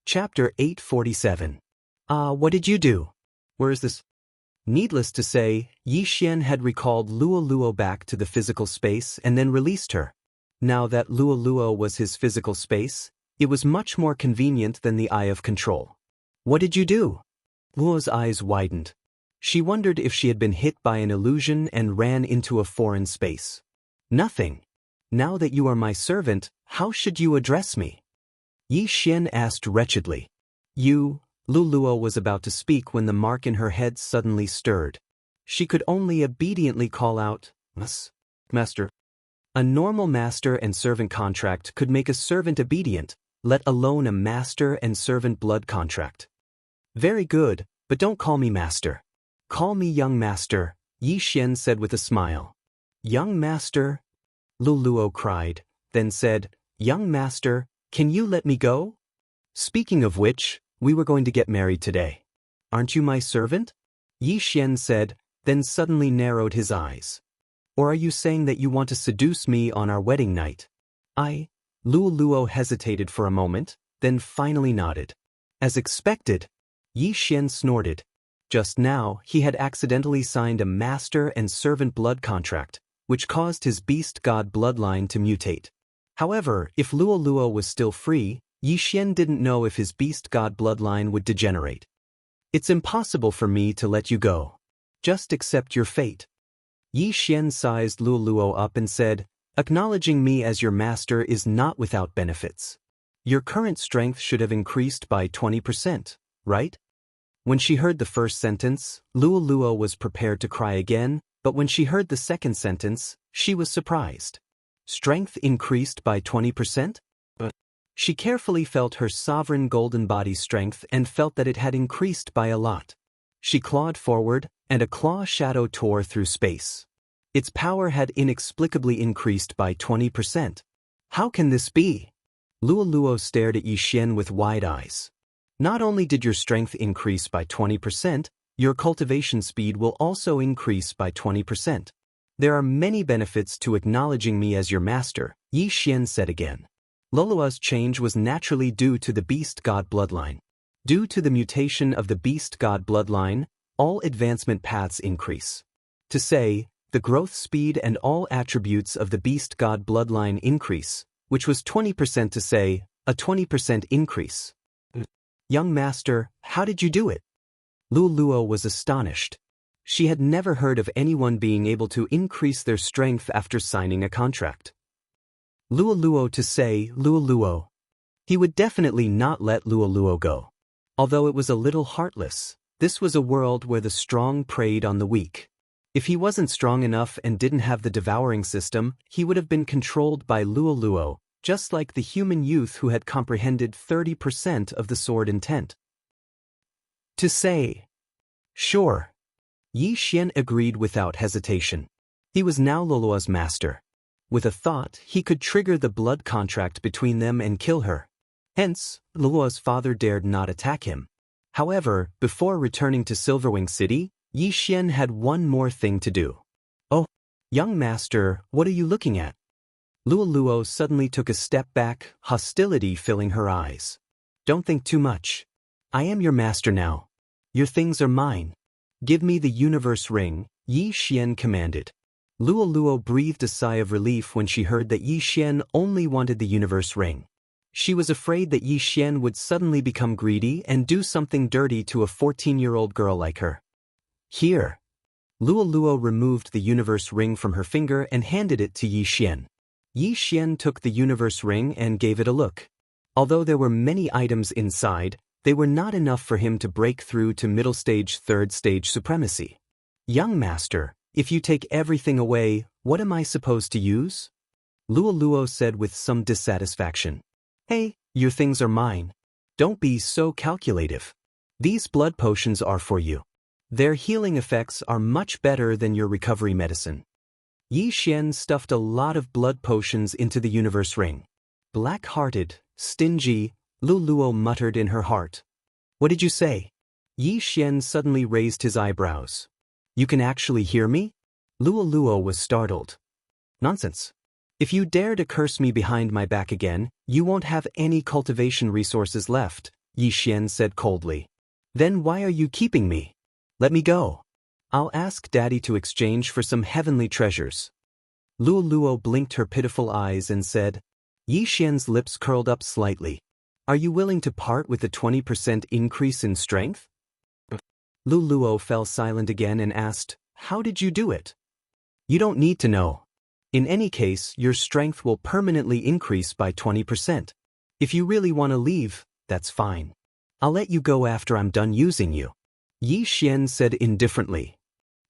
Chapter 847. What did you do? Where is this? Needless to say, Yi Xian had recalled Luo Luo back to the physical space and then released her. Now that Luo Luo was his physical space, it was much more convenient than the Eye of Control. What did you do? Luo's eyes widened. She wondered if she had been hit by an illusion and ran into a foreign space. Nothing. Now that you are my servant, how should you address me? Yi Xian asked wretchedly. You. Lu Luo was about to speak when the mark in her head suddenly stirred. She could only obediently call out, Master. A normal master and servant contract could make a servant obedient, let alone a master and servant blood contract. Very good, but don't call me master. Call me young master, Yi Xian said with a smile. Young master? Lu Luo cried, then said, Young master, can you let me go? Speaking of which, we were going to get married today. Aren't you my servant? Yi Xian said, then suddenly narrowed his eyes. Or are you saying that you want to seduce me on our wedding night? Lu Luo hesitated for a moment, then finally nodded. As expected, Yi Xian snorted. Just now, he had accidentally signed a master and servant blood contract, which caused his beast god bloodline to mutate. However, if Luo Luo was still free, Yi Xian didn't know if his beast god bloodline would degenerate. It's impossible for me to let you go. Just accept your fate. Yi Xian sized Luo Luo up and said, Acknowledging me as your master is not without benefits. Your current strength should have increased by 20%, right? When she heard the first sentence, Luo Luo was prepared to cry again, but when she heard the second sentence, she was surprised. Strength increased by 20%? She carefully felt her sovereign golden body strength and felt that it had increased by a lot. She clawed forward, and a claw shadow tore through space. Its power had inexplicably increased by 20%. How can this be? Luo Luo stared at Yi Xian with wide eyes. Not only did your strength increase by 20%, your cultivation speed will also increase by 20%. There are many benefits to acknowledging me as your master, Yi Xian said again. Lolua's change was naturally due to the beast god bloodline. Due to the mutation of the beast god bloodline, all advancement paths increase. To say, the growth speed and all attributes of the beast god bloodline increase, which was 20% to say, a 20% increase. Young master, how did you do it? Luo Luo was astonished. She had never heard of anyone being able to increase their strength after signing a contract. Luo Luo to say, Luo Luo. He would definitely not let Luo Luo go. Although it was a little heartless, this was a world where the strong preyed on the weak. If he wasn't strong enough and didn't have the devouring system, he would have been controlled by Luo Luo, just like the human youth who had comprehended 30% of the sword intent. To say, sure. Yi Xian agreed without hesitation. He was now Lolua's master. With a thought, he could trigger the blood contract between them and kill her. Hence, Lolua's father dared not attack him. However, before returning to Silverwing City, Yi Xian had one more thing to do. Oh, young master, what are you looking at? Luo Luo suddenly took a step back, hostility filling her eyes. Don't think too much. I am your master now. Your things are mine. Give me the universe ring, Yi Xian commanded. Luo Luo breathed a sigh of relief when she heard that Yi Xian only wanted the universe ring. She was afraid that Yi Xian would suddenly become greedy and do something dirty to a 14-year-old girl like her. Here. Luo Luo removed the universe ring from her finger and handed it to Yi Xian. Yi Xian took the universe ring and gave it a look. Although there were many items inside, they were not enough for him to break through to middle stage, third stage supremacy. Young master, if you take everything away, what am I supposed to use? Luo Luo said with some dissatisfaction. Hey, your things are mine. Don't be so calculative. These blood potions are for you. Their healing effects are much better than your recovery medicine. Yi Xian stuffed a lot of blood potions into the universe ring. Black-hearted, stingy, Luo Luo muttered in her heart. What did you say? Yi Xian suddenly raised his eyebrows. You can actually hear me? Luo Luo was startled. Nonsense. If you dare to curse me behind my back again, you won't have any cultivation resources left, Yi Xian said coldly. Then why are you keeping me? Let me go. I'll ask Daddy to exchange for some heavenly treasures. Luo blinked her pitiful eyes and said. Yi Xian's lips curled up slightly. Are you willing to part with the 20% increase in strength? Luo fell silent again and asked, How did you do it? You don't need to know. In any case, your strength will permanently increase by 20%. If you really want to leave, that's fine. I'll let you go after I'm done using you. Yi Xian said indifferently.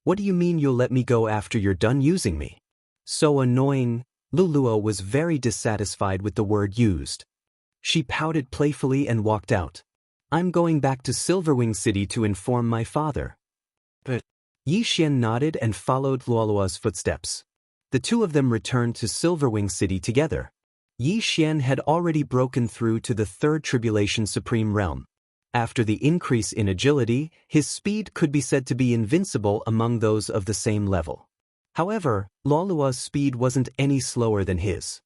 What do you mean you'll let me go after you're done using me? So annoying. Luo was very dissatisfied with the word used. She pouted playfully and walked out. I'm going back to Silverwing City to inform my father. But Yi Xian nodded and followed Luo's footsteps. The two of them returned to Silverwing City together. Yi Xian had already broken through to the third Tribulation Supreme Realm. After the increase in agility, his speed could be said to be invincible among those of the same level. However, Luo's speed wasn't any slower than his.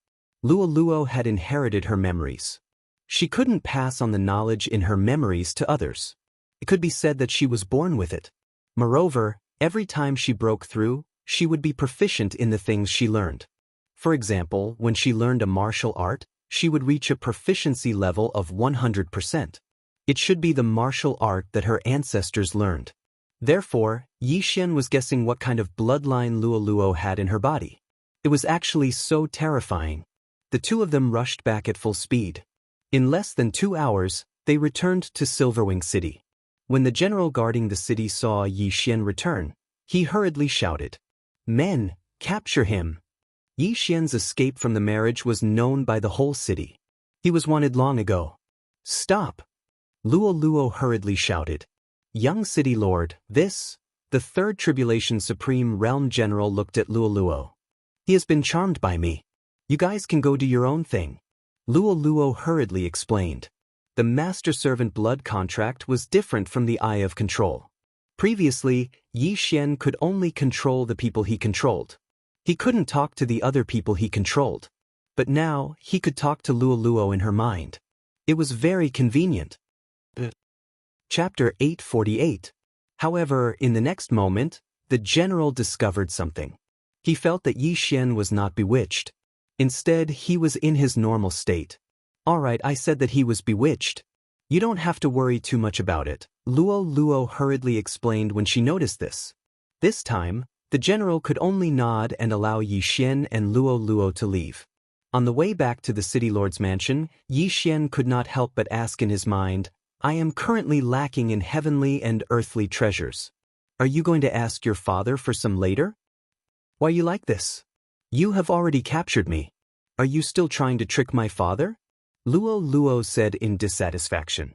Luo had inherited her memories. She couldn't pass on the knowledge in her memories to others. It could be said that she was born with it. Moreover, every time she broke through, she would be proficient in the things she learned. For example, when she learned a martial art, she would reach a proficiency level of 100%. It should be the martial art that her ancestors learned. Therefore, Yi Xian was guessing what kind of bloodline Luo had in her body. It was actually so terrifying. The two of them rushed back at full speed. In less than 2 hours, they returned to Silverwing City. When the general guarding the city saw Yi Xian return, he hurriedly shouted, Men, capture him! Yi Xian's escape from the marriage was known by the whole city. He was wanted long ago. Stop! Luo hurriedly shouted. Young city lord, the third Tribulation Supreme Realm General looked at Luo. He has been charmed by me. You guys can go do your own thing. Luo hurriedly explained. The master-servant blood contract was different from the Eye of Control. Previously, Yi Xian could only control the people he controlled. He couldn't talk to the other people he controlled. But now, he could talk to Luo in her mind. It was very convenient. Chapter 848. However, in the next moment, the general discovered something. He felt that Yi Xian was not bewitched. Instead, he was in his normal state. Alright, I said that he was bewitched. You don't have to worry too much about it, Luo hurriedly explained when she noticed this. This time, the general could only nod and allow Yi Xian and Luo to leave. On the way back to the city lord's mansion, Yi Xian could not help but ask in his mind, I am currently lacking in heavenly and earthly treasures. Are you going to ask your father for some later? Why you like this? You have already captured me. Are you still trying to trick my father? Luo said in dissatisfaction.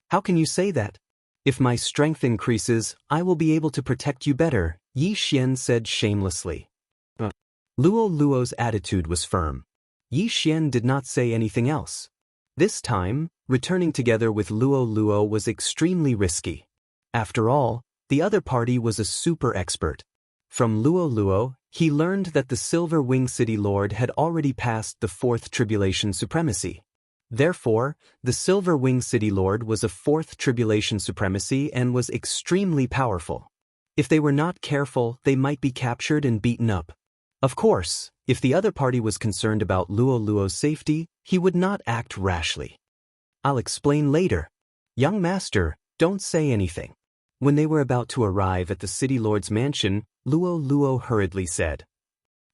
How can you say that? If my strength increases, I will be able to protect you better, Yi Xian said shamelessly. Luo's attitude was firm. Yi Xian did not say anything else. This time, returning together with Luo was extremely risky. After all, the other party was a super expert. From Luo, he learned that the Silver Wing City Lord had already passed the 4th Tribulation Supremacy. Therefore, the Silver Wing City Lord was a 4th Tribulation Supremacy and was extremely powerful. If they were not careful, they might be captured and beaten up. Of course, if the other party was concerned about Luo's safety, he would not act rashly. I'll explain later. Young master, don't say anything. When they were about to arrive at the city lord's mansion, Luo hurriedly said.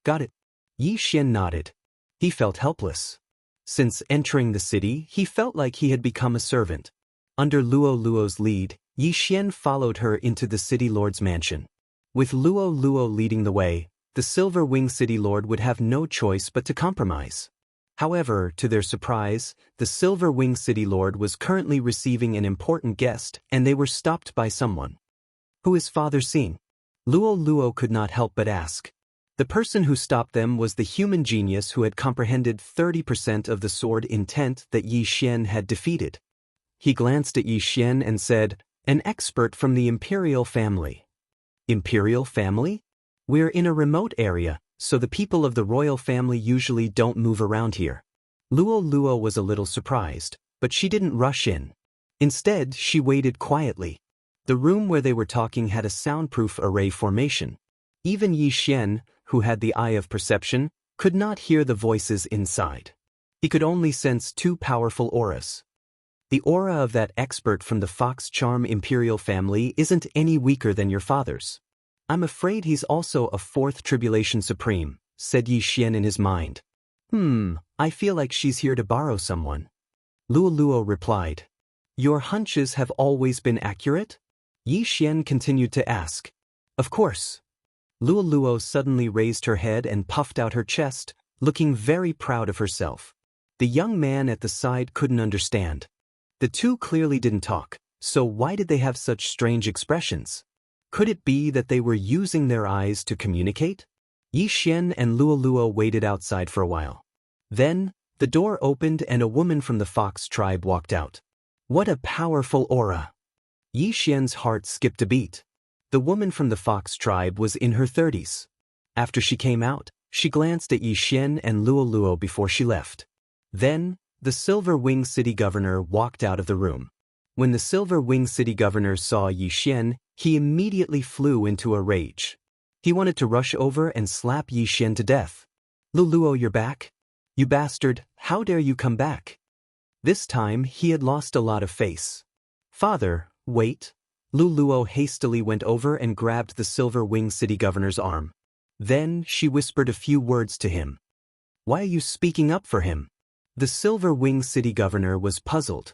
Got it. Yi Xian nodded. He felt helpless. Since entering the city, he felt like he had become a servant. Under Luo's lead, Yi Xian followed her into the city lord's mansion. With Luo leading the way, the Silver Wing City Lord would have no choice but to compromise. However, to their surprise, the Silver Wing City Lord was currently receiving an important guest, and they were stopped by someone. Who is Father Xing? Luo could not help but ask. The person who stopped them was the human genius who had comprehended 30% of the sword intent that Yi Xian had defeated. He glanced at Yi Xian and said, An expert from the Imperial family. Imperial family? We're in a remote area, so the people of the royal family usually don't move around here. Luo was a little surprised, but she didn't rush in. Instead, she waited quietly. The room where they were talking had a soundproof array formation. Even Yi Xian, who had the eye of perception, could not hear the voices inside. He could only sense two powerful auras. The aura of that expert from the Fox Charm Imperial family isn't any weaker than your father's. I'm afraid he's also a fourth Tribulation Supreme, said Yi Xian in his mind. I feel like she's here to borrow someone. Luoluo replied. Your hunches have always been accurate? Yi Xian continued to ask. Of course. Luoluo suddenly raised her head and puffed out her chest, looking very proud of herself. The young man at the side couldn't understand. The two clearly didn't talk, so why did they have such strange expressions? Could it be that they were using their eyes to communicate? Yi Xian and Luoluo waited outside for a while. Then, the door opened and a woman from the Fox tribe walked out. What a powerful aura! Yi Xian's heart skipped a beat. The woman from the Fox tribe was in her 30s. After she came out, she glanced at Yi Xian and Luoluo before she left. Then, the Silver Wing City Governor walked out of the room. When the Silver Wing City Governor saw Yi Xian, he immediately flew into a rage. He wanted to rush over and slap Yi Xian to death. Luoluo, you're back? You bastard, how dare you come back? This time, he had lost a lot of face. Father, wait. Luoluo hastily went over and grabbed the Silver Wing City Governor's arm. Then, she whispered a few words to him. Why are you speaking up for him? The Silver Wing City Governor was puzzled.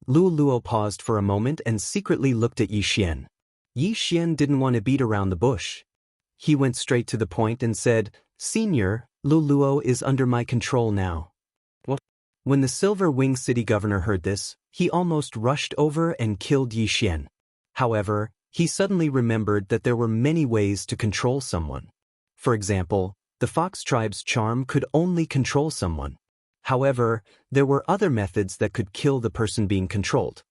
Luoluo paused for a moment and secretly looked at Yi Xian. Yi Xian didn't want to beat around the bush. He went straight to the point and said, Senior, Luoluo is under my control now. What? When the Silver Wing City Governor heard this, he almost rushed over and killed Yi Xian. However, he suddenly remembered that there were many ways to control someone. For example, the Fox tribe's charm could only control someone. However, there were other methods that could kill the person being controlled.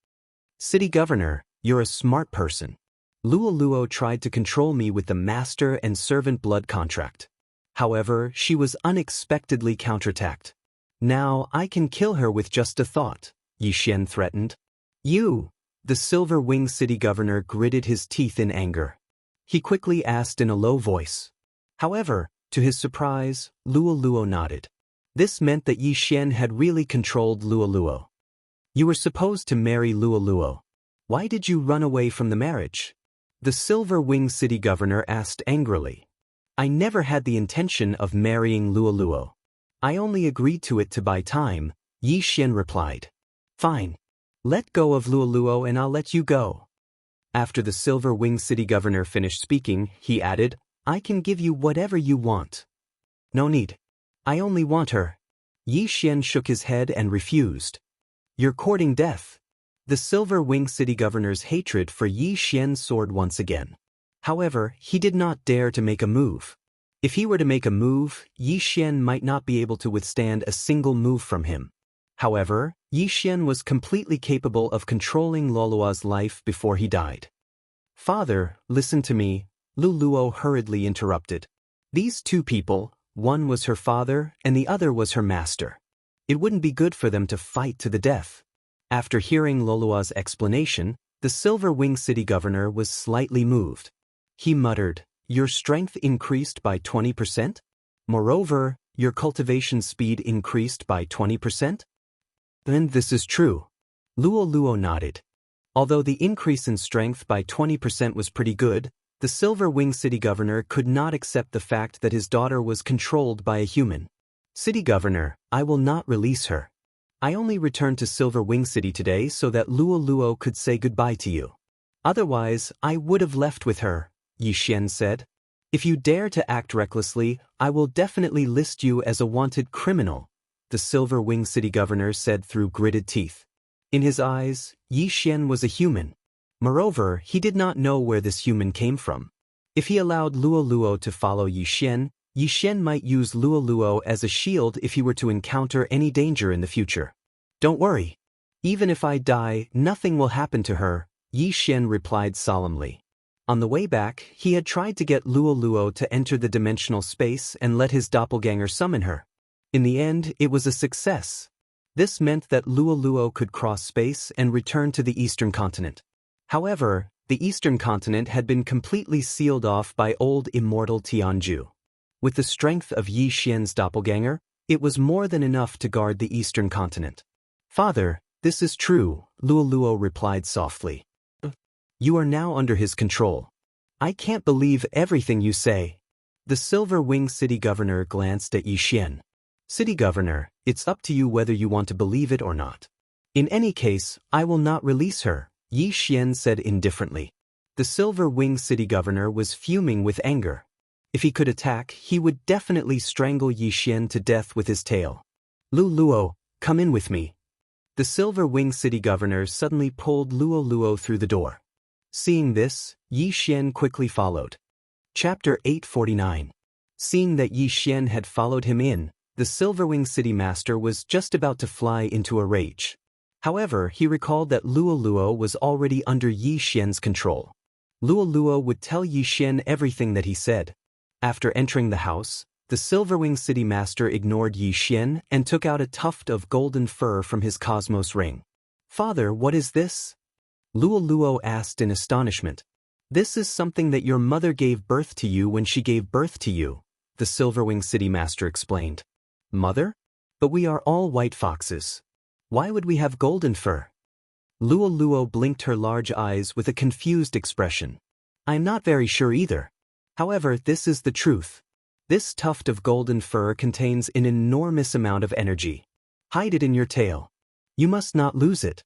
City Governor, you're a smart person. Luoluo tried to control me with the master and servant blood contract. However, she was unexpectedly counterattacked. Now I can kill her with just a thought, Yi Xian threatened. You! The Silver Wing City Governor gritted his teeth in anger. He quickly asked in a low voice. However, to his surprise, Luoluo nodded. This meant that Yi Xian had really controlled Luoluo. You were supposed to marry Luoluo. Why did you run away from the marriage? The Silver Wing City Governor asked angrily. I never had the intention of marrying Luoluo. I only agreed to it to buy time, Yi Xian replied. Fine. Let go of Luoluo and I'll let you go. After the Silver Wing City Governor finished speaking, he added, I can give you whatever you want. No need. I only want her. Yi Xian shook his head and refused. You're courting death. The Silver Wing City Governor's hatred for Yi Xian soared once again. However, he did not dare to make a move. If he were to make a move, Yi Xian might not be able to withstand a single move from him. However, Yi Xian was completely capable of controlling Luoluo's life before he died. Father, listen to me, Luoluo hurriedly interrupted. These two people, one was her father and the other was her master. It wouldn't be good for them to fight to the death. After hearing Luoluo's explanation, the Silver Wing City Governor was slightly moved. He muttered, Your strength increased by 20%? Moreover, your cultivation speed increased by 20%? Then this is true. Luoluo nodded. Although the increase in strength by 20% was pretty good, the Silver Wing City Governor could not accept the fact that his daughter was controlled by a human. City Governor, I will not release her. I only returned to Silver Wing City today so that Luoluo could say goodbye to you. Otherwise, I would have left with her, Yi Xian said. If you dare to act recklessly, I will definitely list you as a wanted criminal, the Silver Wing City Governor said through gritted teeth. In his eyes, Yi Xian was a human. Moreover, he did not know where this human came from. If he allowed Luoluo to follow Yi Xian might use Luoluo as a shield if he were to encounter any danger in the future. Don't worry. Even if I die, nothing will happen to her, Yi Xian replied solemnly. On the way back, he had tried to get Luoluo to enter the dimensional space and let his doppelganger summon her. In the end, it was a success. This meant that Luo could cross space and return to the eastern continent. However, the eastern continent had been completely sealed off by old immortal Tianju. With the strength of Yi Xian's doppelganger, it was more than enough to guard the eastern continent. "Father, this is true," Luo replied softly. "You are now under his control. I can't believe everything you say." The Silver Wing City Governor glanced at Yi Xian. "City Governor, it's up to you whether you want to believe it or not. In any case, I will not release her," Yi Xian said indifferently. The Silver Wing City Governor was fuming with anger. If he could attack, he would definitely strangle Yi Xian to death with his tail. "Luo, come in with me." The Silver Wing City Governor suddenly pulled Luo through the door. Seeing this, Yi Xian quickly followed. Chapter 849. Seeing that Yi Xian had followed him in, the Silverwing City Master was just about to fly into a rage. However, he recalled that Luo was already under Yi Xian's control. Luo would tell Yi Xian everything that he said. After entering the house, the Silverwing City Master ignored Yi Xian and took out a tuft of golden fur from his Cosmos ring. "Father, what is this?" Luo asked in astonishment. "This is something that your mother gave birth to you when she gave birth to you," the Silverwing City Master explained. "Mother? But we are all white foxes. Why would we have golden fur?" Luo blinked her large eyes with a confused expression. "I'm not very sure either. However, this is the truth. This tuft of golden fur contains an enormous amount of energy. Hide it in your tail. You must not lose it."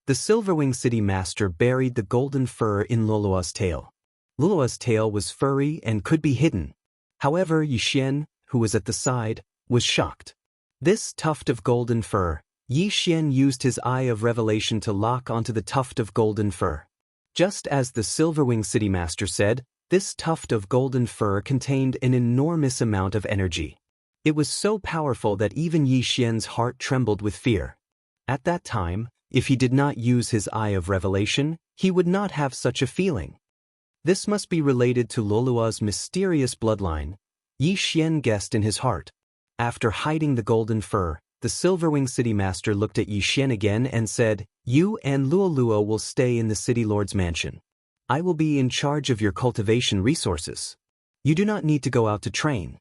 The Silverwing City Master buried the golden fur in Luo's tail. Luo's tail was furry and could be hidden. However, Yi Xian, who was at the side, was shocked. This tuft of golden fur, Yi Xian used his eye of revelation to lock onto the tuft of golden fur. Just as the Silverwing City Master said, this tuft of golden fur contained an enormous amount of energy. It was so powerful that even Yi Xian's heart trembled with fear. At that time, if he did not use his eye of revelation, he would not have such a feeling. This must be related to Luo's mysterious bloodline, Yi Xian guessed in his heart. After hiding the golden fur, the Silverwing City Master looked at Yi Xian again and said, "You and Luo will stay in the City Lord's mansion. I will be in charge of your cultivation resources. You do not need to go out to train."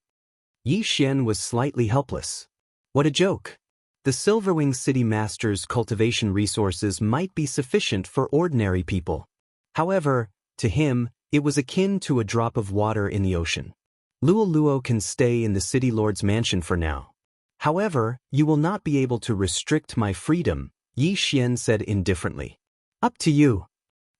Yi Xian was slightly helpless. What a joke! The Silverwing City Master's cultivation resources might be sufficient for ordinary people. However, to him, it was akin to a drop of water in the ocean. Luo can stay in the City Lord's mansion for now. However, you will not be able to restrict my freedom, Yi Xian said indifferently. "Up to you."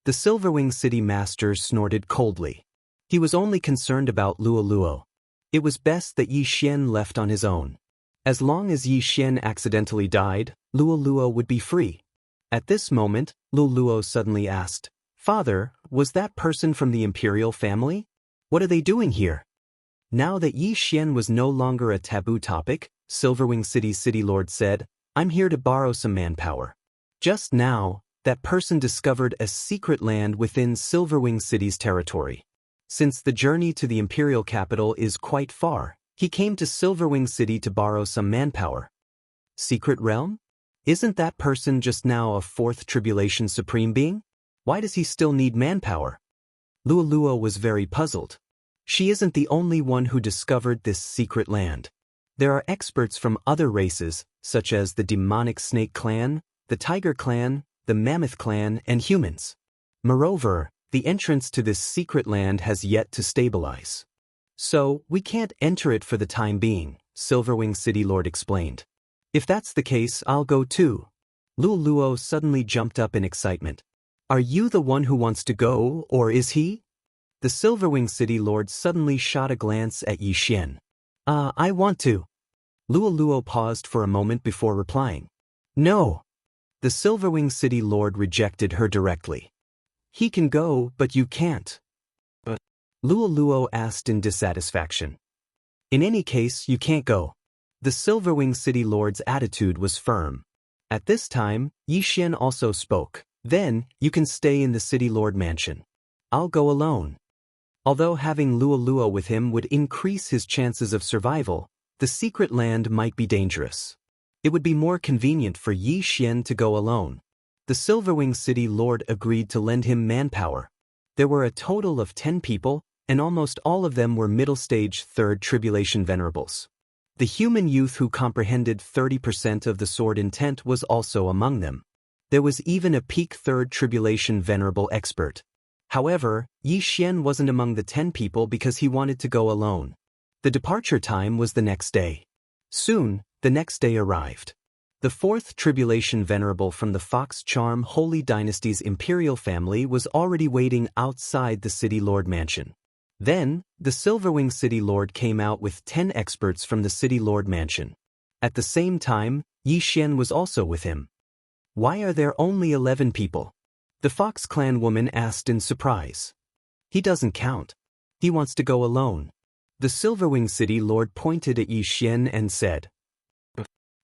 The Silverwing City Master snorted coldly. He was only concerned about Luo. It was best that Yi Xian left on his own. As long as Yi Xian accidentally died, Luo would be free. At this moment, Luo suddenly asked, "Father, was that person from the imperial family? What are they doing here?" Now that Yi Xian was no longer a taboo topic, Silverwing City's City Lord said, "I'm here to borrow some manpower." Just now, that person discovered a secret land within Silverwing City's territory. Since the journey to the imperial capital is quite far, he came to Silverwing City to borrow some manpower. Secret realm? Isn't that person just now a fourth tribulation supreme being? Why does he still need manpower? Luo was very puzzled. She isn't the only one who discovered this secret land. There are experts from other races, such as the demonic snake clan, the tiger clan, the mammoth clan, and humans. Moreover, the entrance to this secret land has yet to stabilize. So, we can't enter it for the time being, Silverwing City Lord explained. If that's the case, I'll go too. Luo suddenly jumped up in excitement. Are you the one who wants to go, or is he? The Silverwing City Lord suddenly shot a glance at Yi Xian. I want to. Luo paused for a moment before replying. No. The Silverwing City Lord rejected her directly. He can go, but you can't. But Luo asked in dissatisfaction. In any case, you can't go. The Silverwing City Lord's attitude was firm. At this time, Yi Xian also spoke. Then, you can stay in the City Lord mansion. I'll go alone. Although having Luo with him would increase his chances of survival, the secret land might be dangerous. It would be more convenient for Yi Xian to go alone. The Silverwing City Lord agreed to lend him manpower. There were a total of 10 people, and almost all of them were middle-stage Third Tribulation Venerables. The human youth who comprehended 30% of the sword intent was also among them. There was even a peak Third Tribulation Venerable expert. However, Yi Xian wasn't among the 10 people because he wanted to go alone. The departure time was the next day. Soon, the next day arrived. The Fourth Tribulation Venerable from the Fox Charm Holy Dynasty's imperial family was already waiting outside the City Lord Mansion. Then, the Silverwing City Lord came out with 10 experts from the City Lord Mansion. At the same time, Yi Xian was also with him. Why are there only 11 people? The Fox Clan woman asked in surprise. He doesn't count. He wants to go alone. The Silverwing City Lord pointed at Yi Xian and said.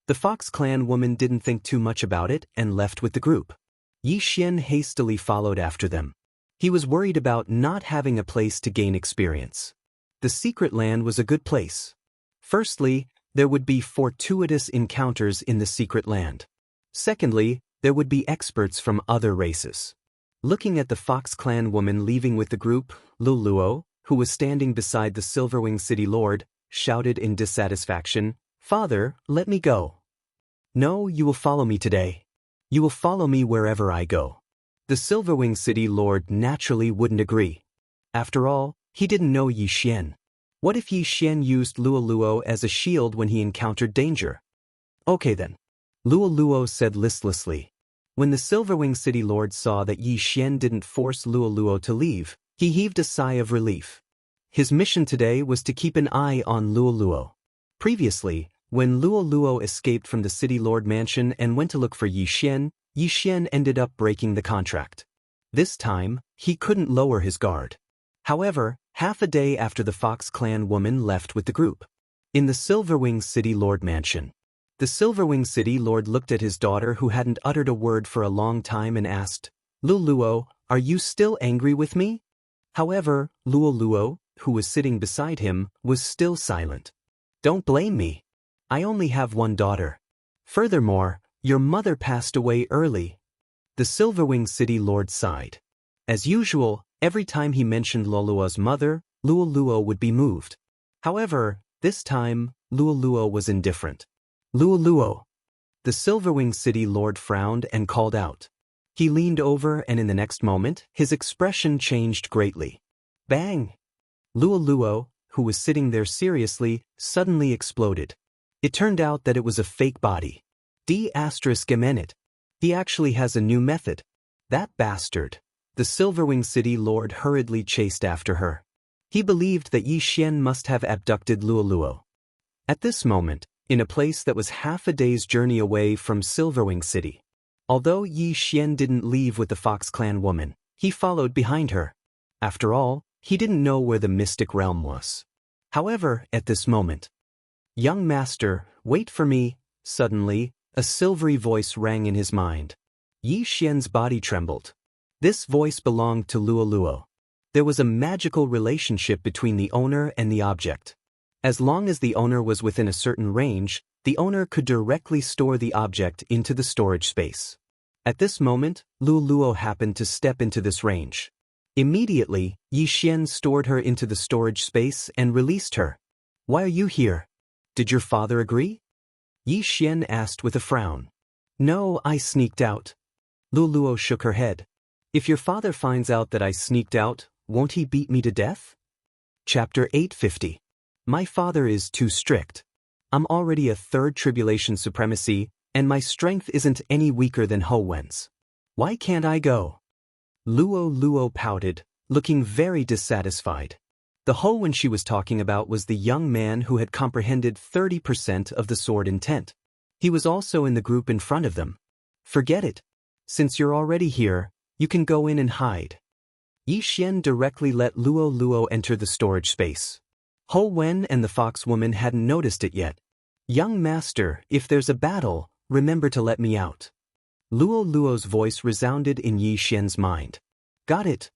The Fox Clan woman didn't think too much about it and left with the group. Yi Xian hastily followed after them. He was worried about not having a place to gain experience. The Secret Land was a good place. Firstly, there would be fortuitous encounters in the Secret Land. Secondly, there would be experts from other races. Looking at the Fox Clan woman leaving with the group, Luo, who was standing beside the Silverwing City Lord, shouted in dissatisfaction, "Father, let me go." "No, you will follow me today. You will follow me wherever I go." The Silverwing City Lord naturally wouldn't agree. After all, he didn't know Yi Xian. What if Yi Xian used Luo as a shield when he encountered danger? Okay then. Luo said listlessly. When the Silverwing City Lord saw that Yi Xian didn't force Luo to leave, he heaved a sigh of relief. His mission today was to keep an eye on Luo. Previously, when Luo escaped from the City Lord Mansion and went to look for Yi Xian ended up breaking the contract. This time, he couldn't lower his guard. However, half a day after the Fox Clan woman left with the group. In the Silverwing City Lord Mansion. The Silverwing City Lord looked at his daughter who hadn't uttered a word for a long time and asked, "Luo, are you still angry with me?" However, Luo, who was sitting beside him, was still silent. "Don't blame me. I only have one daughter. Furthermore, your mother passed away early." The Silverwing City Lord sighed. As usual, every time he mentioned Luo's mother, Luo would be moved. However, this time, Luo was indifferent. "Luo." The Silverwing City Lord frowned and called out. He leaned over and in the next moment, his expression changed greatly. Bang! Luo, who was sitting there seriously, suddenly exploded. It turned out that it was a fake body. D***it. He actually has a new method. That bastard. The Silverwing City Lord hurriedly chased after her. He believed that Yi Xian must have abducted Luo. At this moment, in a place that was half a day's journey away from Silverwing City. Although Yi Xian didn't leave with the Fox Clan woman, he followed behind her. After all, he didn't know where the mystic realm was. However, at this moment, "Young master, wait for me." Suddenly, a silvery voice rang in his mind. Yi Xian's body trembled. This voice belonged to Luo. There was a magical relationship between the owner and the object. As long as the owner was within a certain range, the owner could directly store the object into the storage space. At this moment, Luo happened to step into this range. Immediately, Yi Xian stored her into the storage space and released her. "Why are you here? Did your father agree?" Yi Xian asked with a frown. "No, I sneaked out." Luo shook her head. "If your father finds out that I sneaked out, won't he beat me to death?" Chapter 850. My father is too strict. I'm already a Third Tribulation Supremacy, and my strength isn't any weaker than Ho Wen's. Why can't I go? Luo pouted, looking very dissatisfied. The Ho Wen she was talking about was the young man who had comprehended 30% of the sword intent. He was also in the group in front of them. "Forget it. Since you're already here, you can go in and hide." Yi Xian directly let Luo enter the storage space. Ho Wen and the fox woman hadn't noticed it yet. "Young master, if there's a battle, remember to let me out." Luo's voice resounded in Yi Xian's mind. "Got it."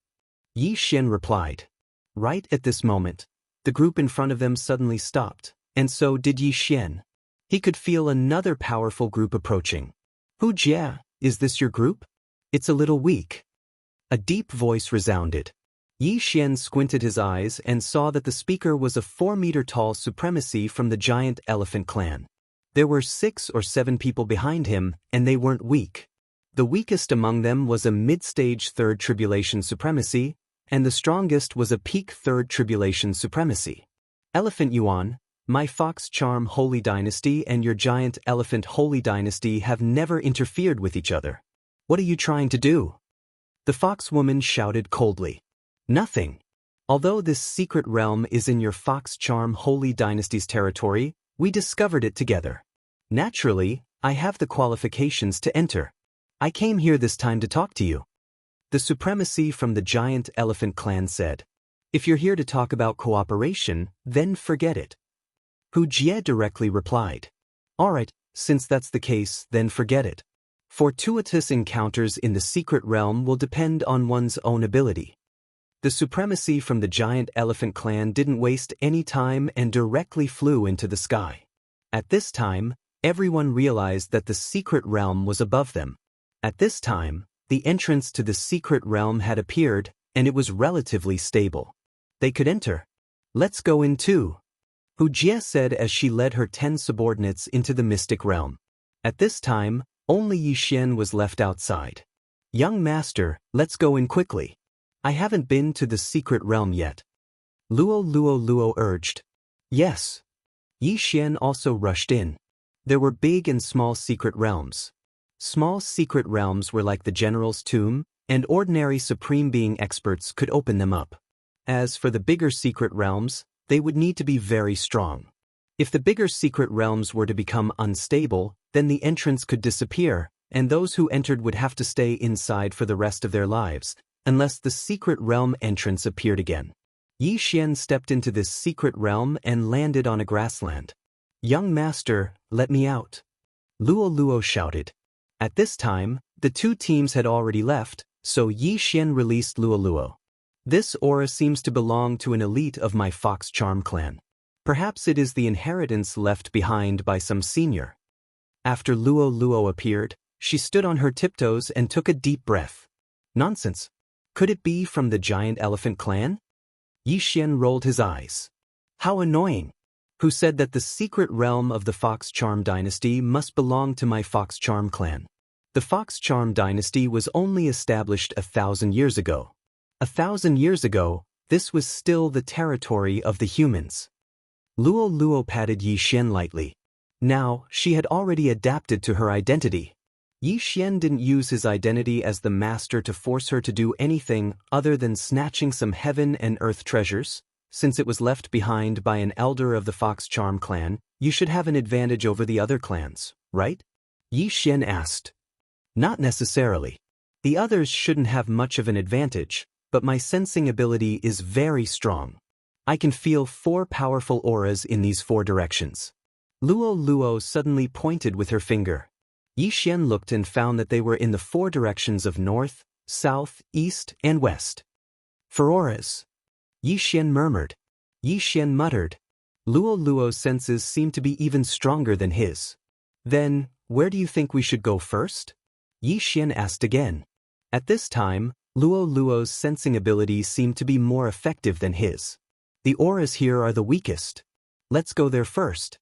Yi Xian replied. Right at this moment, the group in front of them suddenly stopped, and so did Yi Xian. He could feel another powerful group approaching. Wuxia, is this your group? It's a little weak. A deep voice resounded. Yi Xian squinted his eyes and saw that the speaker was a 4-meter-tall supremacy from the giant elephant clan. There were 6 or 7 people behind him, and they weren't weak. The weakest among them was a mid-stage 3rd Tribulation supremacy, and the strongest was a peak 3rd Tribulation supremacy. Elephant Yuan, my Fox Charm Holy Dynasty and your Giant Elephant Holy Dynasty have never interfered with each other. What are you trying to do? The fox woman shouted coldly. Nothing. Although this secret realm is in your Fox Charm Holy Dynasty's territory, we discovered it together. Naturally, I have the qualifications to enter. I came here this time to talk to you. The supremacy from the Giant Elephant clan said. If you're here to talk about cooperation, then forget it. Wuxia directly replied. Alright, since that's the case, then forget it. Fortuitous encounters in the secret realm will depend on one's own ability. The supremacy from the Giant Elephant clan didn't waste any time and directly flew into the sky. At this time, everyone realized that the secret realm was above them. At this time, the entrance to the secret realm had appeared, and it was relatively stable. They could enter. Let's go in too. Wuxia said as she led her 10 subordinates into the mystic realm. At this time, only Yi Xian was left outside. Young master, let's go in quickly. I haven't been to the secret realm yet. Luo urged. Yes. Yi Xian also rushed in. There were big and small secret realms. Small secret realms were like the general's tomb, and ordinary supreme being experts could open them up. As for the bigger secret realms, they would need to be very strong. If the bigger secret realms were to become unstable, then the entrance could disappear, and those who entered would have to stay inside for the rest of their lives, unless the secret realm entrance appeared again. Yi Xian stepped into this secret realm and landed on a grassland. Young master, let me out. Luo shouted. At this time, the 2 teams had already left, so Yi Xian released Luo. This aura seems to belong to an elite of my Fox Charm clan. Perhaps it is the inheritance left behind by some senior. After Luo appeared, she stood on her tiptoes and took a deep breath. Nonsense. Could it be from the Giant Elephant clan? Yi Xian rolled his eyes. How annoying. Who said that the secret realm of the Fox Charm dynasty must belong to my Fox Charm clan? The Fox Charm dynasty was only established 1,000 years ago. 1,000 years ago, this was still the territory of the humans. Luo patted Yi Xian lightly. Now, she had already adapted to her identity. Yi Xian didn't use his identity as the master to force her to do anything other than snatching some heaven and earth treasures. Since it was left behind by an elder of the Fox Charm clan, you should have an advantage over the other clans, right? Yi Xian asked. Not necessarily. The others shouldn't have much of an advantage, but my sensing ability is very strong. I can feel 4 powerful auras in these 4 directions. Luo suddenly pointed with her finger. Yi Xian looked and found that they were in the 4 directions of north, south, east, and west. 4 auras. Yi Xian murmured. Yi Xian muttered. Luo's senses seemed to be even stronger than his. Then, where do you think we should go first? Yi Xian asked again. At this time, Luo's sensing ability seemed to be more effective than his. The auras here are the weakest. Let's go there first.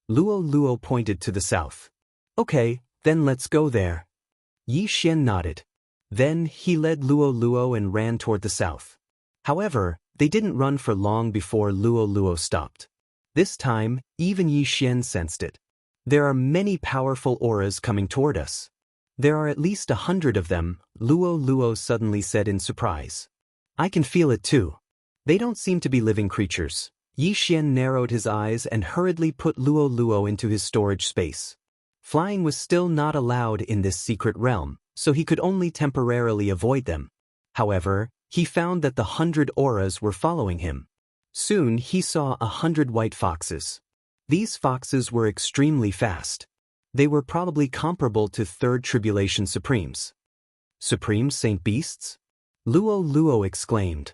Luo pointed to the south. Okay, then let's go there. Yi Xian nodded. Then he led Luo and ran toward the south. However, they didn't run for long before Luo stopped. This time, even Yi Xian sensed it. There are many powerful auras coming toward us. There are at least 100 of them, Luo suddenly said in surprise. I can feel it too. They don't seem to be living creatures. Yi Xian narrowed his eyes and hurriedly put Luo into his storage space. Flying was still not allowed in this secret realm, so he could only temporarily avoid them. However, he found that the 100 auras were following him. Soon he saw 100 white foxes. These foxes were extremely fast. They were probably comparable to 3rd Tribulation Supremes. Supreme Saint Beasts? Luo exclaimed.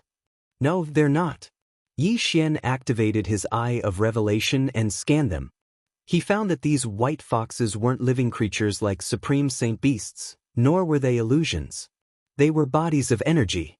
No, they're not. Yi Xian activated his Eye of Revelation and scanned them. He found that these white foxes weren't living creatures like supreme saint beasts, nor were they illusions. They were bodies of energy.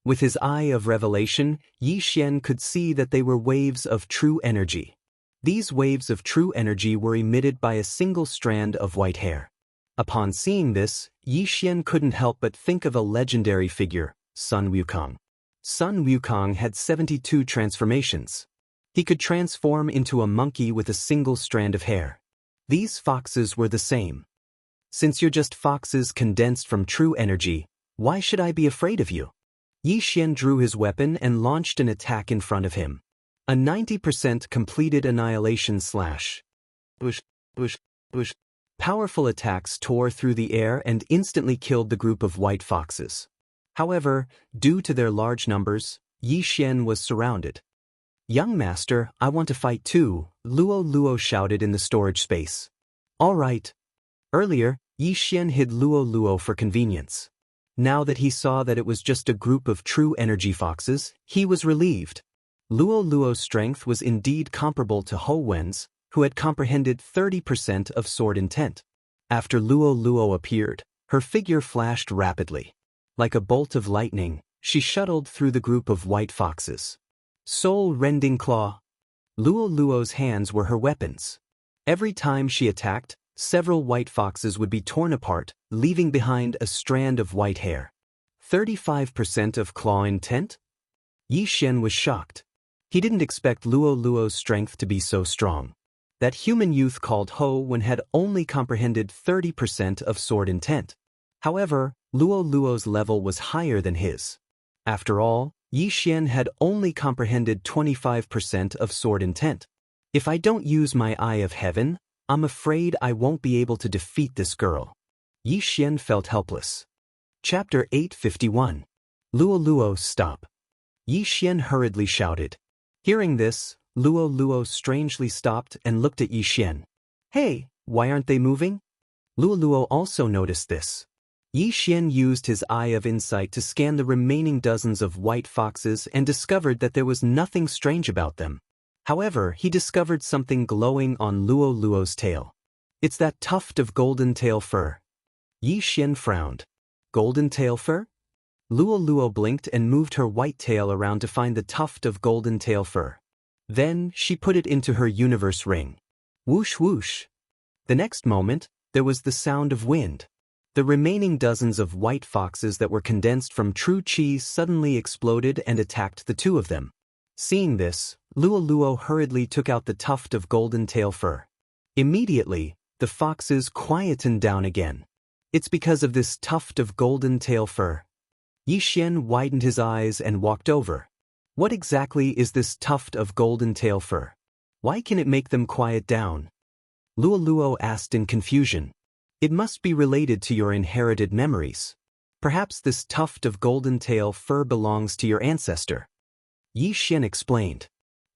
With his eye of revelation, Xian could see that they were waves of true energy. These waves of true energy were emitted by a single strand of white hair. Upon seeing this, Xian couldn't help but think of a legendary figure, Sun Wukong. Sun Wukong had 72 transformations. He could transform into a monkey with a single strand of hair. These foxes were the same. Since you're just foxes condensed from true energy, why should I be afraid of you? Xian drew his weapon and launched an attack in front of him. A 90% completed annihilation slash. Bush, bush, bush. Powerful attacks tore through the air and instantly killed the group of white foxes. However, due to their large numbers, Xian was surrounded. "Young master, I want to fight too," Luo shouted in the storage space. "All right." Earlier, Xian hid Luo for convenience. Now that he saw that it was just a group of true energy foxes, he was relieved. Luo's strength was indeed comparable to Hou Wen's, who had comprehended 30% of sword intent. After Luo appeared, her figure flashed rapidly. Like a bolt of lightning, she shuttled through the group of white foxes. Soul-rending claw. Luo's hands were her weapons. Every time she attacked, several white foxes would be torn apart, leaving behind a strand of white hair. 35% of claw intent? Xian was shocked. He didn't expect Luo's strength to be so strong. That human youth called Hou Wen had only comprehended 30% of sword intent. However, Luo's level was higher than his. After all, Xian had only comprehended 25% of sword intent. If I don't use my Eye of Heaven, I'm afraid I won't be able to defeat this girl. Xian felt helpless. Chapter 851. Luo, stop. Xian hurriedly shouted. Hearing this, Luo strangely stopped and looked at Xian. "Hey, why aren't they moving?" Luo also noticed this. Xian used his Eye of Insight to scan the remaining dozens of white foxes and discovered that there was nothing strange about them. However, he discovered something glowing on Luo's tail. "It's that tuft of golden tail fur." Xian frowned. "Golden tail fur?" Luo blinked and moved her white tail around to find the tuft of golden tail fur. Then, she put it into her universe ring. Whoosh whoosh. The next moment, there was the sound of wind. The remaining dozens of white foxes that were condensed from true chi suddenly exploded and attacked the two of them. Seeing this, Luo hurriedly took out the tuft of golden tail fur. Immediately, the foxes quietened down again. "It's because of this tuft of golden tail fur." Xian widened his eyes and walked over. "What exactly is this tuft of golden tail fur? Why can it make them quiet down?" Luo asked in confusion. "It must be related to your inherited memories. Perhaps this tuft of golden tail fur belongs to your ancestor." Xian explained.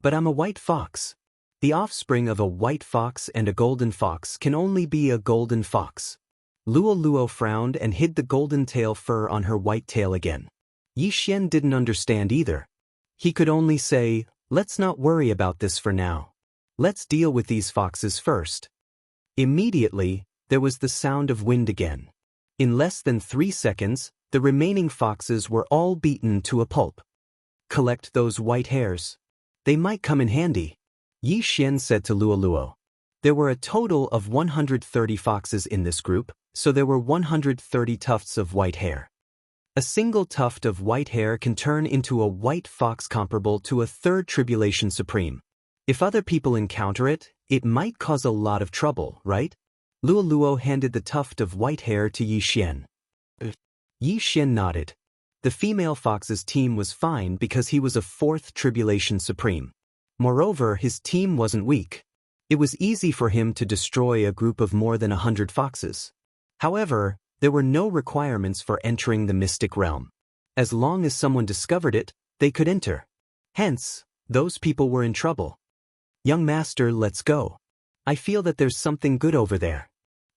"But I'm a white fox. The offspring of a white fox and a golden fox can only be a golden fox." Luo frowned and hid the golden tail fur on her white tail again. Xian didn't understand either. He could only say, "Let's not worry about this for now. Let's deal with these foxes first." Immediately, there was the sound of wind again. In less than 3 seconds, the remaining foxes were all beaten to a pulp. "Collect those white hairs. They might come in handy," Xian said to Luo. There were a total of 130 foxes in this group, so there were 130 tufts of white hair. A single tuft of white hair can turn into a white fox comparable to a third Tribulation Supreme. If other people encounter it, it might cause a lot of trouble, right? Luo handed the tuft of white hair to Xian. Xian nodded. The female fox's team was fine because he was a fourth Tribulation Supreme. Moreover, his team wasn't weak. It was easy for him to destroy a group of more than 100 foxes. However, there were no requirements for entering the mystic realm. As long as someone discovered it, they could enter. Hence, those people were in trouble. "Young master, let's go. I feel that there's something good over there."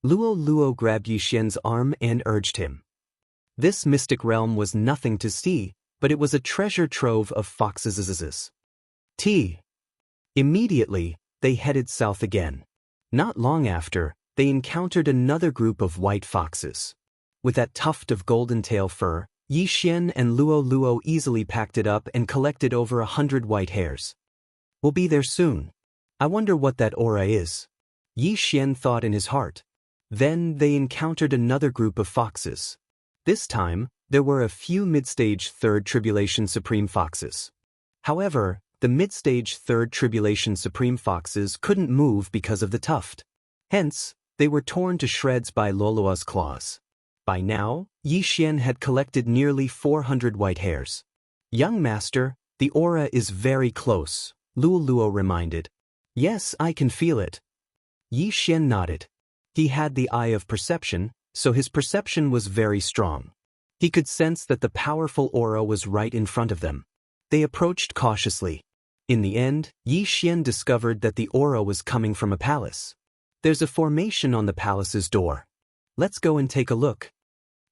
Luo grabbed Xian's arm and urged him. This mystic realm was nothing to see, but it was a treasure trove of foxes. Immediately, they headed south again. Not long after, they encountered another group of white foxes. With that tuft of golden tail fur, Xian and Luo easily packed it up and collected over 100 white hairs. We'll be there soon. I wonder what that aura is. Xian thought in his heart. Then they encountered another group of foxes. This time, there were a few mid-stage Third Tribulation Supreme foxes. However, the mid-stage Third Tribulation Supreme foxes couldn't move because of the tuft. Hence, they were torn to shreds by Lolua's claws. By now, Xian had collected nearly 400 white hairs. Young master, the aura is very close, Luo reminded. Yes, I can feel it. Xian nodded. He had the eye of perception, so his perception was very strong. He could sense that the powerful aura was right in front of them. They approached cautiously. In the end, Xian discovered that the aura was coming from a palace. There's a formation on the palace's door. Let's go and take a look.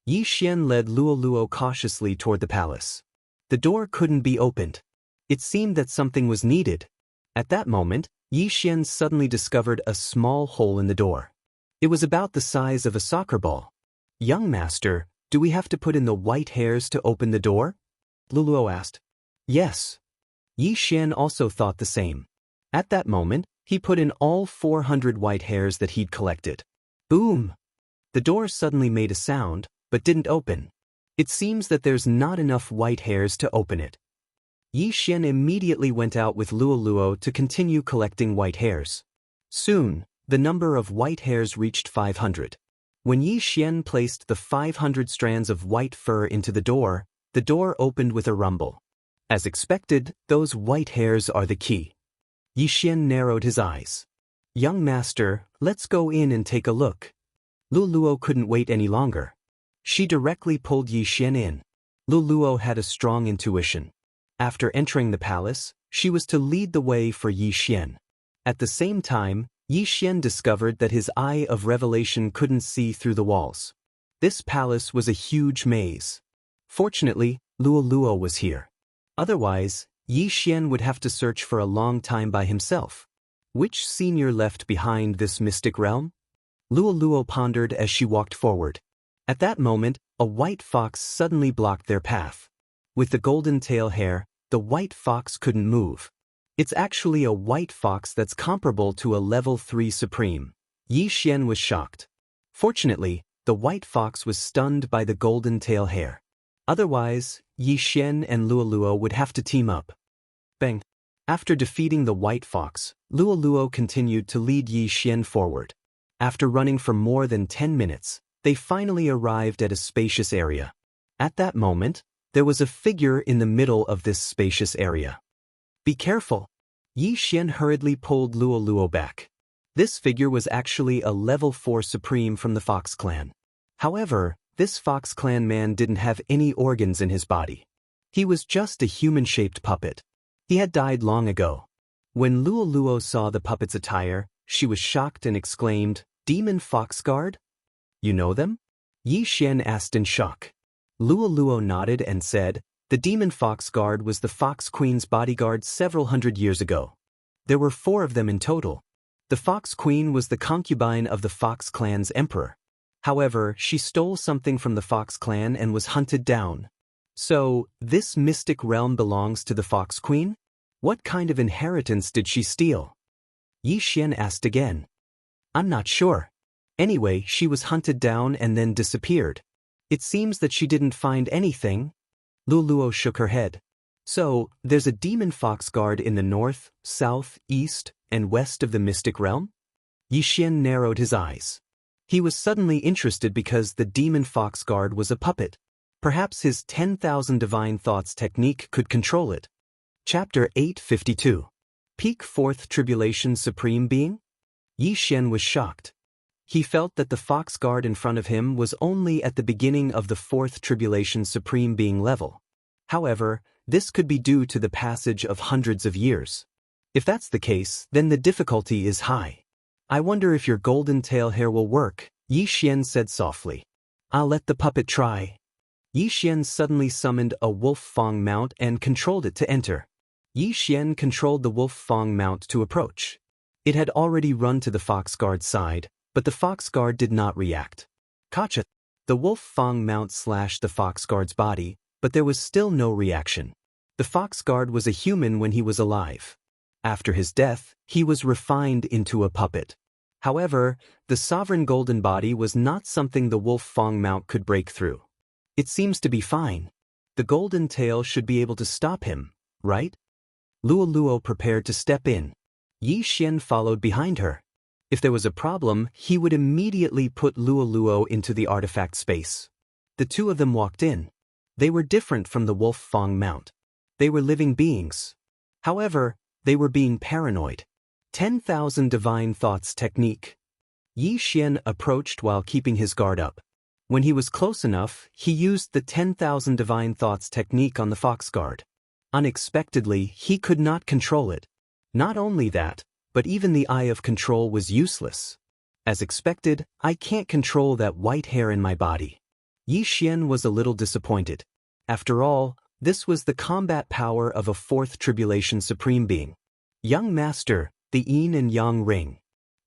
Xian led Luo cautiously toward the palace. The door couldn't be opened. It seemed that something was needed. At that moment, Xian suddenly discovered a small hole in the door. It was about the size of a soccer ball. Young master, do we have to put in the white hairs to open the door? Luo asked. Yes. Xian also thought the same. At that moment, he put in all 400 white hairs that he'd collected. Boom! The door suddenly made a sound, but didn't open. It seems that there's not enough white hairs to open it. Xian immediately went out with Luo to continue collecting white hairs. Soon, the number of white hairs reached 500. When Xian placed the 500 strands of white fur into the door opened with a rumble. As expected, those white hairs are the key. Xian narrowed his eyes. Young master, let's go in and take a look. Luo couldn't wait any longer. She directly pulled Xian in. Luo had a strong intuition. After entering the palace, she was to lead the way for Xian. At the same time, Xian discovered that his eye of revelation couldn't see through the walls. This palace was a huge maze. Fortunately, Luo was here. Otherwise, Xian would have to search for a long time by himself. Which senior left behind this mystic realm? Luo pondered as she walked forward. At that moment, a white fox suddenly blocked their path. With the golden tail hair, the white fox couldn't move. It's actually a white fox that's comparable to a level 3 supreme. Xian was shocked. Fortunately, the white fox was stunned by the golden tail hair. Otherwise, Xian and Luo would have to team up. Bang! After defeating the white fox, Luo continued to lead Xian forward. After running for more than 10 minutes, they finally arrived at a spacious area. At that moment, there was a figure in the middle of this spacious area. Be careful! Xian hurriedly pulled Luo back. This figure was actually a level 4 supreme from the Fox clan. However, this Fox clan man didn't have any organs in his body. He was just a human-shaped puppet. He had died long ago. When Luo saw the puppet's attire, she was shocked and exclaimed, "Demon Fox Guard? You know them?" Xian asked in shock. Luo nodded and said, "The Demon Fox Guard was the Fox Queen's bodyguard several hundred years ago. There were 4 of them in total. The Fox Queen was the concubine of the Fox clan's emperor. However, she stole something from the Fox clan and was hunted down. So, this mystic realm belongs to the Fox Queen? What kind of inheritance did she steal?" Xian asked again. "I'm not sure. Anyway, she was hunted down and then disappeared. It seems that she didn't find anything." Luo shook her head. "So, there's a demon fox guard in the north, south, east, and west of the mystic realm?" Xian narrowed his eyes. He was suddenly interested because the demon fox guard was a puppet. Perhaps his 10,000 divine thoughts technique could control it. Chapter 852. Peak 4th Tribulation Supreme Being? Xian was shocked. He felt that the fox guard in front of him was only at the beginning of the 4th Tribulation Supreme Being level. However, this could be due to the passage of hundreds of years. If that's the case, then the difficulty is high. "I wonder if your golden tail hair will work," Xian said softly. "I'll let the puppet try." Xian suddenly summoned a wolf fang mount and controlled it to enter. Xian controlled the wolf fang mount to approach. It had already run to the foxguard's side, but the foxguard did not react. Gotcha! The wolf fang mount slashed the foxguard's body, but there was still no reaction. The foxguard was a human when he was alive. After his death, he was refined into a puppet. However, the sovereign golden body was not something the wolf fang mount could break through. It seems to be fine. The golden tail should be able to stop him, right? Luo prepared to step in. Yi Xian followed behind her. If there was a problem, he would immediately put Luo into the artifact space. The two of them walked in. They were different from the wolf fang mount. They were living beings. However, they were being paranoid. 10,000 divine thoughts technique. Yi Xian approached while keeping his guard up. When he was close enough, he used the 10,000 divine thoughts technique on the foxguard. Unexpectedly, he could not control it. Not only that, but even the eye of control was useless. As expected, I can't control that white hair in my body. Yi Xian was a little disappointed. After all, this was the combat power of a fourth tribulation supreme being. Young master, the yin and yang ring.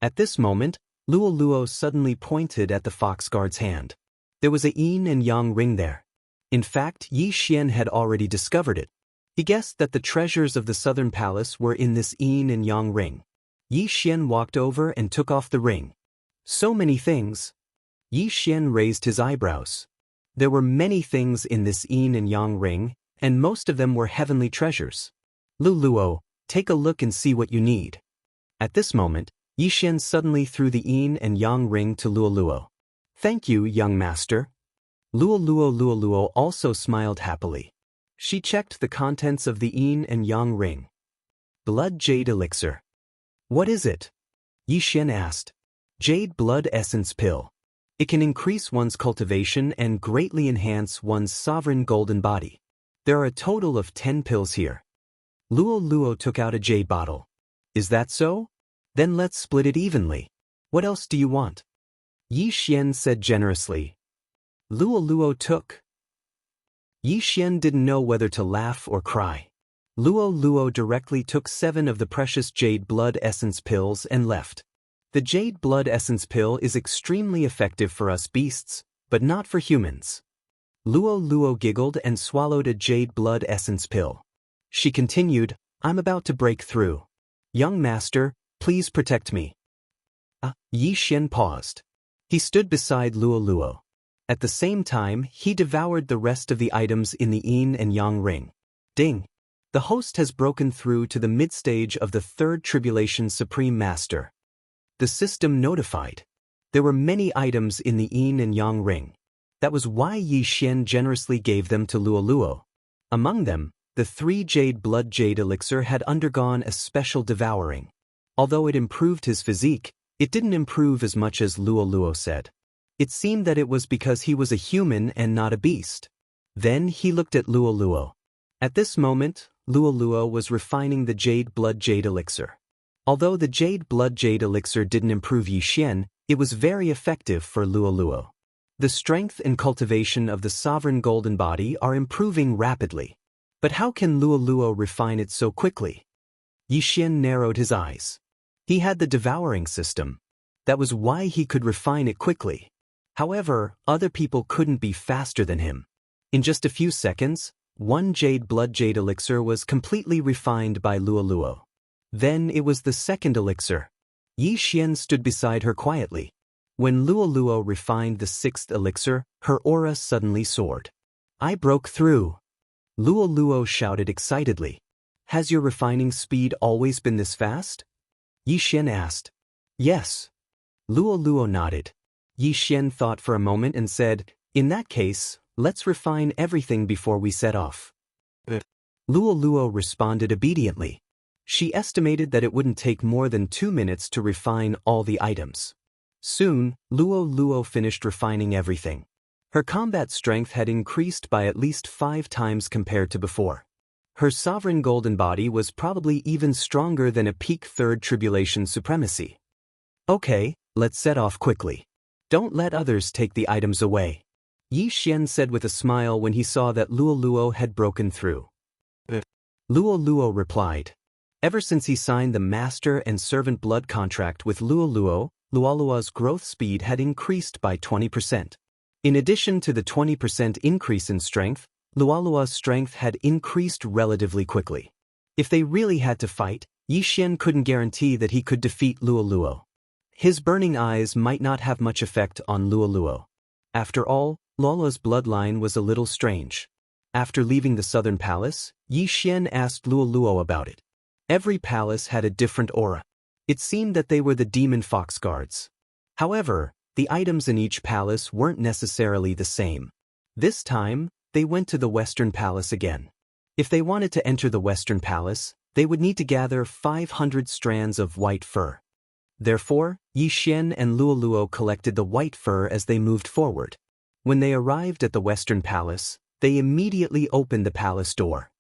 At this moment, Luo suddenly pointed at the foxguard's hand. There was a yin and yang ring there. In fact, Yi Xian had already discovered it. He guessed that the treasures of the southern palace were in this yin and yang ring. Yi Xian walked over and took off the ring. So many things. Yi Xian raised his eyebrows. There were many things in this yin and yang ring, and most of them were heavenly treasures. Luo, take a look and see what you need. At this moment, Yi Xian suddenly threw the yin and yang ring to Luo. Thank you, young master. Luo also smiled happily. She checked the contents of the yin and yang ring. Blood Jade Elixir. What is it? Yi Xian asked. Jade Blood Essence Pill. It can increase one's cultivation and greatly enhance one's sovereign golden body. There are a total of 10 pills here. Luo took out a jade bottle. Is that so? Then let's split it evenly. What else do you want? Yi Xian said generously. Luo took. Yi Xian didn't know whether to laugh or cry. Luo directly took 7 of the precious Jade Blood Essence pills and left. The Jade Blood Essence pill is extremely effective for us beasts, but not for humans. Luo giggled and swallowed a Jade Blood Essence pill. She continued, I'm about to break through. Young master, please protect me. Yi Xian paused. He stood beside Luo. At the same time, he devoured the rest of the items in the yin and yang ring. Ding! The host has broken through to the mid-stage of the third tribulation supreme master. The system notified. There were many items in the yin and yang ring. That was why Yi Xian generously gave them to Luo. Among them, the 3 Jade Blood Jade Elixir had undergone a special devouring. Although it improved his physique, it didn't improve as much as Luo said. It seemed that it was because he was a human and not a beast. Then he looked at Luo. At this moment, Luo was refining the Jade Blood Jade Elixir. Although the Jade Blood Jade Elixir didn't improve Yi Xian, it was very effective for Luo. The strength and cultivation of the sovereign golden body are improving rapidly. But how can Luo refine it so quickly? Yi Xian narrowed his eyes. He had the devouring system. That was why he could refine it quickly. However, other people couldn't be faster than him. In just a few seconds, 1 Jade Blood Jade Elixir was completely refined by Luo. Then it was the second elixir. Yi Xian stood beside her quietly. When Luo refined the 6th elixir, her aura suddenly soared. I broke through. Luo shouted excitedly. Has your refining speed always been this fast? Yi Xian asked. Yes. Luo nodded. Yi Xian thought for a moment and said, in that case, let's refine everything before we set off. Luo responded obediently. She estimated that it wouldn't take more than 2 minutes to refine all the items. Soon, Luo finished refining everything. Her combat strength had increased by at least 5 times compared to before. Her sovereign golden body was probably even stronger than a peak third tribulation supremacy. Okay, let's set off quickly. Don't let others take the items away. Yi Xian said with a smile when he saw that Luo had broken through. Luo replied. Ever since he signed the master and servant blood contract with Luoluo, Luoluo's growth speed had increased by 20%. In addition to the 20% increase in strength, Luoluo's strength had increased relatively quickly. If they really had to fight, Yixian couldn't guarantee that he could defeat Luoluo. His burning eyes might not have much effect on Luoluo. After all, Luoluo's bloodline was a little strange. After leaving the southern palace, Yixian asked Luoluo about it. Every palace had a different aura. It seemed that they were the demon fox guards. However, the items in each palace weren't necessarily the same. This time, they went to the Western Palace again. If they wanted to enter the Western Palace, they would need to gather 500 strands of white fur. Therefore, Yixian and Luoluo collected the white fur as they moved forward. When they arrived at the Western Palace, they immediately opened the palace door.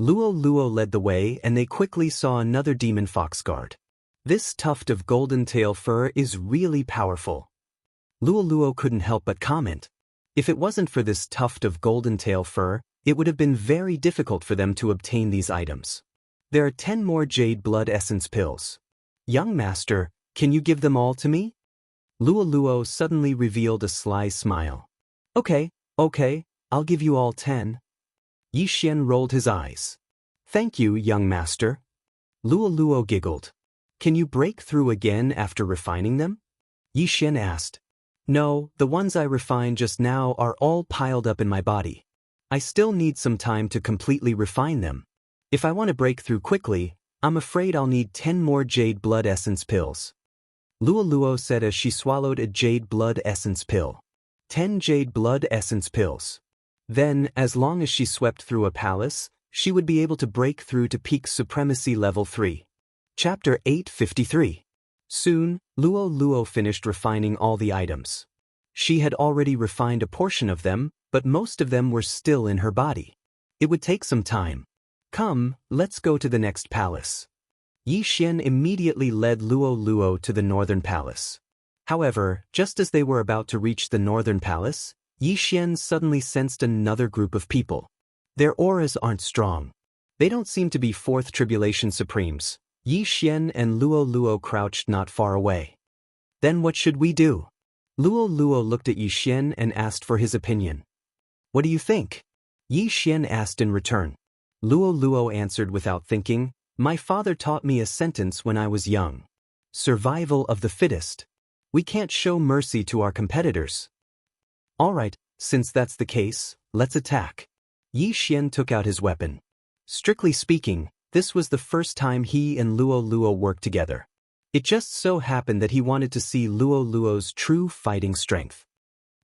Luoluo led the way and they quickly saw another demon fox guard. This tuft of golden tail fur is really powerful. Luoluo couldn't help but comment. If it wasn't for this tuft of golden tail fur, it would have been very difficult for them to obtain these items. There are 10 more jade blood essence pills. Young master, can you give them all to me? Luoluo suddenly revealed a sly smile. Okay, I'll give you all 10. Yixian rolled his eyes. Thank you, young master. Luoluo giggled. Can you break through again after refining them? Yixian asked. No, the ones I refined just now are all piled up in my body. I still need some time to completely refine them. If I want to break through quickly, I'm afraid I'll need 10 more jade blood essence pills. Luoluo said as she swallowed a jade blood essence pill. 10 jade blood essence pills. Then, as long as she swept through a palace, she would be able to break through to peak supremacy level 3. Chapter 853. Soon, Luoluo finished refining all the items. She had already refined a portion of them, but most of them were still in her body. It would take some time. Come, let's go to the next palace. Yixian immediately led Luoluo to the northern palace. However, just as they were about to reach the northern palace, Yixian suddenly sensed another group of people. Their auras aren't strong. They don't seem to be Fourth Tribulation Supremes. Yixian and Luoluo crouched not far away. Then what should we do? Luoluo looked at Yixian and asked for his opinion. What do you think? Yixian asked in return. Luoluo answered without thinking, My father taught me a sentence when I was young. Survival of the fittest. We can't show mercy to our competitors. Alright, since that's the case, let's attack. Yixian took out his weapon. Strictly speaking, this was the first time he and Luoluo worked together. It just so happened that he wanted to see Luoluo's true fighting strength.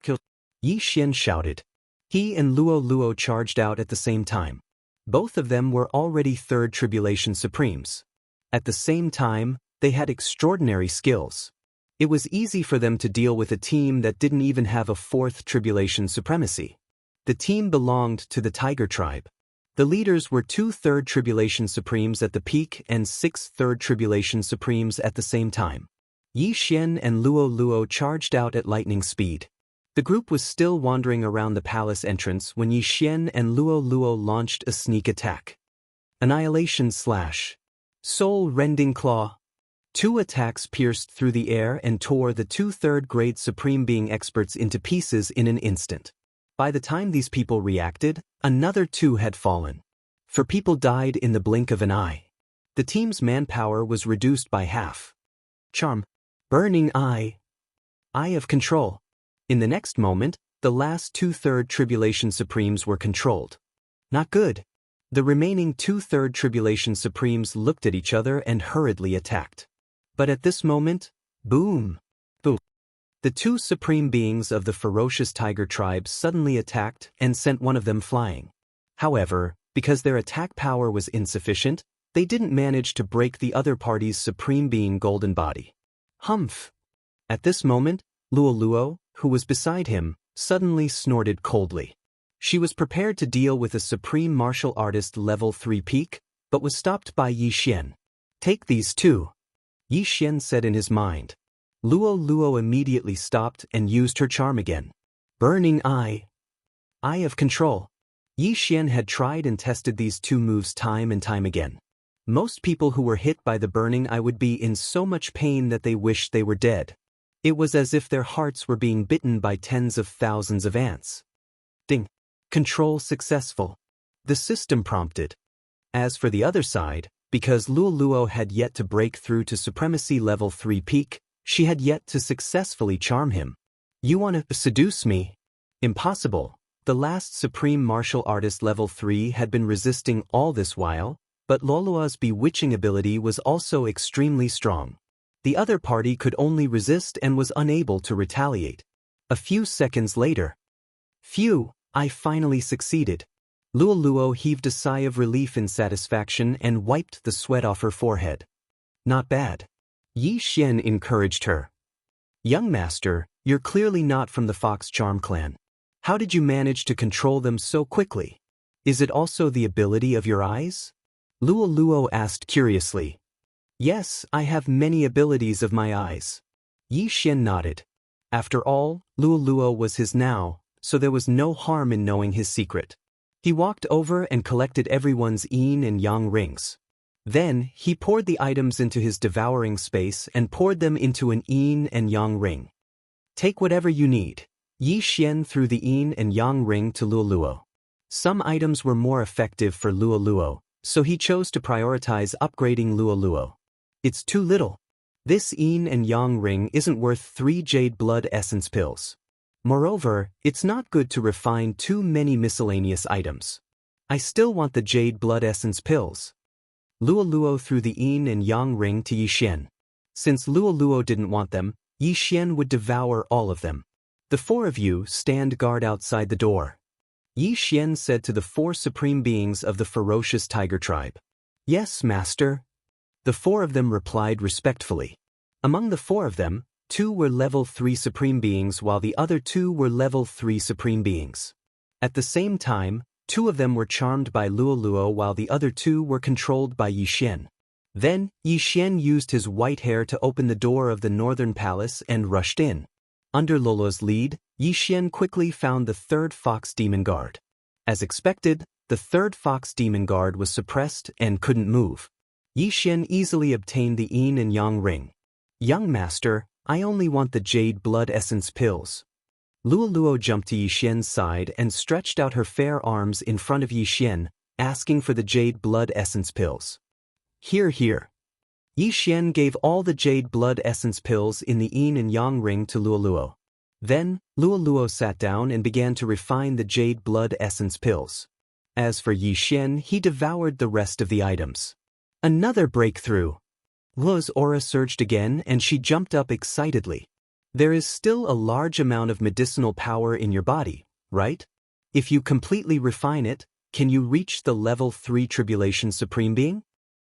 Kill! Yixian shouted. He and Luoluo charged out at the same time. Both of them were already Third Tribulation Supremes. At the same time, they had extraordinary skills. It was easy for them to deal with a team that didn't even have a Fourth Tribulation Supremacy. The team belonged to the Tiger Tribe. The leaders were 2 Third Tribulation Supremes at the peak and 6 Third Tribulation Supremes at the same time. Yixian and Luoluo charged out at lightning speed. The group was still wandering around the palace entrance when Yixian and Luoluo launched a sneak attack. Annihilation Slash. Soul-Rending Claw. 2 attacks pierced through the air and tore the 2 third-grade Supreme Being experts into pieces in an instant. By the time these people reacted, another 2 had fallen. 4 people died in the blink of an eye. The team's manpower was reduced by half. Charm. Burning Eye. Eye of Control. In the next moment, the last 2 Third Tribulation Supremes were controlled. Not good. The remaining 2 Third Tribulation Supremes looked at each other and hurriedly attacked. But at this moment, boom! Boom! The 2 Supreme Beings of the ferocious Tiger Tribe suddenly attacked and sent one of them flying. However, because their attack power was insufficient, they didn't manage to break the other party's Supreme Being golden body. Humph! At this moment, Luoluo, who was beside him, suddenly snorted coldly. She was prepared to deal with a Supreme Martial Artist level 3 peak, but was stopped by Yixian. Take these 2. Yixian said in his mind. Luoluo immediately stopped and used her charm again. Burning Eye. Eye of Control. Yixian had tried and tested these 2 moves time and time again. Most people who were hit by the burning eye would be in so much pain that they wished they were dead. It was as if their hearts were being bitten by tens of thousands of ants. Ding. Control successful. The system prompted. As for the other side, because Luoluo had yet to break through to Supremacy Level 3 peak, she had yet to successfully charm him. You want to seduce me? Impossible. The last Supreme Martial Artist Level 3 had been resisting all this while, but Luoluo's bewitching ability was also extremely strong. The other party could only resist and was unable to retaliate. A few seconds later. Phew, I finally succeeded. Luoluo heaved a sigh of relief and satisfaction and wiped the sweat off her forehead. Not bad. Yi Xian encouraged her. Young master, you're clearly not from the Fox Charm clan. How did you manage to control them so quickly? Is it also the ability of your eyes? Luoluo asked curiously. Yes, I have many abilities of my eyes. Yi Xian nodded. After all, Luoluo was his now, so there was no harm in knowing his secret. He walked over and collected everyone's yin and yang rings. Then, he poured the items into his devouring space and poured them into an yin and yang ring. Take whatever you need. Yi Xian threw the yin and yang ring to Luoluo. Some items were more effective for Luoluo, so he chose to prioritize upgrading Luoluo. It's too little. This yin and yang ring isn't worth 3 jade blood essence pills. Moreover, it's not good to refine too many miscellaneous items. I still want the jade blood essence pills. Luoluo threw the yin and yang ring to Yi Xian. Since Luoluo didn't want them, Yi Xian would devour all of them. The 4 of you stand guard outside the door. Yi Xian said to the 4 supreme beings of the ferocious tiger tribe. Yes, master. The 4 of them replied respectfully. Among the 4 of them, 2 were level 3 supreme beings while the other 2 were level 3 supreme beings. At the same time, 2 of them were charmed by Luoluo while the other 2 were controlled by Yi Xian. Then, Yi Xian used his white hair to open the door of the northern palace and rushed in. Under Lolo's lead, Yi Xian quickly found the 3rd Fox Demon Guard. As expected, the 3rd Fox Demon Guard was suppressed and couldn't move. Yi Xian easily obtained the yin and yang ring. Young master, I only want the jade blood essence pills. Luoluo jumped to Yi Xian's side and stretched out her fair arms in front of Yi Xian, asking for the jade blood essence pills. Here, here. Yi Xian gave all the jade blood essence pills in the yin and yang ring to Luoluo. Then, Luoluo sat down and began to refine the jade blood essence pills. As for Yi Xian, he devoured the rest of the items. Another breakthrough. Luo's aura surged again and she jumped up excitedly. There is still a large amount of medicinal power in your body, right? If you completely refine it, can you reach the level 3 Tribulation Supreme Being?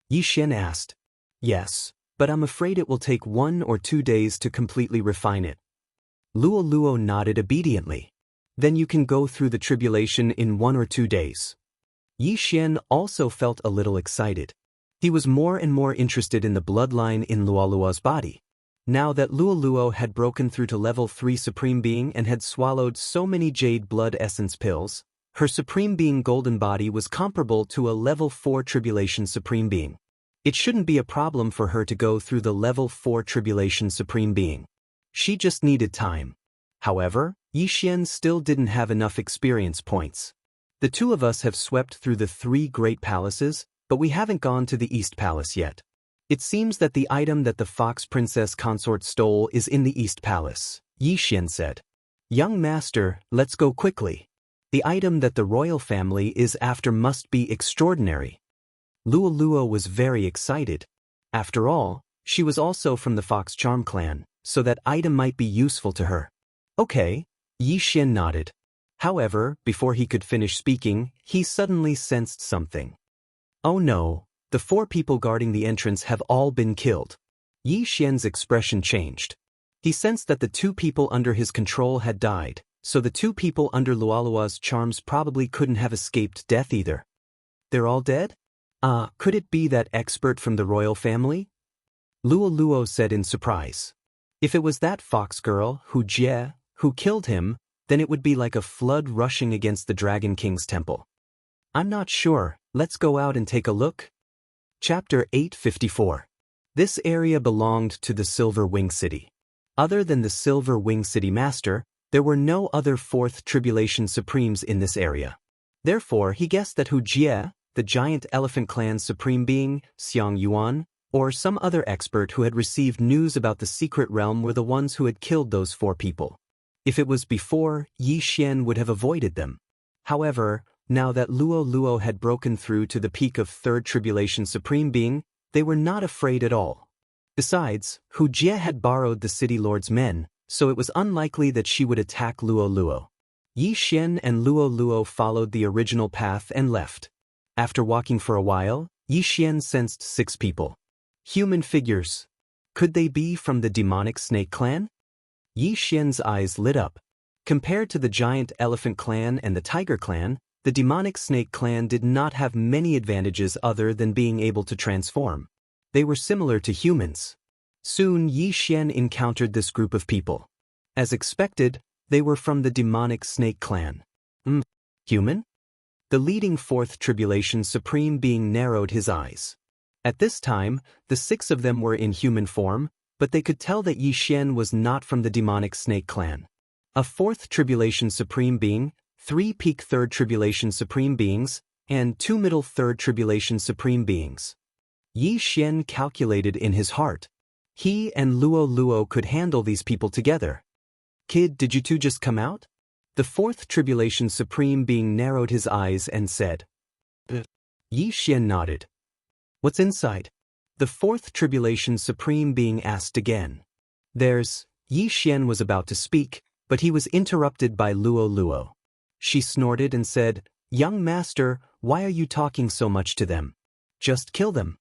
Yi Xian asked. Yes, but I'm afraid it will take 1 or 2 days to completely refine it. Luoluo nodded obediently. Then you can go through the tribulation in 1 or 2 days. Yi Xian also felt a little excited. He was more and more interested in the bloodline in Luoluo's body. Now that Luoluo had broken through to level 3 Supreme Being and had swallowed so many jade blood essence pills, her Supreme Being golden body was comparable to a level 4 Tribulation Supreme Being. It shouldn't be a problem for her to go through the level 4 Tribulation Supreme Being. She just needed time. However, Yi Xian still didn't have enough experience points. The 2 of us have swept through the 3 great palaces, but we haven't gone to the East Palace yet. It seems that the item that the Fox Princess Consort stole is in the East Palace, Yi Xian said. Young master, let's go quickly. The item that the royal family is after must be extraordinary. Luoluo was very excited. After all, she was also from the Fox Charm clan, so that item might be useful to her. Okay, Yi Xian nodded. However, before he could finish speaking, he suddenly sensed something. Oh no, the 4 people guarding the entrance have all been killed. Yi Xian's expression changed. He sensed that the 2 people under his control had died, so the 2 people under Luoluo's charms probably couldn't have escaped death either. They're all dead? Could it be that expert from the royal family? Luoluo said in surprise. If it was that fox girl, Hu Jie, who killed him, then it would be like a flood rushing against the Dragon King's temple. I'm not sure, let's go out and take a look. Chapter 854. This area belonged to the Silver Wing City. Other than the Silver Wing City Master, there were no other Fourth Tribulation Supremes in this area. Therefore, he guessed that Wuxia, the giant elephant clan supreme being, Xianxia, or some other expert who had received news about the secret realm were the ones who had killed those 4 people. If it was before, Yi Xian would have avoided them. However, now that Luo Luo had broken through to the peak of Third Tribulation Supreme Being, they were not afraid at all. Besides, Wuxia had borrowed the City Lord's men, so it was unlikely that she would attack Luo Luo. Yi Xian and Luo Luo followed the original path and left. After walking for a while, Yi Xian sensed 6 people. Human figures. Could they be from the demonic snake clan? Yi Xian's eyes lit up. Compared to the giant elephant clan and the tiger clan, the demonic snake clan did not have many advantages other than being able to transform. They were similar to humans. Soon Yi Xian encountered this group of people. As expected, they were from the demonic snake clan. Human? The leading Fourth Tribulation Supreme Being narrowed his eyes. At this time, the 6 of them were in human form, but they could tell that Yi Xian was not from the demonic snake clan. A Fourth Tribulation Supreme Being, 3 peak Third Tribulation Supreme Beings, and 2 middle Third Tribulation Supreme Beings. Yi Xian calculated in his heart. He and Luo Luo could handle these people together. Kid, did you 2 just come out? The Fourth Tribulation Supreme Being narrowed his eyes and said. Yi Xian nodded. What's inside? The Fourth Tribulation Supreme Being asked again. Yi Xian was about to speak, but he was interrupted by Luo Luo. She snorted and said, Young master, why are you talking so much to them? Just kill them.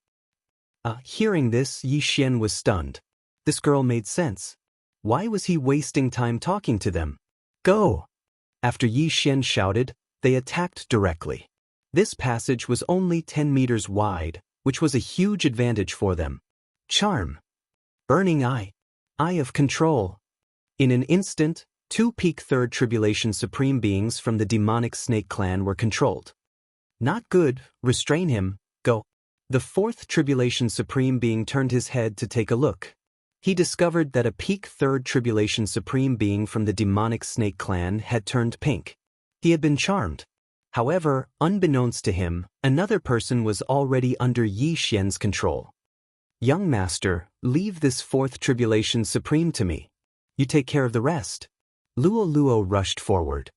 Hearing this, Yi Xian was stunned. This girl made sense. Why was he wasting time talking to them? Go! After Yi Xian shouted, they attacked directly. This passage was only 10 meters wide, which was a huge advantage for them. Charm. Burning Eye. Eye of Control. In an instant, 2 peak Third Tribulation Supreme Beings from the demonic snake clan were controlled. Not good, restrain him, go. The Fourth Tribulation Supreme Being turned his head to take a look. He discovered that a peak Third Tribulation Supreme Being from the demonic snake clan had turned pink. He had been charmed. However, unbeknownst to him, another person was already under Yi Xian's control. Young master, leave this Fourth Tribulation Supreme to me. You take care of the rest. Luo Luo rushed forward.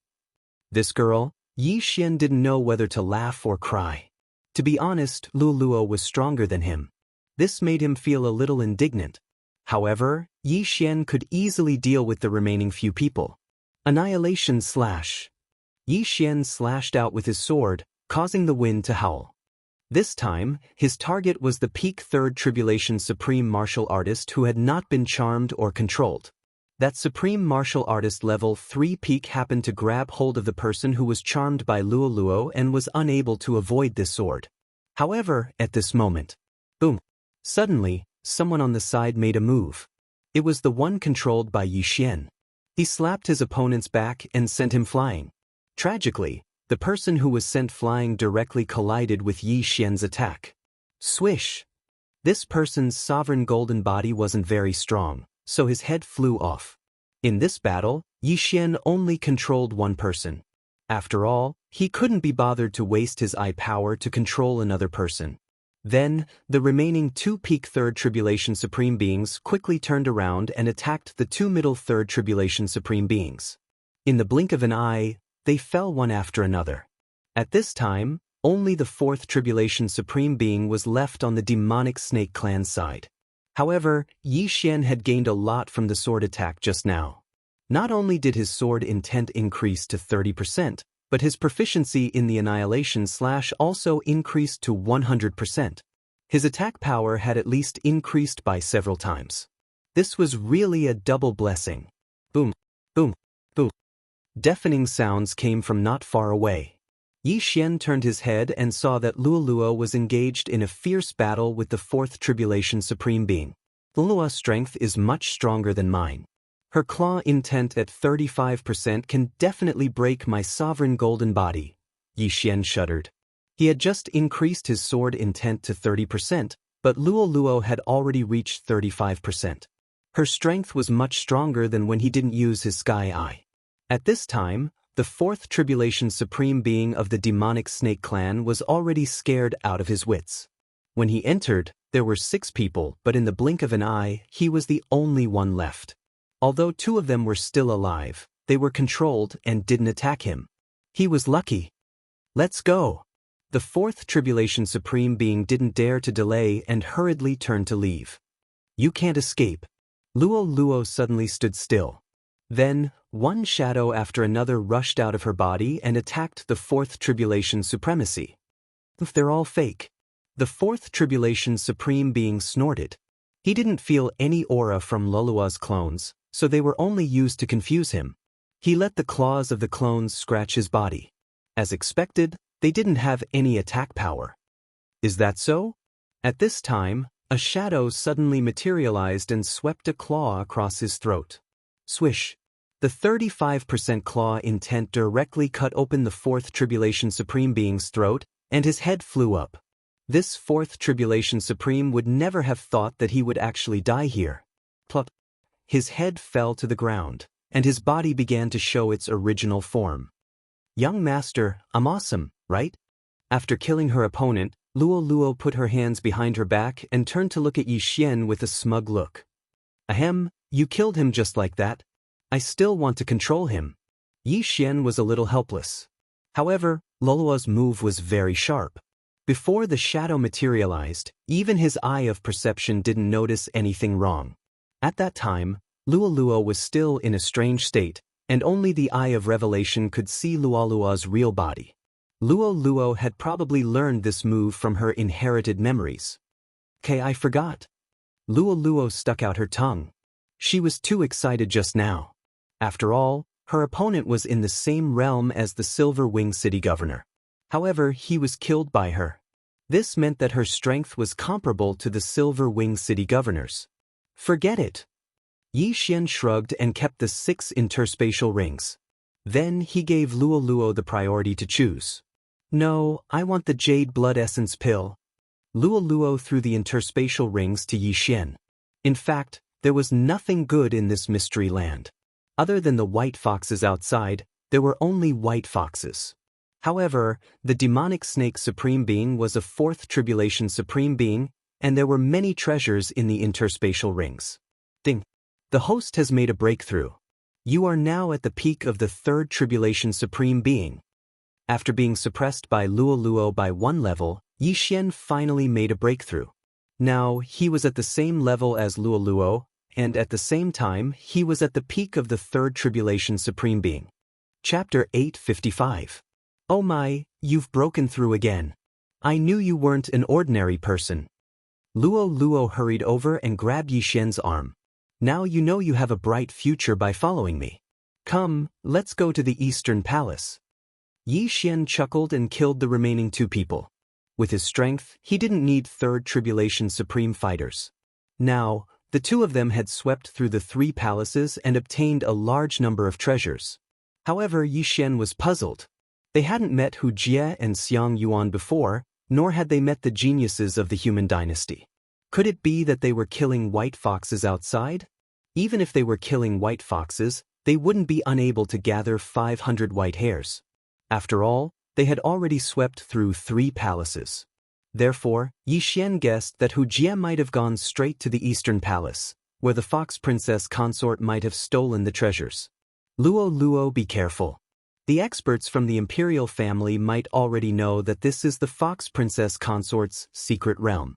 This girl, Yi Xian didn't know whether to laugh or cry. To be honest, Luo Luo was stronger than him. This made him feel a little indignant. However, Yi Xian could easily deal with the remaining few people. Annihilation Slash. Yi Xian slashed out with his sword, causing the wind to howl. This time, his target was the peak Third Tribulation Supreme Martial Artist who had not been charmed or controlled. That Supreme Martial Artist level 3 peak happened to grab hold of the person who was charmed by Luo Luo and was unable to avoid this sword. However, at this moment, boom! Suddenly, someone on the side made a move. It was the one controlled by Yi Xian. He slapped his opponent's back and sent him flying. Tragically, the person who was sent flying directly collided with Yi Xian's attack. Swish! This person's sovereign golden body wasn't very strong, so his head flew off. In this battle, Yi Xian only controlled one person. After all, he couldn't be bothered to waste his eye power to control another person. Then, the remaining 2 peak Third Tribulation Supreme Beings quickly turned around and attacked the 2 middle Third Tribulation Supreme Beings. In the blink of an eye, they fell one after another. At this time, only the Fourth Tribulation Supreme Being was left on the demonic snake clan side. However, Yi Xian had gained a lot from the sword attack just now. Not only did his sword intent increase to 30%, but his proficiency in the Annihilation Slash also increased to 100%. His attack power had at least increased by several times. This was really a double blessing. Boom, boom, boom. Deafening sounds came from not far away. Yi Xian turned his head and saw that Luo Luo was engaged in a fierce battle with the Fourth Tribulation Supreme Being. Luo's strength is much stronger than mine. Her claw intent at 35% can definitely break my sovereign golden body. Yi Xian shuddered. He had just increased his sword intent to 30%, but Luo Luo had already reached 35%. Her strength was much stronger than when he didn't use his sky eye. At this time, the fourth tribulation supreme being of the demonic snake clan was already scared out of his wits. When he entered, there were 6 people, but in the blink of an eye, he was the only one left. Although 2 of them were still alive, they were controlled and didn't attack him. He was lucky. Let's go. The fourth tribulation supreme being didn't dare to delay and hurriedly turned to leave. You can't escape. Luo Luo suddenly stood still. Then, one shadow after another rushed out of her body and attacked the fourth tribulation supremacy. They're all fake. The fourth tribulation supreme being snorted. He didn't feel any aura from Lulua's clones, so they were only used to confuse him. He let the claws of the clones scratch his body. As expected, they didn't have any attack power. Is that so? At this time, a shadow suddenly materialized and swept a claw across his throat. Swish. The 35% claw intent directly cut open the fourth tribulation supreme being's throat, and his head flew up. This fourth tribulation supreme would never have thought that he would actually die here. Plop. His head fell to the ground, and his body began to show its original form. Young master, I'm awesome, right? After killing her opponent, Luo Luo put her hands behind her back and turned to look at Yixian with a smug look. Ahem, you killed him just like that. I still want to control him. Yixian was a little helpless. However, Lulua's move was very sharp. Before the shadow materialized, even his eye of perception didn't notice anything wrong. At that time, Luo Luo was still in a strange state, and only the eye of revelation could see Luo Luo's real body. Luo Luo had probably learned this move from her inherited memories. I forgot. Luo Luo stuck out her tongue. She was too excited just now. After all, her opponent was in the same realm as the Silver Wing City governor. However, he was killed by her. This meant that her strength was comparable to the Silver Wing City governor's. Forget it. Yixian shrugged and kept the 6 interspatial rings. Then he gave Luo Luo the priority to choose. No, I want the Jade Blood Essence pill. Luo Luo threw the interspatial rings to Yixian. In fact, there was nothing good in this mystery land. Other than the white foxes outside, there were only white foxes. However, the demonic snake supreme being was a fourth tribulation supreme being, and there were many treasures in the interspatial rings. Ding. The host has made a breakthrough. You are now at the peak of the third tribulation supreme being. After being suppressed by Luo Luo by 1 level, Yixian finally made a breakthrough. Now, he was at the same level as Luo Luo, and at the same time, he was at the peak of the third tribulation supreme being. Chapter 855. Oh my, you've broken through again. I knew you weren't an ordinary person. Luo Luo hurried over and grabbed Yixian's arm. Now you know you have a bright future by following me. Come, let's go to the Eastern Palace. Yixian chuckled and killed the remaining 2 people. With his strength, he didn't need third tribulation supreme fighters. Now, the 2 of them had swept through the 3 palaces and obtained a large number of treasures. However, Yixian was puzzled. They hadn't met Hu Jie and Xiang Yuan before, nor had they met the geniuses of the human dynasty. Could it be that they were killing white foxes outside? Even if they were killing white foxes, they wouldn't be unable to gather 500 white hairs. After all, they had already swept through 3 palaces. Therefore, Yixian guessed that Hu Jie might have gone straight to the Eastern Palace, where the fox princess consort might have stolen the treasures. Luo Luo, be careful. The experts from the imperial family might already know that this is the fox princess consort's secret realm.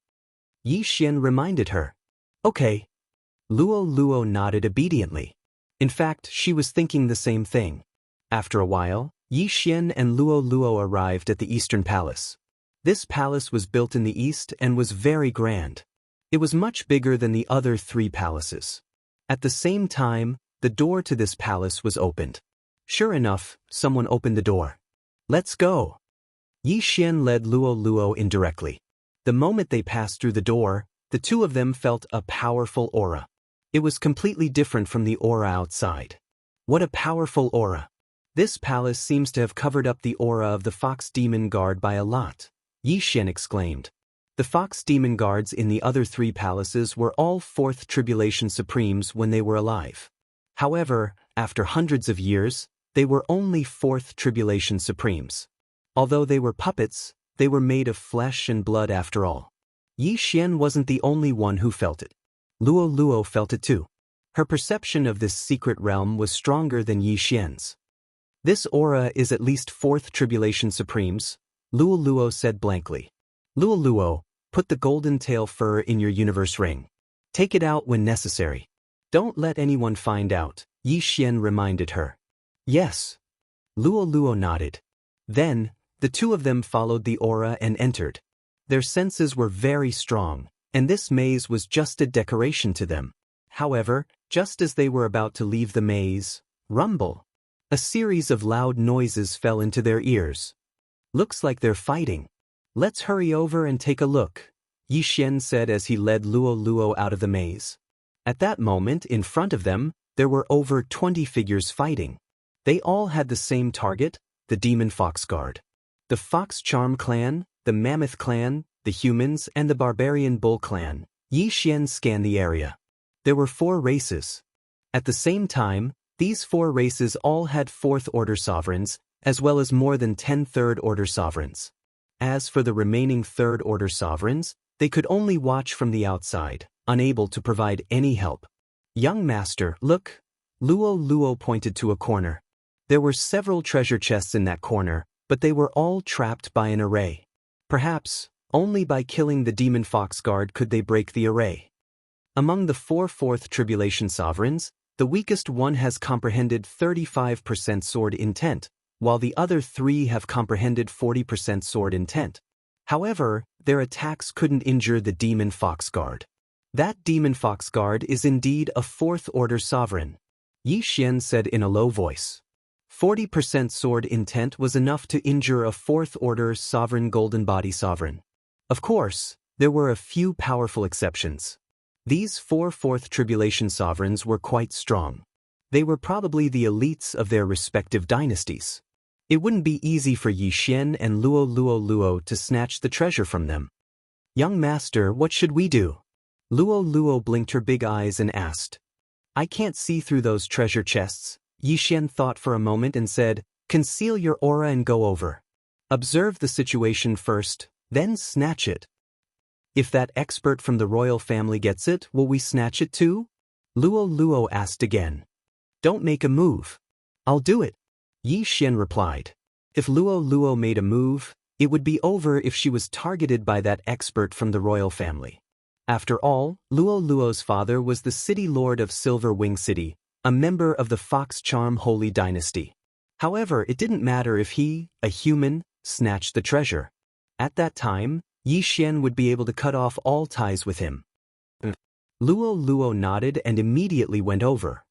Yixian reminded her. Okay. Luo Luo nodded obediently. In fact, she was thinking the same thing. After a while, Yixian and Luo Luo arrived at the Eastern Palace. This palace was built in the east and was very grand. It was much bigger than the other 3 palaces. At the same time, the door to this palace was opened. Sure enough, someone opened the door. Let's go. Yixian led Luo Luo indirectly. The moment they passed through the door, the 2 of them felt a powerful aura. It was completely different from the aura outside. What a powerful aura. This palace seems to have covered up the aura of the Fox Demon Guard by a lot, Xian exclaimed. The Fox Demon Guards in the other 3 palaces were all 4th Tribulation Supremes when they were alive. However, after hundreds of years, they were only 4th Tribulation Supremes. Although they were puppets, they were made of flesh and blood after all. Xian wasn't the only one who felt it. Luo Luo felt it too. Her perception of this secret realm was stronger than Xian's. This aura is at least 4th Tribulation Supremes, Luo Luo said blankly. Luo Luo, put the golden tail fur in your universe ring. Take it out when necessary. Don't let anyone find out, Xian reminded her. Yes. Luo Luo nodded. Then, the 2 of them followed the aura and entered. Their senses were very strong, and this maze was just a decoration to them. However, just as they were about to leave the maze, rumble. A series of loud noises fell into their ears. Looks like they're fighting. Let's hurry over and take a look, Xian said as he led Luo Luo out of the maze. At that moment, in front of them, there were over 20 figures fighting. They all had the same target, the Demon Fox Guard. The Fox Charm Clan, the Mammoth Clan, the Humans, and the Barbarian Bull Clan. Xian scanned the area. There were 4 races. At the same time, these 4 races all had 4th Order sovereigns, as well as more than 10 3rd Order sovereigns. As for the remaining 3rd Order sovereigns, they could only watch from the outside, unable to provide any help. Young Master, look. Luo Luo pointed to a corner. There were several treasure chests in that corner, but they were all trapped by an array. Perhaps, only by killing the Demon Fox Guard could they break the array. Among the 4 4th Tribulation Sovereigns, the weakest one has comprehended 35% sword intent, while the other 3 have comprehended 40% sword intent. However, their attacks couldn't injure the Demon Fox Guard. That Demon Fox Guard is indeed a 4th Order sovereign, Xian said in a low voice. 40% sword intent was enough to injure a 4th Order sovereign Golden Body sovereign. Of course, there were a few powerful exceptions. These 4 4th Tribulation sovereigns were quite strong. They were probably the elites of their respective dynasties. It wouldn't be easy for Xian and Luo Luo Luo to snatch the treasure from them. Young Master, what should we do? Luo Luo blinked her big eyes and asked. I can't see through those treasure chests, Xian thought for a moment and said, conceal your aura and go over. Observe the situation first, then snatch it. If that expert from the royal family gets it, will we snatch it too? Luo Luo asked again. Don't make a move. I'll do it, Xian replied. If Luo Luo made a move, it would be over if she was targeted by that expert from the royal family. After all, Luo Luo's father was the city lord of Silver Wing City, a member of the Fox Charm Holy Dynasty. However, it didn't matter if he, a human, snatched the treasure. At that time, Xian would be able to cut off all ties with him. Luo Luo nodded and immediately went over.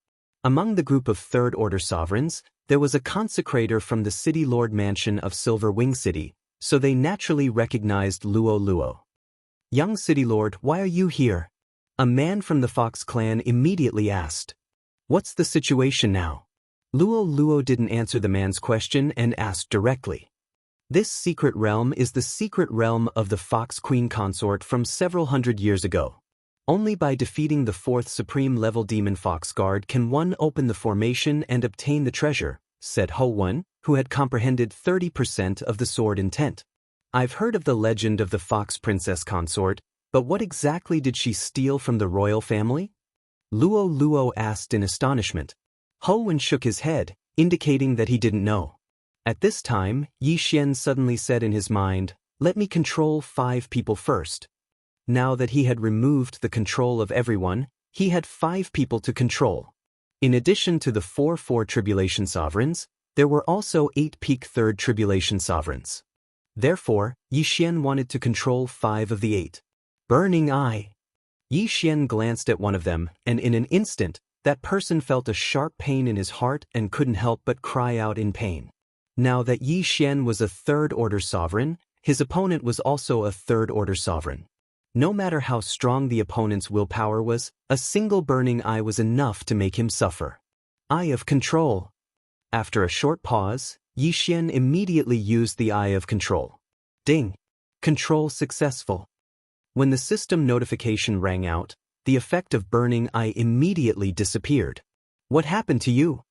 Among the group of 3rd Order sovereigns, there was a consecrator from the City Lord Mansion of Silver Wing City, so they naturally recognized Luo Luo. Young City Lord, why are you here? A man from the Fox clan immediately asked. What's the situation now? Luo Luo didn't answer the man's question and asked directly. This secret realm is the secret realm of the Fox Queen Consort from several hundred years ago. Only by defeating the 4th Supreme Level Demon Fox Guard can one open the formation and obtain the treasure, said Ho Wen, who had comprehended 30% of the sword intent. I've heard of the legend of the Fox Princess Consort, but what exactly did she steal from the royal family? Luo Luo asked in astonishment. Ho Wen shook his head, indicating that he didn't know. At this time, Xian suddenly said in his mind, let me control 5 people first. Now that he had removed the control of everyone, he had 5 people to control. In addition to the 4 Tribulation Sovereigns, there were also 8 Peak 3rd Tribulation Sovereigns. Therefore, Xian wanted to control 5 of the 8. Burning Eye. Xian glanced at one of them, and in an instant, that person felt a sharp pain in his heart and couldn't help but cry out in pain. Now that Xian was a 3rd Order sovereign, his opponent was also a 3rd Order sovereign. No matter how strong the opponent's willpower was, a single burning eye was enough to make him suffer. Eye of Control. After a short pause, Yi Xian immediately used the Eye of Control. Ding! Control successful. When the system notification rang out, the effect of burning eye immediately disappeared. What happened to you?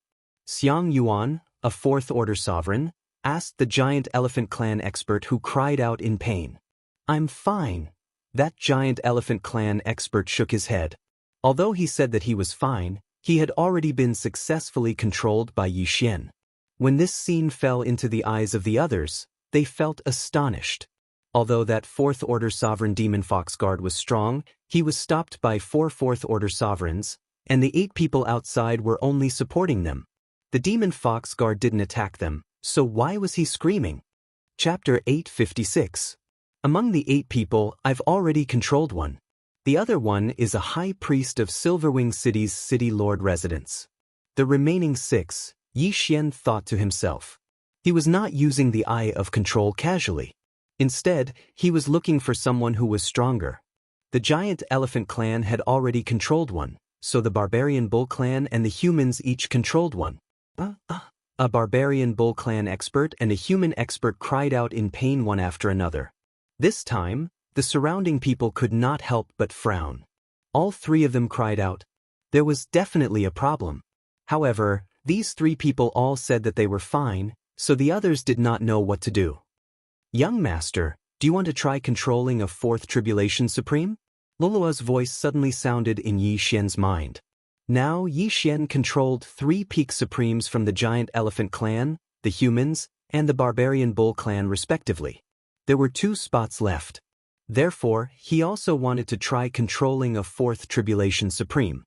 Xiang Yuan, a fourth-order sovereign, asked the giant elephant clan expert who cried out in pain. I'm fine. That giant elephant clan expert shook his head. Although he said that he was fine, he had already been successfully controlled by Yi Xian. When this scene fell into the eyes of the others, they felt astonished. Although that fourth-order sovereign demon fox guard was strong, he was stopped by 4 fourth-order sovereigns, and the 8 people outside were only supporting them. The demon fox guard didn't attack them, so why was he screaming? Chapter 856. Among the 8 people, I've already controlled one. The other one is a high priest of Silverwing City's city lord residence. The remaining 6, Yi Xian thought to himself. He was not using the Eye of Control casually. Instead, he was looking for someone who was stronger. The giant elephant clan had already controlled one, so the barbarian bull clan and the humans each controlled one. A barbarian bull clan expert and a human expert cried out in pain one after another. This time, the surrounding people could not help but frown. All 3 of them cried out. There was definitely a problem. However, these 3 people all said that they were fine, so the others did not know what to do. Young master, do you want to try controlling a 4th Tribulation Supreme? Lulua's voice suddenly sounded in Yi Xian's mind. Now Yi Xian controlled 3 peak supremes from the giant elephant clan, the humans, and the barbarian bull clan respectively. There were 2 spots left. Therefore, he also wanted to try controlling a 4th Tribulation Supreme.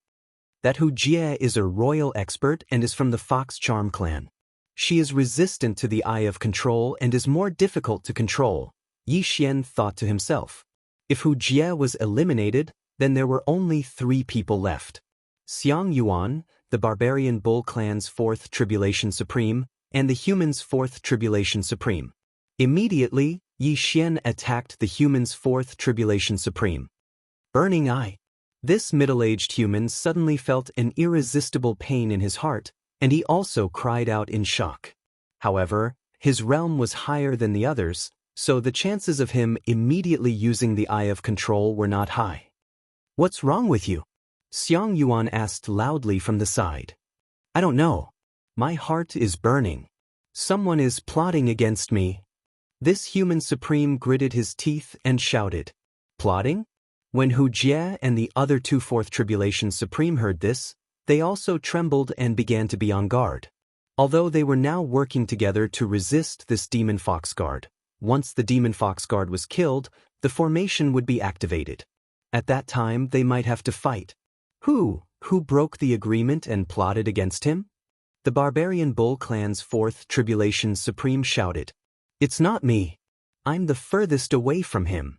That Wuxia is a royal expert and is from the Fox Charm clan. She is resistant to the Eye of Control and is more difficult to control, Yi Xian thought to himself. If Wuxia was eliminated, then there were only 3 people left. Xiang Yuan, the barbarian bull clan's 4th Tribulation Supreme, and the humans' 4th Tribulation Supreme. Immediately, Yi Xian attacked the humans' 4th Tribulation Supreme. Burning Eye. This middle-aged human suddenly felt an irresistible pain in his heart, and he also cried out in shock. However, his realm was higher than the others, so the chances of him immediately using the Eye of Control were not high. What's wrong with you? Xiang Yuan asked loudly from the side. I don't know. My heart is burning. Someone is plotting against me. This human supreme gritted his teeth and shouted. Plotting? When Wuxia and the other 2 4th Tribulation Supreme heard this, they also trembled and began to be on guard. Although they were now working together to resist this demon fox guard, once the demon fox guard was killed, the formation would be activated. At that time, they might have to fight. Who broke the agreement and plotted against him? The barbarian bull clan's 4th Tribulation Supreme shouted. It's not me. I'm the furthest away from him.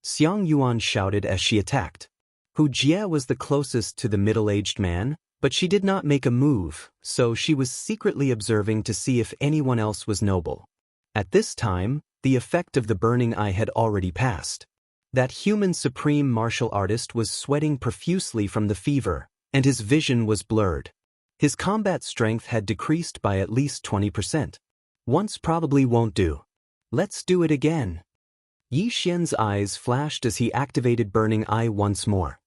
Xiang Yuan shouted as she attacked. Wuxia was the closest to the middle-aged man, but she did not make a move, so she was secretly observing to see if anyone else was noble. At this time, the effect of the burning eye had already passed. That human supreme martial artist was sweating profusely from the fever, and his vision was blurred. His combat strength had decreased by at least 20%. Once probably won't do. Let's do it again. Yi Xian's eyes flashed as he activated Burning Eye once more.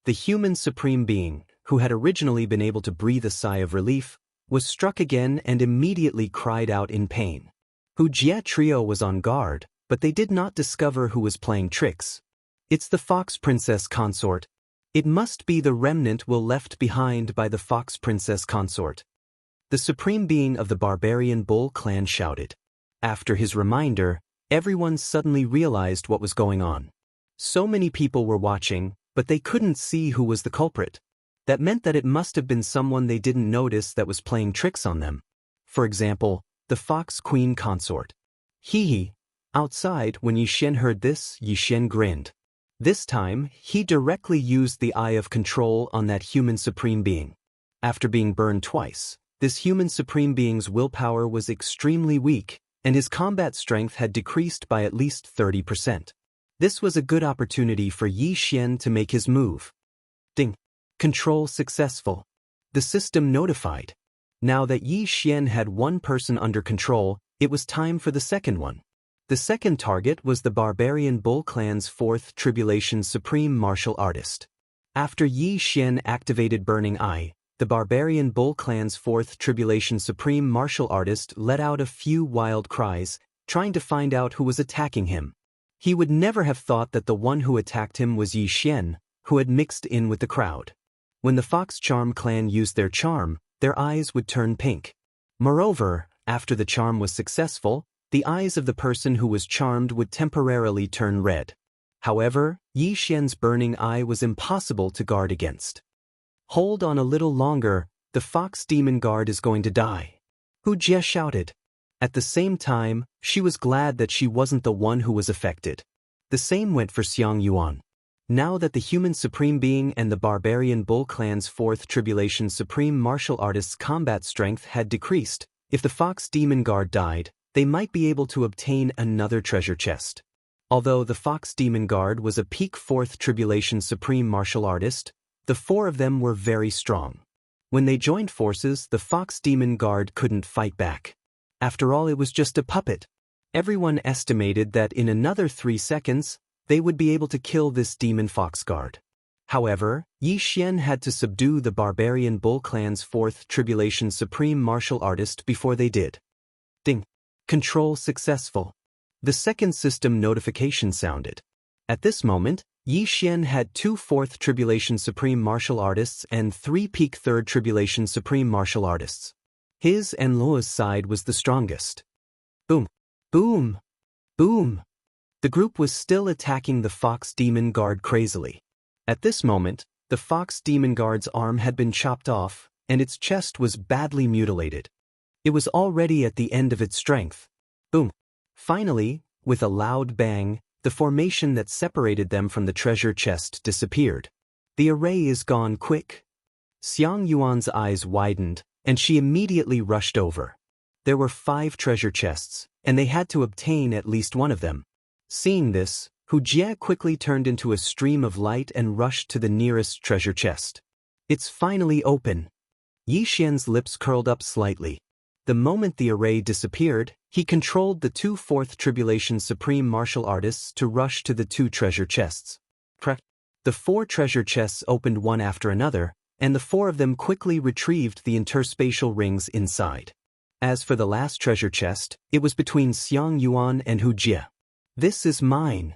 The human supreme being, who had originally been able to breathe a sigh of relief, was struck again and immediately cried out in pain. Wuxia trio was on guard, but they did not discover who was playing tricks. It's the Fox Princess Consort. It must be the remnant will left behind by the Fox Princess Consort. The supreme being of the barbarian bull clan shouted. After his reminder, everyone suddenly realized what was going on. So many people were watching, but they couldn't see who was the culprit. That meant that it must have been someone they didn't notice that was playing tricks on them. For example, the Fox Queen Consort. Hee. Outside, when Yi Xian heard this, Yi Xian grinned. This time, he directly used the Eye of Control on that human supreme being. After being burned twice, this human supreme being's willpower was extremely weak, and his combat strength had decreased by at least 30%. This was a good opportunity for Yi Xian to make his move. Ding. Control successful. The system notified. Now that Yi Xian had one person under control, it was time for the second one. The second target was the Barbarian Bull Clan's 4th Tribulation Supreme Martial Artist. After Yi Xian activated Burning Eye, the Barbarian Bull Clan's 4th Tribulation Supreme Martial Artist let out a few wild cries, trying to find out who was attacking him. He would never have thought that the one who attacked him was Yi Xian, who had mixed in with the crowd. When the Fox Charm clan used their charm, their eyes would turn pink. Moreover, after the charm was successful, the eyes of the person who was charmed would temporarily turn red. However, Yi Xian's Burning Eye was impossible to guard against. Hold on a little longer, the Fox Demon Guard is going to die. Wuxia shouted. At the same time, she was glad that she wasn't the one who was affected. The same went for Xianxia. Now that the human Supreme Being and the Barbarian Bull Clan's 4th Tribulation Supreme Martial Artist's combat strength had decreased, if the Fox Demon Guard died, they might be able to obtain another treasure chest. Although the Fox Demon Guard was a peak 4th Tribulation Supreme Martial Artist, the 4 of them were very strong. When they joined forces, the Fox Demon Guard couldn't fight back. After all, it was just a puppet. Everyone estimated that in another 3 seconds, they would be able to kill this Demon Fox Guard. However, Yi Xian had to subdue the Barbarian Bull Clan's 4th Tribulation Supreme Martial Artist before they did. Ding. Control successful. The second system notification sounded. At this moment, Yi Xian had 2 4th Tribulation Supreme Martial Artists and 3 peak 3rd Tribulation Supreme Martial Artists. His and Luo's side was the strongest. Boom. Boom. Boom. The group was still attacking the Fox Demon Guard crazily. At this moment, the Fox Demon Guard's arm had been chopped off, and its chest was badly mutilated. It was already at the end of its strength. Boom. Finally, with a loud bang, the formation that separated them from the treasure chest disappeared. The array is gone quick. Xiangyuan's eyes widened, and she immediately rushed over. There were 5 treasure chests, and they had to obtain at least one of them. Seeing this, Wuxia quickly turned into a stream of light and rushed to the nearest treasure chest. It's finally open. Yi Xian's lips curled up slightly. The moment the array disappeared, he controlled the 2 4th Tribulation Supreme Martial Artists to rush to the 2 treasure chests. The 4 treasure chests opened one after another, and the 4 of them quickly retrieved the interspatial rings inside. As for the last treasure chest, it was between Xiangyuan and Wuxia. This is mine.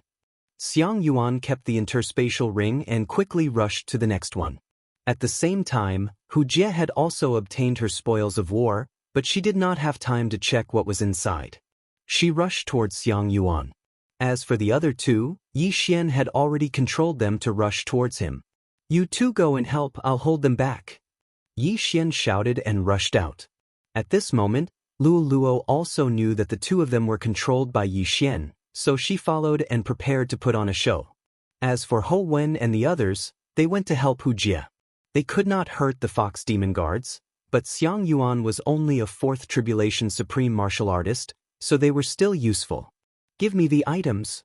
Xiangyuan kept the interspatial ring and quickly rushed to the next one. At the same time, Wuxia had also obtained her spoils of war, but she did not have time to check what was inside. She rushed towards Xiangyuan. As for the other 2, Yi Xian had already controlled them to rush towards him. You 2 go and help, I'll hold them back. Yi Xian shouted and rushed out. At this moment, Luo also knew that the 2 of them were controlled by Yi Xian, so she followed and prepared to put on a show. As for Hou Wen and the others, they went to help Wuxia. They could not hurt the Fox Demon Guards, but Xiangyuan was only a 4th Tribulation Supreme Martial Artist, so they were still useful. Give me the items,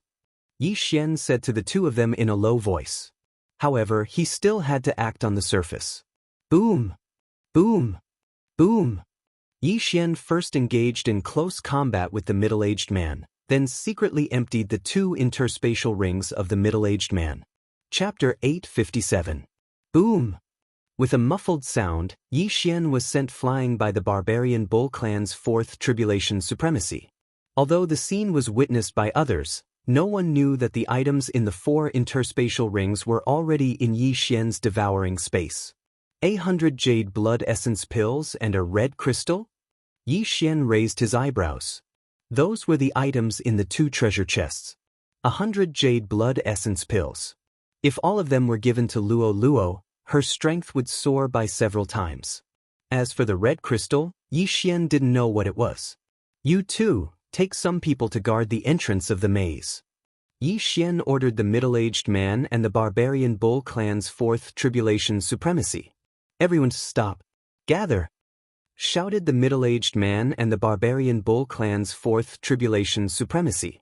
Yi Xian said to the 2 of them in a low voice. However, he still had to act on the surface. Boom! Boom! Boom! Yi Xian first engaged in close combat with the middle-aged man, then secretly emptied the 2 interspatial rings of the middle-aged man. Chapter 857. Boom! With a muffled sound, Yi Xian was sent flying by the Barbarian Bull Clan's 4th Tribulation Supremacy. Although the scene was witnessed by others, no one knew that the items in the 4 interspatial rings were already in Yi Xian's devouring space. 100 jade blood essence pills and a red crystal? Yi Xian raised his eyebrows. Those were the items in the 2 treasure chests. 100 jade blood essence pills. If all of them were given to Luo, her strength would soar by several times. As for the red crystal, Yi Xian didn't know what it was. You 2, take some people to guard the entrance of the maze. Yi Xian ordered the middle-aged man and the Barbarian Bull Clan's 4th Tribulation Supremacy. Everyone stop. Gather! Shouted the middle-aged man and the Barbarian Bull Clan's 4th Tribulation Supremacy.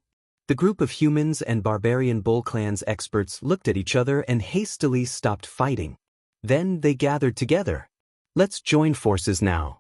The group of humans and Barbarian Bull Clan's experts looked at each other and hastily stopped fighting. Then they gathered together. Let's join forces now.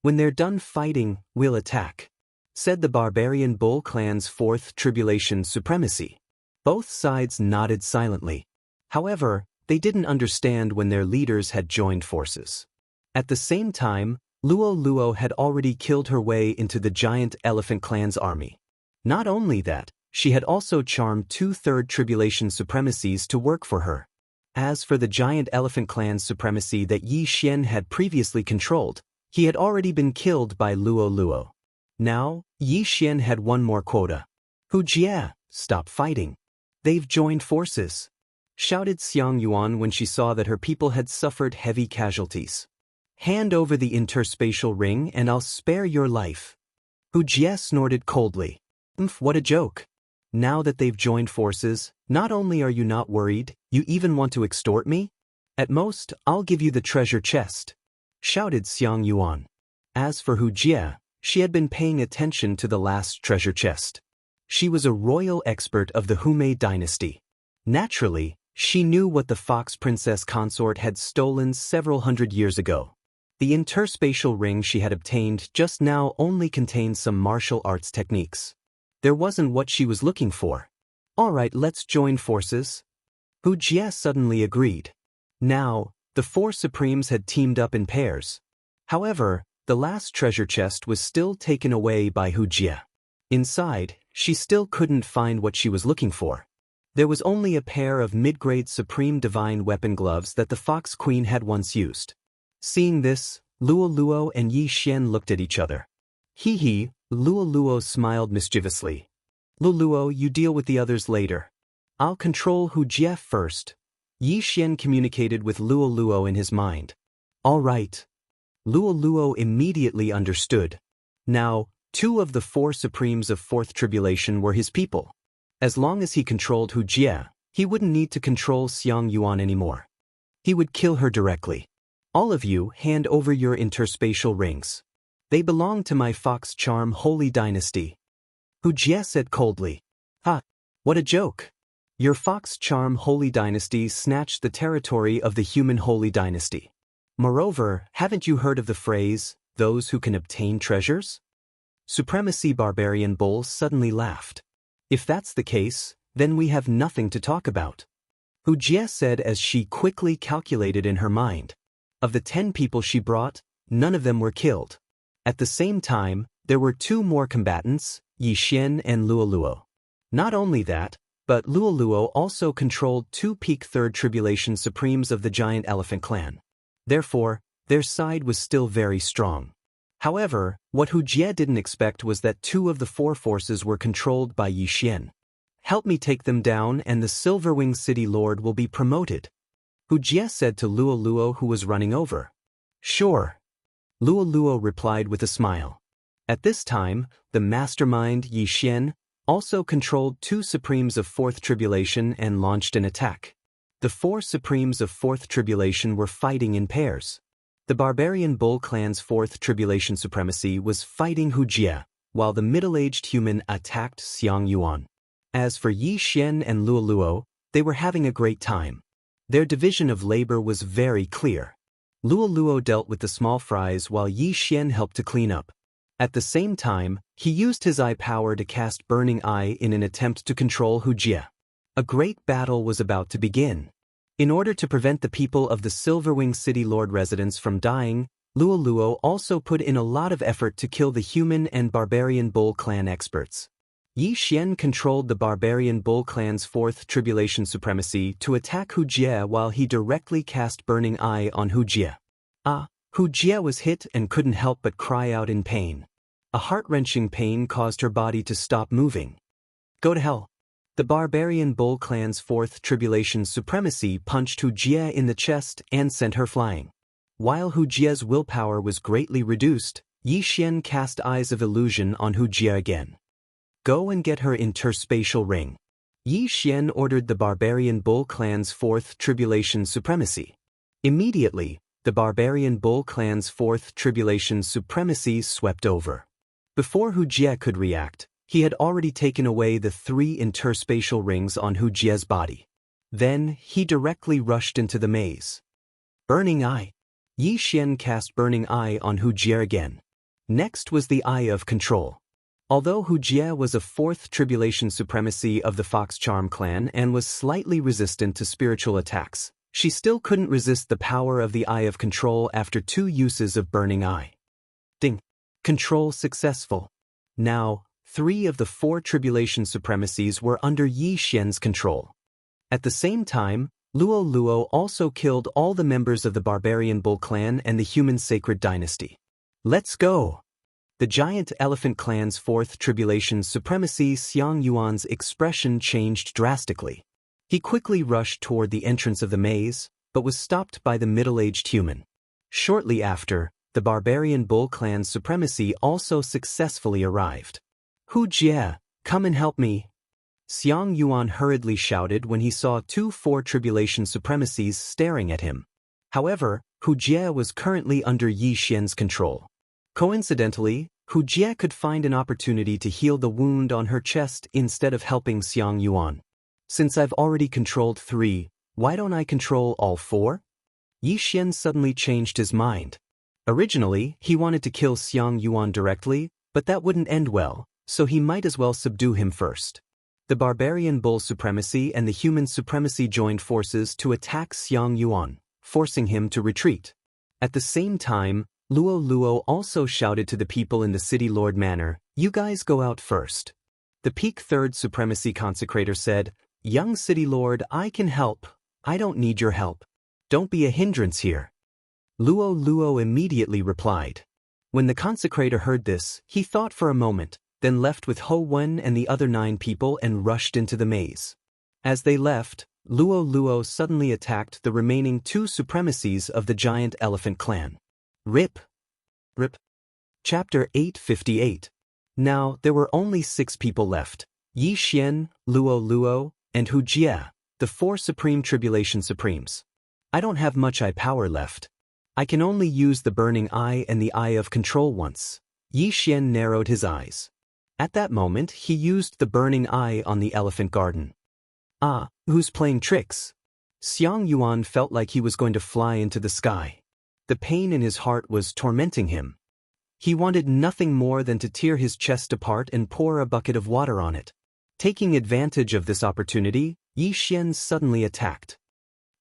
When they're done fighting, we'll attack, said the barbarian bull clan's fourth tribulation supremacy. Both sides nodded silently. However, they didn't understand when their leaders had joined forces. At the same time, Luo Luo had already killed her way into the giant elephant clan's army. Not only that, she had also charmed two third tribulation supremacies to work for her. As for the giant elephant clan's supremacy that Yi Xian had previously controlled, he had already been killed by Luo Luo. Now, Yi Xian had one more quota. Hu Jie, stop fighting. They've joined forces, shouted Xiang Yuan when she saw that her people had suffered heavy casualties. Hand over the interspatial ring and I'll spare your life. Hu Jie snorted coldly. What a joke. Now that they've joined forces, not only are you not worried, you even want to extort me? At most, I'll give you the treasure chest, shouted Xiang Yuan. As for Hu Jie, she had been paying attention to the last treasure chest. She was a royal expert of the Humei dynasty. Naturally, she knew what the fox princess consort had stolen several hundred years ago. The interspatial ring she had obtained just now only contained some martial arts techniques. There wasn't what she was looking for. All right, let's join forces. Hu Jie suddenly agreed. Now, the four supremes had teamed up in pairs. However, the last treasure chest was still taken away by Hu Jie. Inside, she still couldn't find what she was looking for. There was only a pair of mid-grade supreme divine weapon gloves that the Fox Queen had once used. Seeing this, Luo Luo and Yi Xian looked at each other. Hee, Luo Luo smiled mischievously. Luo Luo, you deal with the others later. I'll control Hu Jie first. Yi Xian communicated with Luo Luo in his mind. All right. Luo Luo immediately understood. Now, two of the four supremes of Fourth Tribulation were his people. As long as he controlled Hu Jie, he wouldn't need to control Xiang Yuan anymore. He would kill her directly. All of you hand over your interspatial rings. They belong to my Fox Charm Holy Dynasty. Hu Jie said coldly. Ha! What a joke! Your Fox Charm Holy Dynasty snatched the territory of the human Holy Dynasty. Moreover, haven't you heard of the phrase, those who can obtain treasures? Supremacy Barbarian Bull suddenly laughed. If that's the case, then we have nothing to talk about. Hu Jie said as she quickly calculated in her mind. Of the 10 people she brought, none of them were killed. At the same time, there were two more combatants, Yi Xian and Luo Luo. Not only that, but Luo Luo also controlled two peak Third Tribulation Supremes of the Giant Elephant Clan. Therefore, their side was still very strong. However, what Hu Jie didn't expect was that two of the four forces were controlled by Yi Xian. Help me take them down and the Silverwing City Lord will be promoted, Hu Jie said to Luo Luo who was running over. Sure. Luo Luo replied with a smile. At this time, the mastermind Yi Xian also controlled two Supremes of Fourth Tribulation and launched an attack. The four Supremes of Fourth Tribulation were fighting in pairs. The Barbarian Bull Clan's Fourth Tribulation Supremacy was fighting Hu Jie, while the middle-aged human attacked Xiang Yuan. As for Yi Xian and Luo Luo, they were having a great time. Their division of labor was very clear. Luo Luo dealt with the small fries while Yi Xian helped to clean up. At the same time, he used his eye power to cast Burning Eye in an attempt to control Hu Jie. A great battle was about to begin. In order to prevent the people of the Silverwing City Lord residents from dying, Luo Luo also put in a lot of effort to kill the human and Barbarian Bull Clan experts. Yi Xian controlled the Barbarian Bull Clan's Fourth Tribulation Supremacy to attack Hu Jie while he directly cast Burning Eye on Hu Jie. Hu Jie was hit and couldn't help but cry out in pain. A heart-wrenching pain caused her body to stop moving. Go to hell. The Barbarian Bull Clan's Fourth Tribulation Supremacy punched Hu Jie in the chest and sent her flying. While Hu Jie's willpower was greatly reduced, Yi Xian cast Eyes of Illusion on Hu Jie again. Go and get her interspatial ring. Yi Xian ordered the Barbarian Bull Clan's Fourth Tribulation Supremacy. Immediately, the Barbarian Bull Clan's Fourth Tribulation Supremacy swept over. Before Hu Jie could react, he had already taken away the 3 interspatial rings on Hu Jie's body. Then, he directly rushed into the maze. Burning Eye. Yi Xian cast Burning Eye on Hu Jie again. Next was the Eye of Control. Although Wuxia was a fourth tribulation supremacy of the Fox Charm clan and was slightly resistant to spiritual attacks, she still couldn't resist the power of the Eye of Control after 2 uses of Burning Eye. Ding. Control successful. Now, 3 of the 4 tribulation supremacies were under Yi Xian's control. At the same time, Luo Luo also killed all the members of the Barbarian Bull clan and the Human Sacred Dynasty. Let's go! The Giant Elephant clan's 4th tribulation supremacy Xiang Yuan's expression changed drastically. He quickly rushed toward the entrance of the maze, but was stopped by the middle-aged human. Shortly after, the Barbarian Bull clan's supremacy also successfully arrived. Wuxia, come and help me! Xiang Yuan hurriedly shouted when he saw 2 4 tribulation supremacies staring at him. However, Wuxia was currently under Yi Xian's control. Coincidentally, Wuxia could find an opportunity to heal the wound on her chest instead of helping Xiang Yuan. Since I've already controlled 3, why don't I control all 4? Yi Xian suddenly changed his mind. Originally, he wanted to kill Xiang Yuan directly, but that wouldn't end well, so he might as well subdue him first. The Barbarian Bull Supremacy and the Human Supremacy joined forces to attack Xiang Yuan, forcing him to retreat. At the same time, Luo Luo also shouted to the people in the City Lord Manor, "You guys go out first." The Peak 3rd Supremacy Consecrator said, "Young City Lord, I can help. I don't need your help. Don't be a hindrance here." Luo Luo immediately replied. When the Consecrator heard this, he thought for a moment, then left with Ho Wen and the other 9 people and rushed into the maze. As they left, Luo Luo suddenly attacked the remaining 2 supremacies of the Giant Elephant clan. Rip. Rip. Chapter 858. Now, there were only 6 people left, Yi Xian, Luo Luo, and Wuxia, the 4 Supreme Tribulation Supremes. I don't have much eye power left. I can only use the Burning Eye and the Eye of Control once. Yi Xian narrowed his eyes. At that moment, he used the Burning Eye on the Elephant Garden. Ah, who's playing tricks? Xiang Yuan felt like he was going to fly into the sky. The pain in his heart was tormenting him. He wanted nothing more than to tear his chest apart and pour a bucket of water on it. Taking advantage of this opportunity, Yi Xian suddenly attacked.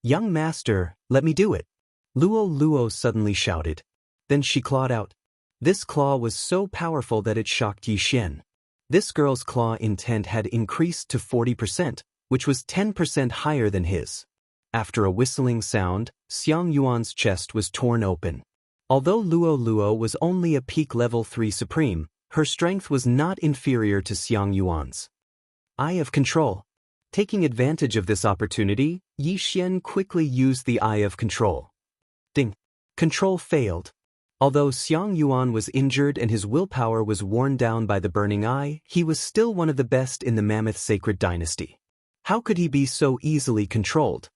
"Young master, let me do it!" Luo Luo suddenly shouted. Then she clawed out. This claw was so powerful that it shocked Yi Xian. This girl's claw intent had increased to 40%, which was 10% higher than his. After a whistling sound, Xiang Yuan's chest was torn open. Although Luo Luo was only a peak level 3 supreme, her strength was not inferior to Xiang Yuan's. Eye of Control. Taking advantage of this opportunity, Yi Xian quickly used the Eye of Control. Ding. Control failed. Although Xiang Yuan was injured and his willpower was worn down by the Burning Eye, he was still one of the best in the Mammoth Sacred Dynasty. How could he be so easily controlled?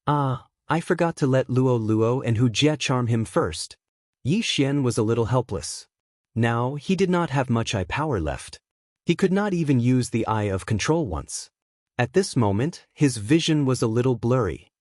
Ah, I forgot to let Luo Luo and Wuxia charm him first. Yi Xian was a little helpless. Now, he did not have much eye power left. He could not even use the Eye of Control once. At this moment, his vision was a little blurry.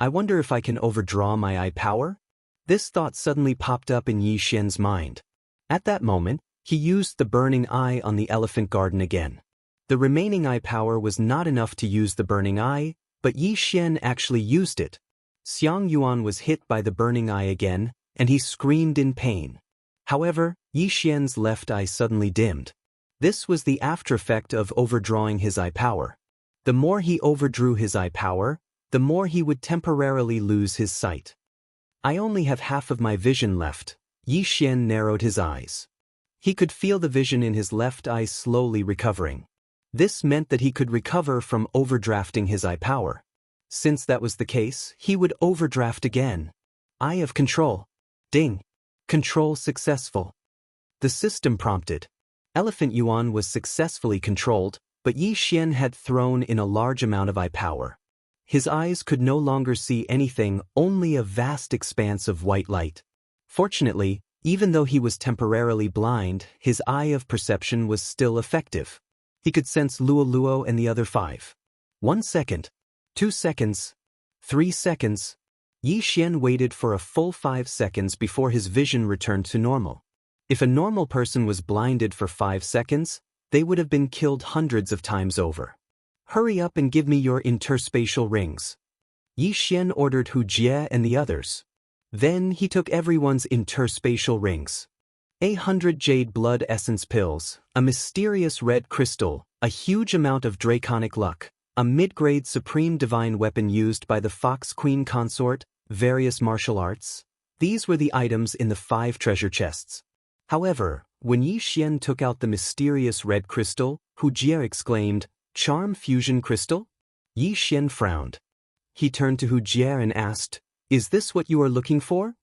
I wonder if I can overdraw my eye power? This thought suddenly popped up in Yi Xian's mind. At that moment, he used the Burning Eye on the Elephant Garden again. The remaining eye power was not enough to use the Burning Eye, but Yi Xian actually used it. Xiang Yuan was hit by the Burning Eye again, and he screamed in pain. However, Yi Xian's left eye suddenly dimmed. This was the aftereffect of overdrawing his eye power. The more he overdrew his eye power, the more he would temporarily lose his sight. I only have half of my vision left. Yi Xian narrowed his eyes. He could feel the vision in his left eye slowly recovering. This meant that he could recover from overdrafting his eye power. Since that was the case, he would overdraft again. Eye of Control. Ding. Control successful. The system prompted. Elephant Yuan was successfully controlled, but Yi Xian had thrown in a large amount of eye power. His eyes could no longer see anything, only a vast expanse of white light. Fortunately, even though he was temporarily blind, his eye of perception was still effective. He could sense Luo Luo and the other 5. 1 second. 2 seconds. 3 seconds. Yi Xian waited for a full 5 seconds before his vision returned to normal. If a normal person was blinded for 5 seconds, they would have been killed hundreds of times over. Hurry up and give me your interspatial rings. Yi Xian ordered Hu Jie and the others. Then he took everyone's interspatial rings. 100 jade blood essence pills, a mysterious red crystal, a huge amount of draconic luck, a mid-grade supreme divine weapon used by the Fox Queen consort, various martial arts. These were the items in the 5 treasure chests. However, when Yi Xian took out the mysterious red crystal, Hu Jie exclaimed, "Charm fusion crystal?" Yi Xian frowned. He turned to Hu Jie and asked, "Is this what you are looking for?"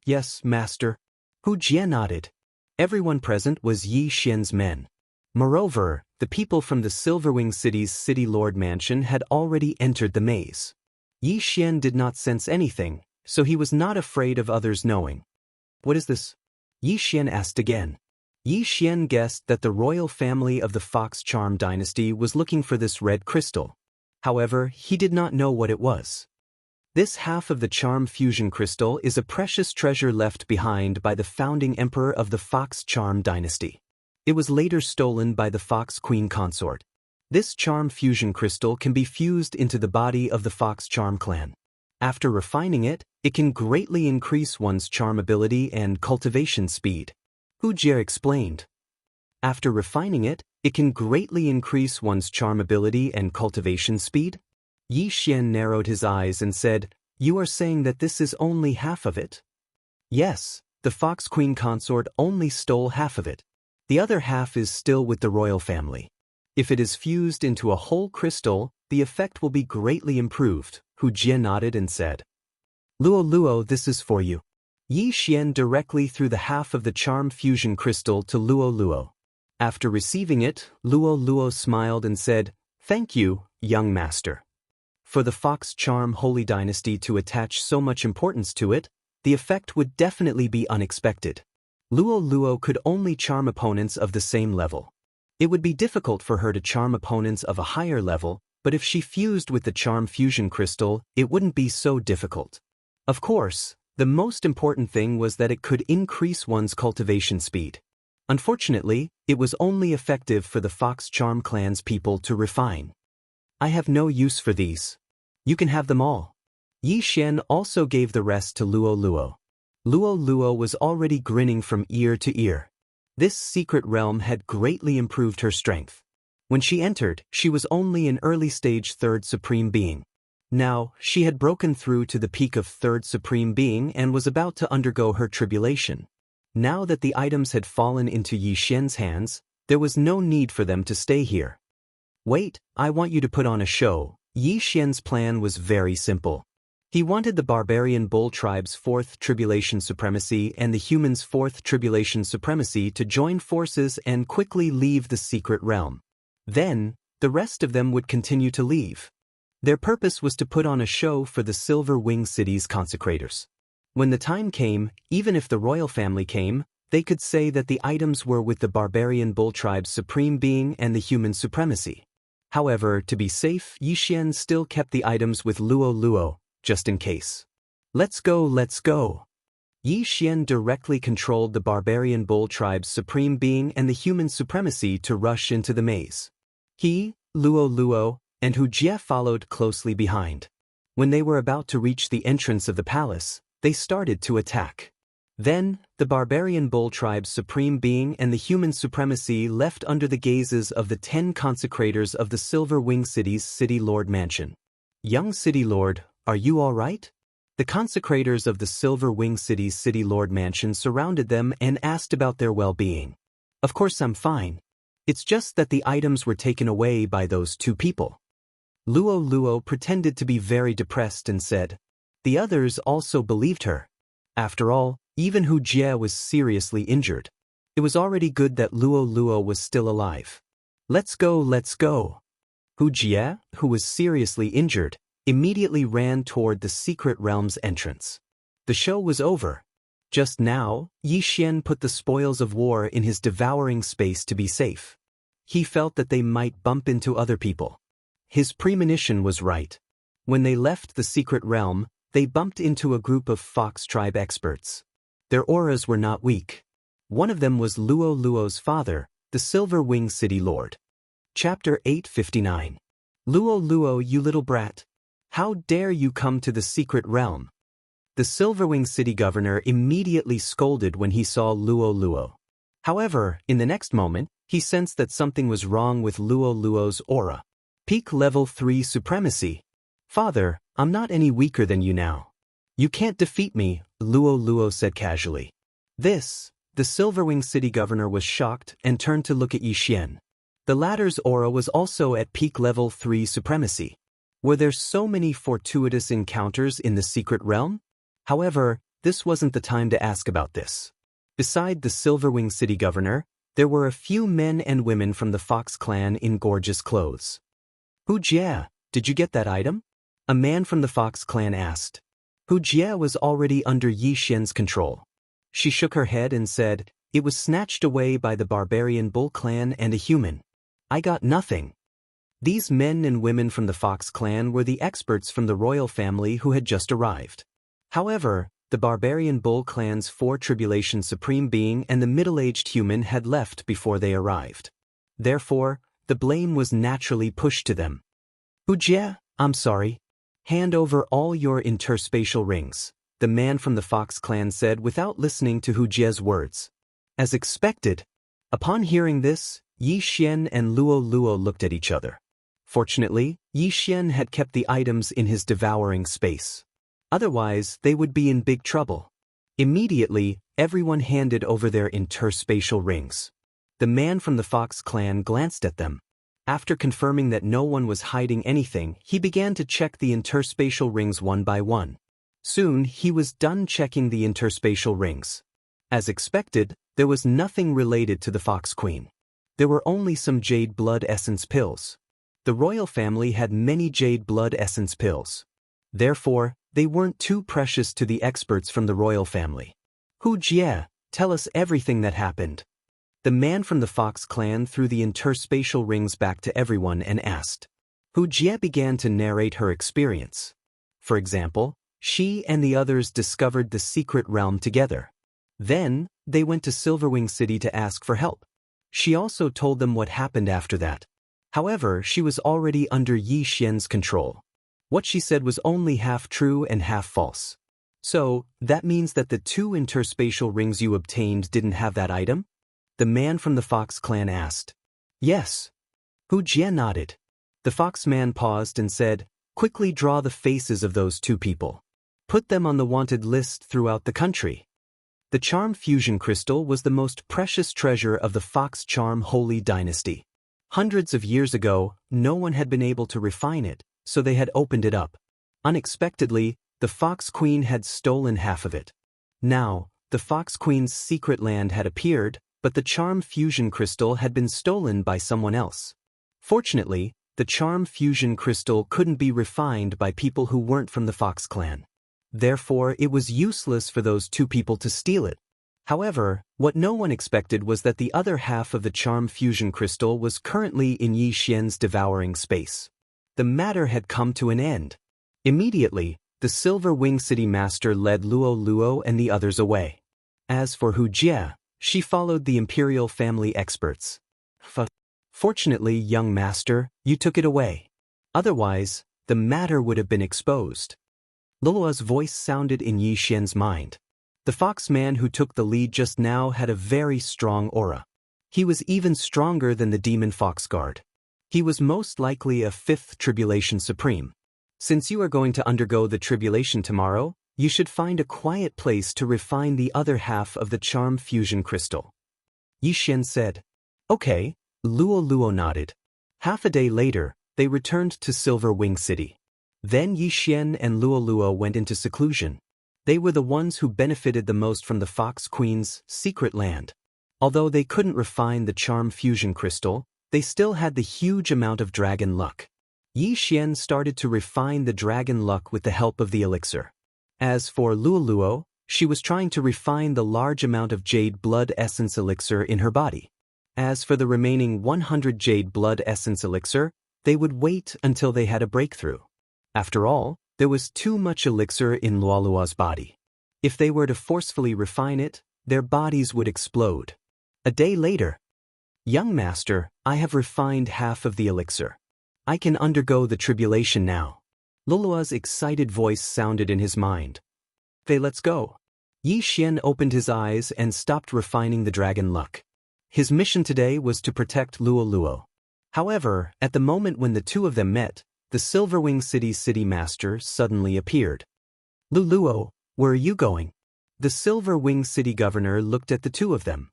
"Yes, master." Hu Jie nodded. Everyone present was Yi Xian's men. Moreover, the people from the Silverwing City's City Lord Mansion had already entered the maze. Yi Xian did not sense anything, so he was not afraid of others knowing. "What is this?" Yi Xian asked again. Yi Xian guessed that the royal family of the Fox Charm dynasty was looking for this red crystal. However, he did not know what it was. This half of the charm fusion crystal is a precious treasure left behind by the founding emperor of the Fox Charm dynasty. It was later stolen by the Fox Queen consort. This charm fusion crystal can be fused into the body of the Fox Charm clan. After refining it, it can greatly increase one's charm ability and cultivation speed. Hu Jie explained. After refining it, it can greatly increase one's charm ability and cultivation speed? Yi Xian narrowed his eyes and said, "You are saying that this is only half of it?" "Yes, the Fox Queen consort only stole half of it. The other half is still with the royal family. If it is fused into a whole crystal, the effect will be greatly improved," Hu Jie nodded and said. "Luo Luo, this is for you." Yi Xian directly threw the half of the charm fusion crystal to Luo Luo. After receiving it, Luo Luo smiled and said, "Thank you, young master." For the Fox Charm Holy Dynasty to attach so much importance to it, the effect would definitely be unexpected. Luo Luo could only charm opponents of the same level. It would be difficult for her to charm opponents of a higher level, but if she fused with the charm fusion crystal, it wouldn't be so difficult. Of course, the most important thing was that it could increase one's cultivation speed. Unfortunately, it was only effective for the Fox Charm clan's people to refine. "I have no use for these. You can have them all." Yi Xian also gave the rest to Luo Luo. Luo Luo was already grinning from ear to ear. This secret realm had greatly improved her strength. When she entered, she was only an early-stage 3rd Supreme Being. Now, she had broken through to the peak of 3rd Supreme Being and was about to undergo her tribulation. Now that the items had fallen into Yi Xian's hands, there was no need for them to stay here. "Wait, I want you to put on a show." Yi Xian's plan was very simple. He wanted the barbarian bull tribe's 4th tribulation supremacy and the humans' 4th tribulation supremacy to join forces and quickly leave the secret realm. Then, the rest of them would continue to leave. Their purpose was to put on a show for the Silver Wing City's consecrators. When the time came, even if the royal family came, they could say that the items were with the barbarian bull tribe's supreme being and the human supremacy. However, to be safe, Yi Xian still kept the items with Luo Luo, just in case. "Let's go, let's go." Yi Xian directly controlled the barbarian bull tribe's supreme being and the human supremacy to rush into the maze. He, Luo Luo, and Hu Jie followed closely behind. When they were about to reach the entrance of the palace, they started to attack. Then, the barbarian bull tribe's supreme being and the human supremacy left under the gazes of the 10 consecrators of the Silver Wing City's City Lord Mansion. "Young City Lord, are you all right?" The consecrators of the Silver Wing City's City Lord Mansion surrounded them and asked about their well-being. "Of course I'm fine. It's just that the items were taken away by those 2 people." Luo Luo pretended to be very depressed and said. The others also believed her. After all, even Hu Jie was seriously injured. It was already good that Luo Luo was still alive. "Let's go, let's go." Hu Jie, who was seriously injured, immediately ran toward the secret realm's entrance. The show was over. Just now, Yi Xian put the spoils of war in his devouring space to be safe. He felt that they might bump into other people. His premonition was right. When they left the secret realm, they bumped into a group of Fox tribe experts. Their auras were not weak. One of them was Luo Luo's father, the Silver Wing City Lord. Chapter 859. Luo Luo, you little brat! How dare you come to the secret realm? The Silverwing City Governor immediately scolded when he saw Luo Luo. However, in the next moment, he sensed that something was wrong with Luo Luo's aura. Peak Level 3 Supremacy. Father, I'm not any weaker than you now. You can't defeat me, Luo Luo said casually. The Silverwing City Governor was shocked and turned to look at Xianxia. The latter's aura was also at Peak Level 3 Supremacy. Were there so many fortuitous encounters in the secret realm? However, this wasn't the time to ask about this. Beside the Silverwing City Governor, there were a few men and women from the Fox clan in gorgeous clothes. Wuxia, did you get that item? A man from the Fox clan asked. Wuxia was already under Xianxia's control. She shook her head and said, it was snatched away by the barbarian Bull clan and a human. I got nothing. These men and women from the Fox clan were the experts from the royal family who had just arrived. However, the barbarian Bull clan's 4 Tribulation Supreme Being and the middle-aged human had left before they arrived. Therefore, the blame was naturally pushed to them. Wuxia, I'm sorry. Hand over all your interspatial rings, the man from the Fox clan said without listening to Wuxia's words. As expected, upon hearing this, Xianxia and Luo Luo looked at each other. Fortunately, Xianxia had kept the items in his devouring space. Otherwise, they would be in big trouble. Immediately, everyone handed over their interspatial rings. The man from the Fox clan glanced at them. After confirming that no one was hiding anything, he began to check the interspatial rings one by one. Soon, he was done checking the interspatial rings. As expected, there was nothing related to the Fox Queen. There were only some jade blood essence pills. The royal family had many jade blood essence pills. Therefore, they weren't too precious to the experts from the royal family. Wuxia, tell us everything that happened. The man from the Fox clan threw the interspatial rings back to everyone and asked. Wuxia began to narrate her experience. For example, she and the others discovered the secret realm together. Then, they went to Silverwing City to ask for help. She also told them what happened after that. However, she was already under Xianxia's control. What she said was only half true and half false. So, that means that the 2 interspatial rings you obtained didn't have that item? The man from the Fox clan asked. Yes. Wuxia nodded. The Fox man paused and said, quickly draw the faces of those 2 people. Put them on the wanted list throughout the country. The Charm Fusion Crystal was the most precious treasure of the Fox Charm Holy Dynasty. Hundreds of years ago, no one had been able to refine it, so they had opened it up. Unexpectedly, the Fox Queen had stolen half of it. Now, the Fox Queen's secret land had appeared, but the Charm Fusion Crystal had been stolen by someone else. Fortunately, the Charm Fusion Crystal couldn't be refined by people who weren't from the Fox clan. Therefore, it was useless for those 2 people to steal it. However, what no one expected was that the other half of the Charm Fusion Crystal was currently in Xianxia's devouring space. The matter had come to an end. Immediately, the Silver Wing City Master led Luo Luo and the others away. As for Wuxia, she followed the imperial family experts. Fortunately, young master, you took it away. Otherwise, the matter would have been exposed. Luo's voice sounded in Xianxia's mind. The Fox man who took the lead just now had a very strong aura. He was even stronger than the demon Fox Guard. He was most likely a 5th Tribulation Supreme. Since you are going to undergo the tribulation tomorrow, you should find a quiet place to refine the other half of the Charm Fusion Crystal. Xianxia said. Okay, Luo Luo nodded. Half a day later, they returned to Silver Wing City. Then Xianxia and Luo Luo went into seclusion. They were the ones who benefited the most from the Fox Queen's secret land. Although they couldn't refine the Charm Fusion Crystal, they still had the huge amount of dragon luck. Xianxia started to refine the dragon luck with the help of the elixir. As for Luo Luo, she was trying to refine the large amount of jade blood essence elixir in her body. As for the remaining 100 jade blood essence elixir, they would wait until they had a breakthrough. After all, there was too much elixir in Luo Luo's body. If they were to forcefully refine it, their bodies would explode. A day later. Young master, I have refined half of the elixir. I can undergo the tribulation now. Lulua's excited voice sounded in his mind. Let's go. Yi Xian opened his eyes and stopped refining the dragon luck. His mission today was to protect Luo. However, at the moment when the two of them met, the Silverwing City's city master suddenly appeared. Luo, where are you going? The Silverwing City governor looked at the two of them.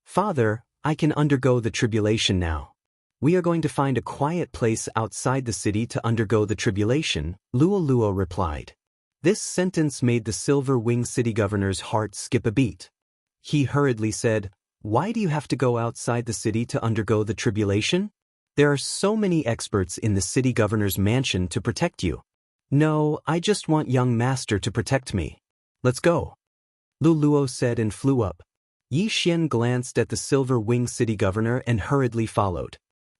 Father, I can undergo the tribulation now. We are going to find a quiet place outside the city to undergo the tribulation, Luo replied. This sentence made the Silverwing City governor's heart skip a beat. He hurriedly said, Why do you have to go outside the city to undergo the tribulation? There are so many experts in the city governor's mansion to protect you. No, I just want young master to protect me. Let's go. Luo said and flew up. Yi Xian glanced at the Silverwing City governor and hurriedly followed.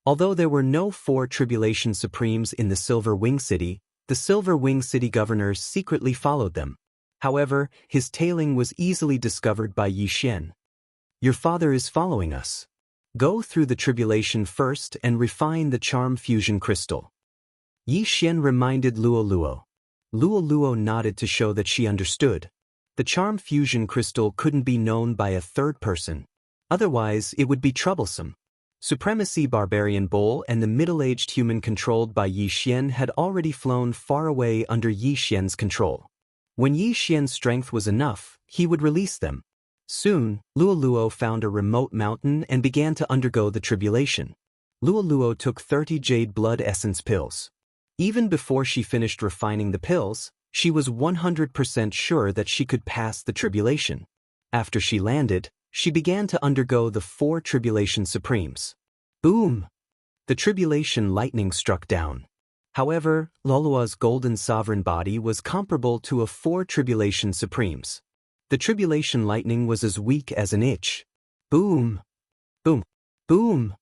Although there were no 4 tribulation supremes in the Silverwing City, the Silverwing City governor secretly followed them. However, his tailing was easily discovered by Yi Xian. Your father is following us. Go through the tribulation first and refine the charm fusion crystal. Yi Xian reminded Luo. Luo nodded to show that she understood. The charm fusion crystal couldn't be known by a third person. Otherwise, it would be troublesome. Supremacy Barbarian Bull and the middle-aged human controlled by Yi Xian had already flown far away under Yi Xian's control. When Yi Xian's strength was enough, he would release them. Soon, Luo found a remote mountain and began to undergo the tribulation. Luo took 30 jade blood essence pills. Even before she finished refining the pills, she was 100% sure that she could pass the tribulation. After she landed, she began to undergo the 4 tribulation supremes. Boom! The tribulation lightning struck down. However, Lulua's golden sovereign body was comparable to a 4 tribulation supremes. The tribulation lightning was as weak as an itch. Boom! Boom! Boom!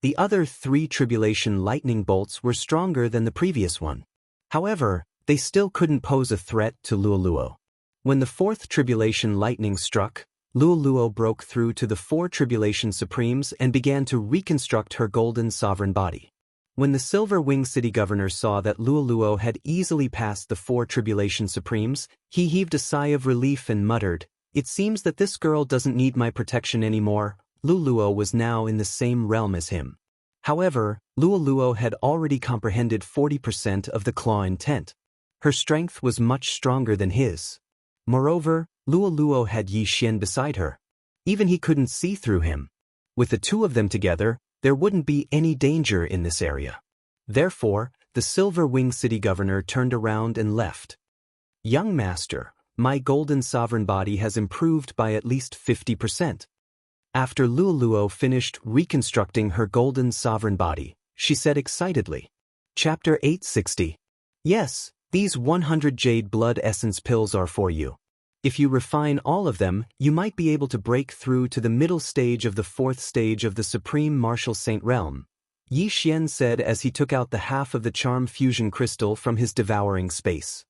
The other 3 tribulation lightning bolts were stronger than the previous one. However, they still couldn't pose a threat to Luo. When the 4th tribulation lightning struck, Luo broke through to the 4 tribulation supremes and began to reconstruct her golden sovereign body. When the Silverwing City governor saw that Luo had easily passed the 4 tribulation supremes, he heaved a sigh of relief and muttered, It seems that this girl doesn't need my protection anymore. Luo was now in the same realm as him. However, Luo had already comprehended 40% of the claw intent. Her strength was much stronger than his. Moreover, Luo had Yi Xian beside her. Even he couldn't see through him. With the two of them together, there wouldn't be any danger in this area. Therefore, the Silverwing City governor turned around and left. Young master, my golden sovereign body has improved by at least 50%. After Luo finished reconstructing her golden sovereign body, she said excitedly. Chapter 860. Yes, these 100 jade blood essence pills are for you. If you refine all of them, you might be able to break through to the middle stage of the 4th stage of the Supreme Martial Saint realm, Yi Xian said as he took out the half of the charm fusion crystal from his devouring space.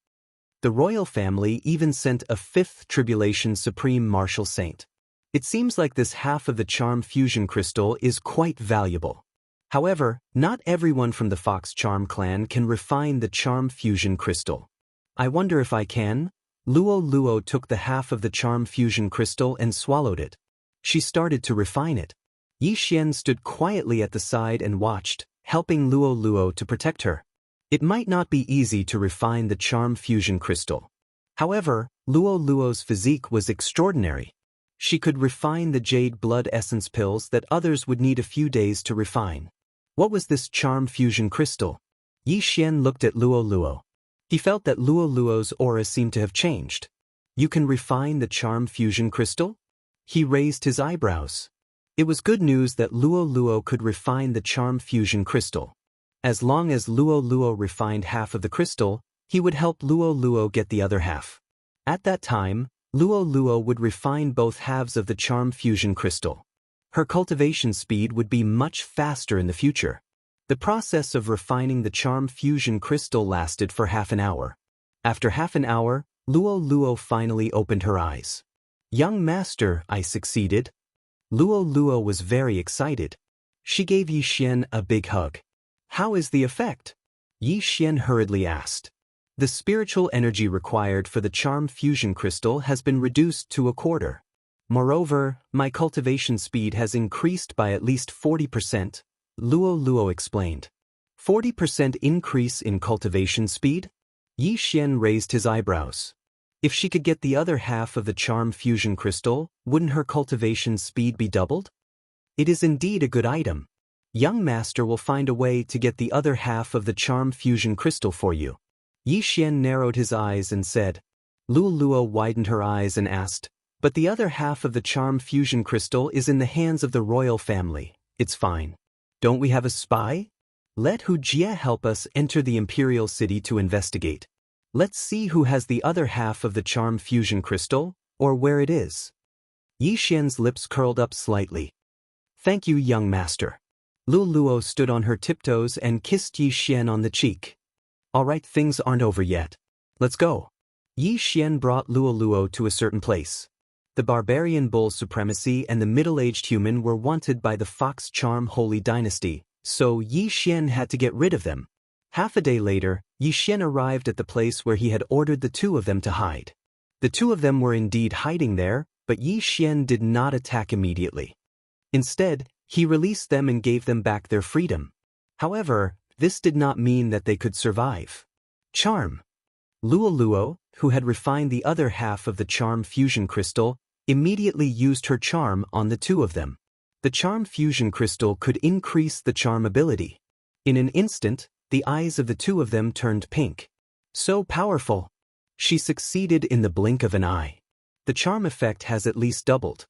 The royal family even sent a 5th tribulation Supreme Martial Saint. It seems like this half of the charm fusion crystal is quite valuable. However, not everyone from the Fox Charm clan can refine the charm fusion crystal. I wonder if I can? Luo took the half of the charm fusion crystal and swallowed it. She started to refine it. Yi Xian stood quietly at the side and watched, helping Luo to protect her. It might not be easy to refine the charm fusion crystal. However, Luo's physique was extraordinary. She could refine the jade blood essence pills that others would need a few days to refine. What was this charm fusion crystal? Yi Xian looked at Luo. He felt that Luo's aura seemed to have changed. You can refine the charm fusion crystal? He raised his eyebrows. It was good news that Luo could refine the charm fusion crystal. As long as Luo refined half of the crystal, he would help Luo get the other half. At that time, Luo would refine both halves of the charm fusion crystal. Her cultivation speed would be much faster in the future. The process of refining the charm fusion crystal lasted for half an hour. After half an hour, Luo finally opened her eyes. Young master, I succeeded. Luo Luo was very excited. She gave Yi Xian a big hug. How is the effect? Yi Xian hurriedly asked. The spiritual energy required for the charm fusion crystal has been reduced to a quarter. Moreover, my cultivation speed has increased by at least 40%, Luo Luo explained. 40% increase in cultivation speed? Yi Xian raised his eyebrows. If she could get the other half of the charm fusion crystal, wouldn't her cultivation speed be doubled? It is indeed a good item. Young master will find a way to get the other half of the charm fusion crystal for you. Yi Xian narrowed his eyes and said. Luo Luo widened her eyes and asked, but the other half of the charm fusion crystal is in the hands of the royal family. It's fine. Don't we have a spy? Let Hu Jie help us enter the imperial city to investigate. Let's see who has the other half of the charm fusion crystal, or where it is. Yi Xian's lips curled up slightly. Thank you, young master. Luo Luo stood on her tiptoes and kissed Yi Xian on the cheek. All right, things aren't over yet. Let's go. Yi Xian brought Luo Luo to a certain place. The barbarian bull's supremacy and the middle-aged human were wanted by the Fox Charm Holy Dynasty, so Yi Xian had to get rid of them. Half a day later, Yi Xian arrived at the place where he had ordered the two of them to hide. The two of them were indeed hiding there, but Yi Xian did not attack immediately. Instead, he released them and gave them back their freedom. However, this did not mean that they could survive. Charm. Luo Luo, who had refined the other half of the charm fusion crystal, immediately used her charm on the two of them. The charm fusion crystal could increase the charm ability. In an instant, the eyes of the two of them turned pink. So powerful. She succeeded in the blink of an eye. The charm effect has at least doubled.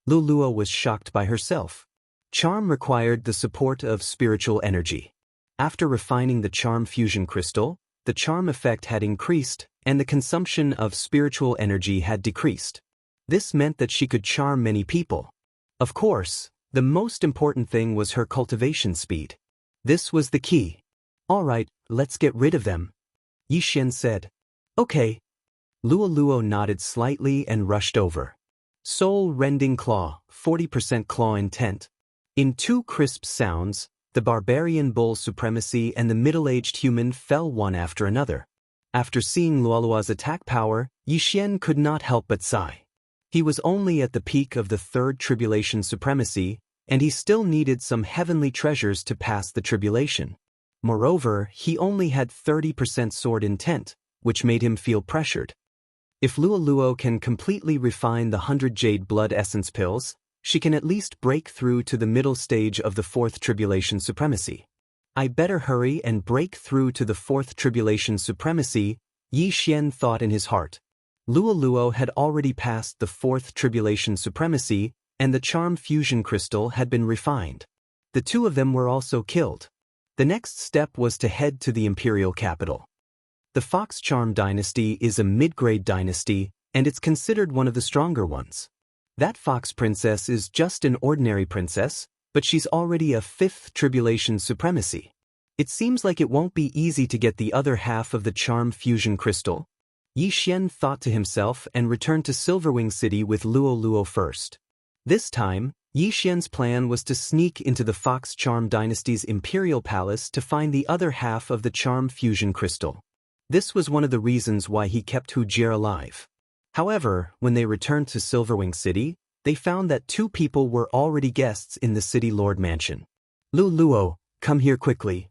Luo Luo was shocked by herself. Charm required the support of spiritual energy. After refining the charm fusion crystal, the charm effect had increased, and the consumption of spiritual energy had decreased. This meant that she could charm many people. Of course, the most important thing was her cultivation speed. This was the key. All right, let's get rid of them. Yi Xian said. Okay. Luo Luo nodded slightly and rushed over. Soul-rending claw, 40% claw intent. In two crisp sounds, the barbarian bull's supremacy and the middle-aged human fell one after another. After seeing Luo Luo's attack power, Yi Xian could not help but sigh. He was only at the peak of the third tribulation supremacy, and he still needed some heavenly treasures to pass the tribulation. Moreover, he only had 30% sword intent, which made him feel pressured. If Luo Luo can completely refine the 100 jade blood essence pills, she can at least break through to the middle stage of the fourth tribulation supremacy. I better hurry and break through to the fourth tribulation supremacy, Yi Xian thought in his heart. Luo Luo had already passed the fourth tribulation supremacy, and the charm fusion crystal had been refined. The two of them were also killed. The next step was to head to the imperial capital. The Fox Charm dynasty is a mid-grade dynasty, and it's considered one of the stronger ones. That fox princess is just an ordinary princess, but she's already a fifth tribulation supremacy. It seems like it won't be easy to get the other half of the charm fusion crystal. Yi Xian thought to himself and returned to Silverwing City with Luo Luo first. This time, Yi Xian's plan was to sneak into the Fox Charm Dynasty's imperial palace to find the other half of the charm fusion crystal. This was one of the reasons why he kept Hu Jie alive. However, when they returned to Silverwing City, they found that two people were already guests in the City Lord Mansion. Luo Luo, come here quickly.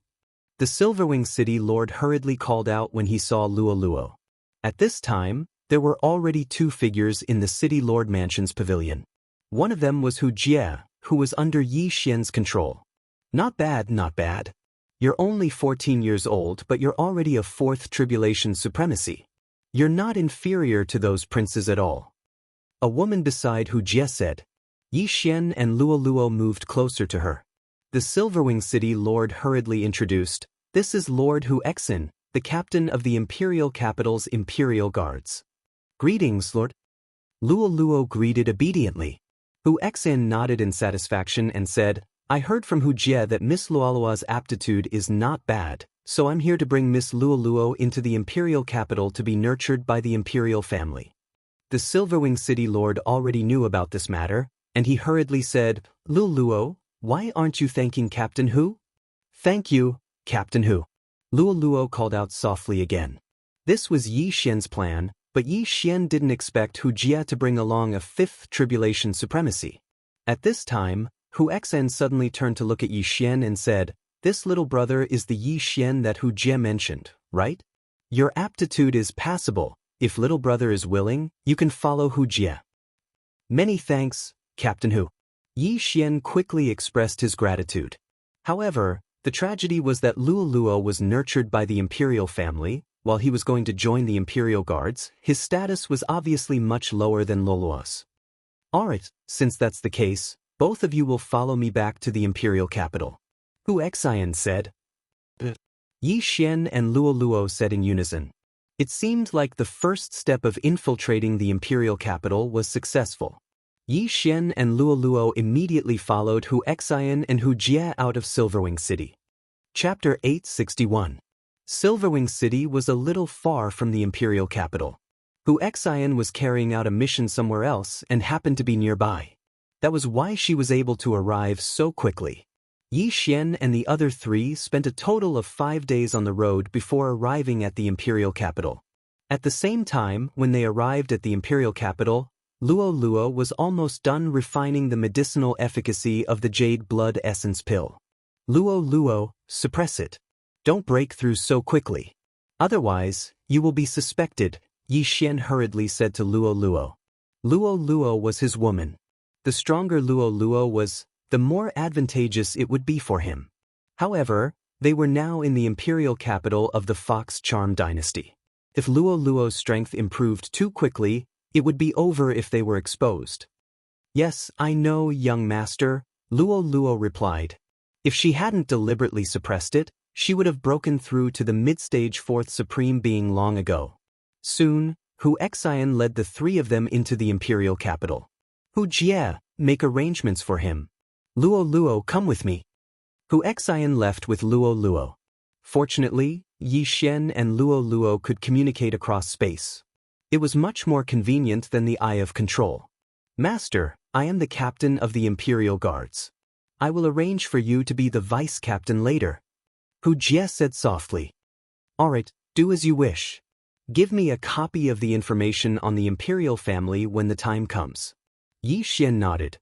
The Silverwing City Lord hurriedly called out when he saw Luo Luo. At this time, there were already two figures in the City Lord Mansion's pavilion. One of them was Hu Jie, who was under Yi Xian's control. Not bad, not bad. You're only 14 years old, but you're already a fourth tribulation supremacy. You're not inferior to those princes at all. A woman beside Hu Jie said. Yi Xian and Luo Luo moved closer to her. The Silverwing City Lord hurriedly introduced, this is Lord Hu Exin, the captain of the Imperial Capital's Imperial Guards. Greetings, Lord. Luo Luo greeted obediently. Hu Exin nodded in satisfaction and said, I heard from Hu Jie that Miss Luolua's aptitude is not bad, so I'm here to bring Miss Luo Luo into the Imperial Capital to be nurtured by the Imperial family. The Silverwing City Lord already knew about this matter, and he hurriedly said, Luo, why aren't you thanking Captain Hu? Thank you, Captain Hu. Luo called out softly again. This was Yi Xian's plan, but Yi Xian didn't expect Hu Jie to bring along a fifth tribulation supremacy. At this time, Hu Xen suddenly turned to look at Yi Xian and said, This little brother is the Yi Xian that Hu Jie mentioned, right? Your aptitude is passable. If little brother is willing, you can follow Hu Jie. Many thanks, Captain Hu. Yi Xian quickly expressed his gratitude. However, the tragedy was that Luo was nurtured by the imperial family. While he was going to join the imperial guards, his status was obviously much lower than Luo's. Alright, since that's the case, both of you will follow me back to the imperial capital. Hu Xian said. Yi Xian and Luo said in unison. It seemed like the first step of infiltrating the imperial capital was successful. Yi Xian and Luo immediately followed Hu Xian and Hu Jie out of Silverwing City. Chapter 861. Silverwing City was a little far from the imperial capital. Hu Xian was carrying out a mission somewhere else and happened to be nearby. That was why she was able to arrive so quickly. Yi Xian and the other three spent a total of 5 days on the road before arriving at the imperial capital. At the same time, when they arrived at the imperial capital, Luo was almost done refining the medicinal efficacy of the jade blood essence pill. Luo, suppress it. Don't break through so quickly. Otherwise, you will be suspected, Yi Xian hurriedly said to Luo. Luo was his woman. The stronger Luo was, the more advantageous it would be for him. However, they were now in the imperial capital of the Fox Charm dynasty. If Luo's strength improved too quickly, it would be over if they were exposed. Yes, I know, young master, Luo replied. If she hadn't deliberately suppressed it, she would have broken through to the mid-stage fourth supreme being long ago. Soon, Hu Xian led the three of them into the imperial capital. Hu Jie, make arrangements for him. Luo, come with me. Hu Xian left with Luo. Fortunately, Yi Xian and Luo could communicate across space. It was much more convenient than the Eye of Control. Master, I am the captain of the Imperial Guards. I will arrange for you to be the vice-captain later. Hu Jie said softly. Alright, do as you wish. Give me a copy of the information on the Imperial family when the time comes. Yi Xian nodded.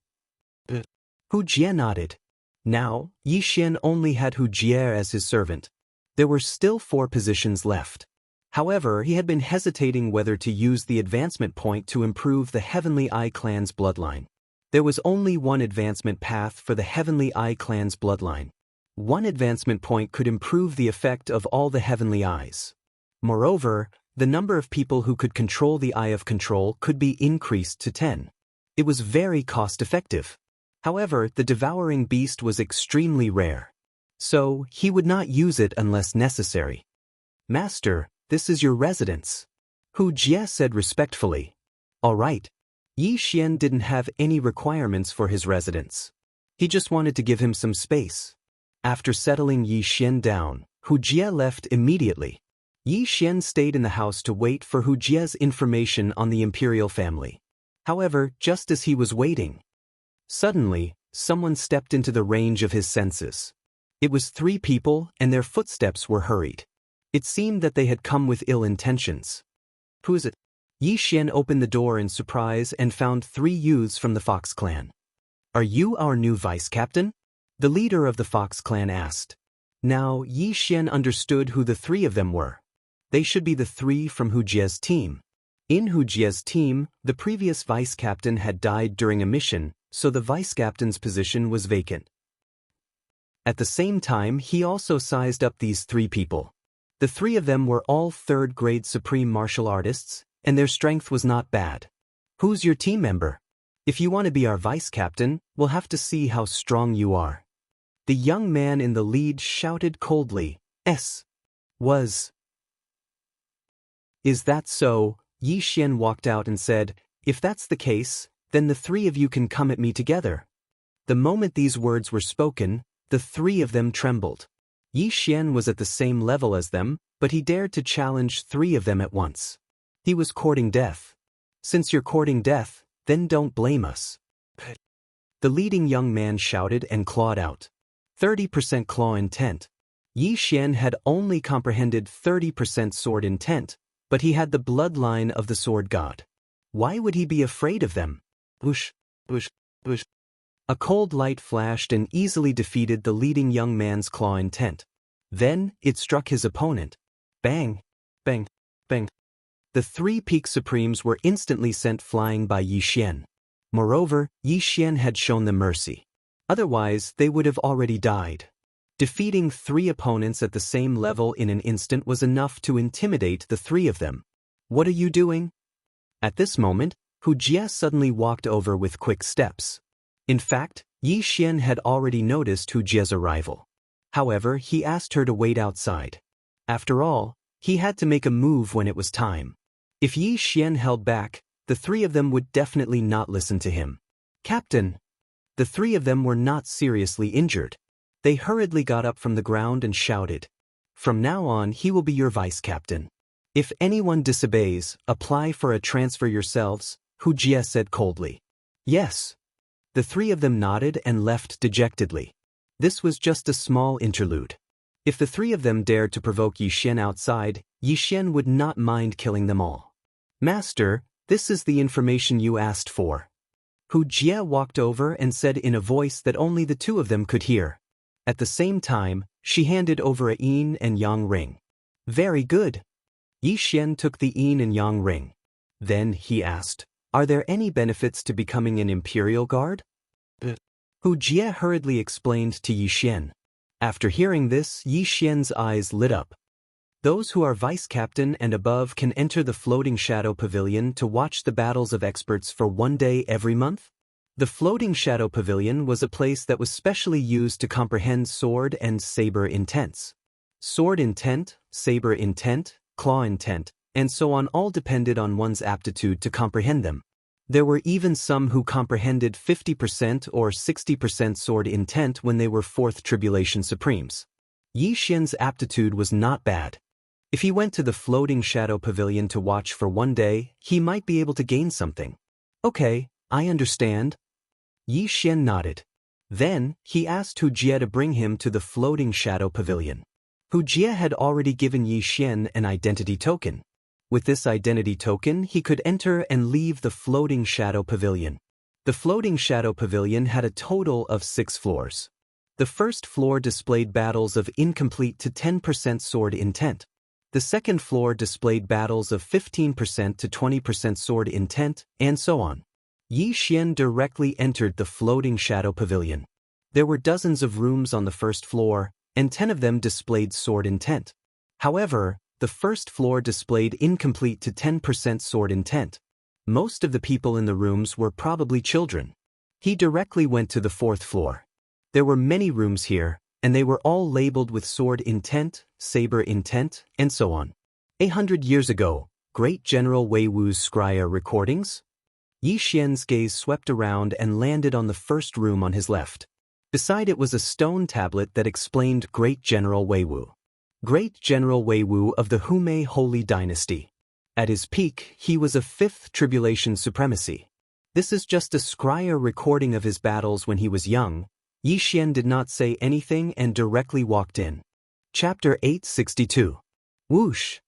Hu Jie nodded. Now, Yi Xian only had Hu Jie as his servant. There were still 4 positions left. However, he had been hesitating whether to use the advancement point to improve the Heavenly Eye clan's bloodline. There was only one advancement path for the Heavenly Eye clan's bloodline. One advancement point could improve the effect of all the Heavenly Eyes. Moreover, the number of people who could control the Eye of Control could be increased to 10. It was very cost-effective. However, the devouring beast was extremely rare. So, he would not use it unless necessary. Master, this is your residence. Hu Jie said respectfully. All right. Yi Xian didn't have any requirements for his residence. He just wanted to give him some space. After settling Yi Xian down, Hu Jie left immediately. Yi Xian stayed in the house to wait for Hu Jie's information on the imperial family. However, just as he was waiting, suddenly, someone stepped into the range of his senses. It was 3 people, and their footsteps were hurried. It seemed that they had come with ill intentions. Who is it? Yi Xian opened the door in surprise and found 3 youths from the Fox clan. Are you our new vice-captain? The leader of the Fox clan asked. Now, Yi Xian understood who the 3 of them were. They should be the 3 from Hu Jie's team. In Hu Jie's team, the previous vice-captain had died during a mission, so the vice-captain's position was vacant. At the same time, he also sized up these 3 people. The 3 of them were all 3rd-grade supreme martial artists, and their strength was not bad. Who's your team member? If you want to be our vice-captain, we'll have to see how strong you are. The young man in the lead shouted coldly, Was. Is that so? Yi Xian walked out and said, If that's the case, then the 3 of you can come at me together. The moment these words were spoken, the 3 of them trembled. Yi Xian was at the same level as them, but he dared to challenge 3 of them at once. He was courting death. Since you're courting death, then don't blame us. The leading young man shouted and clawed out. 30% claw intent. Yi Xian had only comprehended 30% sword intent, but he had the bloodline of the sword god. Why would he be afraid of them? Whoosh, whoosh, whoosh. A cold light flashed and easily defeated the leading young man's claw intent. Then, it struck his opponent. Bang, bang, bang. The 3 peak supremes were instantly sent flying by Yi Xian. Moreover, Yi Xian had shown them mercy. Otherwise, they would have already died. Defeating 3 opponents at the same level in an instant was enough to intimidate the 3 of them. What are you doing? At this moment, Wuxia suddenly walked over with quick steps. In fact, Yi Xian had already noticed Wuxia's arrival. However, he asked her to wait outside. After all, he had to make a move when it was time. If Yi Xian held back, the 3 of them would definitely not listen to him. Captain! The 3 of them were not seriously injured. They hurriedly got up from the ground and shouted. From now on, he will be your vice-captain. If anyone disobeys, apply for a transfer yourselves, Wuxia said coldly. Yes. The 3 of them nodded and left dejectedly. This was just a small interlude. If the 3 of them dared to provoke Yi Xian outside, Yi Xian would not mind killing them all. Master, this is the information you asked for. Wuxia walked over and said in a voice that only the 2 of them could hear. At the same time, she handed over a yin and yang ring. Very good. Yi Xian took the yin and yang ring. Then he asked, are there any benefits to becoming an imperial guard? Wuxia hurriedly explained to Yi Xian. After hearing this, Yi Xian's eyes lit up. Those who are vice-captain and above can enter the floating shadow pavilion to watch the battles of experts for 1 day every month? The floating shadow pavilion was a place that was specially used to comprehend sword and saber intents. Sword intent, saber intent, claw intent, and so on all depended on one's aptitude to comprehend them. There were even some who comprehended 50% or 60% sword intent when they were 4th Tribulation Supremes. Yi Xian's aptitude was not bad. If he went to the floating shadow pavilion to watch for 1 day, he might be able to gain something. Okay, I understand. Yi Xian nodded. Then, he asked Wuxia to bring him to the floating shadow pavilion. Wuxia had already given Yi Xian an identity token. With this identity token, he could enter and leave the floating shadow pavilion. The floating shadow pavilion had a total of 6 floors. The first floor displayed battles of incomplete to 10% sword intent. The second floor displayed battles of 15% to 20% sword intent, and so on. Yi Xian directly entered the floating shadow pavilion. There were dozens of rooms on the first floor, and 10 of them displayed sword intent. However, the first floor displayed incomplete to 10% sword intent. Most of the people in the rooms were probably children. He directly went to the 4th floor. There were many rooms here, and they were all labeled with sword intent, saber intent, and so on. 800 years ago, Great General Wei Wu's scryer recordings? Yi Xian's gaze swept around and landed on the first room on his left. Beside it was a stone tablet that explained Great General Wei Wu. Great General Wei Wu of the Humei Holy Dynasty. At his peak, he was a 5th Tribulation Supremacy. This is just a scryer recording of his battles when he was young. Yi Xian did not say anything and directly walked in. Chapter 862. Whoosh!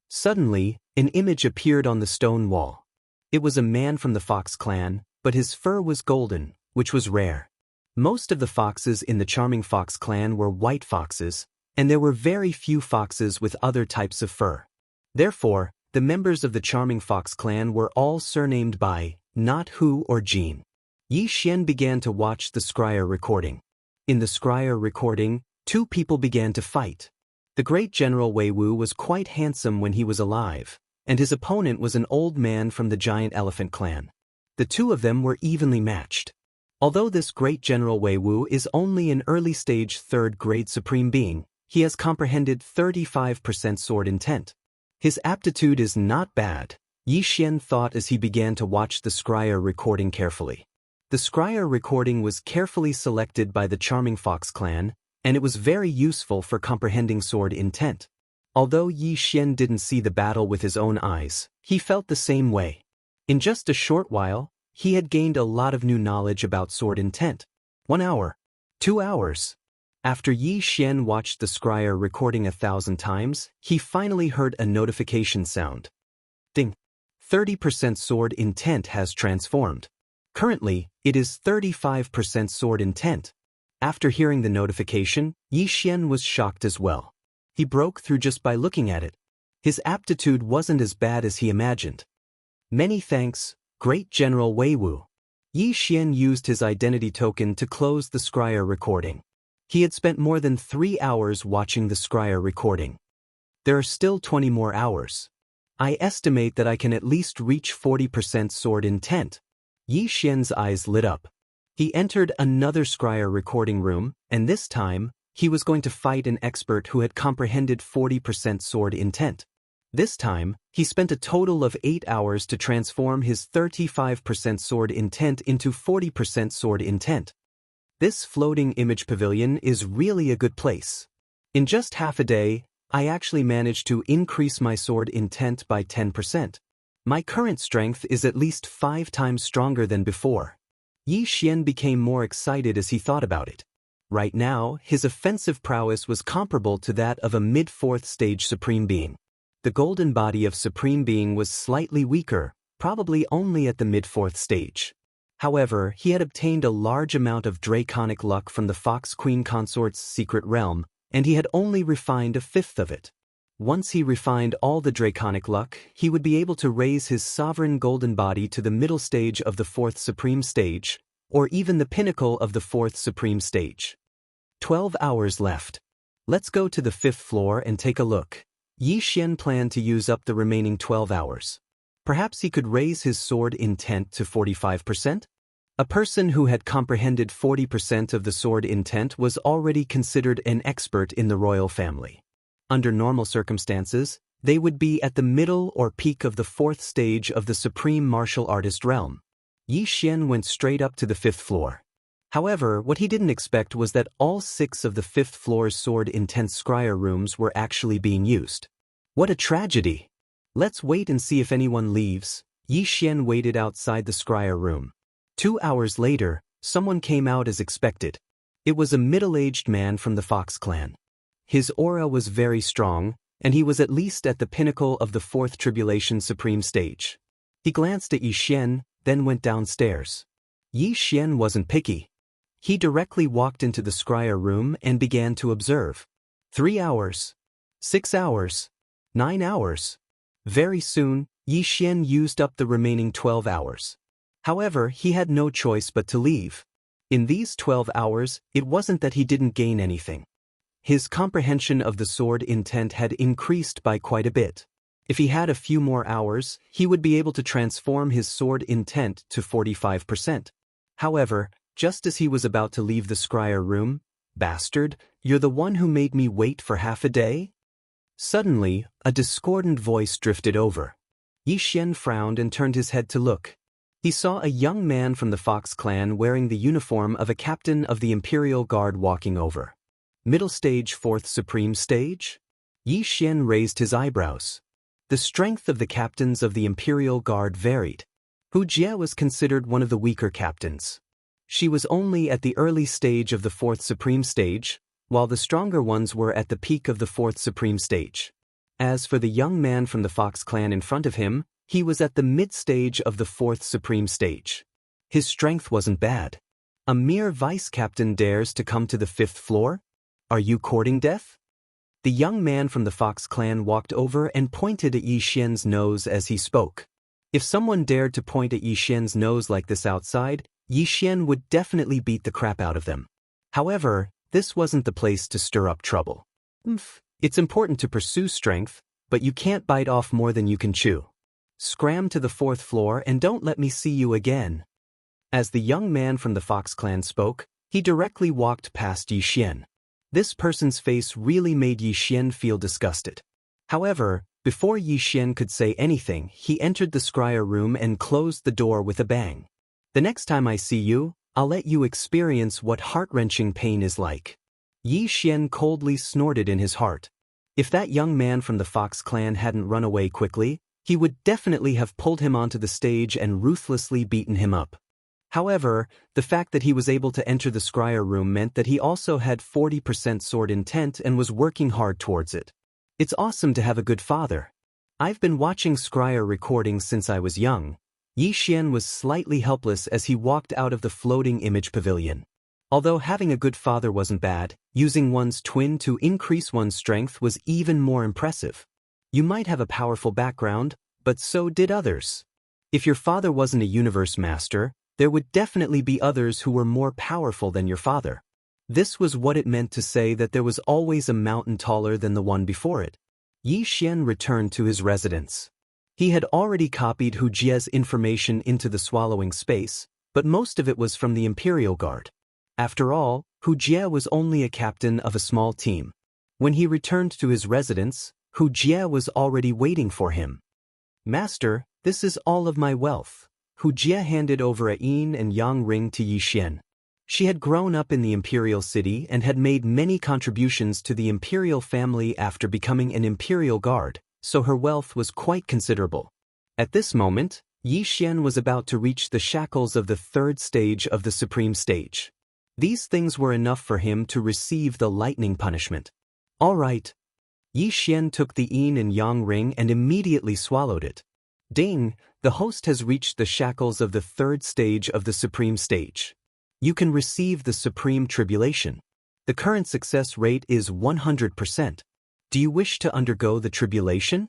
Suddenly, an image appeared on the stone wall. It was a man from the Fox clan, but his fur was golden, which was rare. Most of the foxes in the Charming Fox clan were white foxes, and there were very few foxes with other types of fur. Therefore, the members of the Charming Fox clan were all surnamed by, not Hu or Jean. Yi Xian began to watch the scryer recording. In the scryer recording, 2 people began to fight. The great General Wei Wu was quite handsome when he was alive, and his opponent was an old man from the Giant Elephant clan. The 2 of them were evenly matched. Although this great General Wei Wu is only an early-stage 3rd grade supreme being, he has comprehended 35% sword intent. His aptitude is not bad, Yi Xian thought as he began to watch the scryer recording carefully. The scryer recording was carefully selected by the Charming Fox clan, and it was very useful for comprehending sword intent. Although Yi Xian didn't see the battle with his own eyes, he felt the same way. In just a short while, he had gained a lot of new knowledge about sword intent. 1 hour. 2 hours. After Yi Xian watched the scryer recording 1,000 times, he finally heard a notification sound. Ding. 30% sword intent has transformed. Currently, it is 35% sword intent. After hearing the notification, Yi Xian was shocked as well. He broke through just by looking at it. His aptitude wasn't as bad as he imagined. Many thanks, Great General Wei Wu. Yi Xian used his identity token to close the scryer recording. He had spent more than 3 hours watching the scryer recording. There are still 20 more hours. I estimate that I can at least reach 40% sword intent. Yi Xian's eyes lit up. He entered another scryer recording room, and this time, he was going to fight an expert who had comprehended 40% sword intent. This time, he spent a total of 8 hours to transform his 35% sword intent into 40% sword intent. This floating image pavilion is really a good place. In just half a day, I actually managed to increase my sword intent by 10%. My current strength is at least 5 times stronger than before. Yi Xian became more excited as he thought about it. Right now, his offensive prowess was comparable to that of a mid-4th stage Supreme Being. The golden body of Supreme Being was slightly weaker, probably only at the mid-4th stage. However, he had obtained a large amount of draconic luck from the Fox Queen Consort's secret realm, and he had only refined 1/5 of it. Once he refined all the draconic luck, he would be able to raise his sovereign golden body to the middle stage of the 4th Supreme Stage, or even the pinnacle of the 4th Supreme Stage. 12 hours left. Let's go to the 5th floor and take a look. Yi Xian planned to use up the remaining 12 hours. Perhaps he could raise his sword intent to 45%? A person who had comprehended 40% of the sword intent was already considered an expert in the royal family. Under normal circumstances, they would be at the middle or peak of the 4th stage of the supreme martial artist realm. Yi Xian went straight up to the 5th floor. However, what he didn't expect was that all 6 of the 5th floor's sword intent scryer rooms were actually being used. What a tragedy! Let's wait and see if anyone leaves. Yi Xian waited outside the scryer room. 2 hours later, someone came out as expected. It was a middle-aged man from the Fox clan. His aura was very strong, and he was at least at the pinnacle of the 4th Tribulation Supreme Stage. He glanced at Yi Xian, then went downstairs. Yi Xian wasn't picky. He directly walked into the scryer room and began to observe. 3 hours. 6 hours. 9 hours. Very soon, Yi Xian used up the remaining 12 hours. However, he had no choice but to leave. In these 12 hours, it wasn't that he didn't gain anything. His comprehension of the sword intent had increased by quite a bit. If he had a few more hours, he would be able to transform his sword intent to 45%. However, just as he was about to leave the scryer room, "Bastard, you're the one who made me wait for half a day?" Suddenly, a discordant voice drifted over. Yi Xian frowned and turned his head to look. He saw a young man from the Fox clan wearing the uniform of a captain of the Imperial Guard walking over. Middle stage 4th Supreme Stage? Yi Xian raised his eyebrows. The strength of the captains of the Imperial Guard varied. Wuxia was considered one of the weaker captains. She was only at the early stage of the 4th Supreme Stage, while the stronger ones were at the peak of the 4th Supreme Stage. As for the young man from the Fox clan in front of him, he was at the mid-stage of the 4th Supreme Stage. His strength wasn't bad. A mere vice-captain dares to come to the 5th floor? Are you courting death? The young man from the Fox clan walked over and pointed at Yi Xian's nose as he spoke. If someone dared to point at Yi Xian's nose like this outside, Yi Xian would definitely beat the crap out of them. However, this wasn't the place to stir up trouble. It's important to pursue strength, but you can't bite off more than you can chew. Scram to the 4th floor and don't let me see you again. As the young man from the Fox clan spoke, he directly walked past Yi Xian. This person's face really made Yi Xian feel disgusted. However, before Yi Xian could say anything, he entered the scryer room and closed the door with a bang. The next time I see you, I'll let you experience what heart-wrenching pain is like. Yi Xian coldly snorted in his heart. If that young man from the Fox clan hadn't run away quickly, he would definitely have pulled him onto the stage and ruthlessly beaten him up. However, the fact that he was able to enter the scryer room meant that he also had 40% sword intent and was working hard towards it. It's awesome to have a good father. I've been watching scryer recordings since I was young. Xian was slightly helpless as he walked out of the floating image pavilion. Although having a good father wasn't bad, using one's twin to increase one's strength was even more impressive. You might have a powerful background, but so did others. If your father wasn't a universe master, there would definitely be others who were more powerful than your father. This was what it meant to say that there was always a mountain taller than the one before it. Xian returned to his residence. He had already copied Wuxia's information into the swallowing space, but most of it was from the Imperial Guard. After all, Wuxia was only a captain of a small team. When he returned to his residence, Wuxia was already waiting for him. "Master, this is all of my wealth." Wuxia handed over a yin and yang ring to Xian. She had grown up in the imperial city and had made many contributions to the imperial family after becoming an imperial guard, so her wealth was quite considerable. At this moment, Xian was about to reach the shackles of the third stage of the supreme stage. These things were enough for him to receive the lightning punishment. All right. Xian took the yin and yang ring and immediately swallowed it. Ding, the host has reached the shackles of the third stage of the supreme stage. You can receive the supreme tribulation. The current success rate is 100%. Do you wish to undergo the tribulation?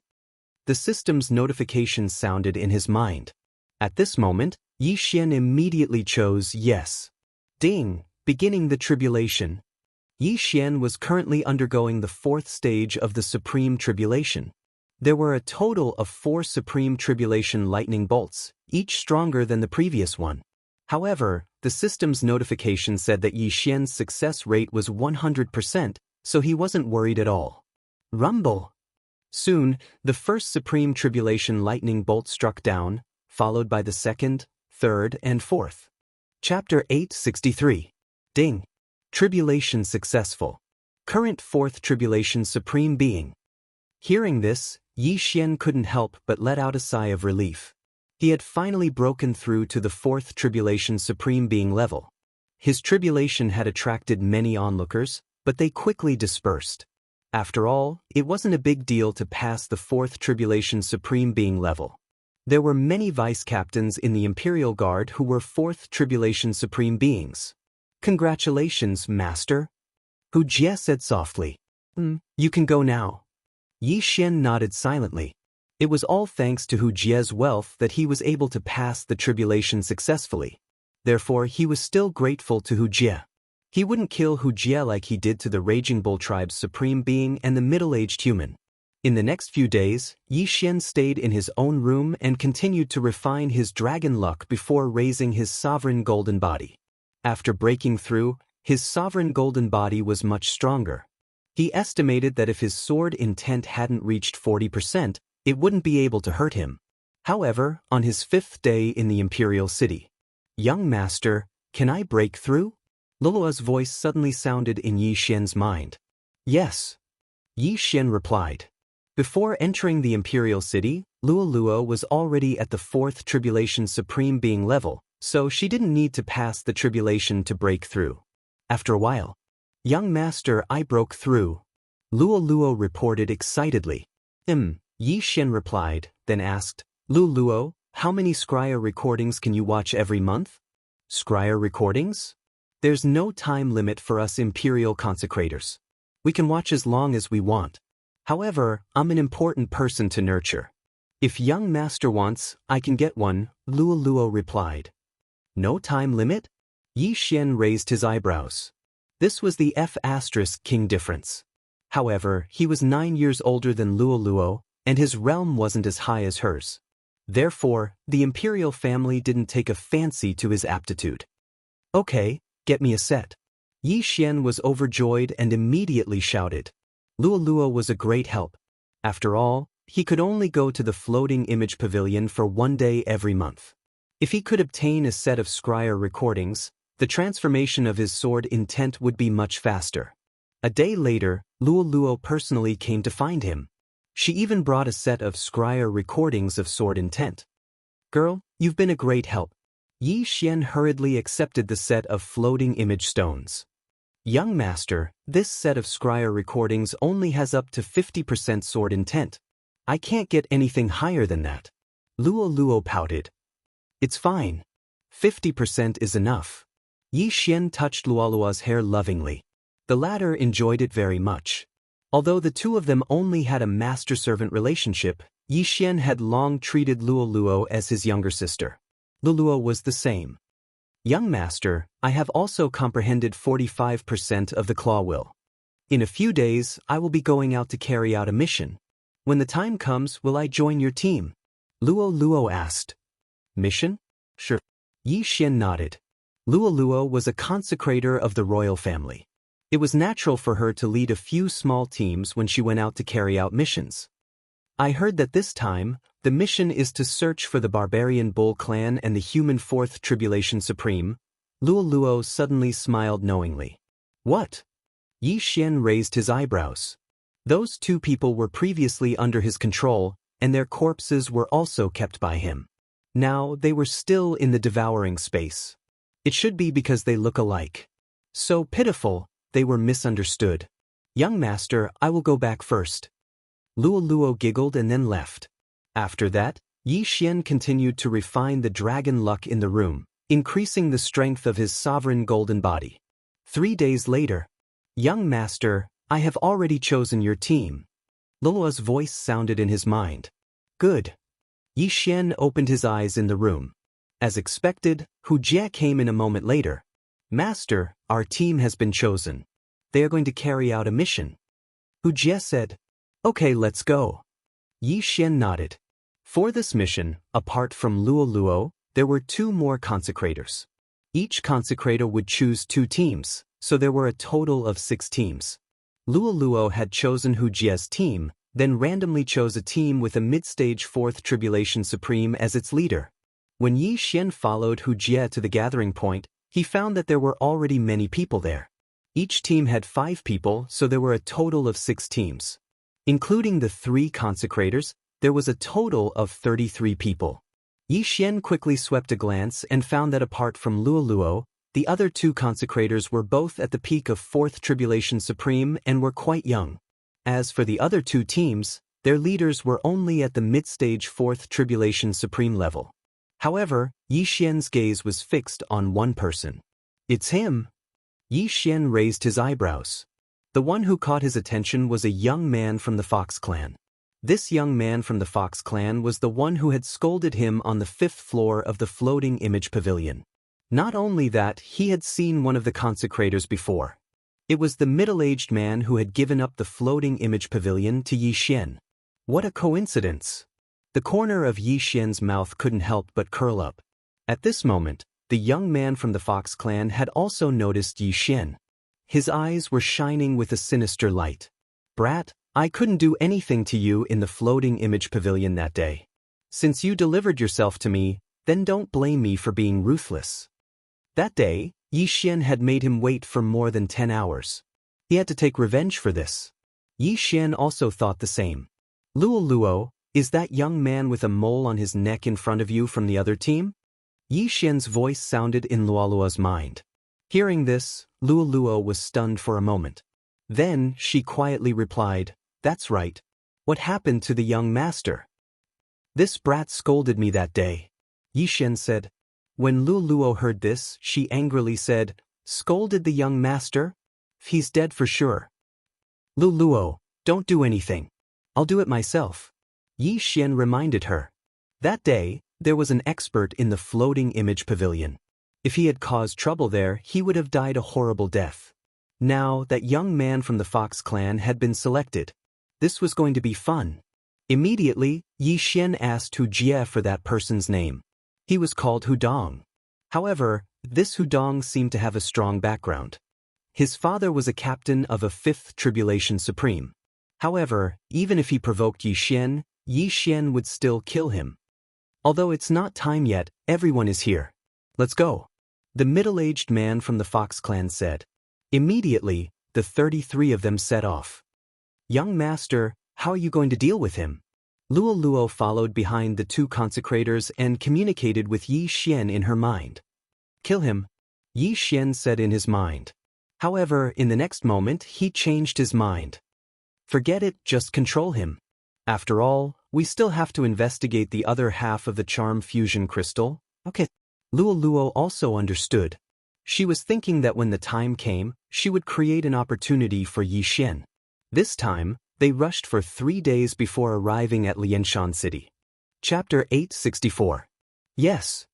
The system's notification sounded in his mind. At this moment, Xian immediately chose yes. Ding, beginning the tribulation. Xian was currently undergoing the fourth stage of the supreme tribulation. There were a total of 4 supreme tribulation lightning bolts, each stronger than the previous one. However, the system's notification said that Xian's success rate was 100%, so he wasn't worried at all. Rumble! Soon, the first supreme tribulation lightning bolt struck down, followed by the second, third, and fourth. Chapter 863. Ding! Tribulation successful. Current fourth tribulation supreme being. Hearing this, Xian couldn't help but let out a sigh of relief. He had finally broken through to the fourth tribulation supreme being level. His tribulation had attracted many onlookers, but they quickly dispersed. After all, it wasn't a big deal to pass the fourth tribulation supreme being level. There were many vice captains in the Imperial Guard who were fourth tribulation supreme beings. Congratulations, Master. Wuxia said softly. You can go now. Xian nodded silently. It was all thanks to Wuxia's wealth that he was able to pass the tribulation successfully. Therefore, he was still grateful to Wuxia. He wouldn't kill Wuxia like he did to the Raging Bull tribe's supreme being and the middle-aged human. In the next few days, Xian stayed in his own room and continued to refine his dragon luck before raising his sovereign golden body. After breaking through, his sovereign golden body was much stronger. He estimated that if his sword intent hadn't reached 40%, it wouldn't be able to hurt him. However, on his 5th day in the Imperial City, "Young Master, can I break through?" Lulua's voice suddenly sounded in Xian's mind. "Yes." Xian replied. Before entering the Imperial City, Lua was already at the 4th Tribulation Supreme Being level, so she didn't need to pass the tribulation to break through. After a while, "Young Master, I broke through," Lua reported excitedly. Xian replied, then asked, "Luluo, how many scryer recordings can you watch every month?" "Scryer recordings? There's no time limit for us Imperial consecrators. We can watch as long as we want. However, I'm an important person to nurture. If young master wants, I can get one," Luluo replied. "No time limit?" Xian raised his eyebrows. This was the F*King difference. However, he was 9 years older than Luluo, and his realm wasn't as high as hers. Therefore, the imperial family didn't take a fancy to his aptitude. "Okay, get me a set." Xian was overjoyed and immediately shouted. Luluo was a great help. After all, he could only go to the floating image pavilion for 1 day every month. If he could obtain a set of scryer recordings, the transformation of his sword intent would be much faster. A day later, Luluo personally came to find him. She even brought a set of scryer recordings of sword intent. Girl, you've been a great help. Yi Xian hurriedly accepted the set of floating image stones. Young master, this set of scryer recordings only has up to 50% sword intent. I can't get anything higher than that. Luo Luo pouted. It's fine. 50% is enough. Yi Xian touched Luolua's hair lovingly. The latter enjoyed it very much. Although the two of them only had a master-servant relationship, Yi Xian had long treated Luoluo as his younger sister. Luoluo was the same. Young master, I have also comprehended 45% of the claw will. In a few days, I will be going out to carry out a mission. When the time comes, will I join your team? Luo Luo asked. Mission? Sure. Yi Xian nodded. Luo Luo was a consecrator of the royal family. It was natural for her to lead a few small teams when she went out to carry out missions. I heard that this time, the mission is to search for the barbarian bull clan and the human fourth tribulation supreme. Luo Luo suddenly smiled knowingly. What? Yi Xian raised his eyebrows. Those two people were previously under his control, and their corpses were also kept by him. Now they were still in the devouring space. It should be because they look alike. So pitiful, they were misunderstood. Young master, I will go back first. Luo Luo giggled and then left. After that, Yi Xian continued to refine the dragon luck in the room, increasing the strength of his sovereign golden body. 3 days later, young master, I have already chosen your team. Luolua's voice sounded in his mind. Good. Yi Xian opened his eyes in the room. As expected, Hu Jie came in a moment later. Master, our team has been chosen. They are going to carry out a mission. Hu Jie said, Okay, let's go. Yi Xian nodded. For this mission, apart from Luo Luo, there were 2 more consecrators. Each consecrator would choose 2 teams, so there were a total of 6 teams. Luo Luo had chosen Hu Jie's team, then randomly chose a team with a mid-stage fourth tribulation supreme as its leader. When Yi Xian followed Hu Jie to the gathering point, he found that there were already many people there. Each team had 5 people, so there were a total of 6 teams. Including the 3 consecrators, there was a total of 33 people. Yi Xian quickly swept a glance and found that apart from Luo Luo, the other 2 consecrators were both at the peak of 4th Tribulation Supreme and were quite young. As for the other 2 teams, their leaders were only at the mid-stage 4th Tribulation Supreme level. However, Yi Xian's gaze was fixed on one person. It's him. Yi Xian raised his eyebrows. The one who caught his attention was a young man from the Fox clan. This young man from the Fox clan was the one who had scolded him on the 5th floor of the floating image pavilion. Not only that, he had seen one of the consecrators before. It was the middle-aged man who had given up the floating image pavilion to Yi Xian. What a coincidence! The corner of Yi Xian's mouth couldn't help but curl up. At this moment, the young man from the Fox clan had also noticed Yi Xian. His eyes were shining with a sinister light. Brat, I couldn't do anything to you in the floating image pavilion that day. Since you delivered yourself to me, then don't blame me for being ruthless. That day, Yi Xian had made him wait for more than 10 hours. He had to take revenge for this. Yi Xian also thought the same. Luo Luo, is that young man with a mole on his neck in front of you from the other team? Yi Xian's voice sounded in Luolua's mind. Hearing this, Luo Luo was stunned for a moment. Then, she quietly replied, That's right. What happened to the young master? This brat scolded me that day. Yi Xian said. When Luo Luo heard this, she angrily said, Scolded the young master? He's dead for sure. Luo Luo, don't do anything. I'll do it myself. Yi Xian reminded her. That day, there was an expert in the floating image pavilion. If he had caused trouble there, he would have died a horrible death. Now, that young man from the Fox clan had been selected. This was going to be fun. Immediately, Yi Xian asked Hu Jie for that person's name. He was called Hudong. However, this Hudong seemed to have a strong background. His father was a captain of a 5th Tribulation Supreme. However, even if he provoked Yi Xian would still kill him. Although it's not time yet, everyone is here. Let's go. The middle-aged man from the Fox clan said. Immediately, the 33 of them set off. Young master, How are you going to deal with him? Luo Luo followed behind the two consecrators and communicated with Yi Xian in her mind. Kill him, Yi Xian said in his mind. However, in the next moment, he changed his mind. Forget it, just control him. After all, we still have to investigate the other half of the charm fusion crystal. Okay. Luo Luo also understood. She was thinking that when the time came, she would create an opportunity for Yi Xian. This time, they rushed for 3 days before arriving at Lianshan City. Chapter 864. Yes.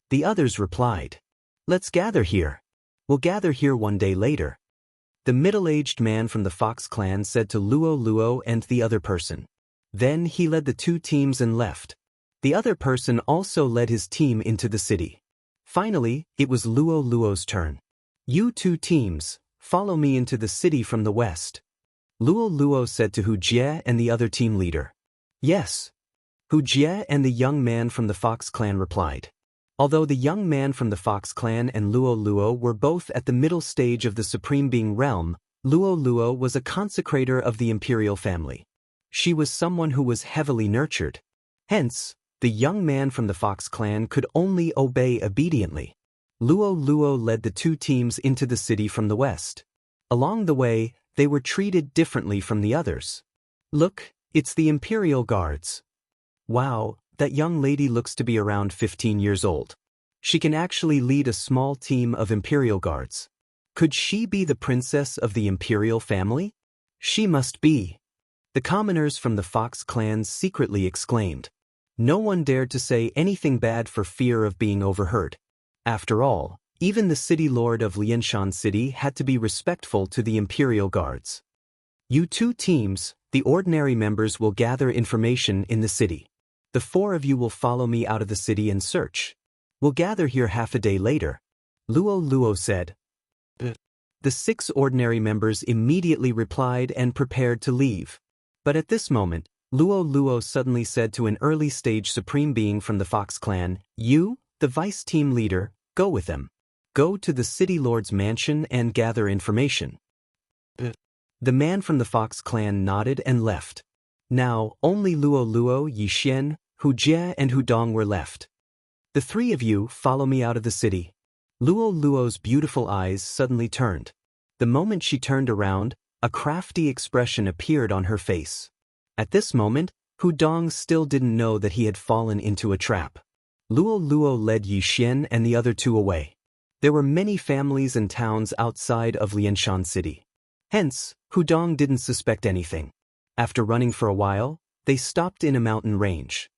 The others replied. Let's gather here. We'll gather here 1 day later. The middle-aged man from the Fox clan said to Luo Luo and the other person. Then he led the 2 teams and left. The other person also led his team into the city. Finally, it was Luo Luo's turn. You 2 teams, follow me into the city from the west. Luo Luo said to Hu Jie and the other team leader. Yes. Hu Jie and the young man from the Fox clan replied. Although the young man from the Fox clan and Luo Luo were both at the middle stage of the Supreme Being realm, Luo Luo was a consecrator of the imperial family. She was someone who was heavily nurtured. Hence, the young man from the Fox clan could only obey obediently. Luo Luo led the 2 teams into the city from the west. Along the way, they were treated differently from the others. Look, it's the Imperial Guards. Wow, that young lady looks to be around 15 years old. She can actually lead a small team of Imperial Guards. Could she be the princess of the Imperial family? She must be. The commoners from the Fox clans secretly exclaimed. No one dared to say anything bad for fear of being overheard. After all, even the city lord of Lianshan City had to be respectful to the Imperial Guards. You 2 teams, the ordinary members, will gather information in the city. The 4 of you will follow me out of the city and search. We'll gather here half a day later. Luo Luo said. The 6 ordinary members immediately replied and prepared to leave. But at this moment, Luo Luo suddenly said to an early-stage supreme being from the Fox clan, You, the vice team leader, go with them. Go to the city lord's mansion and gather information. The man from the Fox clan nodded and left. Now, only Luo Luo, Yi Xian, Hu Jie and Hu Dong were left. The 3 of you follow me out of the city. Luo Luo's beautiful eyes suddenly turned. The moment she turned around, a crafty expression appeared on her face. At this moment, Hu Dong still didn't know that he had fallen into a trap. Luo Luo led Yi Xian and the other 2 away. There were many families and towns outside of Lianshan City. Hence, Hu Dong didn't suspect anything. After running for a while, they stopped in a mountain range.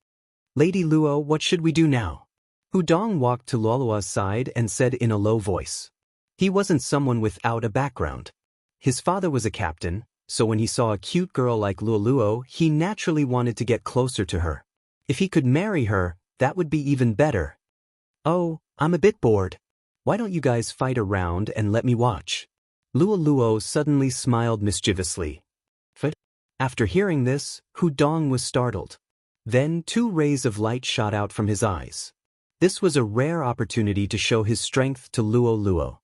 Lady Luo, what should we do now? Hu Dong walked to Luolua's side and said in a low voice. He wasn't someone without a background. His father was a captain, so when he saw a cute girl like Luoluo, he naturally wanted to get closer to her. If he could marry her, that would be even better. Oh, I'm a bit bored. Why don't you guys fight around and let me watch? Luoluo suddenly smiled mischievously. After hearing this, Hu Dong was startled. Then 2 rays of light shot out from his eyes. This was a rare opportunity to show his strength to Luo Luo.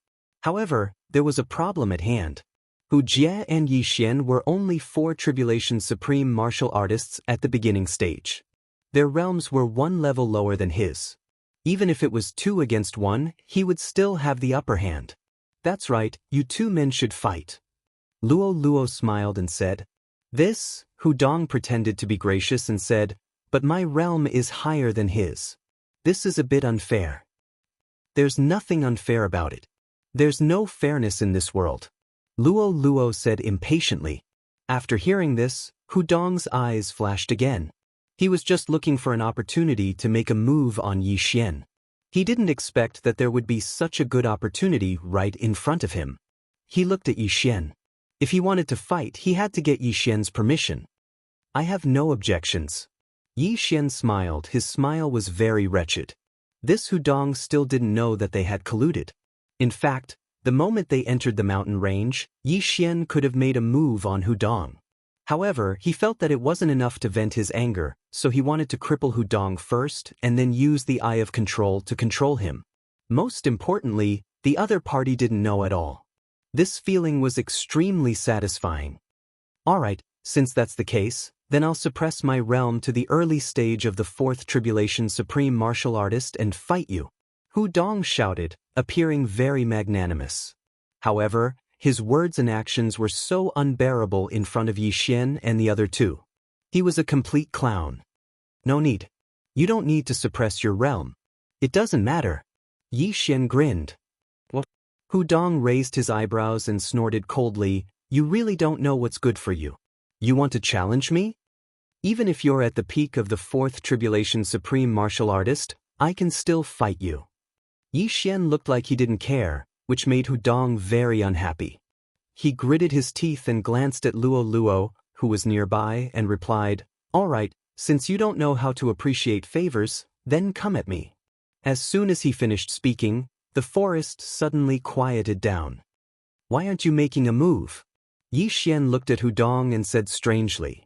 However, there was a problem at hand. Hu Jie and Yi Xian were only 4 Tribulation Supreme martial artists at the beginning stage. Their realms were 1 level lower than his. Even if it was 2 against 1, he would still have the upper hand. That's right, you 2 men should fight. Luo Luo smiled and said. This, Hu Dong pretended to be gracious and said, but my realm is higher than his. This is a bit unfair. There's nothing unfair about it. There's no fairness in this world. Luo Luo said impatiently. After hearing this, Hu Dong's eyes flashed again. He was just looking for an opportunity to make a move on Yi Xian. He didn't expect that there would be such a good opportunity right in front of him. He looked at Yi Xian. If he wanted to fight, he had to get Yi Xian's permission. I have no objections. Yi Xian smiled. His smile was very wretched. This Hu Dong still didn't know that they had colluded. In fact, the moment they entered the mountain range, Yi Xian could have made a move on Hu Dong. However, he felt that it wasn't enough to vent his anger, so he wanted to cripple Hu Dong first and then use the Eye of Control to control him. Most importantly, the other party didn't know at all. This feeling was extremely satisfying. Alright, Since that's the case, then I'll suppress my realm to the early stage of the fourth tribulation supreme martial artist and fight you. Hu Dong shouted, appearing very magnanimous. However, his words and actions were so unbearable in front of Yi Xian and the other two. He was a complete clown. No need. You don't need to suppress your realm. It doesn't matter. Yi Xian grinned. What? Hu Dong raised his eyebrows and snorted coldly, you really don't know what's good for you. You want to challenge me? Even if you're at the peak of the fourth tribulation supreme martial artist, I can still fight you. Yi Xian looked like he didn't care, which made Hu Dong very unhappy. He gritted his teeth and glanced at Luo Luo, who was nearby, and replied, all right, since you don't know how to appreciate favors, then come at me. As soon as he finished speaking, the forest suddenly quieted down. Why aren't you making a move? Yi Xian looked at Hu Dong and said strangely,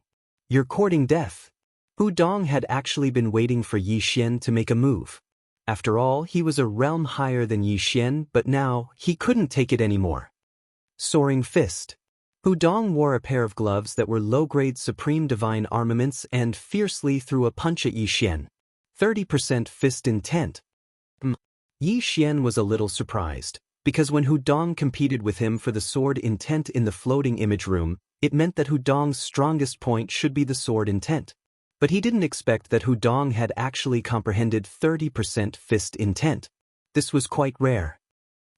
you're courting death. Hu Dong had actually been waiting for Yi Xian to make a move. After all, he was a realm higher than Yi Xian, but now he couldn't take it anymore. Soaring Fist. Hu Dong wore a pair of gloves that were low-grade supreme divine armaments and fiercely threw a punch at Yi Xian. 30% fist intent. Yi Xian was a little surprised, because when Hu Dong competed with him for the sword intent in the floating image room, it meant that Hu Dong's strongest point should be the sword intent. But he didn't expect that Hu Dong had actually comprehended 30% fist intent. This was quite rare.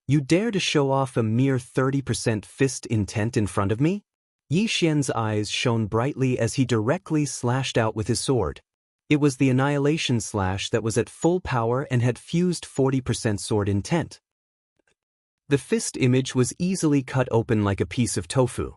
You dare to show off a mere 30% fist intent in front of me? Yi Xian's eyes shone brightly as he directly slashed out with his sword. It was the Annihilation Slash that was at full power and had fused 40% sword intent. The fist image was easily cut open like a piece of tofu.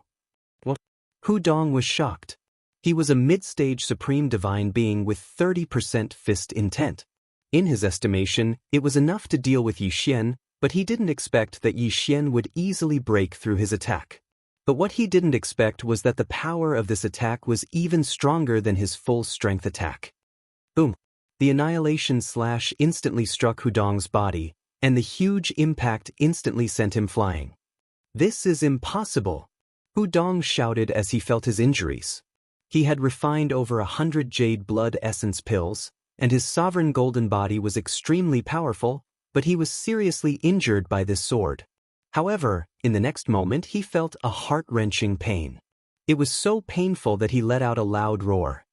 What? Hu Dong was shocked. He was a mid-stage supreme divine being with 30% fist intent. In his estimation, it was enough to deal with Yi Xian, but he didn't expect that Yi Xian would easily break through his attack. But what he didn't expect was that the power of this attack was even stronger than his full-strength attack. Boom! The Annihilation Slash instantly struck Hu Dong's body, and the huge impact instantly sent him flying. This is impossible! Hu Dong shouted as he felt his injuries. He had refined over 100 jade blood essence pills, and his sovereign golden body was extremely powerful, but he was seriously injured by this sword. However, in the next moment he felt a heart-wrenching pain. It was so painful that he let out a loud roar.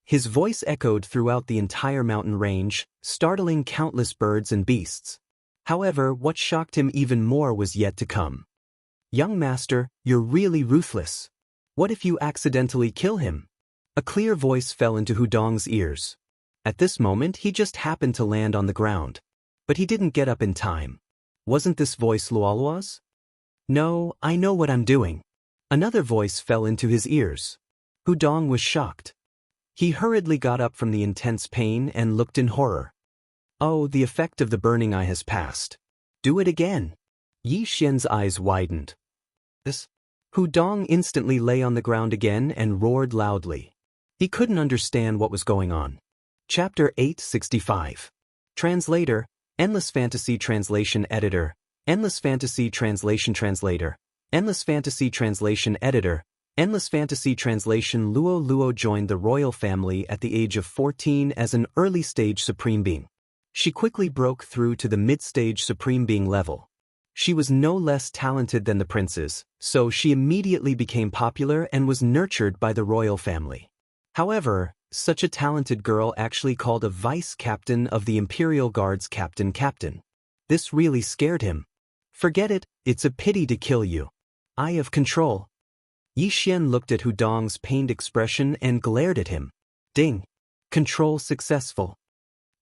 His voice echoed throughout the entire mountain range, startling countless birds and beasts. However, what shocked him even more was yet to come. Young master, you're really ruthless. What if you accidentally kill him? A clear voice fell into Hu Dong's ears. At this moment he just happened to land on the ground. But he didn't get up in time. Wasn't this voice Luolua's? No, I know what I'm doing. Another voice fell into his ears. Hu Dong was shocked. He hurriedly got up from the intense pain and looked in horror. Oh, the effect of the burning eye has passed. Do it again. Yi Xian's eyes widened. This? Hu Dong instantly lay on the ground again and roared loudly. He couldn't understand what was going on. Chapter 865. Translator, Endless Fantasy Translation Editor, Endless Fantasy Translation Translator, Endless Fantasy Translation Editor, Endless Fantasy Translation. Luo Luo joined the royal family at the age of 14 as an early-stage Supreme Being. She quickly broke through to the mid-stage Supreme Being level. She was no less talented than the princes, so she immediately became popular and was nurtured by the royal family. However, such a talented girl actually called a vice-captain of the Imperial Guard's captain. This really scared him. Forget it, it's a pity to kill you. Eye of control. Yi Xian looked at Hu Dong's pained expression and glared at him. Ding. Control successful.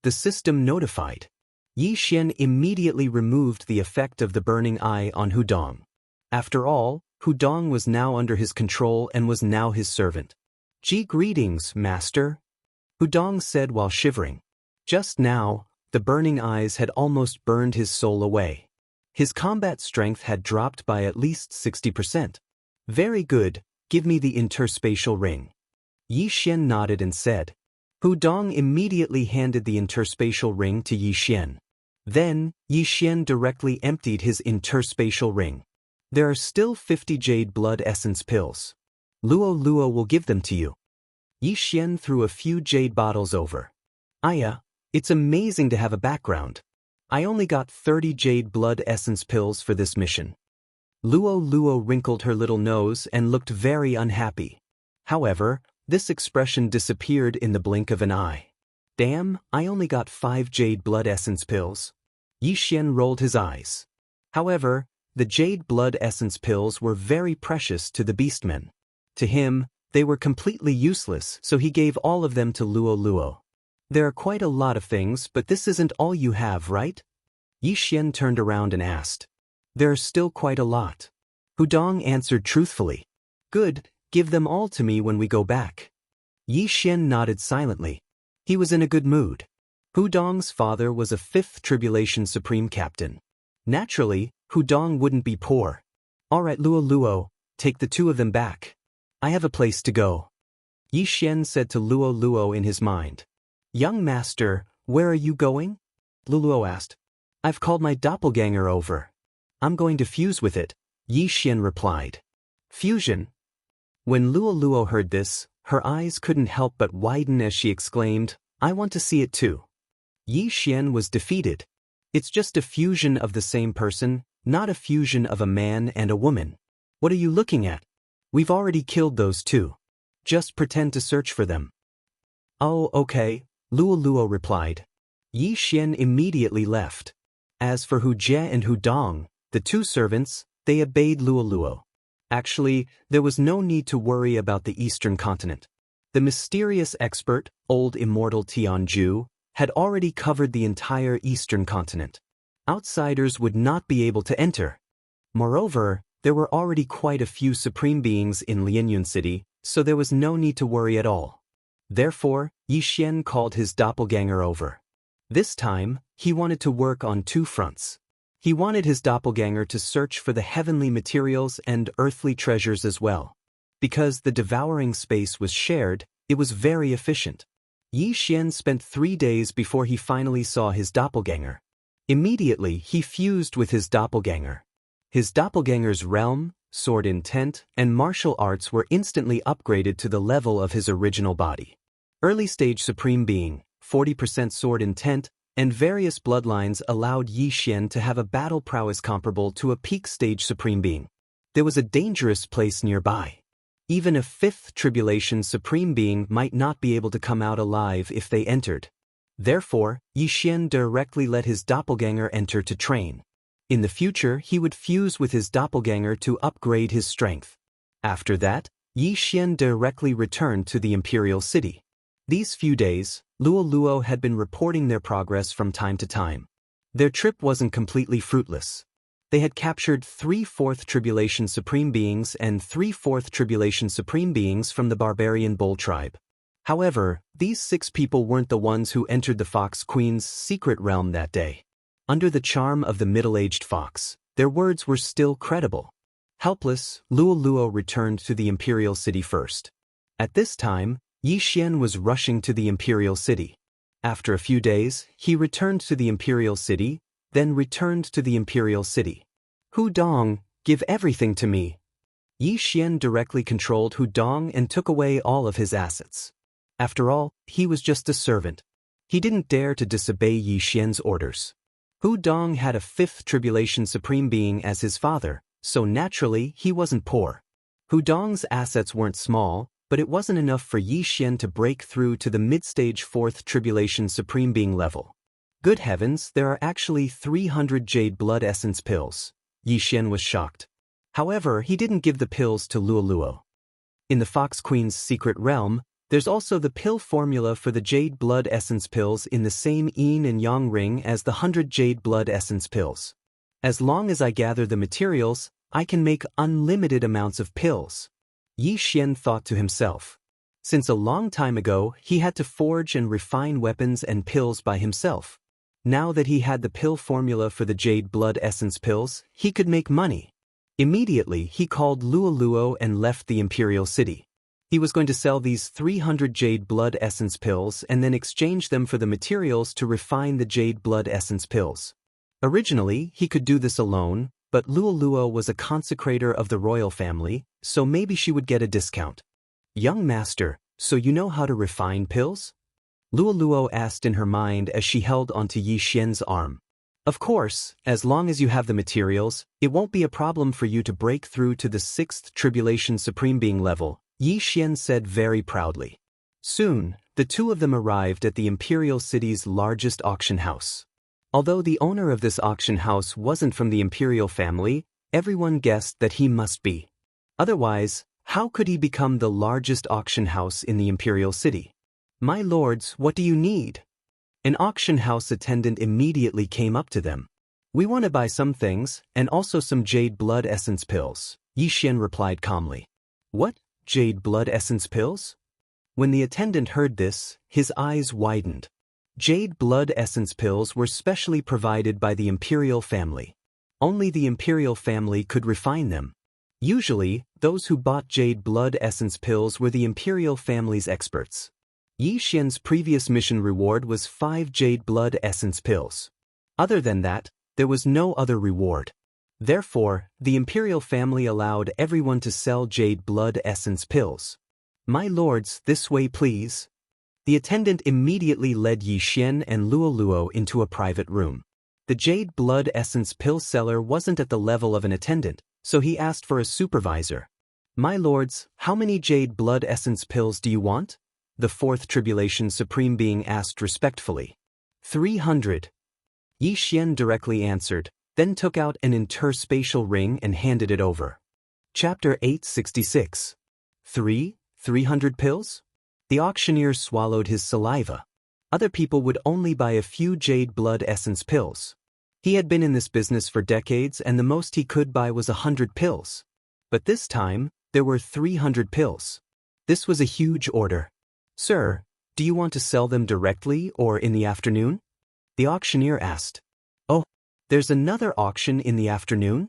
The system notified. Yi Xian immediately removed the effect of the burning eye on Hu Dong. After all, Hu Dong was now under his control and was now his servant. Greetings, master, Hu Dong said while shivering. Just now, the burning eyes had almost burned his soul away. His combat strength had dropped by at least 60%. Very good, give me the interspatial ring. Yi Xian nodded and said. Hu Dong immediately handed the interspatial ring to Yi Xian. Then, Yi Xian directly emptied his interspatial ring. There are still 50 jade blood essence pills. Luo Luo will give them to you. Yi Xian threw a few jade bottles over. Aya, it's amazing to have a background. I only got 30 jade blood essence pills for this mission. Luo Luo wrinkled her little nose and looked very unhappy. However, this expression disappeared in the blink of an eye. Damn, I only got 5 jade blood essence pills. Yi Xian rolled his eyes. However, the jade blood essence pills were very precious to the beastmen. To him, they were completely useless, so he gave all of them to Luo Luo. There are quite a lot of things, but this isn't all you have, right? Yi Xian turned around and asked. There are still quite a lot. Hudong answered truthfully. Good, give them all to me when we go back. Yi Xian nodded silently. He was in a good mood. Hudong's father was a 5th Tribulation Supreme Captain. Naturally, Hudong wouldn't be poor. All right, Luo Luo, take the 2 of them back. I have a place to go. Yi Xian said to Luo Luo in his mind. Young master, where are you going? Luo Luo asked. I've called my doppelganger over. I'm going to fuse with it, Yi Xian replied. Fusion? When Luo Luo heard this, her eyes couldn't help but widen as she exclaimed, I want to see it too. Yi Xian was defeated. It's just a fusion of the same person, not a fusion of a man and a woman. What are you looking at? We've already killed those 2. Just pretend to search for them. Oh, okay, Luo Luo replied. Yi Xian immediately left. As for Hu Jie and Hu Dong, the 2 servants, they obeyed Luo Luo. Actually, there was no need to worry about the Eastern continent. The mysterious expert, old immortal Tianju, had already covered the entire Eastern continent. Outsiders would not be able to enter. Moreover, there were already quite a few supreme beings in Lianyun City, so there was no need to worry at all. Therefore, Yi Xian called his doppelganger over. This time, he wanted to work on 2 fronts. He wanted his doppelganger to search for the heavenly materials and earthly treasures as well. Because the devouring space was shared, it was very efficient. Yi Xian spent 3 days before he finally saw his doppelganger. Immediately, he fused with his doppelganger. His doppelganger's realm, sword intent, and martial arts were instantly upgraded to the level of his original body. Early stage supreme being, 40% sword intent, and various bloodlines allowed Yi Xian to have a battle prowess comparable to a peak stage supreme being. There was a dangerous place nearby. Even a 5th Tribulation Supreme Being might not be able to come out alive if they entered. Therefore, Yi Xian directly let his doppelganger enter to train. In the future, he would fuse with his doppelganger to upgrade his strength. After that, Yi Xian directly returned to the Imperial City. These few days, Luo Luo had been reporting their progress from time to time. Their trip wasn't completely fruitless. They had captured 3 4th Tribulation Supreme Beings and 3 4th Tribulation Supreme Beings from the barbarian Bull tribe. However, these 6 people weren't the ones who entered the Fox Queen's secret realm that day. Under the charm of the middle-aged fox, their words were still credible. Helpless, Luo Luo returned to the Imperial City first. At this time, Yi Xian was rushing to the Imperial City. After a few days, he returned to the Imperial City, then returned to the Imperial City. Hu Dong, give everything to me. Yi Xian directly controlled Hu Dong and took away all of his assets. After all, he was just a servant. He didn't dare to disobey Yi Xian's orders. Hu Dong had a 5th Tribulation Supreme Being as his father, so naturally he wasn't poor. Hu Dong's assets weren't small, but it wasn't enough for Yi Xian to break through to the mid-stage 4th Tribulation Supreme Being level. Good heavens, there are actually 300 jade blood essence pills. Yi Xian was shocked. However, he didn't give the pills to Luo Luo. In the Fox Queen's secret realm, there's also the pill formula for the jade blood essence pills in the same yin and yang ring as the 100 jade blood essence pills. As long as I gather the materials, I can make unlimited amounts of pills. Yi Xian thought to himself. Since a long time ago, he had to forge and refine weapons and pills by himself. Now that he had the pill formula for the jade blood essence pills, he could make money. Immediately, he called Luo Luo and left the Imperial City. He was going to sell these 300 jade blood essence pills and then exchange them for the materials to refine the jade blood essence pills. Originally, he could do this alone, but Luoluo was a consecrator of the royal family, so maybe she would get a discount. Young master, so you know how to refine pills? Luoluo asked in her mind as she held onto Yi Xian's arm. Of course, as long as you have the materials, it won't be a problem for you to break through to the 6th Tribulation Supreme Being level, Yi Xian said very proudly. Soon, the two of them arrived at the imperial city's largest auction house. Although the owner of this auction house wasn't from the imperial family, everyone guessed that he must be. Otherwise, how could he become the largest auction house in the imperial city? My lords, what do you need? An auction house attendant immediately came up to them. We want to buy some things, and also some jade blood essence pills, Yi Xian replied calmly. What, jade blood essence pills? When the attendant heard this, his eyes widened. Jade blood essence pills were specially provided by the imperial family. Only the imperial family could refine them. Usually, those who bought jade blood essence pills were the imperial family's experts. Yi Xian's previous mission reward was 5 jade blood essence pills. Other than that, there was no other reward. Therefore, the imperial family allowed everyone to sell jade blood essence pills. My lords, this way please. The attendant immediately led Yi Xian and Luoluo into a private room. The jade blood essence pill seller wasn't at the level of an attendant, so he asked for a supervisor. My lords, how many jade blood essence pills do you want? The 4th Tribulation Supreme Being asked respectfully. 300. Yi Xian directly answered, then took out an interspatial ring and handed it over. Chapter 866. 300 pills? The auctioneer swallowed his saliva. Other people would only buy a few jade blood essence pills. He had been in this business for decades and the most he could buy was 100 pills. But this time, there were 300 pills. This was a huge order. Sir, do you want to sell them directly or in the afternoon? The auctioneer asked. Oh, there's another auction in the afternoon?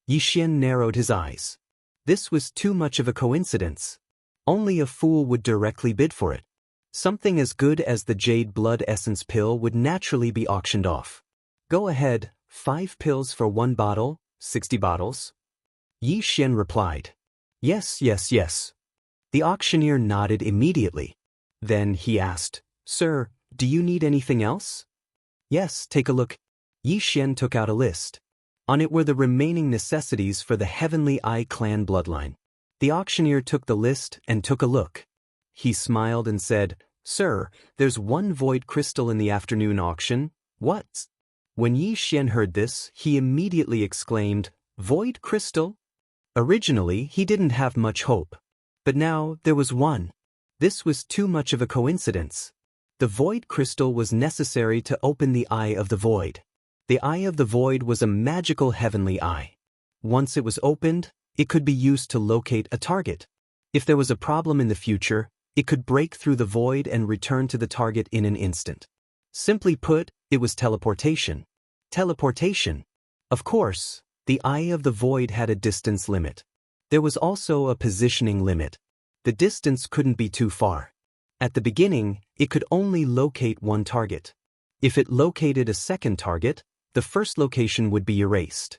Yi Xian narrowed his eyes. This was too much of a coincidence. Only a fool would directly bid for it. Something as good as the jade blood essence pill would naturally be auctioned off. Go ahead, 5 pills for 1 bottle, 60 bottles? Yi Xian replied. Yes. The auctioneer nodded immediately. Then he asked, Sir, do you need anything else? Yes, take a look. Yi Xian took out a list. On it were the remaining necessities for the Heavenly Eye clan bloodline. The auctioneer took the list and took a look. He smiled and said, Sir, there's 1 void crystal in the afternoon auction. What? When Yi Xian heard this, he immediately exclaimed, Void crystal? Originally, he didn't have much hope. But now, there was 1. This was too much of a coincidence. The void crystal was necessary to open the Eye of the Void. The Eye of the Void was a magical heavenly eye. Once it was opened, it could be used to locate a target. If there was a problem in the future, it could break through the void and return to the target in an instant. Simply put, it was teleportation. Teleportation. Of course, the Eye of the Void had a distance limit. There was also a positioning limit. The distance couldn't be too far. At the beginning, it could only locate 1 target. If it located a second target, the first location would be erased.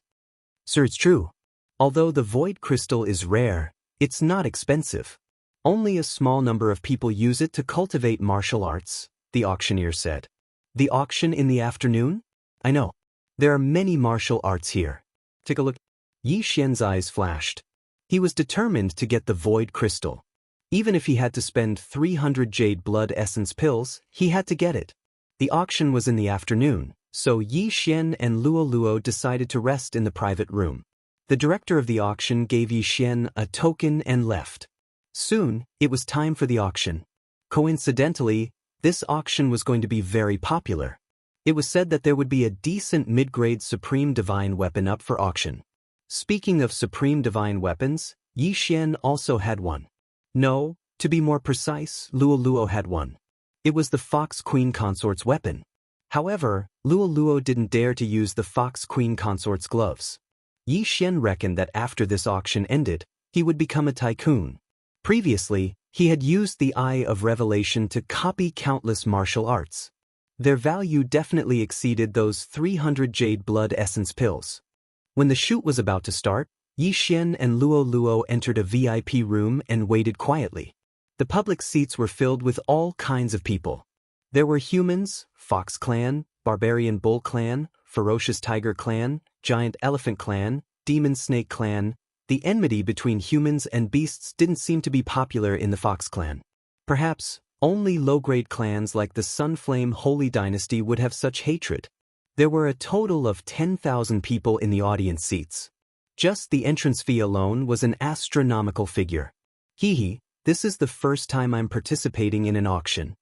Sir, it's true. Although the void crystal is rare, it's not expensive. Only a small number of people use it to cultivate martial arts, the auctioneer said. The auction in the afternoon? I know. There are many martial arts here. Take a look. Yi Xian's eyes flashed. He was determined to get the void crystal. Even if he had to spend 300 jade blood essence pills, he had to get it. The auction was in the afternoon, so Yi Xian and Luoluo decided to rest in the private room. The director of the auction gave Yi Xian a token and left. Soon, it was time for the auction. Coincidentally, this auction was going to be very popular. It was said that there would be a decent mid-grade Supreme Divine Weapon up for auction. Speaking of Supreme Divine Weapons, Yi Xian also had one. No, to be more precise, Luoluo had one. It was the Fox Queen Consort's weapon. However, Luoluo didn't dare to use the Fox Queen Consort's gloves. Yi Xian reckoned that after this auction ended, he would become a tycoon. Previously, he had used the Eye of Revelation to copy countless martial arts. Their value definitely exceeded those 300 jade blood essence pills. When the shoot was about to start, Yi Xian and Luo Luo entered a VIP room and waited quietly. The public seats were filled with all kinds of people. There were humans, Fox Clan, Barbarian Bull Clan, Ferocious Tiger Clan, Giant Elephant Clan, Demon Snake Clan. The enmity between humans and beasts didn't seem to be popular in the Fox Clan. Perhaps only low-grade clans like the Sunflame Holy Dynasty would have such hatred. There were a total of 10,000 people in the audience seats. Just the entrance fee alone was an astronomical figure. Hee, this is the first time I'm participating in an auction.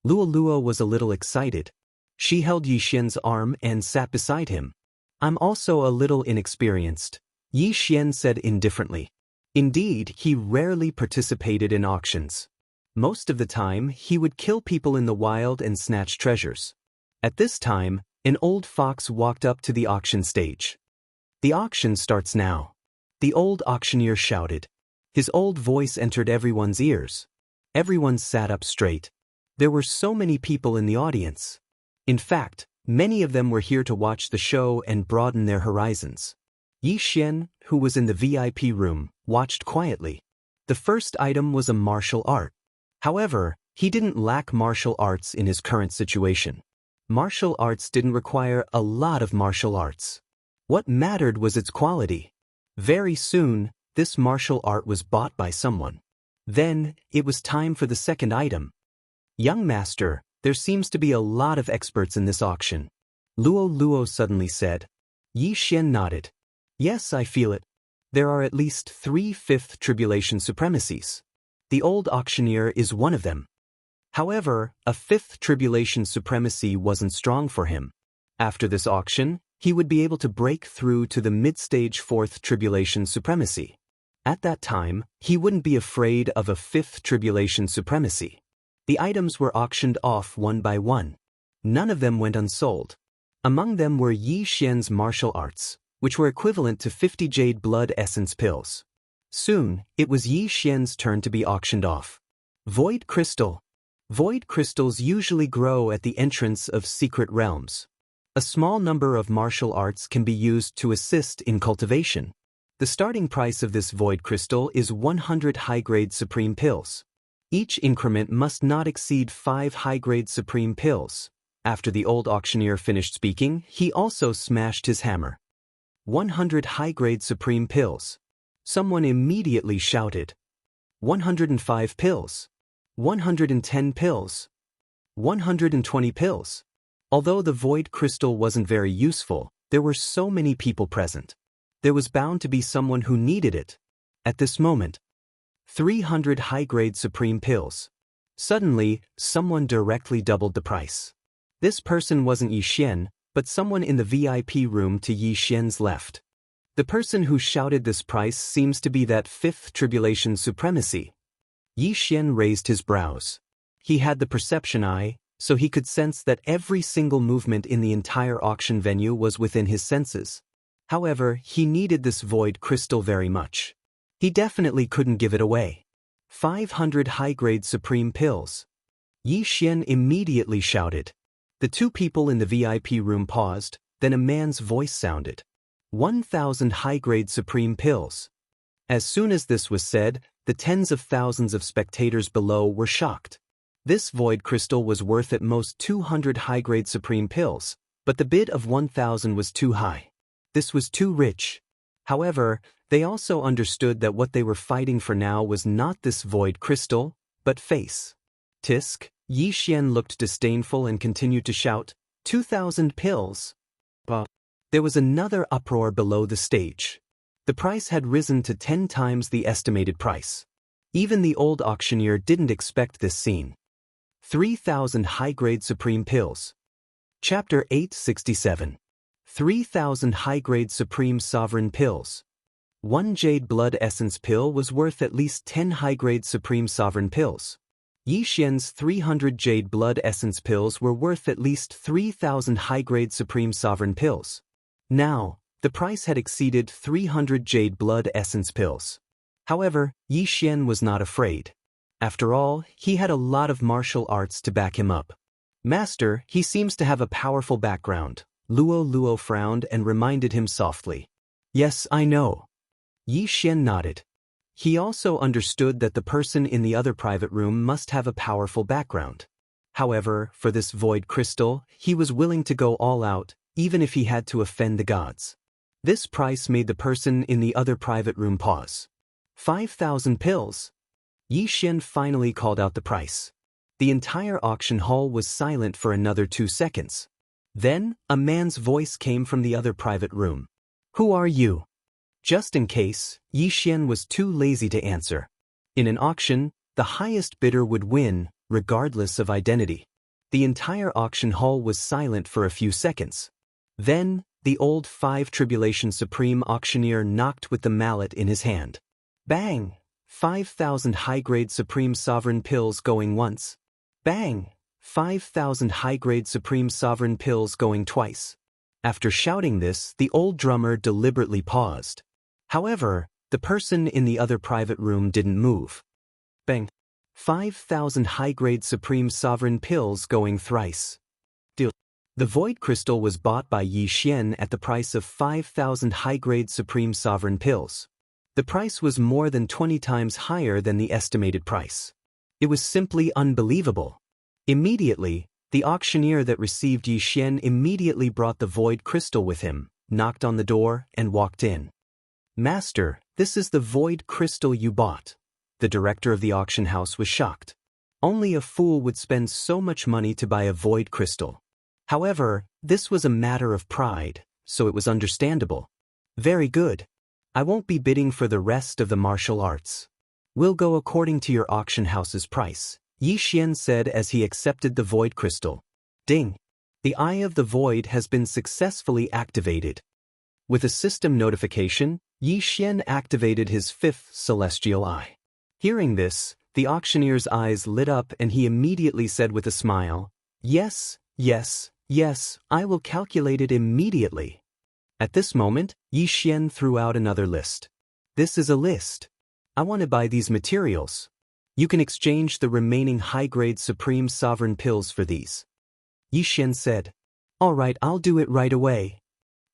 Luo Luo was a little excited. She held Yi Xian's arm and sat beside him. I'm also a little inexperienced, Yi Xian said indifferently. Indeed, he rarely participated in auctions. Most of the time, he would kill people in the wild and snatch treasures. At this time, an old fox walked up to the auction stage. The auction starts now. The old auctioneer shouted. His old voice entered everyone's ears. Everyone sat up straight. There were so many people in the audience. In fact, many of them were here to watch the show and broaden their horizons. Yi Xian, who was in the VIP room, watched quietly. The first item was a martial art. However, he didn't lack martial arts in his current situation. Martial arts didn't require a lot of martial arts. What mattered was its quality. Very soon, this martial art was bought by someone. Then, it was time for the second item. Young master, there seems to be a lot of experts in this auction. Luo Luo suddenly said. Yi Xian nodded. Yes, I feel it. There are at least 3 fifth tribulation supremacies. The old auctioneer is one of them. However, a 5th tribulation supremacy wasn't strong for him. After this auction, he would be able to break through to the mid-stage 4th tribulation supremacy. At that time, he wouldn't be afraid of a 5th tribulation supremacy. The items were auctioned off one by one. None of them went unsold. Among them were Yi Xian's martial arts, which were equivalent to 50 jade blood essence pills. Soon, it was Yi Xian's turn to be auctioned off. Void Crystal. Void crystals usually grow at the entrance of secret realms. A small number of martial arts can be used to assist in cultivation. The starting price of this void crystal is 100 high-grade supreme pills. Each increment must not exceed 5 high-grade supreme pills. After the old auctioneer finished speaking, he also smashed his hammer. 100 high-grade supreme pills. Someone immediately shouted. 105 pills. 110 pills. 120 pills. Although the void crystal wasn't very useful, there were so many people present. There was bound to be someone who needed it. At this moment, 300 high-grade supreme pills. Suddenly, someone directly doubled the price. This person wasn't Yi Xian, but someone in the VIP room to Yi Xian's left. The person who shouted this price seems to be that 5th tribulation supremacy. Yi Xian raised his brows. He had the perception eye, so he could sense that every single movement in the entire auction venue was within his senses. However, he needed this void crystal very much. He definitely couldn't give it away. 500 high-grade supreme pills. Yi Xian immediately shouted. The 2 people in the VIP room paused, then a man's voice sounded. 1,000 high-grade supreme pills. As soon as this was said, the tens of thousands of spectators below were shocked. This void crystal was worth at most 200 high-grade supreme pills, but the bid of 1,000 was too high. This was too rich. However, they also understood that what they were fighting for now was not this void crystal, but face. Tisk, Yi Xian looked disdainful and continued to shout, 2,000 pills. But there was another uproar below the stage. The price had risen to 10 times the estimated price. Even the old auctioneer didn't expect this scene. 3,000 high-grade supreme pills. Chapter 867. 3,000 high-grade supreme sovereign pills. 1 jade blood essence pill was worth at least 10 high-grade supreme sovereign pills. Yi Xian's 300 jade blood essence pills were worth at least 3,000 high-grade supreme sovereign pills. Now, the price had exceeded 300 jade blood essence pills. However, Yi Xian was not afraid. After all, he had a lot of martial arts to back him up. Master, he seems to have a powerful background. Luo Luo frowned and reminded him softly. Yes, I know. Yi Xian nodded. He also understood that the person in the other private room must have a powerful background. However, for this void crystal, he was willing to go all out, even if he had to offend the gods. This price made the person in the other private room pause. 5,000 pills. Yi Xian finally called out the price. The entire auction hall was silent for another 2 seconds. Then, a man's voice came from the other private room. Who are you? Just in case, Yi Xian was too lazy to answer. In an auction, the highest bidder would win, regardless of identity. The entire auction hall was silent for a few seconds. Then, the old 5 Tribulation Supreme auctioneer knocked with the mallet in his hand. Bang! 5,000 high-grade Supreme Sovereign pills going once. Bang! 5,000 high-grade Supreme Sovereign pills going twice. After shouting this, the old drummer deliberately paused. However, the person in the other private room didn't move. Bang! 5,000 high-grade Supreme Sovereign pills going thrice. Deal. The void crystal was bought by Yi Xian at the price of 5,000 high-grade Supreme Sovereign pills. The price was more than 20 times higher than the estimated price. It was simply unbelievable. Immediately, the auctioneer that received Yi Xian immediately brought the void crystal with him, knocked on the door, and walked in. Master, this is the void crystal you bought. The director of the auction house was shocked. Only a fool would spend so much money to buy a void crystal. However, this was a matter of pride, so it was understandable. Very good. I won't be bidding for the rest of the martial arts. We'll go according to your auction house's price, Yi Xian said as he accepted the void crystal. Ding! The Eye of the Void has been successfully activated. With a system notification, Yi Xian activated his 5th celestial eye. Hearing this, the auctioneer's eyes lit up and he immediately said with a smile, Yes, yes, yes, I will calculate it immediately. At this moment, Yi Xian threw out another list. This is a list. I want to buy these materials. You can exchange the remaining high-grade Supreme Sovereign pills for these. Yi Xian said, All right, I'll do it right away.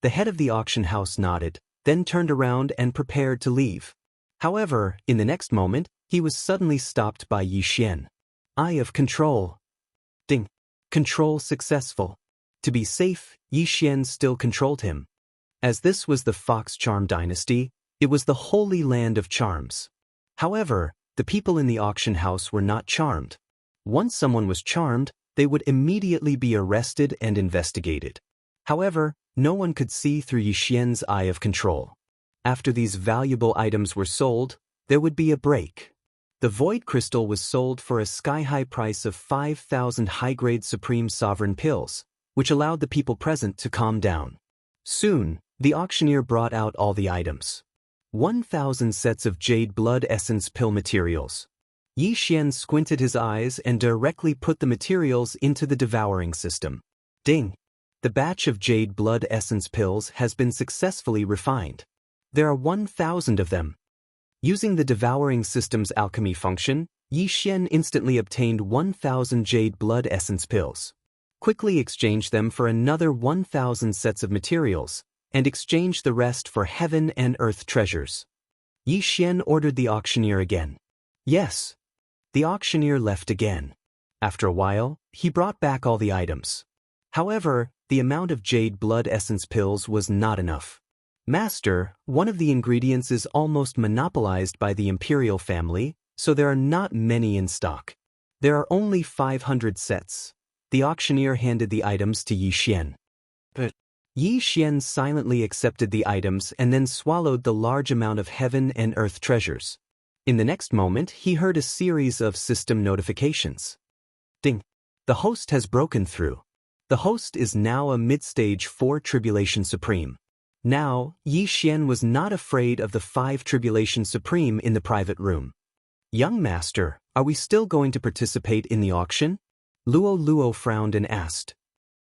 The head of the auction house nodded, then turned around and prepared to leave. However, in the next moment, he was suddenly stopped by Yi Xian. Eye of Control. Ding. Control successful. To be safe, Yi Xian still controlled him. As this was the Fox Charm dynasty, it was the holy land of charms. However, the people in the auction house were not charmed. Once someone was charmed, they would immediately be arrested and investigated. However, no one could see through Yi Xian's Eye of Control. After these valuable items were sold, there would be a break. The void crystal was sold for a sky-high price of 5,000 high-grade Supreme Sovereign pills, which allowed the people present to calm down. Soon, the auctioneer brought out all the items. 1,000 sets of jade blood essence pill materials. Yi Xian squinted his eyes and directly put the materials into the devouring system. Ding! The batch of jade blood essence pills has been successfully refined. There are 1,000 of them. Using the devouring system's alchemy function, Yi Xian instantly obtained 1,000 jade blood essence pills. Quickly exchanged them for another 1,000 sets of materials, and exchanged the rest for heaven and earth treasures. Yi Xian ordered the auctioneer again. Yes. The auctioneer left again. After a while, he brought back all the items. However, the amount of jade blood essence pills was not enough. Master, one of the ingredients is almost monopolized by the imperial family, so there are not many in stock. There are only 500 sets. The auctioneer handed the items to Yi Xian. But Yi Xian silently accepted the items and then swallowed the large amount of heaven and earth treasures. In the next moment, he heard a series of system notifications. Ding! The host has broken through. The host is now a mid-stage 4 Tribulation Supreme. Now, Yi Xian was not afraid of the 5 Tribulation Supreme in the private room. Young master, are we still going to participate in the auction? Luo frowned and asked.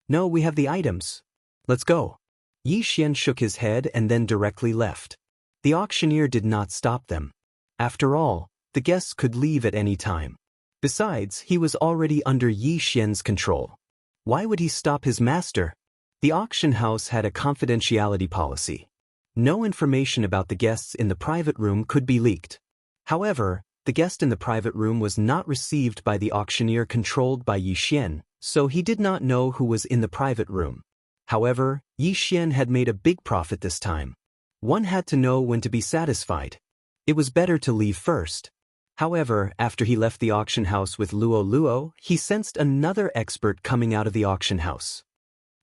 No, we have the items. Let's go. Yi Xian shook his head and then directly left. The auctioneer did not stop them. After all, the guests could leave at any time. Besides, he was already under Yi Xian's control. Why would he stop his master? The auction house had a confidentiality policy. No information about the guests in the private room could be leaked. However, the guest in the private room was not received by the auctioneer controlled by Yi Xian, so he did not know who was in the private room. However, Yi Xian had made a big profit this time. One had to know when to be satisfied. It was better to leave first. However, after he left the auction house with Luo Luo, he sensed another expert coming out of the auction house.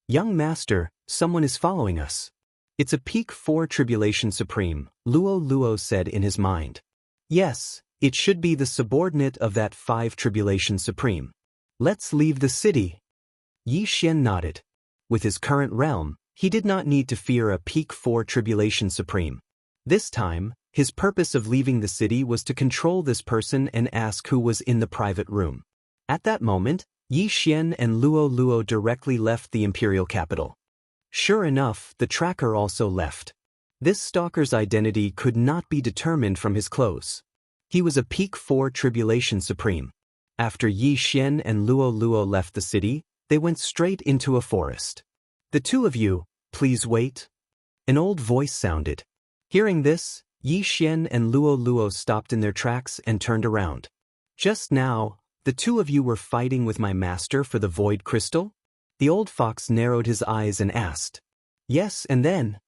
"Young master, someone is following us." "It's a peak 4 Tribulation Supreme," Luo Luo said in his mind. "Yes, it should be the subordinate of that 5 Tribulation Supreme. Let's leave the city." Yi Xian nodded. With his current realm, he did not need to fear a peak 4 Tribulation Supreme. This time, his purpose of leaving the city was to control this person and ask who was in the private room. At that moment, Yi Xian and Luo Luo directly left the imperial capital. Sure enough, the tracker also left. This stalker's identity could not be determined from his clothes. He was a peak 4 Tribulation Supreme. After Yi Xian and Luo Luo left the city, they went straight into a forest. "The two of you, please wait." An old voice sounded. Hearing this, Yi Xian and Luo Luo stopped in their tracks and turned around. "Just now, the two of you were fighting with my master for the void crystal?" The old fox narrowed his eyes and asked. "Yes, and then?"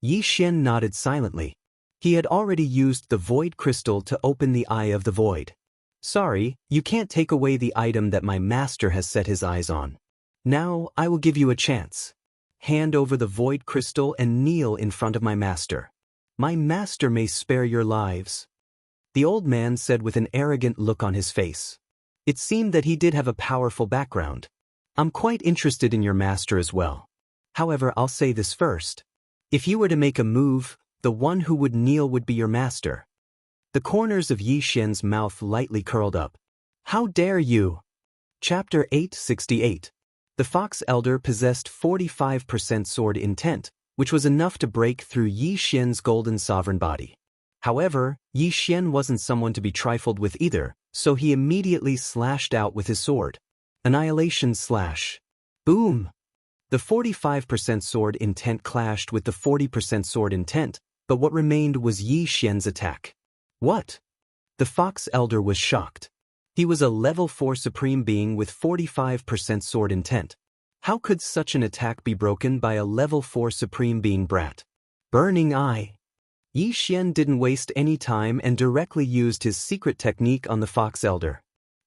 Yi Xian nodded silently. He had already used the void crystal to open the eye of the void. "Sorry, you can't take away the item that my master has set his eyes on. Now, I will give you a chance. Hand over the void crystal and kneel in front of my master. My master may spare your lives." The old man said with an arrogant look on his face. It seemed that he did have a powerful background. "I'm quite interested in your master as well. However, I'll say this first. If you were to make a move, the one who would kneel would be your master." The corners of Yi Xian's mouth lightly curled up. "How dare you?" Chapter 868. The Fox Elder possessed 45% sword intent, which was enough to break through Yi Xian's golden sovereign body. However, Yi Xian wasn't someone to be trifled with either, so he immediately slashed out with his sword. Annihilation slash. Boom! The 45% sword intent clashed with the 40% sword intent, but what remained was Yi Xian's attack. What? The Fox Elder was shocked. He was a level 4 supreme being with 45% sword intent. How could such an attack be broken by a level 4 supreme being brat? Burning Eye. Yi Xian didn't waste any time and directly used his secret technique on the Fox Elder.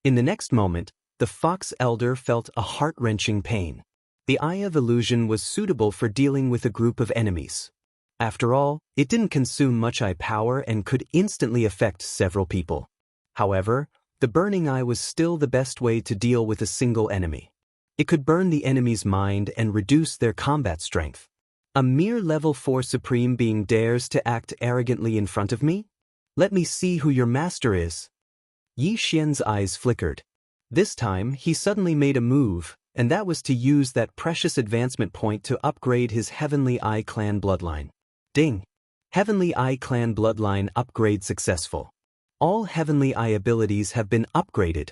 In the next moment, the Fox Elder felt a heart-wrenching pain. The Eye of Illusion was suitable for dealing with a group of enemies. After all, it didn't consume much eye power and could instantly affect several people. However, the Burning Eye was still the best way to deal with a single enemy. It could burn the enemy's mind and reduce their combat strength. A mere level 4 supreme being dares to act arrogantly in front of me? Let me see who your master is. Yi Xian's eyes flickered. This time, he suddenly made a move, and that was to use that precious advancement point to upgrade his Heavenly Eye Clan bloodline. Ding! Heavenly Eye Clan bloodline upgrade successful. All Heavenly Eye abilities have been upgraded.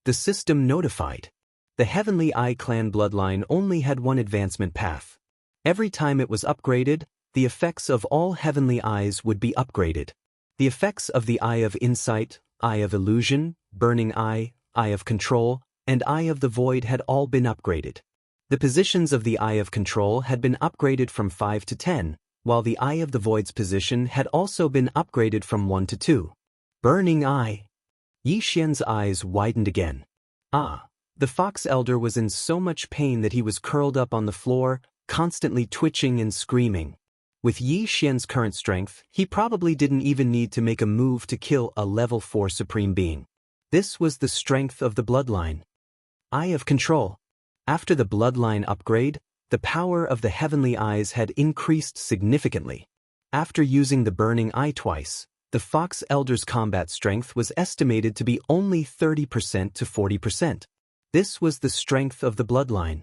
The system notified. The Heavenly Eye Clan bloodline only had one advancement path. Every time it was upgraded, the effects of all Heavenly Eyes would be upgraded. The effects of the Eye of Insight, Eye of Illusion, Burning Eye, Eye of Control, and Eye of the Void had all been upgraded. The positions of the Eye of Control had been upgraded from 5 to 10, while the Eye of the Void's position had also been upgraded from 1 to 2. Burning Eye. Yi Xian's eyes widened again. Ah, the Fox Elder was in so much pain that he was curled up on the floor, constantly twitching and screaming. With Yi Xian's current strength, he probably didn't even need to make a move to kill a level 4 supreme being. This was the strength of the bloodline. Eye of Control. After the bloodline upgrade, the power of the Heavenly Eyes had increased significantly. After using the Burning Eye twice, the Fox Elder's combat strength was estimated to be only 30% to 40%. This was the strength of the bloodline.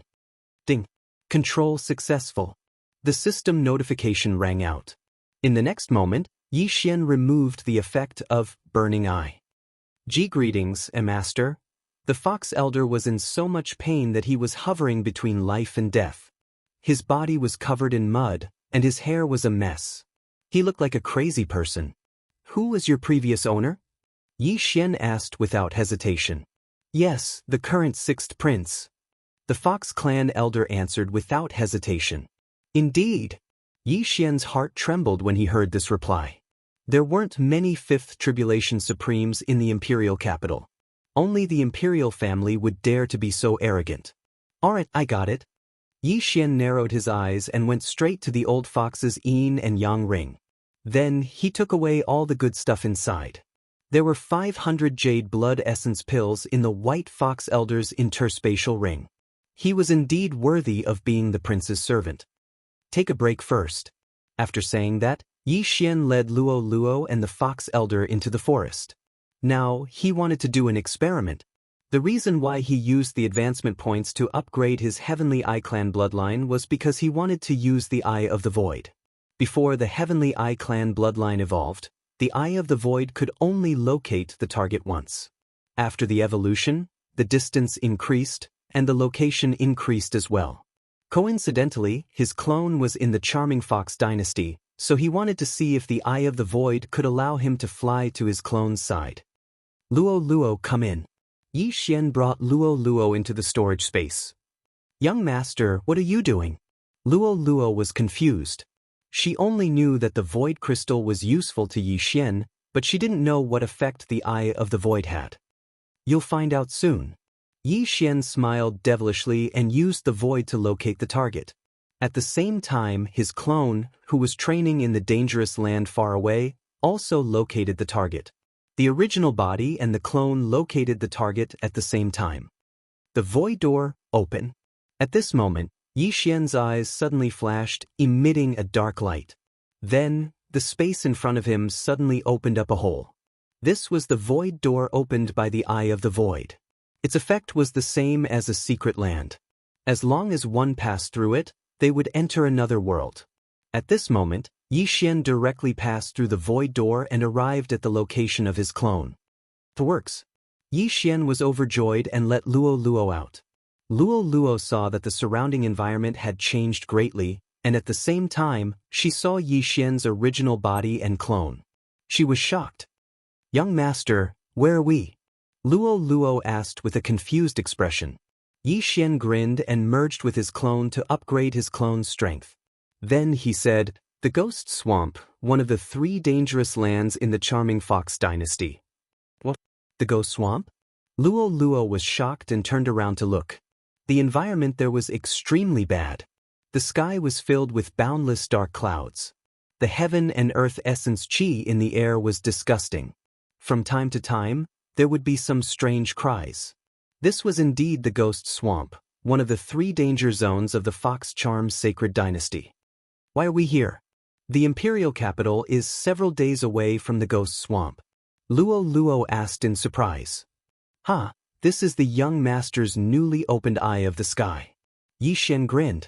Ding! Control successful. The system notification rang out. In the next moment, Yi Xian removed the effect of Burning Eye. Greetings, Master. The Fox Elder was in so much pain that he was hovering between life and death. His body was covered in mud, and his hair was a mess. He looked like a crazy person. Who was your previous owner? Yi Xian asked without hesitation. Yes, the current sixth prince. The Fox clan elder answered without hesitation. Indeed. Yi Xian's heart trembled when he heard this reply. There weren't many fifth tribulation supremes in the imperial capital. Only the imperial family would dare to be so arrogant. Alright, I got it. Yi Xian narrowed his eyes and went straight to the old fox's yin and yang ring. Then, he took away all the good stuff inside. There were 500 jade blood essence pills in the white fox elder's interspatial ring. He was indeed worthy of being the prince's servant. Take a break first. After saying that, Yi Xian led Luo Luo and the fox elder into the forest. Now, he wanted to do an experiment. The reason why he used the advancement points to upgrade his Heavenly Eye Clan bloodline was because he wanted to use the Eye of the Void. Before the Heavenly Eye Clan bloodline evolved, the Eye of the Void could only locate the target once. After the evolution, the distance increased, and the location increased as well. Coincidentally, his clone was in the Charming Fox dynasty, so he wanted to see if the Eye of the Void could allow him to fly to his clone's side. Luo Luo, come in. Yi Xian brought Luo Luo into the storage space. Young master, what are you doing? Luo Luo was confused. She only knew that the void crystal was useful to Yi Xian, but she didn't know what effect the Eye of the Void had. You'll find out soon. Yi Xian smiled devilishly and used the void to locate the target. At the same time, his clone, who was training in the dangerous land far away, also located the target. The original body and the clone located the target at the same time. The void door, open. At this moment, Yi Xian's eyes suddenly flashed, emitting a dark light. Then, the space in front of him suddenly opened up a hole. This was the void door opened by the Eye of the Void. Its effect was the same as a secret land. As long as one passed through it, they would enter another world. At this moment, Yi Xian directly passed through the void door and arrived at the location of his clone. It works. Yi Xian was overjoyed and let Luo Luo out. Luo Luo saw that the surrounding environment had changed greatly, and at the same time, she saw Yi Xian's original body and clone. She was shocked. Young master, where are we? Luo Luo asked with a confused expression. Yi Xian grinned and merged with his clone to upgrade his clone's strength. Then he said, the Ghost Swamp, one of the 3 dangerous lands in the Charming Fox dynasty. What? The Ghost Swamp? Luo Luo was shocked and turned around to look. The environment there was extremely bad. The sky was filled with boundless dark clouds. The heaven and earth essence chi in the air was disgusting. From time to time, there would be some strange cries. This was indeed the Ghost Swamp, one of the 3 danger zones of the Fox Charms sacred dynasty. Why are we here? The imperial capital is several days away from the Ghost Swamp. Luo Luo asked in surprise. This is the young master's newly opened Eye of the Sky. Yi Xian grinned.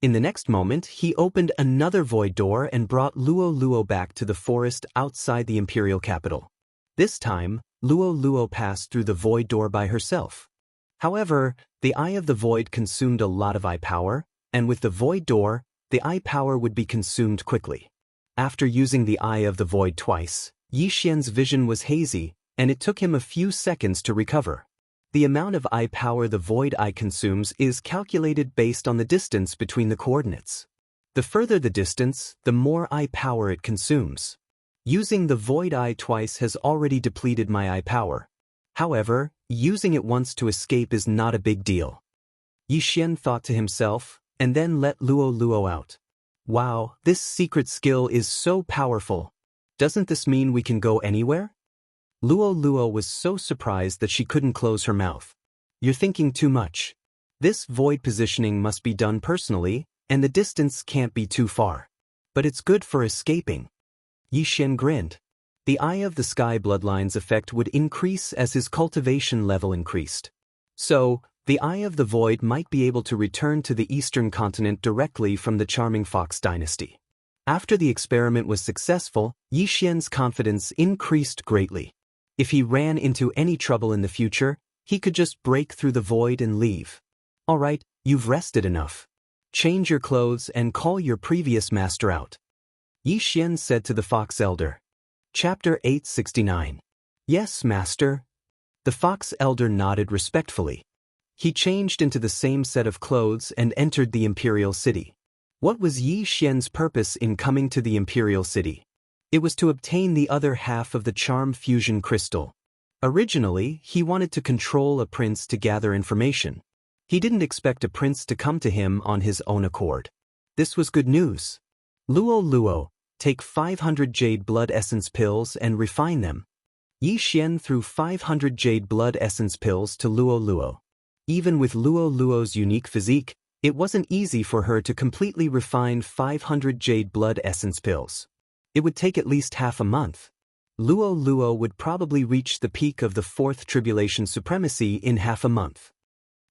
In the next moment, he opened another void door and brought Luo Luo back to the forest outside the imperial capital. This time, Luo Luo passed through the void door by herself. However, the Eye of the Void consumed a lot of eye power, and with the void door, the eye power would be consumed quickly. After using the Eye of the Void twice, Yi Xian's vision was hazy, and it took him a few seconds to recover. The amount of eye power the void eye consumes is calculated based on the distance between the coordinates. The further the distance, the more eye power it consumes. Using the void eye twice has already depleted my eye power. However, using it once to escape is not a big deal. Yi Xian thought to himself, and then let Luo Luo out. Wow, this secret skill is so powerful. Doesn't this mean we can go anywhere? Luo Luo was so surprised that she couldn't close her mouth. You're thinking too much. This void positioning must be done personally, and the distance can't be too far. But it's good for escaping. Yi Xian grinned. The Eye of the Sky bloodline's effect would increase as his cultivation level increased. So, the Eye of the Void might be able to return to the eastern continent directly from the Charming Fox dynasty. After the experiment was successful, Yi Xian's confidence increased greatly. If he ran into any trouble in the future, he could just break through the void and leave. Alright, you've rested enough. Change your clothes and call your previous master out. Yi Xian said to the Fox Elder. Chapter 869. Yes, master. The Fox Elder nodded respectfully. He changed into the same set of clothes and entered the imperial city. What was Yi Xian's purpose in coming to the imperial city? It was to obtain the other half of the charm fusion crystal. Originally, he wanted to control a prince to gather information. He didn't expect a prince to come to him on his own accord. This was good news. Luo, take 500 jade blood essence pills and refine them. Yi Xian threw 500 jade blood essence pills to Luo. Even with Luo's unique physique, it wasn't easy for her to completely refine 500 jade blood essence pills. It would take at least half a month. Luo would probably reach the peak of the fourth tribulation supremacy in half a month.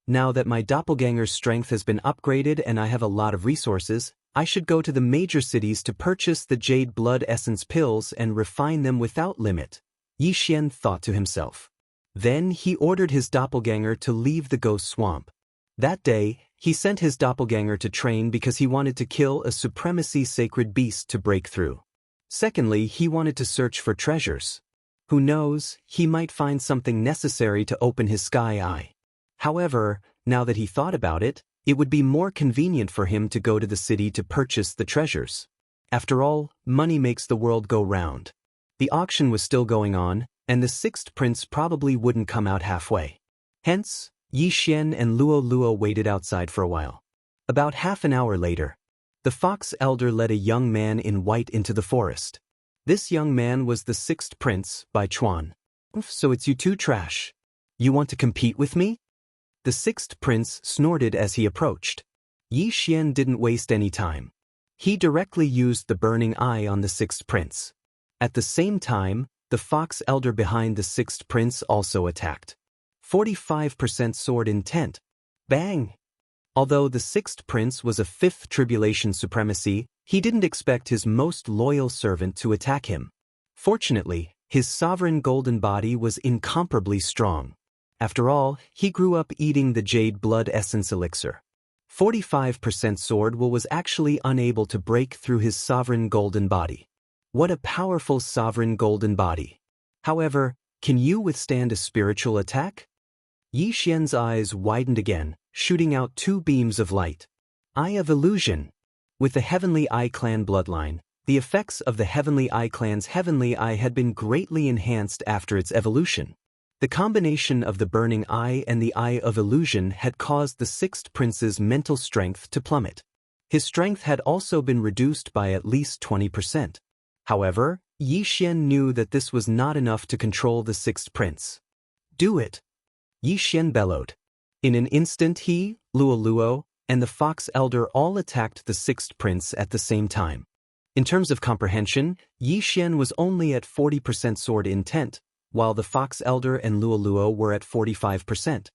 Now that my doppelganger's strength has been upgraded and I have a lot of resources, I should go to the major cities to purchase the jade blood essence pills and refine them without limit, Yi Xian thought to himself. Then he ordered his doppelganger to leave the ghost swamp. That day, he sent his doppelganger to train because he wanted to kill a supremacy sacred beast to break through. Secondly, he wanted to search for treasures. Who knows, he might find something necessary to open his sky eye. However, now that he thought about it, it would be more convenient for him to go to the city to purchase the treasures. After all, money makes the world go round. The auction was still going on, and the sixth prince probably wouldn't come out halfway. Hence, Yi Xian and Luo waited outside for a while. About half an hour later, the Fox Elder led a young man in white into the forest. This young man was the sixth prince, Bai Chuan. So it's you two, Trash. You want to compete with me? The sixth prince snorted as he approached. Yi Xian didn't waste any time. He directly used the burning eye on the sixth prince. At the same time, the Fox Elder behind the sixth prince also attacked. 45% sword intent. Bang! Although the sixth prince was a fifth tribulation supremacy, he didn't expect his most loyal servant to attack him. Fortunately, his sovereign golden body was incomparably strong. After all, he grew up eating the jade blood essence elixir. 45% sword was actually unable to break through his sovereign golden body. What a powerful sovereign golden body. However, can you withstand a spiritual attack? Yi Xian's eyes widened again, shooting out two beams of light. Eye of Illusion. With the Heavenly Eye Clan bloodline, the effects of the Heavenly Eye Clan's Heavenly Eye had been greatly enhanced after its evolution. The combination of the Burning Eye and the Eye of Illusion had caused the sixth prince's mental strength to plummet. His strength had also been reduced by at least 20%. However, Yi Xian knew that this was not enough to control the sixth prince. Do it! Yi Xian bellowed. In an instant he, Luo, and the Fox Elder all attacked the sixth prince at the same time. In terms of comprehension, Yi Xian was only at 40% sword intent, while the Fox Elder and Luo were at 45%.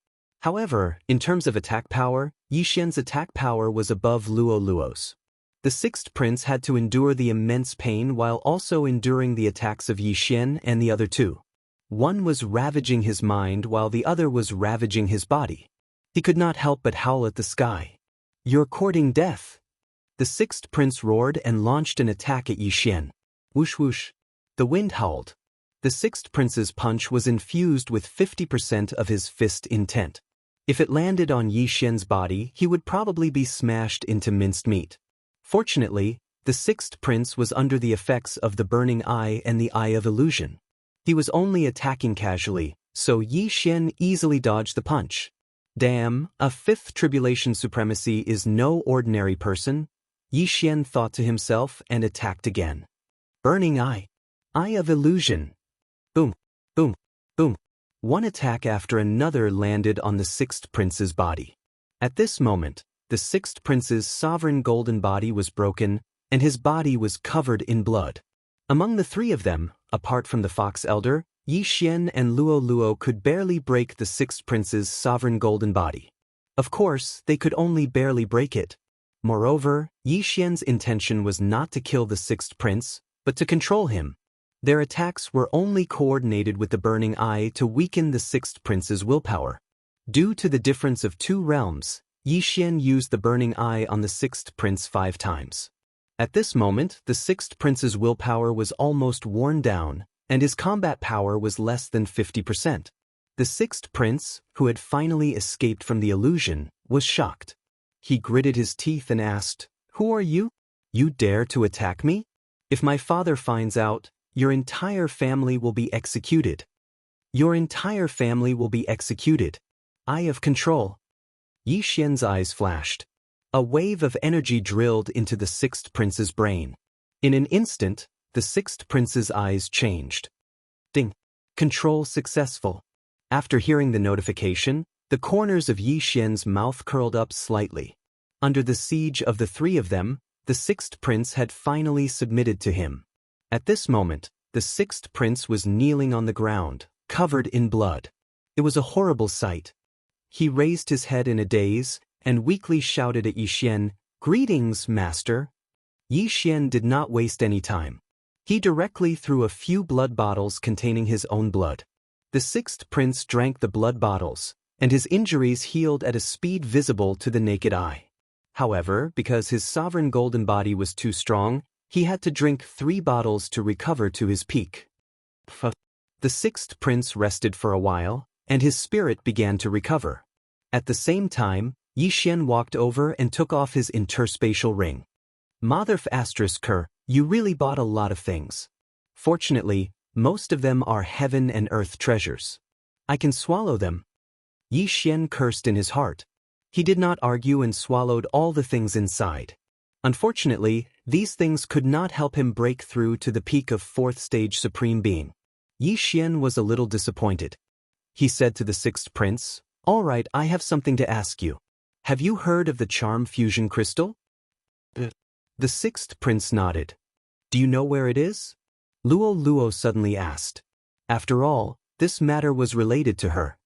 However, in terms of attack power, Yi Xian's attack power was above Luo's. The sixth prince had to endure the immense pain while also enduring the attacks of Yi Xian and the other two. One was ravaging his mind while the other was ravaging his body. He could not help but howl at the sky. You're courting death. The sixth prince roared and launched an attack at Yi Xian. Whoosh whoosh. The wind howled. The sixth prince's punch was infused with 50% of his fist intent. If it landed on Yi Xian's body, he would probably be smashed into minced meat. Fortunately, the sixth prince was under the effects of the Burning Eye and the Eye of Illusion. He was only attacking casually, so Yi Xian easily dodged the punch. Damn, a fifth tribulation supremacy is no ordinary person, Yi Xian thought to himself and attacked again. Burning Eye. Eye of Illusion. Boom, boom, boom. One attack after another landed on the sixth prince's body. At this moment, the sixth prince's sovereign golden body was broken, and his body was covered in blood. Among the three of them, apart from the Fox Elder, Yi Xian and Luo could barely break the sixth prince's sovereign golden body. Of course, they could only barely break it. Moreover, Yi Xian's intention was not to kill the sixth prince, but to control him. Their attacks were only coordinated with the Burning Eye to weaken the sixth prince's willpower. Due to the difference of two realms, Yi Xian used the burning eye on the sixth prince 5 times. At this moment, the sixth prince's willpower was almost worn down, and his combat power was less than 50%. The sixth prince, who had finally escaped from the illusion, was shocked. He gritted his teeth and asked, "Who are you? You dare to attack me? If my father finds out, your entire family will be executed. Your entire family will be executed. Eye of control." Yi Xian's eyes flashed. A wave of energy drilled into the sixth prince's brain. In an instant, the sixth prince's eyes changed. Ding! Control successful. After hearing the notification, the corners of Yi Xian's mouth curled up slightly. Under the siege of the 3 of them, the sixth prince had finally submitted to him. At this moment, the sixth prince was kneeling on the ground, covered in blood. It was a horrible sight. He raised his head in a daze, and weakly shouted at Yi Xian, "Greetings, master." Yi Xian did not waste any time. He directly threw a few blood bottles containing his own blood. The sixth prince drank the blood bottles, and his injuries healed at a speed visible to the naked eye. However, because his sovereign golden body was too strong, he had to drink 3 bottles to recover to his peak. The sixth prince rested for a while, and his spirit began to recover. At the same time, Yi Xian walked over and took off his interspatial ring. Mother***, you really bought a lot of things. Fortunately, most of them are heaven and earth treasures. I can swallow them. Yi Xian cursed in his heart. He did not argue and swallowed all the things inside. Unfortunately, these things could not help him break through to the peak of 4th stage Supreme Being. Yi Xian was a little disappointed. He said to the sixth prince, "All right, I have something to ask you. Have you heard of the charm fusion crystal?" The sixth prince nodded. "Do you know where it is?" Luo Luo suddenly asked. After all, this matter was related to her.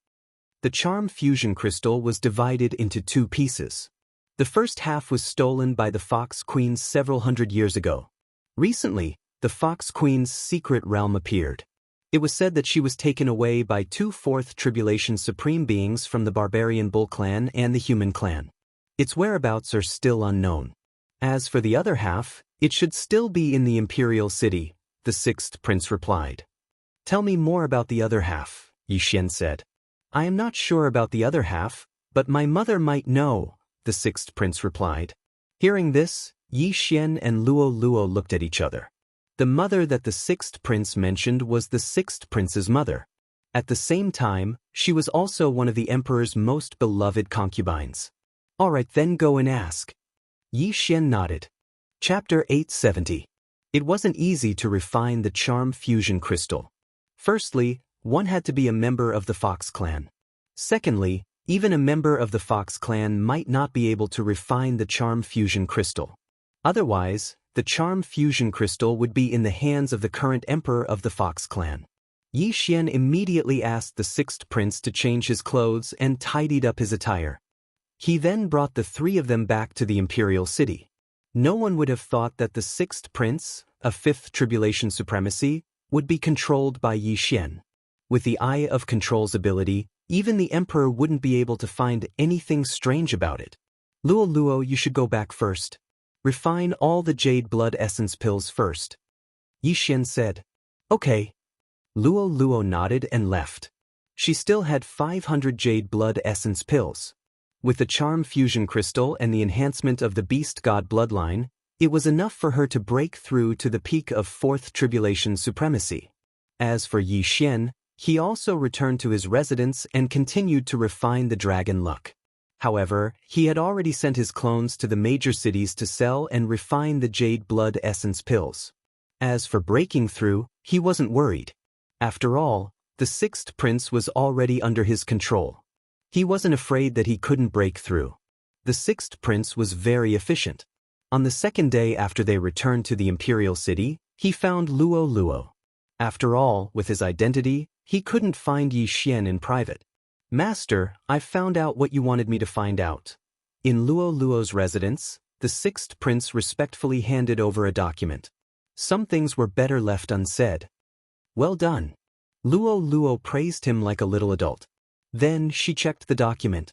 The charm fusion crystal was divided into 2 pieces. The first half was stolen by the Fox Queens several hundred years ago. Recently, the Fox Queen's secret realm appeared. It was said that she was taken away by 2 4th Tribulation Supreme Beings from the Barbarian Bull Clan and the Human Clan. Its whereabouts are still unknown. As for the other half, it should still be in the Imperial City, the sixth prince replied. "Tell me more about the other half," Yi Xian said. "I am not sure about the other half, but my mother might know," the sixth prince replied. Hearing this, Yi Xian and Luo Luo looked at each other. The mother that the sixth prince mentioned was the sixth prince's mother. At the same time, she was also one of the emperor's most beloved concubines. "All right, then go and ask." Yi Xian nodded. Chapter 870. It wasn't easy to refine the charm fusion crystal. Firstly, one had to be a member of the Fox clan. Secondly, even a member of the Fox clan might not be able to refine the charm fusion crystal. Otherwise, the charm fusion crystal would be in the hands of the current emperor of the Fox clan. Yi Xian immediately asked the sixth prince to change his clothes and tidied up his attire. He then brought the 3 of them back to the Imperial City. No one would have thought that the sixth prince, a 5th Tribulation Supremacy, would be controlled by Yi Xian. With the Eye of Control's ability, even the emperor wouldn't be able to find anything strange about it. "Luo Luo, you should go back first. Refine all the jade blood essence pills first," Yi Xian said. "Okay." Luo Luo nodded and left. She still had 500 jade blood essence pills. With the charm fusion crystal and the enhancement of the beast god bloodline, it was enough for her to break through to the peak of 4th Tribulation Supremacy. As for Yi Xian, he also returned to his residence and continued to refine the dragon luck. However, he had already sent his clones to the major cities to sell and refine the jade blood essence pills. As for breaking through, he wasn't worried. After all, the sixth prince was already under his control. He wasn't afraid that he couldn't break through. The sixth prince was very efficient. On the second day after they returned to the Imperial City, he found Luo Luo. After all, with his identity, he couldn't find Yi Xian in private. "Master, I've found out what you wanted me to find out." In Luo Luo's residence, the sixth prince respectfully handed over a document. Some things were better left unsaid. "Well done." Luo Luo praised him like a little adult. Then she checked the document.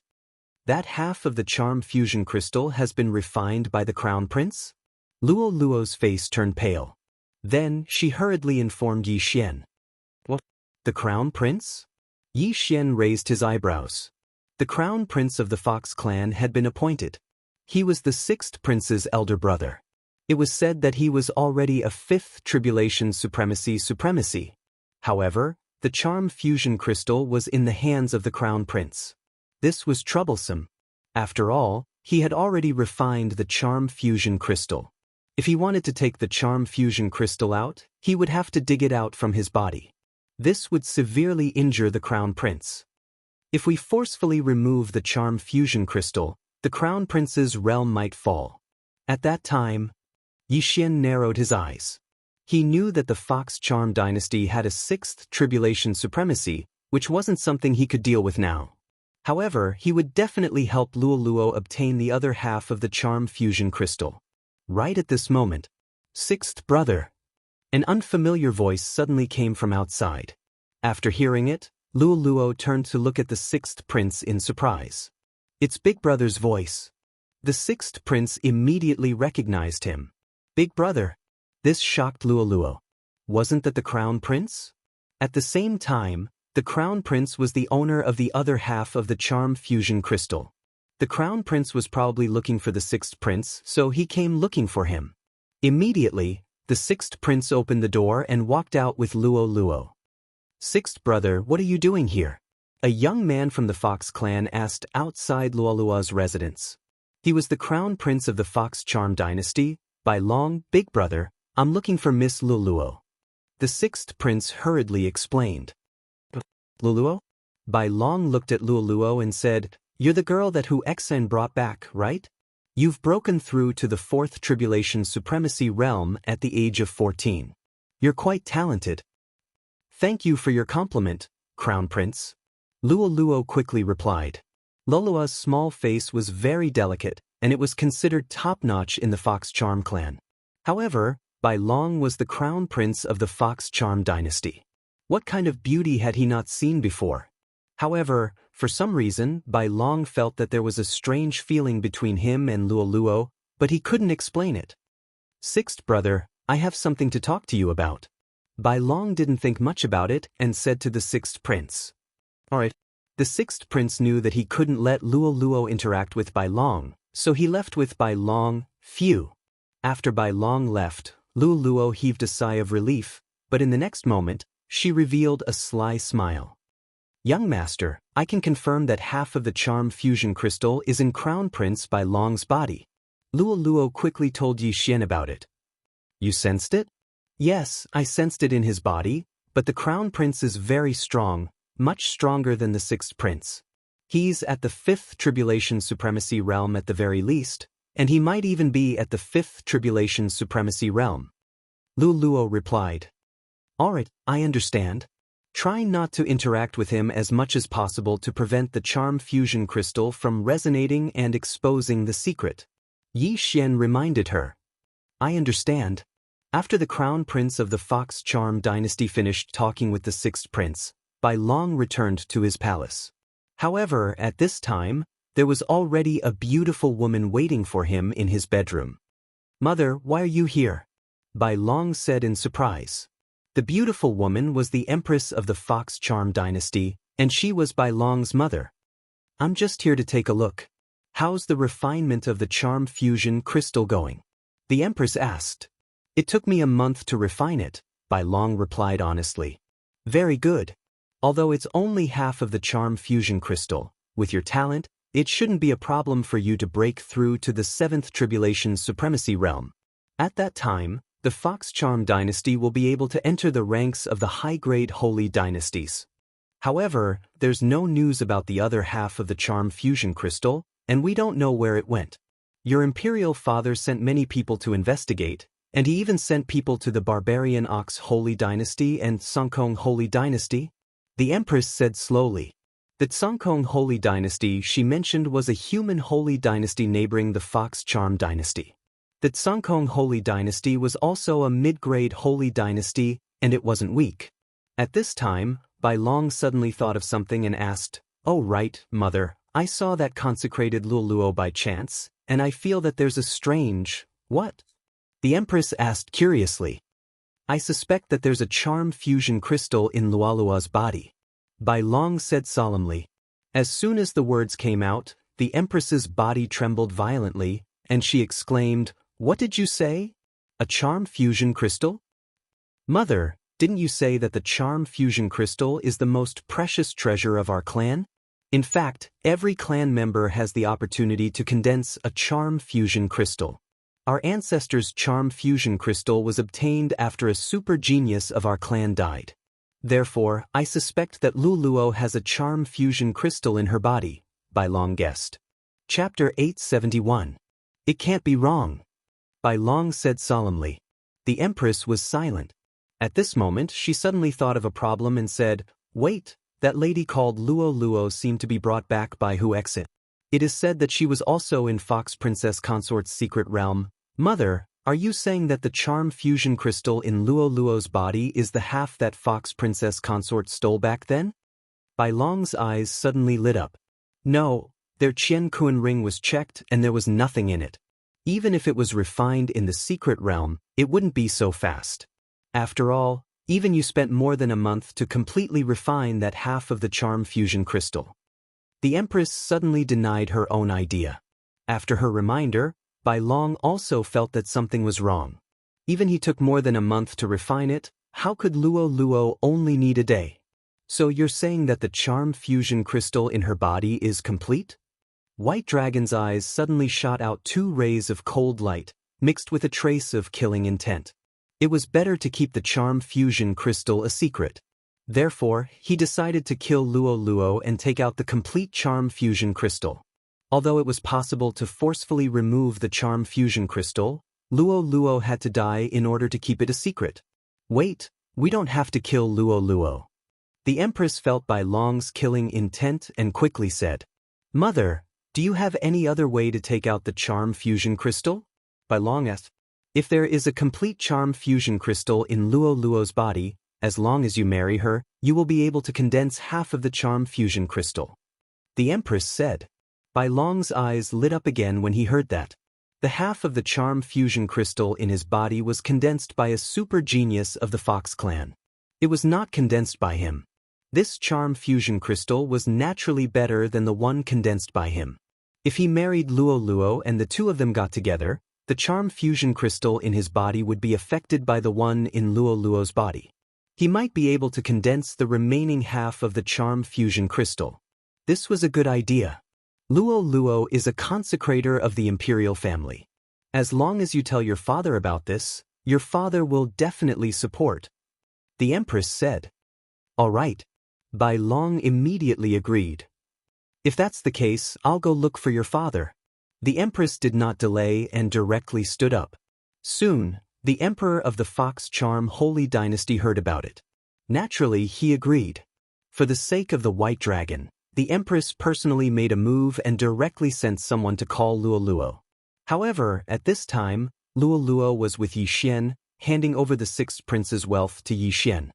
That half of the charm fusion crystal has been refined by the Crown Prince? Luo Luo's face turned pale. Then, she hurriedly informed Yi Xian. What? The Crown Prince? Yi Xian raised his eyebrows. The Crown Prince of the Fox clan had been appointed. He was the 6th prince's elder brother. It was said that he was already a 5th tribulation supremacy. However, the charm fusion crystal was in the hands of the Crown Prince. This was troublesome. After all, he had already refined the charm fusion crystal. If he wanted to take the charm fusion crystal out, he would have to dig it out from his body. This would severely injure the Crown Prince. If we forcefully remove the charm fusion crystal, the Crown Prince's realm might fall. At that time, Yi Xian narrowed his eyes. He knew that the Fox Charm dynasty had a 6th tribulation supremacy, which wasn't something he could deal with now. However, he would definitely help Luo Luo obtain the other half of the charm fusion crystal. Right at this moment, 6th brother. An unfamiliar voice suddenly came from outside. After hearing it, Luo Luo turned to look at the 6th prince in surprise. It's Big Brother's voice. The 6th prince immediately recognized him. Big Brother. This shocked Luo Luo. Wasn't that the Crown Prince? At the same time, the Crown Prince was the owner of the other half of the charm fusion crystal. The Crown Prince was probably looking for the 6th prince, so he came looking for him. Immediately, the 6th prince opened the door and walked out with Luo Luo. 6th brother, what are you doing here? A young man from the Fox clan asked outside Luo Luo's residence. He was the Crown Prince of the Fox Charm dynasty. By long, Big Brother, I'm looking for Miss Luo Luo. The 6th prince hurriedly explained. Luo Luo? Bai Long looked at Luo Luo and said, You're the girl that Hu Xen brought back, right? You've broken through to the 4th tribulation supremacy realm at the age of 14. You're quite talented. Thank you for your compliment, Crown Prince. Luo Luo quickly replied. Lolua's small face was very delicate, and it was considered top-notch in the Fox Charm clan. However, Bai Long was the Crown Prince of the Fox Charm dynasty. What kind of beauty had he not seen before? However, for some reason, Bai Long felt that there was a strange feeling between him and Luo Luo, but he couldn't explain it. 6th brother, I have something to talk to you about. Bai Long didn't think much about it and said to the 6th prince. Alright. The 6th prince knew that he couldn't let Luo Luo interact with Bai Long, so he left with Bai Long. Phew. After Bai Long left, Luo Luo heaved a sigh of relief, but in the next moment, she revealed a sly smile. Young master, I can confirm that half of the charm fusion crystal is in Crown Prince Bai Long's body. Luo Luo quickly told Yi Xian about it. You sensed it? Yes, I sensed it in his body, but the Crown Prince is very strong, much stronger than the 6th prince. He's at the 5th tribulation supremacy realm at the very least, and he might even be at the 5th tribulation supremacy realm. Luo Luo replied. Alright, I understand. Try not to interact with him as much as possible to prevent the charm fusion crystal from resonating and exposing the secret. Yi Xian reminded her. I understand. After the Crown Prince of the Fox Charm dynasty finished talking with the 6th prince, Bai Long returned to his palace. However, at this time, there was already a beautiful woman waiting for him in his bedroom. Mother, why are you here? Bai Long said in surprise. The beautiful woman was the Empress of the Fox Charm dynasty, and she was Bai Long's mother. I'm just here to take a look. How's the refinement of the charm fusion crystal going? The Empress asked. It took me a month to refine it, Bai Long replied honestly. Very good. Although it's only half of the charm fusion crystal, with your talent, it shouldn't be a problem for you to break through to the 7th tribulation supremacy realm. At that time, the Fox Charm dynasty will be able to enter the ranks of the high-grade holy dynasties. However, there's no news about the other half of the charm fusion crystal, and we don't know where it went. Your imperial father sent many people to investigate, and he even sent people to the Barbarian Ox Holy Dynasty and Songkong Holy Dynasty. The Empress said slowly. The Songkong Holy Dynasty she mentioned was a human holy dynasty neighboring the Fox Charm Dynasty. The Songkong Holy Dynasty was also a mid-grade holy dynasty, and it wasn't weak. At this time, Bai Long suddenly thought of something and asked, Oh right, mother, I saw that consecrated Luoluo by chance, and I feel that there's a strange, what? The Empress asked curiously. I suspect that there's a charm fusion crystal in Luoluo's body. Bai Long said solemnly. As soon as the words came out, the Empress's body trembled violently, and she exclaimed, "What did you say? A charm fusion crystal? Mother, didn't you say that the charm fusion crystal is the most precious treasure of our clan? In fact, every clan member has the opportunity to condense a charm fusion crystal. Our ancestors' charm fusion crystal was obtained after a super genius of our clan died. Therefore, I suspect that Luoluo has a charm fusion crystal in her body," Bai Long guessed. Chapter 871. It can't be wrong, Bai Long said solemnly. The Empress was silent. At this moment, she suddenly thought of a problem and said, "Wait, that lady called Luoluo seemed to be brought back by Wuxia. It is said that she was also in Fox Princess Consort's secret realm. Mother, are you saying that the charm fusion crystal in Luoluo's body is the half that Fox Princess Consort stole back then?" Bai Long's eyes suddenly lit up. No, their Qian Kun ring was checked and there was nothing in it. Even if it was refined in the secret realm, it wouldn't be so fast. After all, even you spent more than a month to completely refine that half of the charm fusion crystal. The Empress suddenly denied her own idea. After her reminder, Bai Long also felt that something was wrong. Even he took more than a month to refine it, how could Luoluo only need a day? So you're saying that the charm fusion crystal in her body is complete? White Dragon's eyes suddenly shot out two rays of cold light, mixed with a trace of killing intent. It was better to keep the charm fusion crystal a secret. Therefore, he decided to kill Luoluo and take out the complete charm fusion crystal. Although it was possible to forcefully remove the charm fusion crystal, Luoluo had to die in order to keep it a secret. Wait, we don't have to kill Luoluo. The Empress felt Bai Long's killing intent and quickly said, "Mother, do you have any other way to take out the charm fusion crystal?" Bai Long asked. "If there is a complete charm fusion crystal in Luoluo's body, as long as you marry her, you will be able to condense half of the charm fusion crystal," the Empress said. Bai Long's eyes lit up again when he heard that. The half of the charm fusion crystal in his body was condensed by a super genius of the Fox clan. It was not condensed by him. This charm fusion crystal was naturally better than the one condensed by him. If he married Luoluo and the two of them got together, the charm fusion crystal in his body would be affected by the one in Luoluo's body. He might be able to condense the remaining half of the charm fusion crystal. This was a good idea. Luoluo is a consecrator of the imperial family. As long as you tell your father about this, your father will definitely support," the Empress said. "All right." Bai Long immediately agreed. "If that's the case, I'll go look for your father." The Empress did not delay and directly stood up. Soon, the Emperor of the Fox Charm Holy Dynasty heard about it. Naturally, he agreed. For the sake of the White Dragon, the Empress personally made a move and directly sent someone to call Luoluo. However, at this time, Luoluo was with Yixian, handing over the sixth prince's wealth to Yixian.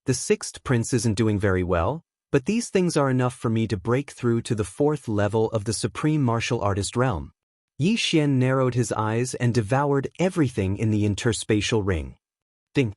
The sixth prince isn't doing very well, but these things are enough for me to break through to the fourth level of the supreme martial artist realm. Yixian narrowed his eyes and devoured everything in the interspatial ring. Ding!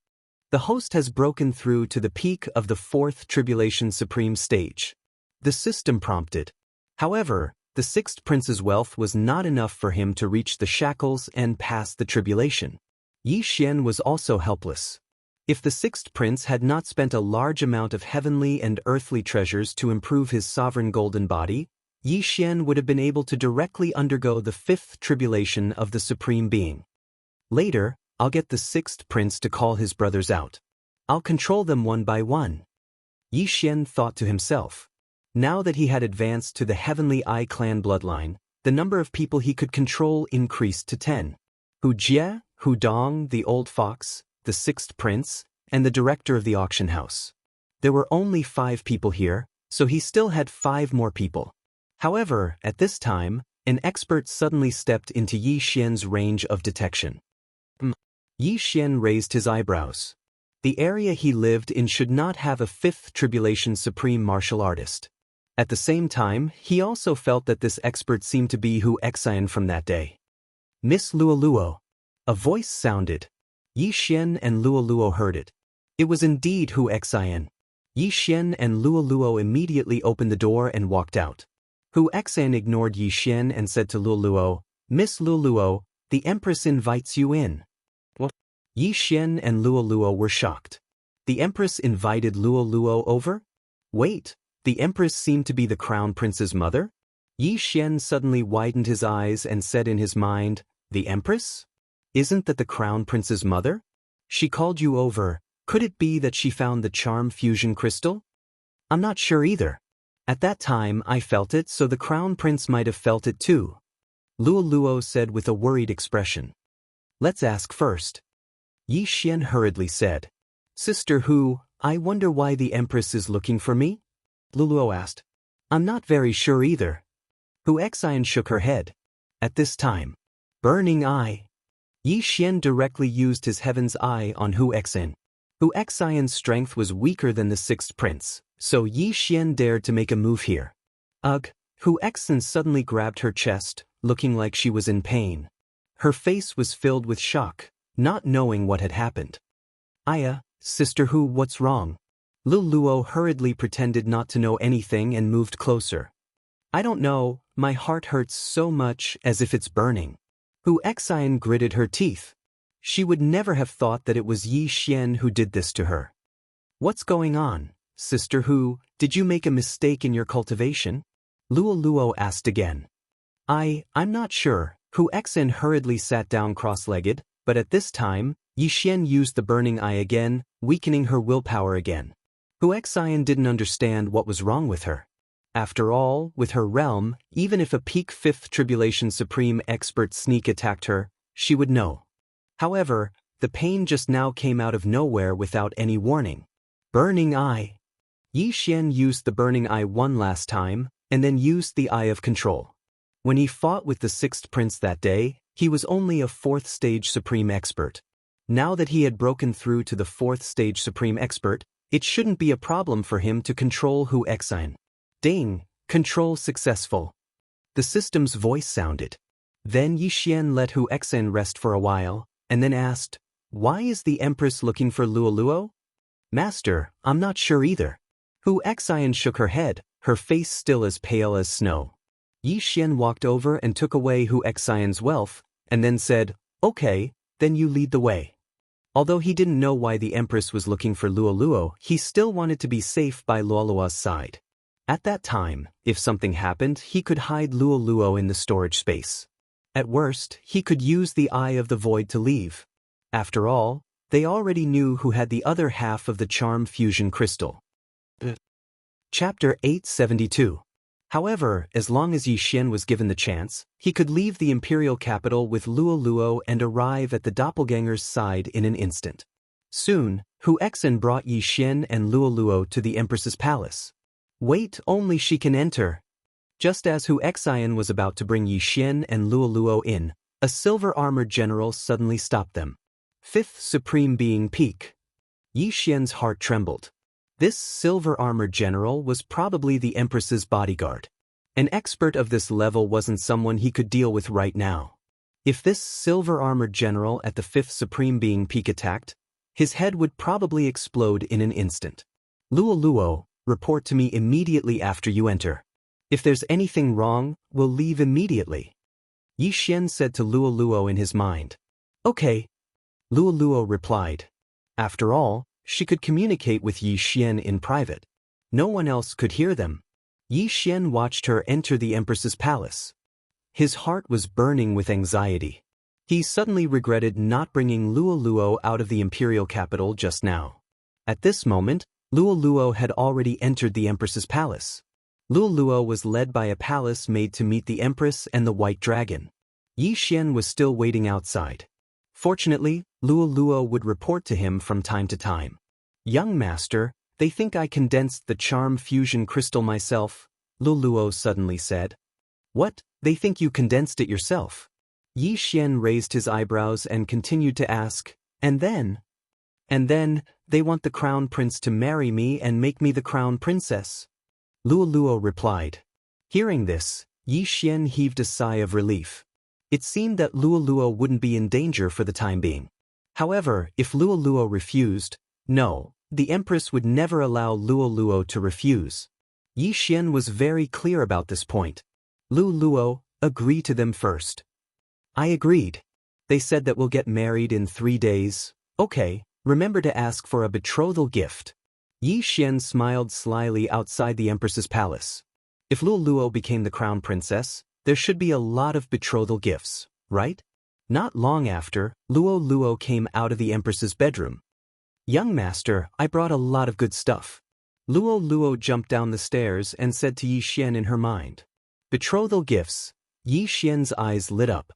The host has broken through to the peak of the fourth tribulation supreme stage. The system prompted. However, the sixth prince's wealth was not enough for him to reach the shackles and pass the tribulation. Yixian was also helpless. If the sixth prince had not spent a large amount of heavenly and earthly treasures to improve his sovereign golden body, Yixian would have been able to directly undergo the fifth tribulation of the Supreme Being. Later, I'll get the sixth prince to call his brothers out. I'll control them one by one. Yixian thought to himself. Now that he had advanced to the Heavenly Eye clan bloodline, the number of people he could control increased to 10. Hu Jie, Hu Dong, the old fox, the sixth prince, and the director of the auction house. There were only 5 people here, so he still had 5 more people. However, at this time, an expert suddenly stepped into Yixian's range of detection. Yixian raised his eyebrows. The area he lived in should not have a fifth tribulation supreme martial artist. At the same time, he also felt that this expert seemed to be Hu Xian from that day. Miss Luoluo. A voice sounded. Yi Xian and Luoluo heard it. It was indeed Hu Xian. Yi Xian and Luoluo immediately opened the door and walked out. Hu Xian ignored Yi Xian and said to Luoluo, Miss Luoluo, the Empress invites you in. What? Yi Xian and Luoluo were shocked. The Empress invited Luoluo over? Wait, the Empress seemed to be the Crown Prince's mother? Yi Xian suddenly widened his eyes and said in his mind, the Empress? Isn't that the Crown Prince's mother? She called you over. Could it be that she found the charm fusion crystal? I'm not sure either. At that time I felt it, so the Crown Prince might have felt it too. Luoluo said with a worried expression. Let's ask first. Yi Xian hurriedly said. Sister Hu, I wonder why the Empress is looking for me? Luoluo asked. I'm not very sure either. Hu Xian shook her head. At this time. Burning Eye. Yi Xian directly used his Heaven's Eye on Hu Xian. Hu Xian's strength was weaker than the sixth prince, so Yi Xian dared to make a move here. Ugh, Hu Xian suddenly grabbed her chest, looking like she was in pain. Her face was filled with shock, not knowing what had happened. Aya, Sister Hu, what's wrong? Luoluo hurriedly pretended not to know anything and moved closer. I don't know, my heart hurts so much as if it's burning. Hu Xian gritted her teeth. She would never have thought that it was Yi Xian who did this to her. What's going on, Sister Hu? Did you make a mistake in your cultivation? Luoluo asked again. I'm not sure. Hu Xian hurriedly sat down cross-legged, but at this time, Yi Xian used the burning eye again, weakening her willpower again. Hu Xian didn't understand what was wrong with her. After all, with her realm, even if a peak 5th Tribulation Supreme expert sneak attacked her, she would know. However, the pain just now came out of nowhere without any warning. Burning Eye. Yi Xian used the Burning Eye one last time, and then used the Eye of Control. When he fought with the 6th Prince that day, he was only a 4th Stage Supreme Expert. Now that he had broken through to the 4th Stage Supreme Expert, it shouldn't be a problem for him to control Hu Xian. Ding! Control successful. The system's voice sounded. Then Yi Xian let Hu Xian rest for a while, and then asked, Why is the Empress looking for Luoluo? Master, I'm not sure either. Hu Xian shook her head, her face still as pale as snow. Yi Xian walked over and took away Hu Xian's wealth, and then said, Okay, then you lead the way. Although he didn't know why the Empress was looking for Luoluo, he still wanted to be safe by Luoluo's side. At that time, if something happened, he could hide Luoluo in the storage space. At worst, he could use the Eye of the Void to leave. After all, they already knew who had the other half of the Charm Fusion Crystal. Chapter 872. However, as long as Yi Xian was given the chance, he could leave the imperial capital with Luoluo and arrive at the doppelganger's side in an instant. Soon, Hu Xian brought Yi Xian and Luoluo to the Empress's palace. Wait, only she can enter. Just as Hu Xian was about to bring Yi Xian and Luoluo in, a silver-armored general suddenly stopped them. 5th Supreme Being Peak. Yi Xian's heart trembled. This silver-armored general was probably the Empress's bodyguard. An expert of this level wasn't someone he could deal with right now. If this silver-armored general at the 5th Supreme Being Peak attacked, his head would probably explode in an instant. Luoluo, report to me immediately after you enter. If there's anything wrong, we'll leave immediately. Yi Xian said to Luoluo in his mind. Okay. Luoluo replied. After all, she could communicate with Yi Xian in private. No one else could hear them. Yi Xian watched her enter the Empress's palace. His heart was burning with anxiety. He suddenly regretted not bringing Luoluo out of the imperial capital just now. At this moment, Luoluo had already entered the Empress's palace. Luoluo was led by a palace made to meet the Empress and the White Dragon. Yi Xian was still waiting outside. Fortunately, Luoluo would report to him from time to time. Young master, they think I condensed the charm fusion crystal myself, Luoluo suddenly said. What, they think you condensed it yourself? Yi Xian raised his eyebrows and continued to ask, And then, they want the crown prince to marry me and make me the crown princess. Luoluo replied. Hearing this, Yi Xian heaved a sigh of relief. It seemed that Luoluo wouldn't be in danger for the time being. However, if Luoluo refused, no, the Empress would never allow Luoluo to refuse. Yi Xian was very clear about this point. Luoluo, agree to them first. I agreed. They said that we'll get married in 3 days. Okay, remember to ask for a betrothal gift. Yi Xian smiled slyly outside the Empress's palace. If Luoluo became the crown princess, there should be a lot of betrothal gifts, right? Not long after, Luoluo came out of the Empress's bedroom. Young master, I brought a lot of good stuff. Luoluo jumped down the stairs and said to Yi Xian in her mind. Betrothal gifts. Yi Xian's eyes lit up.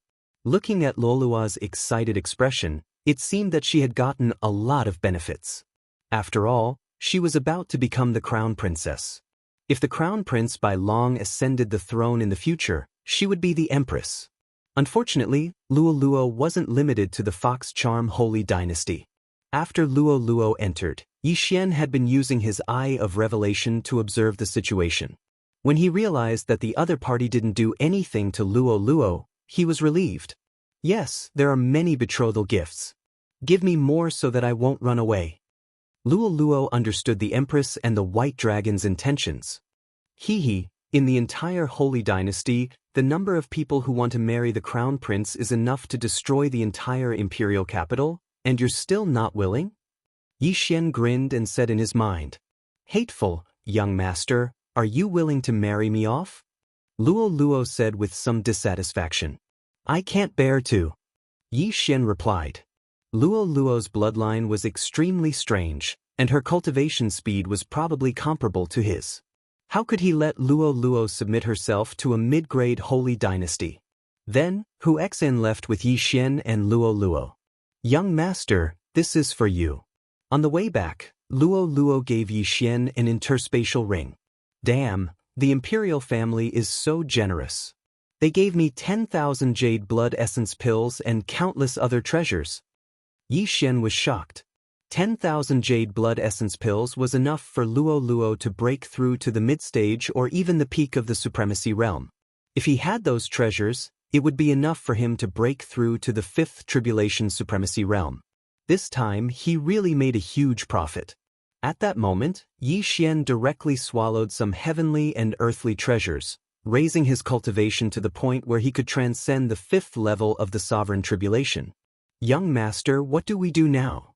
Looking at Luoluo's excited expression, it seemed that she had gotten a lot of benefits. After all, she was about to become the crown princess. If the crown prince by long ascended the throne in the future, she would be the empress. Unfortunately, Luoluo wasn't limited to the Fox Charm Holy Dynasty. After Luoluo entered, Yi Xian had been using his Eye of Revelation to observe the situation. When he realized that the other party didn't do anything to Luoluo, he was relieved. Yes, there are many betrothal gifts. Give me more so that I won't run away. Luoluo understood the Empress and the White Dragon's intentions. In the entire Holy Dynasty, the number of people who want to marry the Crown Prince is enough to destroy the entire imperial capital, and you're still not willing? Yi Xian grinned and said in his mind, Hateful, young master, are you willing to marry me off? Luoluo said with some dissatisfaction. I can't bear to. Yi Xian replied. Luoluo's bloodline was extremely strange, and her cultivation speed was probably comparable to his. How could he let Luoluo submit herself to a mid-grade holy dynasty? Then, Wuxia left with Yi Xian and Luoluo. Young master, this is for you. On the way back, Luoluo gave Yi Xian an interspatial ring. Damn, the imperial family is so generous. They gave me 10,000 jade blood essence pills and countless other treasures. Yi Xian was shocked. 10,000 jade blood essence pills was enough for Luoluo to break through to the mid-stage or even the peak of the supremacy realm. If he had those treasures, it would be enough for him to break through to the 5th tribulation supremacy realm. This time, he really made a huge profit. At that moment, Yi Xian directly swallowed some heavenly and earthly treasures, raising his cultivation to the point where he could transcend the 5th level of the sovereign tribulation. Young master, what do we do now?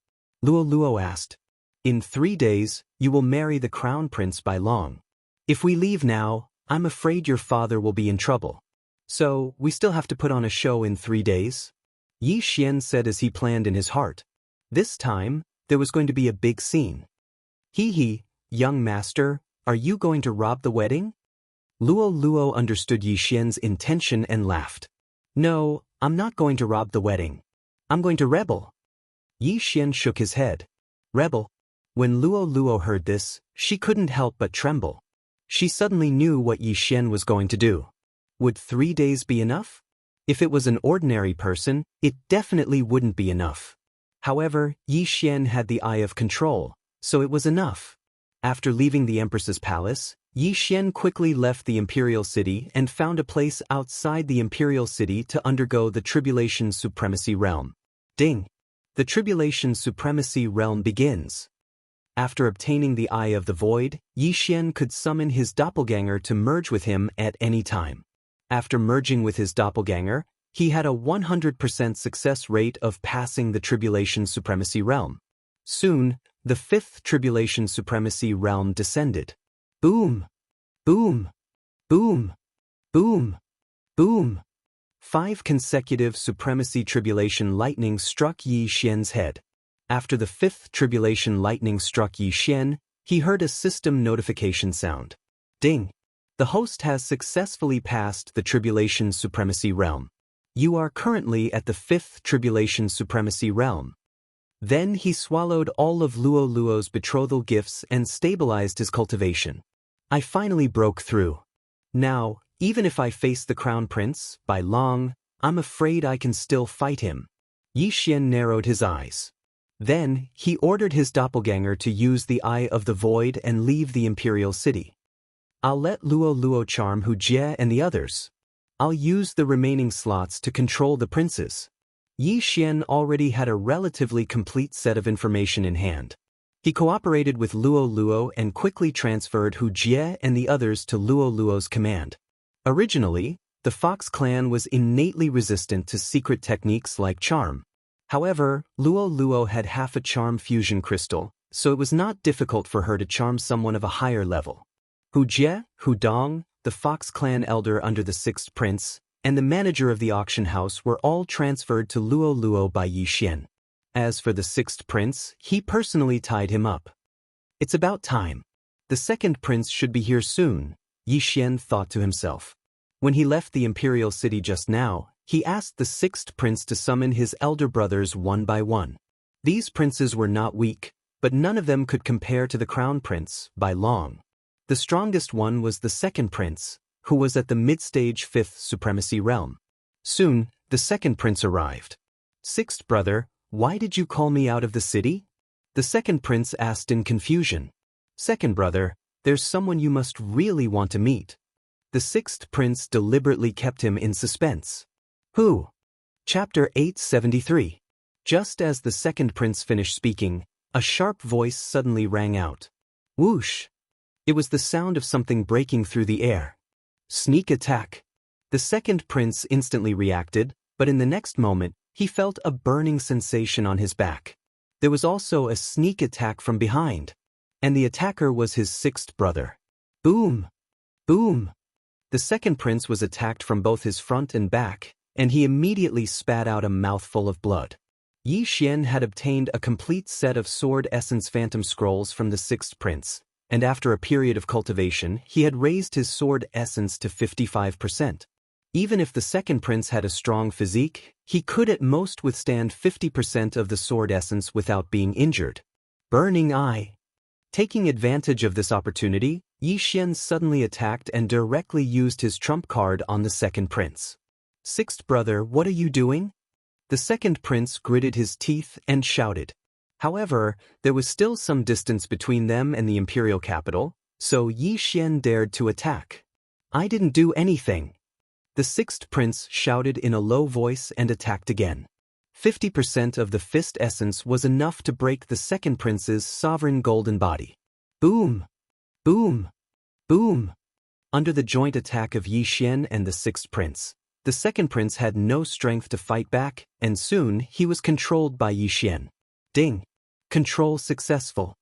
Luoluo asked. In 3 days, you will marry the crown prince by long. If we leave now, I'm afraid your father will be in trouble. So, we still have to put on a show in 3 days? Yi Xian said as he planned in his heart. This time, there was going to be a big scene. Young master, are you going to rob the wedding? Luoluo understood Yi Xian's intention and laughed. No, I'm not going to rob the wedding. I'm going to rebel. Yi Xian shook his head. Rebel? When Luoluo heard this, she couldn't help but tremble. She suddenly knew what Yi Xian was going to do. Would 3 days be enough? If it was an ordinary person, it definitely wouldn't be enough. However, Yi Xian had the eye of control, so it was enough. After leaving the Empress's palace, Yi Xian quickly left the imperial city and found a place outside the imperial city to undergo the Tribulation Supremacy Realm. Ding! The Tribulation Supremacy Realm begins. After obtaining the Eye of the Void, Yi Xian could summon his doppelganger to merge with him at any time. After merging with his doppelganger, he had a 100% success rate of passing the Tribulation Supremacy Realm. Soon, the 5th Tribulation Supremacy Realm descended. Boom! Boom! Boom! Boom! Boom! 5 consecutive supremacy tribulation lightnings struck Yi Xian's head. After the 5th tribulation lightning struck Yi Xian, he heard a system notification sound. Ding! The host has successfully passed the Tribulation Supremacy Realm. You are currently at the 5th Tribulation Supremacy Realm. Then he swallowed all of Luoluo's betrothal gifts and stabilized his cultivation. I finally broke through. Now, even if I face the Crown Prince, by long, I'm afraid I can still fight him. Yi Xian narrowed his eyes. Then, he ordered his doppelganger to use the Eye of the Void and leave the imperial city. I'll let Luo Luo charm Hu Jie and the others. I'll use the remaining slots to control the princes. Yi Xian already had a relatively complete set of information in hand. He cooperated with Luo Luo and quickly transferred Hu Jie and the others to Luo Luo's command. Originally, the Fox clan was innately resistant to secret techniques like charm. However, Luo Luo had half a charm fusion crystal, so it was not difficult for her to charm someone of a higher level. Hu Jie, Hu Dong, the Fox clan elder under the sixth prince, and the manager of the auction house were all transferred to Luo Luo by Yi Xian. As for the sixth prince, he personally tied him up. It's about time. The second prince should be here soon, Yi Xian thought to himself. When he left the imperial city just now, he asked the sixth prince to summon his elder brothers one by one. These princes were not weak, but none of them could compare to the crown prince, by long. The strongest one was the second prince, who was at the mid-stage fifth supremacy realm. Soon, the second prince arrived. Sixth brother, why did you call me out of the city? The second prince asked in confusion. Second brother, there's someone you must really want to meet. The sixth prince deliberately kept him in suspense. Who? Chapter 873. Just as the second prince finished speaking, a sharp voice suddenly rang out. Whoosh! It was the sound of something breaking through the air. Sneak attack. The second prince instantly reacted, but in the next moment, he felt a burning sensation on his back. There was also a sneak attack from behind. And the attacker was his sixth brother. Boom! Boom! The second prince was attacked from both his front and back, and he immediately spat out a mouthful of blood. Yi Xian had obtained a complete set of sword essence phantom scrolls from the sixth prince, and after a period of cultivation, he had raised his sword essence to 55%. Even if the second prince had a strong physique, he could at most withstand 50% of the sword essence without being injured. Burning Eye. Taking advantage of this opportunity, Yi Xian suddenly attacked and directly used his trump card on the second prince. Sixth brother, what are you doing? The second prince gritted his teeth and shouted. However, there was still some distance between them and the imperial capital, so Yi Xian dared to attack. I didn't do anything. The sixth prince shouted in a low voice and attacked again. 50% of the fist essence was enough to break the second prince's sovereign golden body. Boom! Boom! Boom! Under the joint attack of Yi Xian and the sixth prince, the second prince had no strength to fight back, and soon he was controlled by Yi Xian. Ding! Control successful.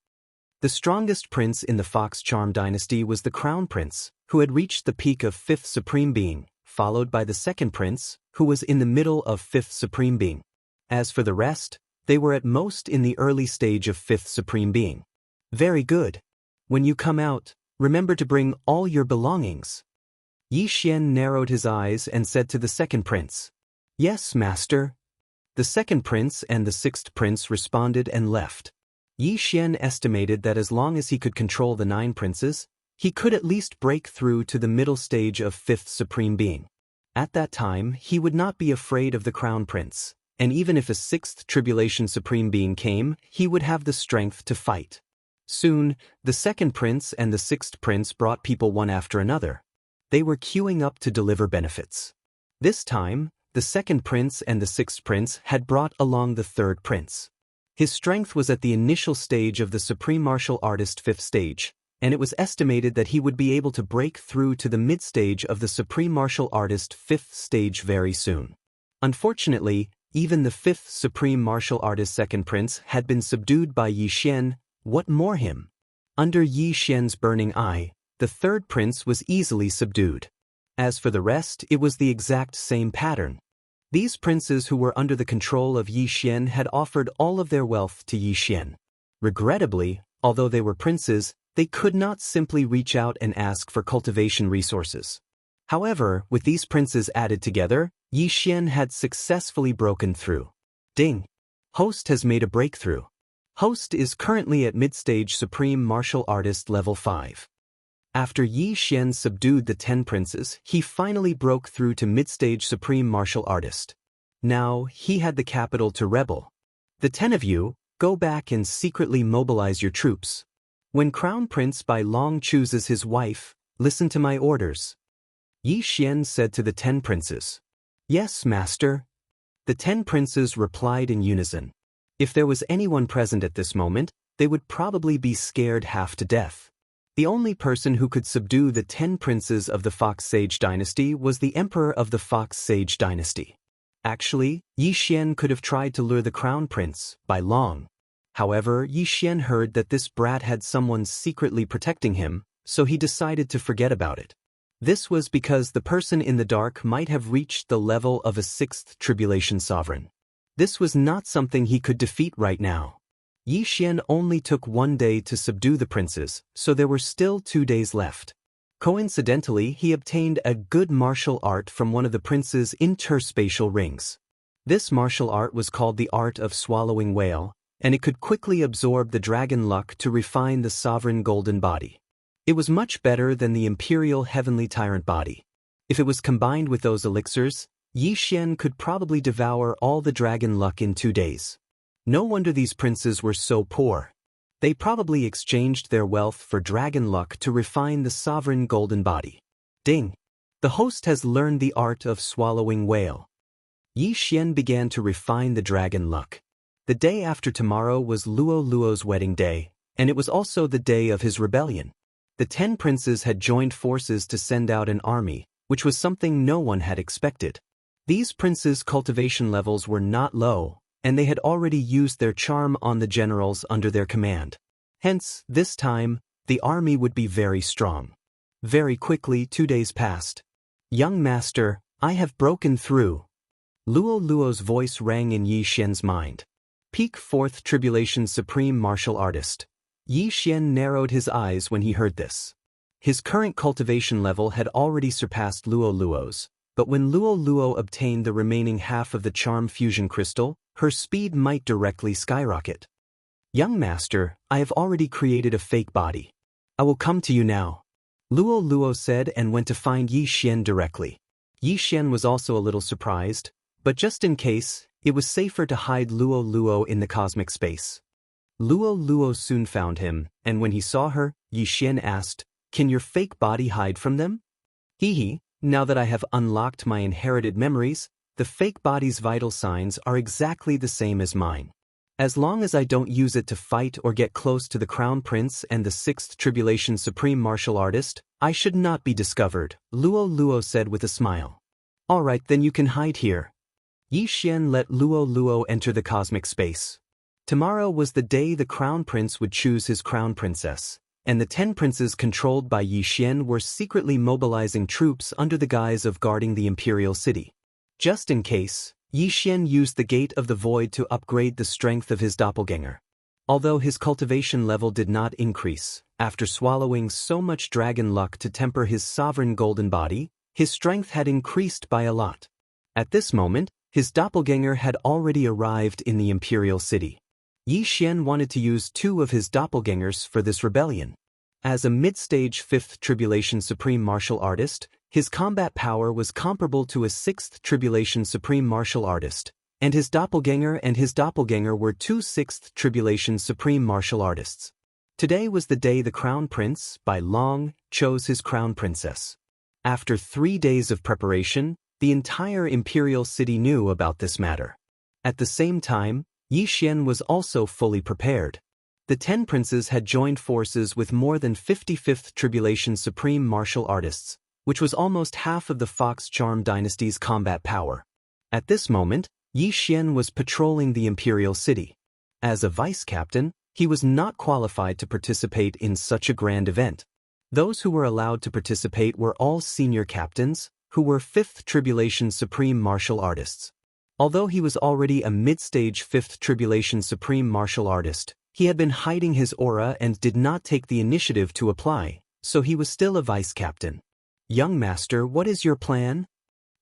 The strongest prince in the Fox Charm dynasty was the Crown Prince, who had reached the peak of fifth supreme being, followed by the second prince, who was in the middle of fifth supreme being. As for the rest, they were at most in the early stage of fifth supreme being. Very good. When you come out, remember to bring all your belongings. Yi Xian narrowed his eyes and said to the second prince, Yes, master. The second prince and the sixth prince responded and left. Yi Xian estimated that as long as he could control the 9 princes, he could at least break through to the middle stage of fifth supreme being. At that time, he would not be afraid of the crown prince, and even if a sixth tribulation supreme being came, he would have the strength to fight. Soon, the second prince and the sixth prince brought people one after another. They were queuing up to deliver benefits. This time, the second prince and the sixth prince had brought along the third prince. His strength was at the initial stage of the supreme martial artist 5th stage, and it was estimated that he would be able to break through to the mid-stage of the supreme martial artist 5th stage very soon. Unfortunately, even the 5th supreme martial artist second prince had been subdued by Yi Xian. What more him? Under Yi Xian's burning eye, the third prince was easily subdued. As for the rest, it was the exact same pattern. These princes who were under the control of Yi Xian had offered all of their wealth to Yi Xian. Regrettably, although they were princes, they could not simply reach out and ask for cultivation resources. However, with these princes added together, Yi Xian had successfully broken through. Ding! Host has made a breakthrough. Host is currently at mid-stage Supreme Martial Artist level 5. After Yi Xian subdued the 10 princes, he finally broke through to mid-stage Supreme Martial Artist. Now, he had the capital to rebel. The 10 of you, go back and secretly mobilize your troops. When Crown Prince Bai Long chooses his wife, Listen to my orders. Yi Xian said to the 10 princes. Yes, master. The 10 princes replied in unison. If there was anyone present at this moment, they would probably be scared half to death. The only person who could subdue the 10 princes of the Fox Sage dynasty was the emperor of the Fox Sage dynasty. Actually, Yi Xian could have tried to lure the crown prince, by long. However, Yi Xian heard that this brat had someone secretly protecting him, so he decided to forget about it. This was because the person in the dark might have reached the level of a 6th tribulation sovereign. This was not something he could defeat right now. Yi Xian only took 1 day to subdue the princes, so there were still 2 days left. Coincidentally, he obtained a good martial art from one of the prince's interspatial rings. This martial art was called the art of swallowing whale, and it could quickly absorb the dragon luck to refine the sovereign golden body. It was much better than the imperial heavenly tyrant body. If it was combined with those elixirs, Yi Xian could probably devour all the dragon luck in 2 days. No wonder these princes were so poor. They probably exchanged their wealth for dragon luck to refine the sovereign golden body. Ding! The host has learned the art of swallowing whale. Yi Xian began to refine the dragon luck. The day after tomorrow was Luo Luo's wedding day, and it was also the day of his rebellion. The 10 princes had joined forces to send out an army, which was something no one had expected. These princes' cultivation levels were not low, and they had already used their charm on the generals under their command. Hence, this time, the army would be very strong. Very quickly, 2 days passed. Young master, I have broken through. Luo Luo's voice rang in Yi Xian's mind. Peak 4th Tribulation Supreme Martial Artist. Yi Xian narrowed his eyes when he heard this. His current cultivation level had already surpassed Luo Luo's, but when Luo Luo obtained the remaining half of the charm fusion crystal, her speed might directly skyrocket. Young master, I have already created a fake body. I will come to you now. Luo Luo said and went to find Yi Xian directly. Yi Xian was also a little surprised, but just in case, it was safer to hide Luo Luo in the cosmic space. Luo Luo soon found him, and when he saw her, Yi Xian asked, Can your fake body hide from them? Hee, now that I have unlocked my inherited memories, the fake body's vital signs are exactly the same as mine. As long as I don't use it to fight or get close to the Crown Prince and the 6th Tribulation Supreme Martial Artist, I should not be discovered, Luo Luo said with a smile. All right, then you can hide here. Yi Xian let Luo Luo enter the cosmic space. Tomorrow was the day the Crown Prince would choose his Crown Princess, and the 10 princes controlled by Yi Xian were secretly mobilizing troops under the guise of guarding the imperial city. Just in case, Yi Xian used the Gate of the Void to upgrade the strength of his doppelganger. Although his cultivation level did not increase, after swallowing so much dragon luck to temper his sovereign golden body, his strength had increased by a lot. At this moment, his doppelganger had already arrived in the imperial city. Yi Xian wanted to use 2 of his doppelgangers for this rebellion. As a mid-stage 5th Tribulation Supreme Martial Artist, his combat power was comparable to a 6th Tribulation Supreme Martial Artist, and his doppelganger were 2 6th Tribulation Supreme Martial Artists. Today was the day the Crown Prince, by long, chose his Crown Princess. After 3 days of preparation, the entire imperial city knew about this matter. At the same time, Yi Xian was also fully prepared. The 10 princes had joined forces with more than 55th Tribulation Supreme Martial Artists, which was almost half of the Fox Charm Dynasty's combat power. At this moment, Yi Xian was patrolling the imperial city. As a vice-captain, he was not qualified to participate in such a grand event. Those who were allowed to participate were all senior captains, who were 5th Tribulation Supreme Martial Artists. Although he was already a mid-stage 5th Tribulation Supreme Martial Artist, he had been hiding his aura and did not take the initiative to apply, so he was still a vice-captain. Young master, what is your plan?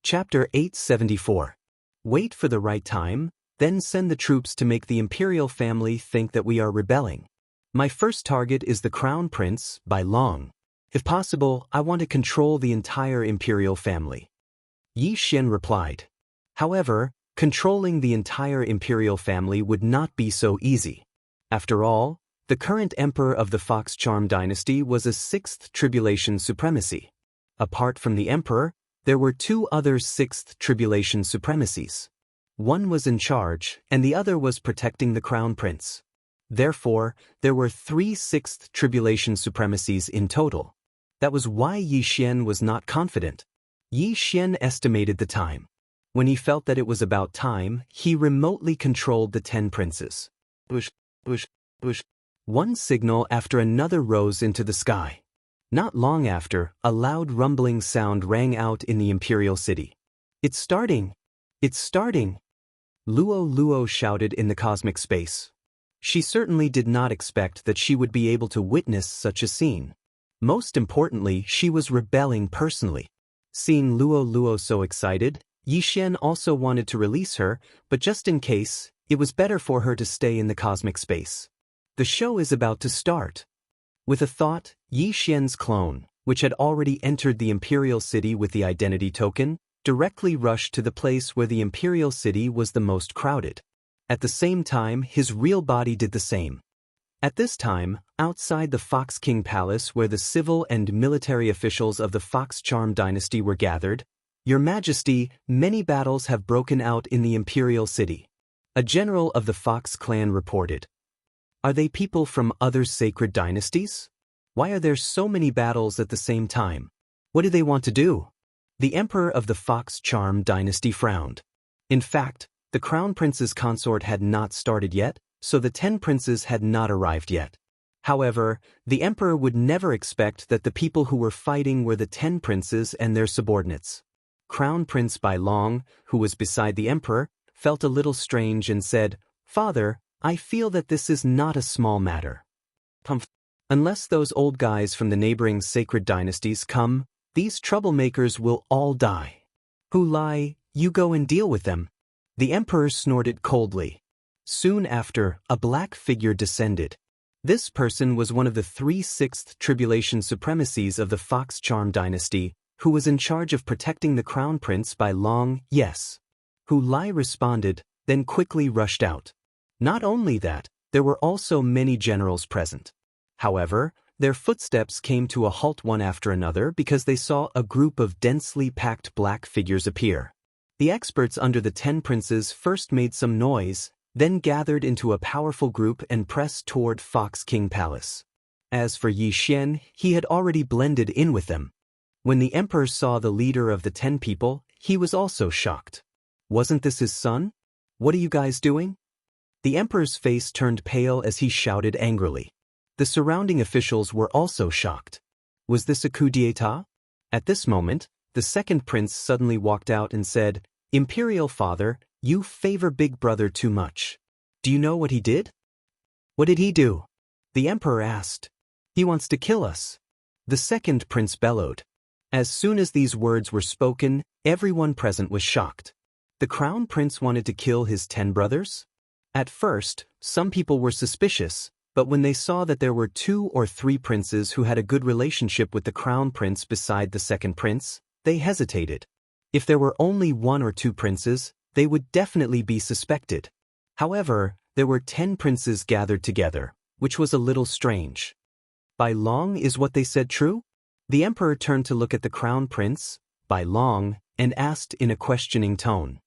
Chapter 874. Wait for the right time, then send the troops to make the imperial family think that we are rebelling. My first target is the Crown Prince, by long. If possible, I want to control the entire imperial family. Yi Xian replied. However, controlling the entire imperial family would not be so easy. After all, The current emperor of the Fox Charm dynasty was a sixth tribulation supremacy. Apart from the emperor, there were two other sixth tribulation supremacies. One was in charge, and the other was protecting the crown prince. Therefore, there were three sixth tribulation supremacies in total. That was why Yi Xian was not confident. Yi Xian estimated the time. When he felt that it was about time, he remotely controlled the 10 princes. Bush, bush, bush. One signal after another rose into the sky. Not long after, a loud rumbling sound rang out in the imperial city. "It's starting! It's starting!" Luo Luo shouted in the cosmic space. She certainly did not expect that she would be able to witness such a scene. Most importantly, she was rebelling personally. Seeing Luo Luo so excited, Yi Xian also wanted to release her, but just in case, it was better for her to stay in the cosmic space. The show is about to start. With a thought, Yi Xian's clone, which had already entered the imperial city with the identity token, directly rushed to the place where the imperial city was the most crowded. At the same time, his real body did the same. At this time, outside the Fox King Palace where the civil and military officials of the Fox Charm dynasty were gathered, "Your Majesty, many battles have broken out in the imperial city." A general of the Fox clan reported. "Are they people from other sacred dynasties? Why are there so many battles at the same time? What do they want to do?" The emperor of the Fox Charm dynasty frowned. In fact, the crown prince's consort had not started yet, so the 10 princes had not arrived yet. However, the emperor would never expect that the people who were fighting were the 10 princes and their subordinates. Crown Prince Bai Long, who was beside the emperor, felt a little strange and said, "Father, I feel that this is not a small matter. Unless those old guys from the neighboring sacred dynasties come, these troublemakers will all die." "Who lie, you go and deal with them." The emperor snorted coldly. Soon after, a black figure descended. This person was one of the 3 sixth tribulation supremacies of the Fox Charm dynasty, who was in charge of protecting the crown prince Bai Long. "Yes." Hu Lai responded, then quickly rushed out. Not only that, there were also many generals present. However, their footsteps came to a halt one after another because they saw a group of densely packed black figures appear. The experts under the 10 princes first made some noise, then gathered into a powerful group and pressed toward Fox King Palace. As for Yi Xian, he had already blended in with them. When the emperor saw the leader of the 10 people, he was also shocked. Wasn't this his son? "What are you guys doing?" The emperor's face turned pale as he shouted angrily. The surrounding officials were also shocked. Was this a coup d'état? At this moment, the second prince suddenly walked out and said, "Imperial father, you favor Big Brother too much. Do you know what he did?" "What did he do?" the emperor asked. "He wants to kill us." The second prince bellowed. As soon as these words were spoken, everyone present was shocked. The crown prince wanted to kill his 10 brothers? At first, some people were suspicious, but when they saw that there were 2 or 3 princes who had a good relationship with the crown prince beside the second prince, they hesitated. If there were only 1 or 2 princes, they would definitely be suspected. However, there were 10 princes gathered together, which was a little strange. Bai Long, is what they said true? The emperor turned to look at the crown prince, Bai Long, and asked in a questioning tone.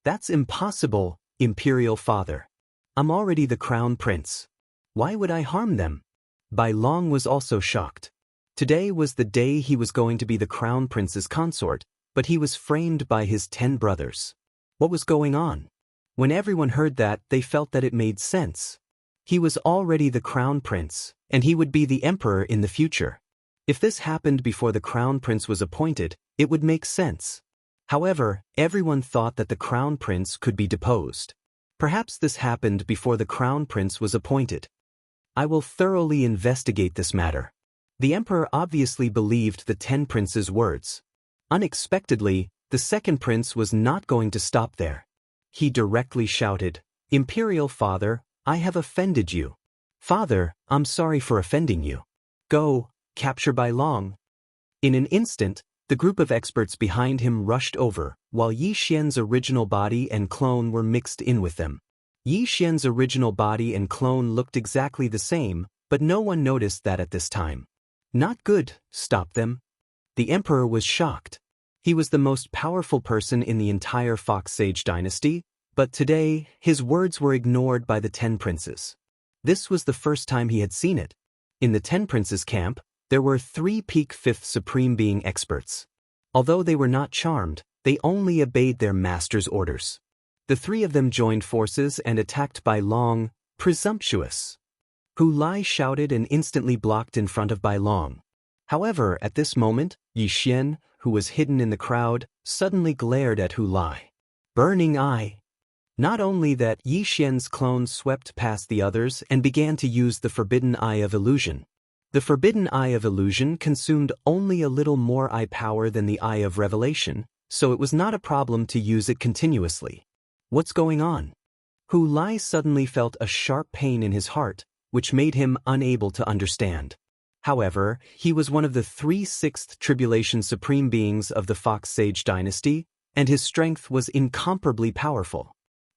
"That's impossible, imperial father. I'm already the crown prince. Why would I harm them?" Bai Long was also shocked. Today was the day he was going to be the crown prince's consort, but he was framed by his 10 brothers. What was going on? When everyone heard that, they felt that it made sense. He was already the crown prince, and he would be the emperor in the future. If this happened before the crown prince was appointed, it would make sense. However, everyone thought that the crown prince could be deposed. Perhaps this happened before the crown prince was appointed. "I will thoroughly investigate this matter." The emperor obviously believed the 10 princes' words. Unexpectedly, the second prince was not going to stop there. He directly shouted, "Imperial father, I have offended you." "Father, I'm sorry for offending you. Go, capture Bai Long." In an instant, the group of experts behind him rushed over, while Yi Xian's original body and clone were mixed in with them. Yi Xian's original body and clone looked exactly the same, but no one noticed that at this time. Not good, stop them. The emperor was shocked. He was the most powerful person in the entire Fox Sage dynasty, but today, his words were ignored by the 10 princes. This was the first time he had seen it. In the 10 princes camp, there were 3 peak 5th supreme being experts. Although they were not charmed, they only obeyed their master's orders. The 3 of them joined forces and attacked Bai Long, presumptuous. Hu Lai shouted and instantly blocked in front of Bai Long. However, at this moment, Yi Xian, who was hidden in the crowd, suddenly glared at Hu Lai. Burning eye. Not only that, Yi Xian's clone swept past the others and began to use the Forbidden Eye of Illusion. The Forbidden Eye of Illusion consumed only a little more eye power than the Eye of Revelation, so it was not a problem to use it continuously. What's going on? Hu Lai suddenly felt a sharp pain in his heart, which made him unable to understand. However, he was one of the 3 6th Tribulation Supreme Beings of the Fox Sage dynasty, and his strength was incomparably powerful.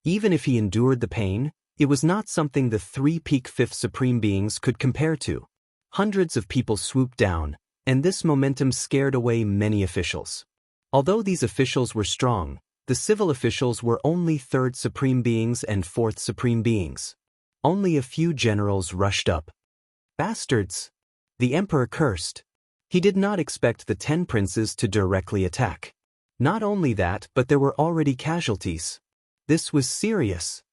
Even if he endured the pain, it was not something the 3 peak 5th Supreme Beings could compare to. Hundreds of people swooped down, and this momentum scared away many officials. Although these officials were strong, the civil officials were only 3rd Supreme Beings and 4th Supreme Beings. Only a few generals rushed up. Bastards! The emperor cursed. He did not expect the 10 princes to directly attack. Not only that, but there were already casualties. This was serious.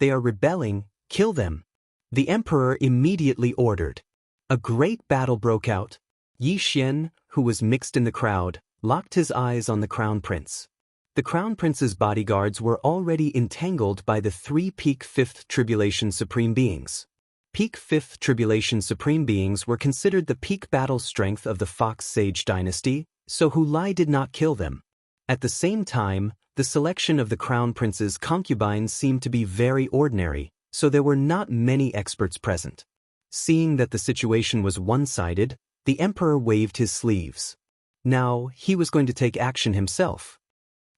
They are rebelling, kill them. The emperor immediately ordered. A great battle broke out. Yi Xian, who was mixed in the crowd, locked his eyes on the crown prince. The crown prince's bodyguards were already entangled by the 3 peak 5th Tribulation Supreme Beings. Peak 5th Tribulation Supreme Beings were considered the peak battle strength of the Fox Sage dynasty, so Hu Lai did not kill them. At the same time, the selection of the crown prince's concubines seemed to be very ordinary, so there were not many experts present. Seeing that the situation was one-sided, the emperor waved his sleeves. Now, he was going to take action himself.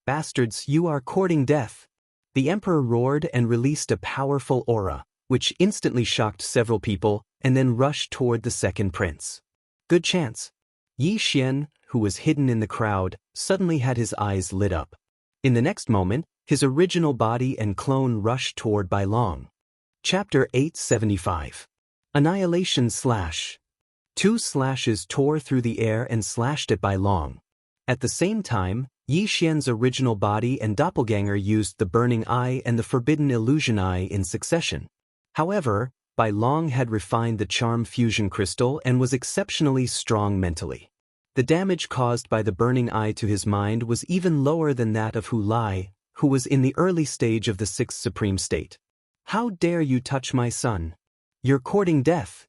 Bastards, you are courting death. The emperor roared and released a powerful aura, which instantly shocked several people, and then rushed toward the second prince. Good chance. Yi Xian, who was hidden in the crowd, suddenly had his eyes lit up. In the next moment, his original body and clone rushed toward Bai Long. Chapter 875. Annihilation Slash. 2 slashes tore through the air and slashed at Bai Long. At the same time, Yi Xian's original body and doppelganger used the Burning Eye and the Forbidden Illusion Eye in succession. However, Bai Long had refined the Charm Fusion Crystal and was exceptionally strong mentally. The damage caused by the Burning Eye to his mind was even lower than that of Hu Lai, who was in the early stage of the 6th Supreme State. How dare you touch my son? You're courting death.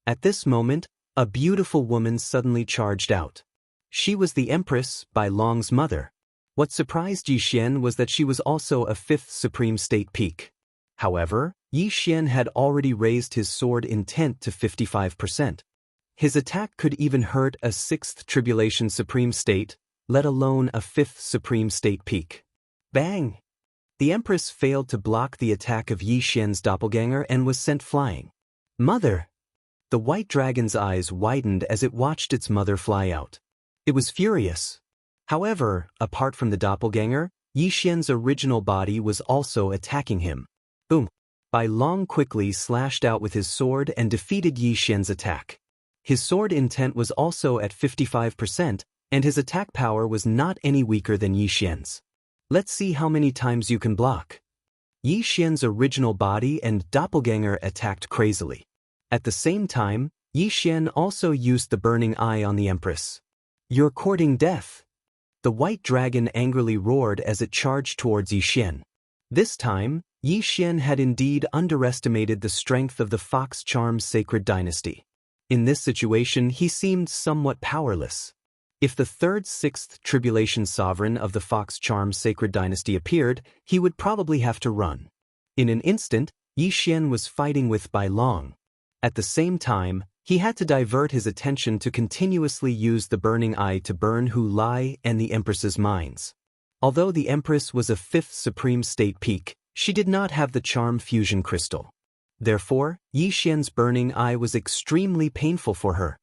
At this moment, a beautiful woman suddenly charged out. She was the Empress, Bai Long's mother. What surprised Yi Xian was that she was also a 5th Supreme State peak. However, Yi Xian had already raised his sword intent to 55%. His attack could even hurt a 6th Tribulation Supreme State, let alone a 5th Supreme State peak. Bang! The Empress failed to block the attack of Yi Xian's doppelganger and was sent flying. Mother! The white dragon's eyes widened as it watched its mother fly out. It was furious. However, apart from the doppelganger, Yi Xian's original body was also attacking him. Boom! Bai Long quickly slashed out with his sword and defeated Yi Xian's attack. His sword intent was also at 55%, and his attack power was not any weaker than Yi Xian's. Let's see how many times you can block. Yi Xian's original body and doppelganger attacked crazily. At the same time, Yi Xian also used the Burning Eye on the Empress. You're courting death. The white dragon angrily roared as it charged towards Yi Xian. This time, Yi Xian had indeed underestimated the strength of the Fox Charm Sacred Dynasty. In this situation, he seemed somewhat powerless. If the 3rd 6th Tribulation Sovereign of the Fox Charm Sacred Dynasty appeared, he would probably have to run. In an instant, Yi Xian was fighting with Bai Long. At the same time, he had to divert his attention to continuously use the Burning Eye to burn Hu Lai and the Empress's minds. Although the Empress was a 5th Supreme State peak, She did not have the charm fusion crystal. Therefore, Yi Xian's burning eye was extremely painful for her.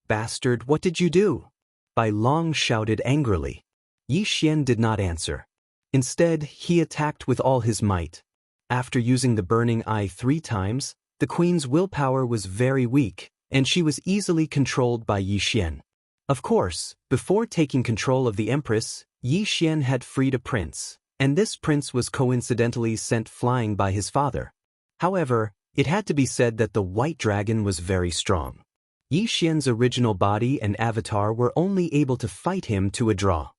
"Bastard, what did you do?" Bai Long shouted angrily. Yi Xian did not answer. Instead, he attacked with all his might. After using the burning eye 3 times, the queen's willpower was very weak, and she was easily controlled by Yi Xian. Of course, before taking control of the empress, Yi Xian had freed a prince, and this prince was coincidentally sent flying by his father. However, it had to be said that the white dragon was very strong. Yi Xian's original body and avatar were only able to fight him to a draw.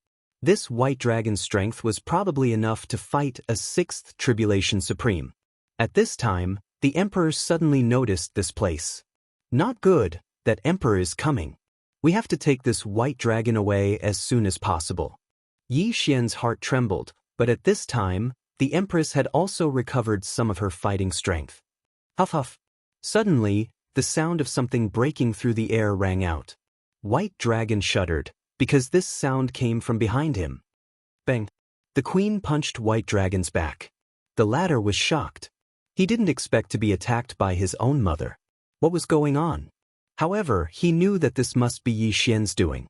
This white dragon's strength was probably enough to fight a 6th Tribulation Supreme. At this time, the emperor suddenly noticed this place. "Not good, that emperor is coming. We have to take this white dragon away as soon as possible." Yi Xian's heart trembled, but at this time, the empress had also recovered some of her fighting strength. Huff huff. Suddenly, the sound of something breaking through the air rang out. White Dragon shuddered, because this sound came from behind him. Bang! The queen punched White Dragon's back. The latter was shocked. He didn't expect to be attacked by his own mother. What was going on? However, he knew that this must be Yi Xian's doing.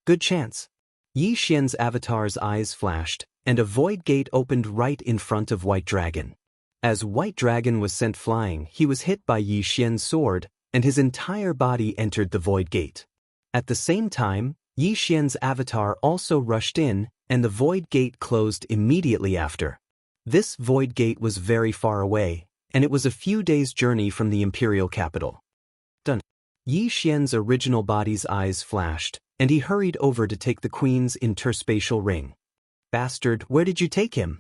Good chance. Yi Xian's avatar's eyes flashed, and a void gate opened right in front of White Dragon. As White Dragon was sent flying, he was hit by Yi Xian's sword, and his entire body entered the void gate. At the same time, Yi Xian's avatar also rushed in, and the void gate closed immediately after. This void gate was very far away, and it was a few days' journey from the imperial capital. Done. Yi Xian's original body's eyes flashed, and he hurried over to take the queen's interspatial ring. "Bastard, where did you take him?"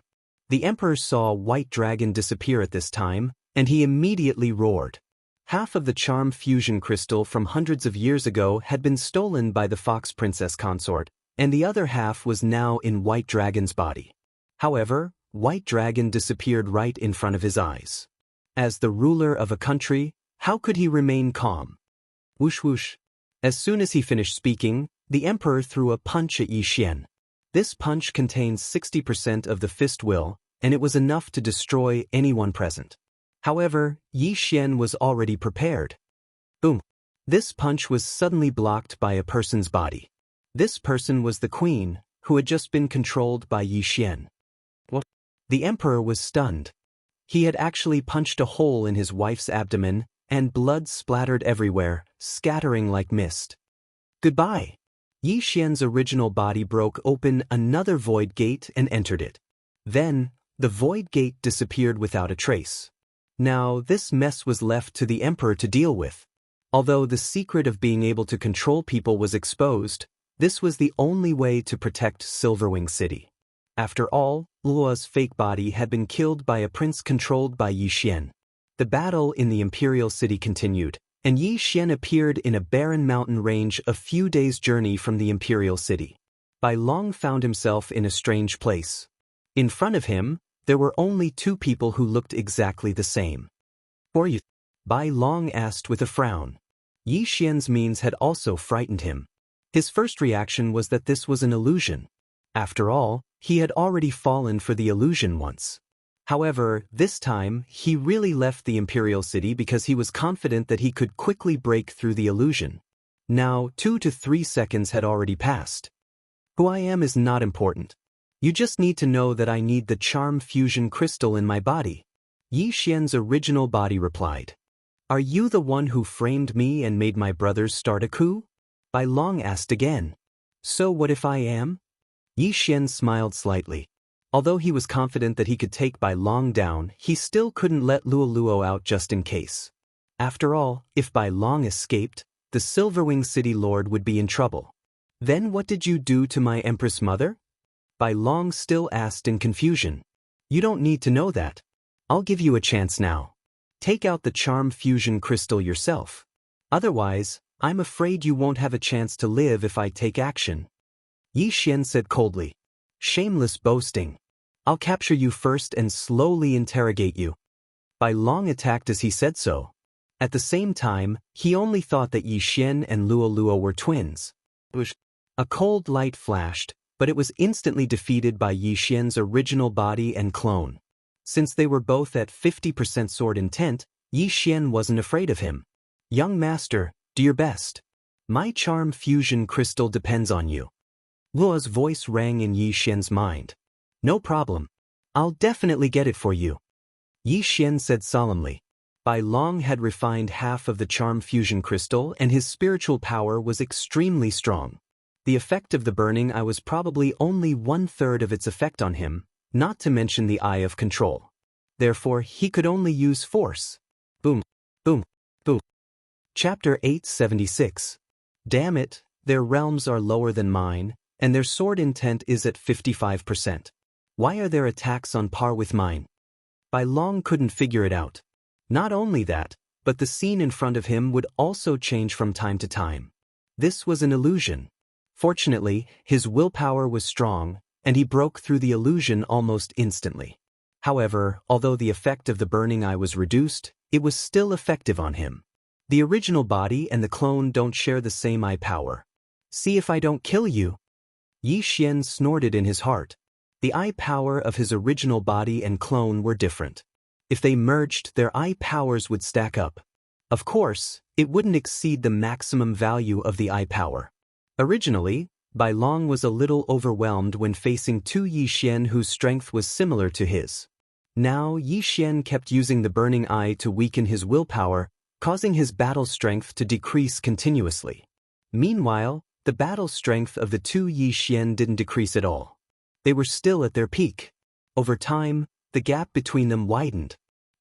The emperor saw White Dragon disappear at this time, and he immediately roared. Half of the charm fusion crystal from hundreds of years ago had been stolen by the Fox Princess consort, and the other half was now in White Dragon's body. However, White Dragon disappeared right in front of his eyes. As the ruler of a country, how could he remain calm? Whoosh whoosh. As soon as he finished speaking, the emperor threw a punch at Yi Xian. This punch contained 60% of the fist will, and it was enough to destroy anyone present. However, Yi Xian was already prepared. Boom! This punch was suddenly blocked by a person's body. This person was the queen, who had just been controlled by Yi Xian. What? The emperor was stunned. He had actually punched a hole in his wife's abdomen, and blood splattered everywhere, scattering like mist. Goodbye! Yi Xian's original body broke open another void gate and entered it. Then, the void gate disappeared without a trace. Now, this mess was left to the emperor to deal with. Although the secret of being able to control people was exposed, this was the only way to protect Silverwing City. After all, Luo's fake body had been killed by a prince controlled by Yi Xian. The battle in the imperial city continued, and Yi Xian appeared in a barren mountain range a few days' journey from the imperial city. Bai Long found himself in a strange place. In front of him, there were only 2 people who looked exactly the same. "Who are you?" Bai Long asked with a frown. Yi Xian's means had also frightened him. His first reaction was that this was an illusion. After all, he had already fallen for the illusion once. However, this time, he really left the imperial city because he was confident that he could quickly break through the illusion. Now, 2 to 3 seconds had already passed. Who I am is not important. You just need to know that I need the charm fusion crystal in my body. Yi Xian's original body replied. "Are you the one who framed me and made my brothers start a coup?" Bai Long asked again. "So what if I am?" Yi Xian smiled slightly. Although he was confident that he could take Bai Long down, he still couldn't let Luo out just in case. After all, if Bai Long escaped, the Silverwing City Lord would be in trouble. "Then what did you do to my Empress Mother?" Bai Long still asked in confusion. "You don't need to know that. I'll give you a chance now. Take out the charm fusion crystal yourself. Otherwise, I'm afraid you won't have a chance to live if I take action." Yi Xian said coldly. "Shameless boasting. I'll capture you first and slowly interrogate you." Bai Long attacked as he said so. At the same time, he only thought that Yi Xian and Luo were twins. A cold light flashed, but it was instantly defeated by Yi Xian's original body and clone. Since they were both at 50% sword intent, Yi Xian wasn't afraid of him. Young master, do your best. My charm fusion crystal depends on you. Luo's voice rang in Yi Xian's mind. No problem. I'll definitely get it for you. Yi Xian said solemnly. Bai Long had refined half of the charm fusion crystal and his spiritual power was extremely strong. The effect of the burning eye was probably only 1/3 of its effect on him, not to mention the eye of control. Therefore, he could only use force. Boom, boom, boom. Chapter 876. Damn it, their realms are lower than mine, and their sword intent is at 55%. Why are their attacks on par with mine? Bai Long couldn't figure it out. Not only that, but the scene in front of him would also change from time to time. This was an illusion. Fortunately, his willpower was strong, and he broke through the illusion almost instantly. However, although the effect of the burning eye was reduced, it was still effective on him. The original body and the clone don't share the same eye power. See if I don't kill you. Yi Xian snorted in his heart. The eye power of his original body and clone were different. If they merged, their eye powers would stack up. Of course, it wouldn't exceed the maximum value of the eye power. Originally, Bai Long was a little overwhelmed when facing two Yi Xian whose strength was similar to his. Now Yi Xian kept using the burning eye to weaken his willpower, causing his battle strength to decrease continuously. Meanwhile, the battle strength of the two Yi Xian didn't decrease at all. They were still at their peak. Over time, the gap between them widened.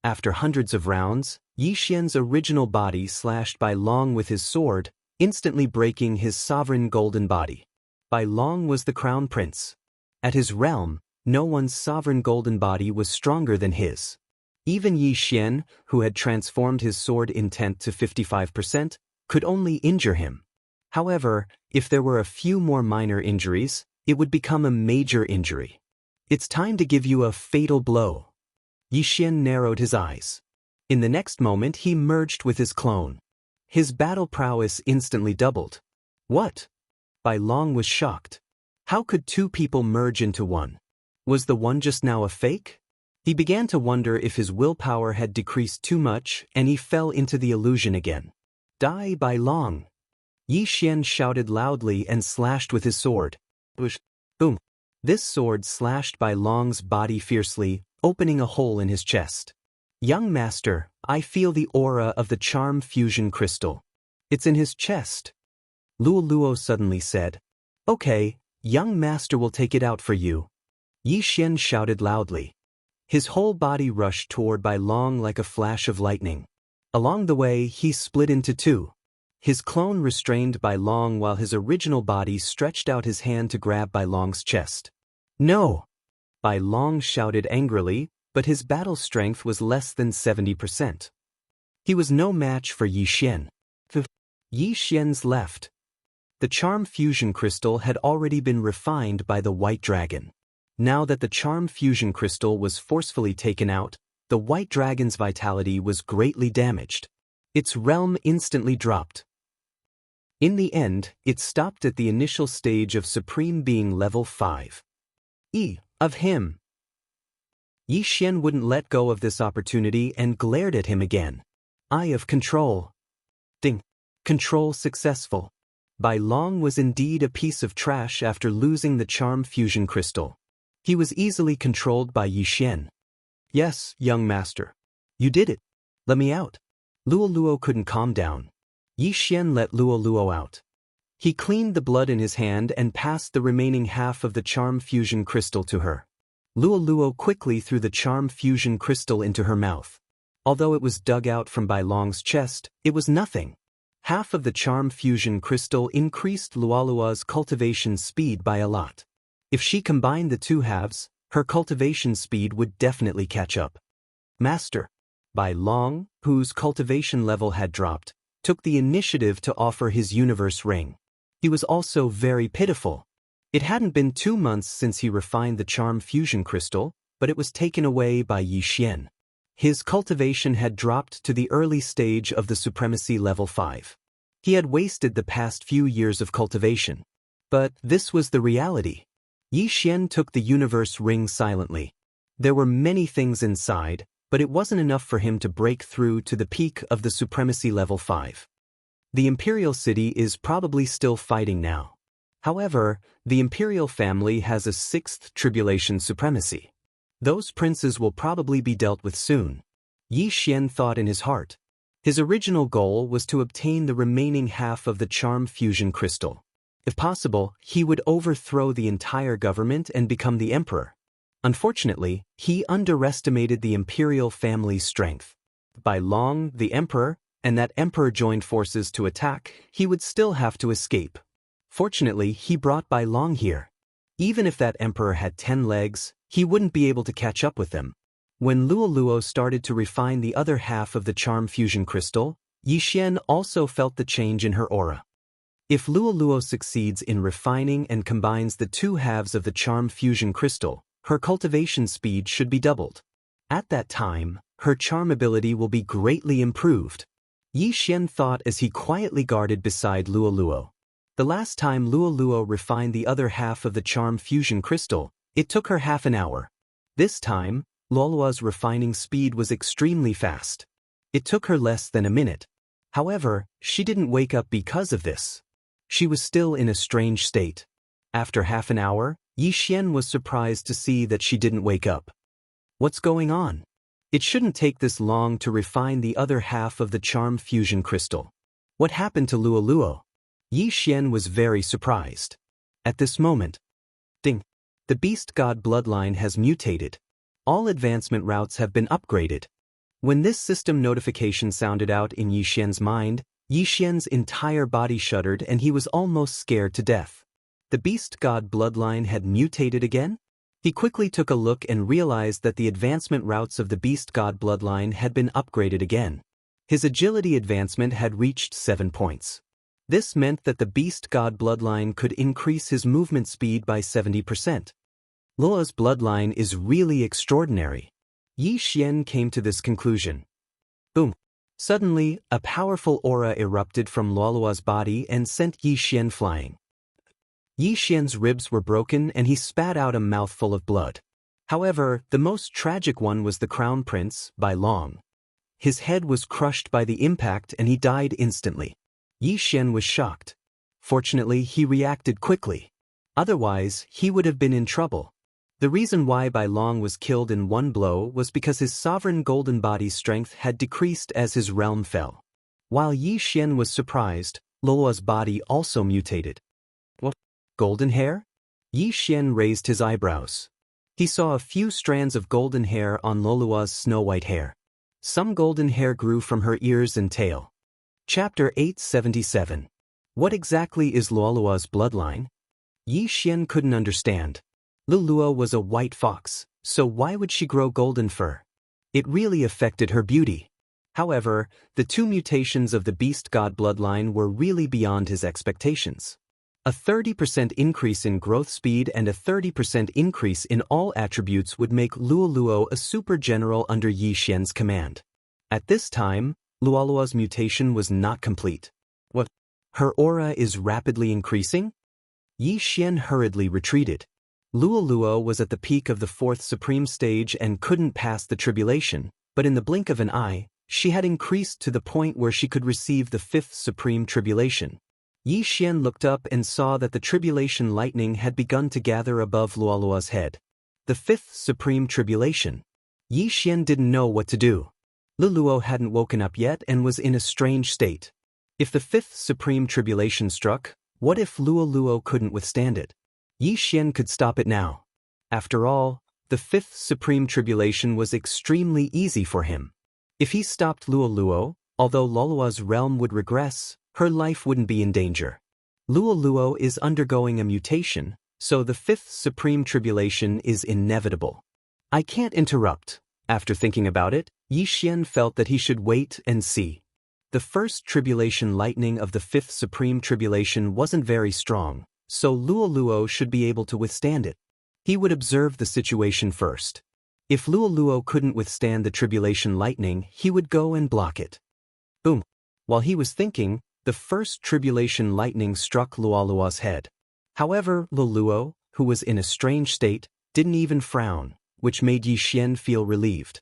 After hundreds of rounds, Yi Xian's original body slashed Bai Long with his sword, instantly breaking his sovereign golden body. Bai Long was the crown prince. At his realm, no one's sovereign golden body was stronger than his. Even Yi Xian, who had transformed his sword intent to 55%, could only injure him. However, if there were a few more minor injuries, it would become a major injury. It's time to give you a fatal blow. Yi Xian narrowed his eyes. In the next moment he merged with his clone. His battle prowess instantly doubled. What? Bai Long was shocked. How could two people merge into one? Was the one just now a fake? He began to wonder if his willpower had decreased too much and he fell into the illusion again. Die, Bai Long! Yi Xian shouted loudly and slashed with his sword. Whoosh! Boom! This sword slashed Bai Long's body fiercely, opening a hole in his chest. Young master, I feel the aura of the charm fusion crystal. It's in his chest. Luo suddenly said. Okay, young master will take it out for you. Yi Xian shouted loudly. His whole body rushed toward Bai Long like a flash of lightning. Along the way, he split into two. His clone restrained Bai Long while his original body stretched out his hand to grab Bai Long's chest. No! Bai Long shouted angrily, but his battle strength was less than 70%. He was no match for Yi Xian. Yi Xian's left. The charm fusion crystal had already been refined by the white dragon. Now that the charm fusion crystal was forcefully taken out, the white dragon's vitality was greatly damaged. Its realm instantly dropped. In the end, it stopped at the initial stage of Supreme Being Level 5. Of him. Yi Xian wouldn't let go of this opportunity and glared at him again. Eye of control. Ding. Control successful. Bai Long was indeed a piece of trash after losing the charm fusion crystal. He was easily controlled by Yi Xian. Yes, young master. You did it. Let me out. Luo couldn't calm down. Yi Xian let Luo out. He cleaned the blood in his hand and passed the remaining half of the charm fusion crystal to her. Luo quickly threw the charm fusion crystal into her mouth. Although it was dug out from Bai Long's chest, it was nothing. Half of the charm fusion crystal increased Luo's cultivation speed by a lot. If she combined the two halves, her cultivation speed would definitely catch up. Master. Bai Long, whose cultivation level had dropped, took the initiative to offer his universe ring. He was also very pitiful. It hadn't been 2 months since he refined the charm fusion crystal, but it was taken away by Yi Xian. His cultivation had dropped to the early stage of the supremacy level 5. He had wasted the past few years of cultivation. But this was the reality. Yi Xian took the universe ring silently. There were many things inside, but it wasn't enough for him to break through to the peak of the supremacy level 5. The Imperial City is probably still fighting now. However, the Imperial family has a 6th tribulation supremacy. Those princes will probably be dealt with soon. Yi Xian thought in his heart. His original goal was to obtain the remaining half of the charm fusion crystal. If possible, he would overthrow the entire government and become the emperor. Unfortunately, he underestimated the imperial family's strength. By Long, the emperor, and that emperor joined forces to attack, he would still have to escape. Fortunately, he brought Bai Long here. Even if that emperor had 10 legs, he wouldn't be able to catch up with them. When Luoluo started to refine the other half of the charm fusion crystal, Yi Xian also felt the change in her aura. If Luoluo succeeds in refining and combines the two halves of the charm fusion crystal, her cultivation speed should be doubled. At that time, her charm ability will be greatly improved. Yi Xian thought as he quietly guarded beside Luoluo. The last time Luoluo refined the other half of the charm fusion crystal, it took her half an hour. This time, Luoluo's refining speed was extremely fast. It took her less than a minute. However, she didn't wake up because of this. She was still in a strange state. After half an hour, Yi Xian was surprised to see that she didn't wake up. What's going on? It shouldn't take this long to refine the other half of the charm fusion crystal. What happened to Luoluo? Yi Xian was very surprised. At this moment, ding! The beast god bloodline has mutated. All advancement routes have been upgraded. When this system notification sounded out in Yi Xian's mind, Yi Xian's entire body shuddered and he was almost scared to death. The beast god bloodline had mutated again? He quickly took a look and realized that the advancement routes of the beast god bloodline had been upgraded again. His agility advancement had reached 7 points. This meant that the beast god bloodline could increase his movement speed by 70%. Luoluo's bloodline is really extraordinary. Yi Xian came to this conclusion. Boom! Suddenly, a powerful aura erupted from Luoluo's body and sent Yi Xian flying. Yi Xian's ribs were broken and he spat out a mouthful of blood. However, the most tragic one was the crown prince, Bai Long. His head was crushed by the impact and he died instantly. Yi Xian was shocked. Fortunately, he reacted quickly. Otherwise, he would have been in trouble. The reason why Bai Long was killed in one blow was because his sovereign golden body's strength had decreased as his realm fell. While Yi Xian was surprised, Luoluo's body also mutated. What? Golden hair? Yi Xian raised his eyebrows. He saw a few strands of golden hair on Luoluo's snow-white hair. Some golden hair grew from her ears and tail. Chapter 877. What exactly is Luoluo's bloodline? Yi Xian couldn't understand. Luoluo was a white fox, so why would she grow golden fur? It really affected her beauty. However, the two mutations of the beast god bloodline were really beyond his expectations. A 30% increase in growth speed and a 30% increase in all attributes would make Luoluo a super general under Yi Xian's command. At this time, Luoluo's mutation was not complete. What? Her aura is rapidly increasing? Yi Xian hurriedly retreated. Luoluo was at the peak of the 4th supreme stage and couldn't pass the tribulation, but in the blink of an eye, she had increased to the point where she could receive the 5th supreme tribulation. Yi Xian looked up and saw that the tribulation lightning had begun to gather above Luoluo's head. The 5th supreme tribulation. Yi Xian didn't know what to do. Luoluo hadn't woken up yet and was in a strange state. If the 5th supreme tribulation struck, what if Luoluo couldn't withstand it? Yi Xian could stop it now. After all, the 5th supreme tribulation was extremely easy for him. If he stopped Luoluo, although Luoluo's realm would regress, her life wouldn't be in danger. Luoluo is undergoing a mutation, so the 5th supreme tribulation is inevitable. I can't interrupt. After thinking about it, Yi Xian felt that he should wait and see. The first tribulation lightning of the 5th supreme tribulation wasn't very strong, so Luoluo should be able to withstand it. He would observe the situation first. If Luoluo couldn't withstand the tribulation lightning, he would go and block it. Boom! While he was thinking, the first tribulation lightning struck Luoluo's head. However, Luoluo, who was in a strange state, didn't even frown. which made Yi Xian feel relieved.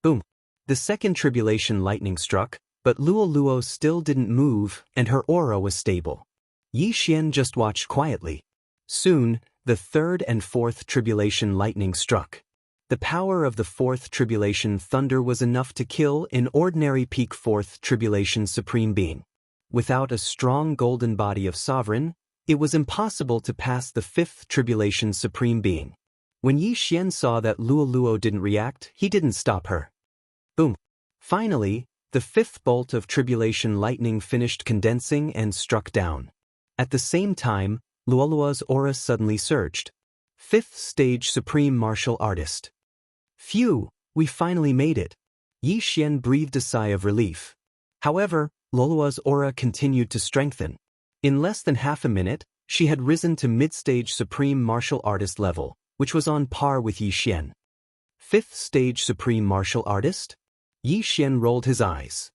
Boom. The second tribulation lightning struck, but Luo Luo still didn't move and her aura was stable. Yi Xian just watched quietly. Soon, the third and fourth tribulation lightning struck. The power of the fourth tribulation thunder was enough to kill an ordinary peak fourth tribulation supreme being. Without a strong golden body of sovereign, it was impossible to pass the fifth tribulation supreme being. When Yi Xian saw that Luo Luo didn't react, he didn't stop her. Boom. Finally, the fifth bolt of tribulation lightning finished condensing and struck down. At the same time, Luo Luo's aura suddenly surged. Fifth stage supreme martial artist. Phew, we finally made it. Yi Xian breathed a sigh of relief. However, Luo Luo's aura continued to strengthen. In less than half a minute, she had risen to mid-stage supreme martial artist level, which was on par with Yi Xian. Fifth stage supreme martial artist? Yi Xian rolled his eyes.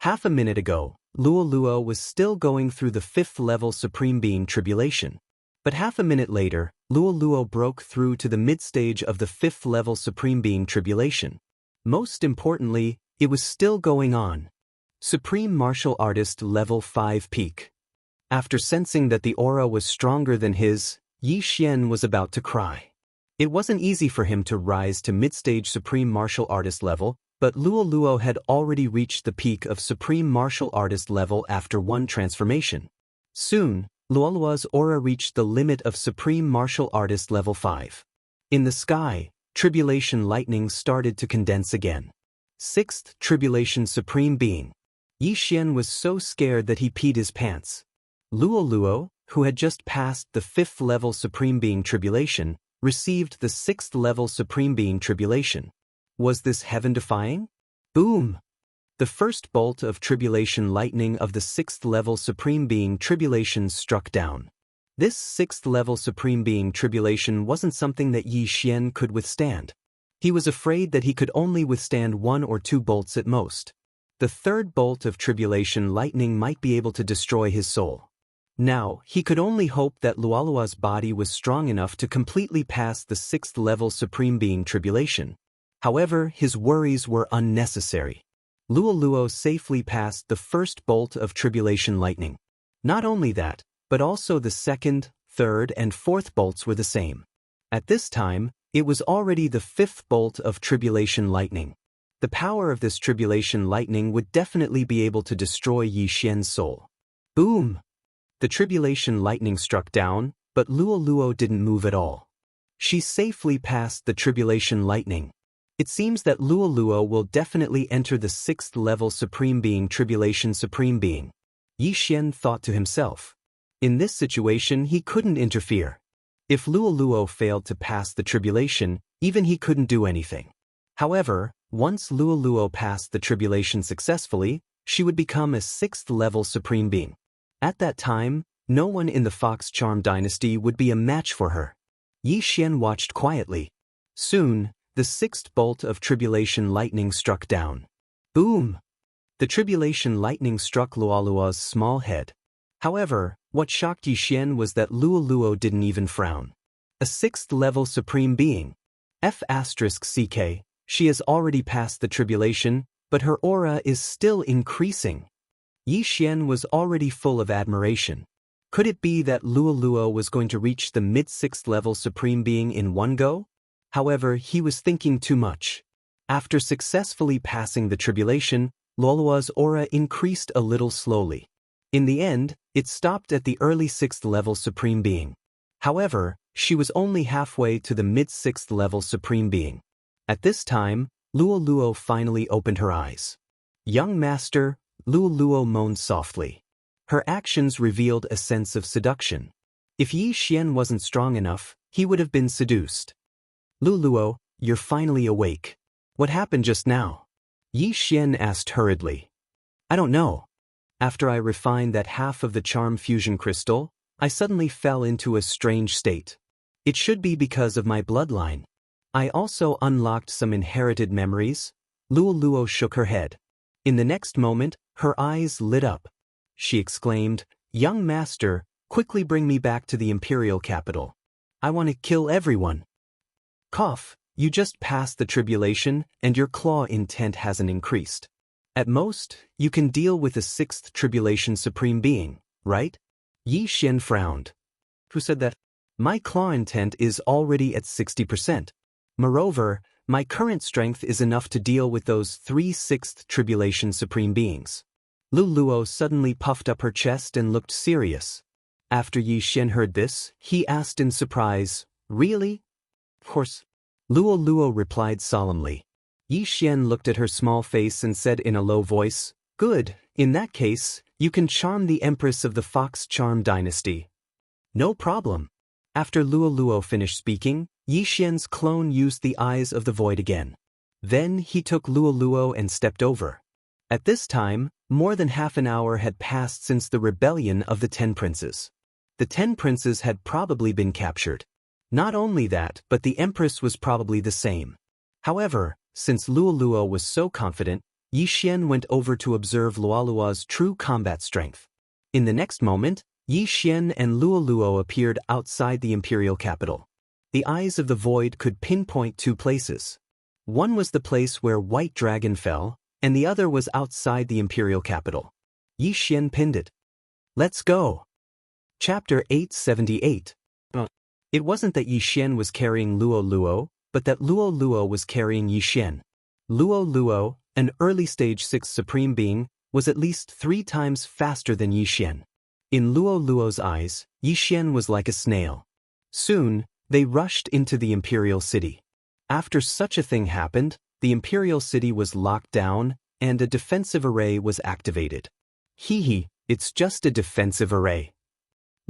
Half a minute ago, Luo Luo was still going through the fifth level supreme being tribulation. But half a minute later, Luo Luo broke through to the mid-stage of the fifth level supreme being tribulation. Most importantly, it was still going on. Supreme martial artist level 5 peak. After sensing that the aura was stronger than his, Yi Xian was about to cry. It wasn't easy for him to rise to mid-stage supreme martial artist level, but Luo Luo had already reached the peak of supreme martial artist level after one transformation. Soon, Luo Luo's aura reached the limit of supreme martial artist level 5. In the sky, tribulation lightning started to condense again. Sixth tribulation supreme being. Yi Xian was so scared that he peed his pants. Luo Luo, who had just passed the fifth level supreme being tribulation, received the sixth level supreme being tribulation. Was this heaven-defying? Boom! The first bolt of tribulation lightning of the sixth level supreme being tribulation struck down. This sixth level supreme being tribulation wasn't something that Yi Xian could withstand. He was afraid that he could only withstand 1 or 2 bolts at most. The third bolt of tribulation lightning might be able to destroy his soul. Now, he could only hope that Luo Luo's body was strong enough to completely pass the sixth level supreme being tribulation. However, his worries were unnecessary. Luo Luo safely passed the first bolt of tribulation lightning. Not only that, but also the second, third, and fourth bolts were the same. At this time, it was already the fifth bolt of tribulation lightning. The power of this tribulation lightning would definitely be able to destroy Yi Xian's soul. Boom! The tribulation lightning struck down, but Luo Luo didn't move at all. She safely passed the tribulation lightning. It seems that Luo Luo will definitely enter the sixth level supreme being tribulation supreme being. Yi Xian thought to himself. In this situation he couldn't interfere. If Luo Luo failed to pass the tribulation, even he couldn't do anything. However, once Luo Luo passed the tribulation successfully, she would become a sixth level supreme being. At that time, no one in the Fox Charm dynasty would be a match for her. Yi Xian watched quietly. Soon, the sixth bolt of tribulation lightning struck down. Boom! The tribulation lightning struck Luo Luo's small head. However, what shocked Yi Xian was that Luo Luo didn't even frown. A sixth level supreme being. F***CK, she has already passed the tribulation, but her aura is still increasing. Yi Xian was already full of admiration. Could it be that Luo Luo was going to reach the mid-sixth level supreme being in one go? However, he was thinking too much. After successfully passing the tribulation, Luo Luo's aura increased a little slowly. In the end, it stopped at the early sixth level supreme being. However, she was only halfway to the mid-sixth level supreme being. At this time, Luo Luo finally opened her eyes. Young master, Luo Luo moaned softly. Her actions revealed a sense of seduction. If Yi Xian wasn't strong enough, he would have been seduced. Luo Luo, you're finally awake. What happened just now? Yi Xian asked hurriedly. I don't know. After I refined that half of the charm fusion crystal, I suddenly fell into a strange state. It should be because of my bloodline. I also unlocked some inherited memories. Luo Luo shook her head. In the next moment, her eyes lit up. She exclaimed, Young master, quickly bring me back to the imperial capital. I want to kill everyone. Cough, You just passed the tribulation and your claw intent hasn't increased. At most, you can deal with the 6th tribulation supreme being, right? Yi Xian frowned. Who said that? My claw intent is already at 60%. Moreover, my current strength is enough to deal with those 3 6th tribulation supreme beings. Lu Luo suddenly puffed up her chest and looked serious. After Yi Xian heard this, he asked in surprise, "Really?" "Of course." Luo Luo replied solemnly. Yi Xian looked at her small face and said in a low voice, "Good, in that case, you can charm the Empress of the Fox Charm Dynasty." "No problem." After Luo Luo finished speaking, Yi Xian's clone used the Eyes of the Void again. Then he took Luo Luo and stepped over. At this time, more than half an hour had passed since the rebellion of the 10 princes. The 10 princes had probably been captured. Not only that, but the Empress was probably the same. However, since Luo Luo was so confident, Yi Xian went over to observe Luo Luo's true combat strength. In the next moment, Yi Xian and Luo Luo appeared outside the imperial capital. The Eyes of the Void could pinpoint 2 places. One was the place where White Dragon fell, and the other was outside the imperial capital. Yi Xian pinned it. Let's go. Chapter 878. It wasn't that Yi Xian was carrying Luo Luo, but that Luo Luo was carrying Yi Xian. Luo Luo, an early-stage 6th supreme being, was at least 3 times faster than Yi Xian. In Luo Luo's eyes, Yi Xian was like a snail. Soon, they rushed into the imperial city. After such a thing happened, the imperial city was locked down, and a defensive array was activated. Hee, it's just a defensive array.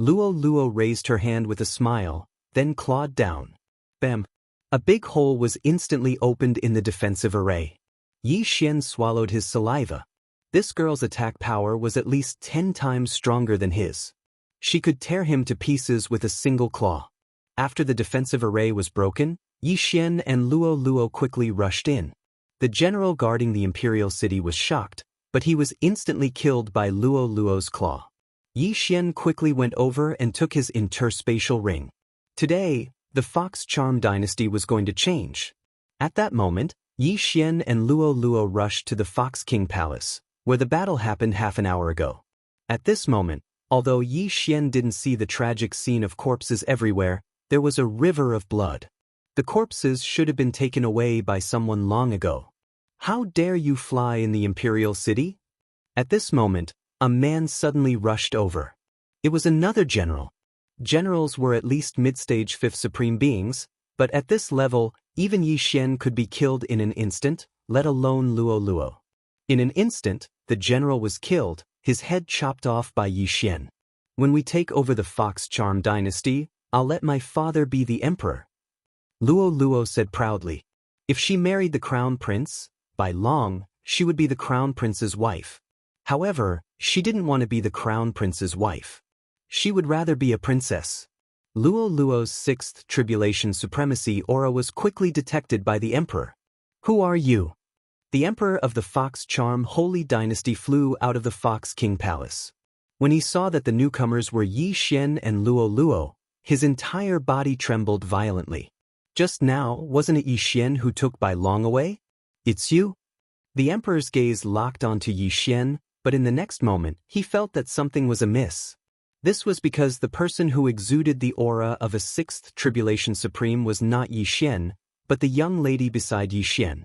Luo Luo raised her hand with a smile, then clawed down. Bam! A big hole was instantly opened in the defensive array. Yi Xian swallowed his saliva. This girl's attack power was at least 10 times stronger than his. She could tear him to pieces with a single claw. After the defensive array was broken, Yi Xian and Luo Luo quickly rushed in. The general guarding the imperial city was shocked, but he was instantly killed by Luo Luo's claw. Yi Xian quickly went over and took his interspatial ring. Today, the Fox Charm Dynasty was going to change. At that moment, Yi Xian and Luo Luo rushed to the Fox King Palace, where the battle happened half an hour ago. At this moment, although Yi Xian didn't see the tragic scene of corpses everywhere, there was a river of blood. The corpses should have been taken away by someone long ago. How dare you fly in the imperial city? At this moment, a man suddenly rushed over. It was another general. Generals were at least mid-stage 5th supreme beings, but at this level, even Yi Xian could be killed in an instant, let alone Luo Luo. In an instant, the general was killed, his head chopped off by Yi Xian. When we take over the Fox Charm Dynasty, I'll let my father be the emperor. Luo Luo said proudly. If she married the crown prince, by long, she would be the crown prince's wife. However, she didn't want to be the crown prince's wife. She would rather be a princess. Luo Luo's 6th tribulation supremacy aura was quickly detected by the emperor. Who are you? The emperor of the Fox Charm Holy Dynasty flew out of the Fox King Palace. When he saw that the newcomers were Yi Xian and Luo Luo, his entire body trembled violently. Just now, wasn't it Yi Xian who took Bai Long away? It's you? The emperor's gaze locked onto Yi Xian, but in the next moment, he felt that something was amiss. This was because the person who exuded the aura of a 6th tribulation supreme was not Yi Xian, but the young lady beside Yi Xian.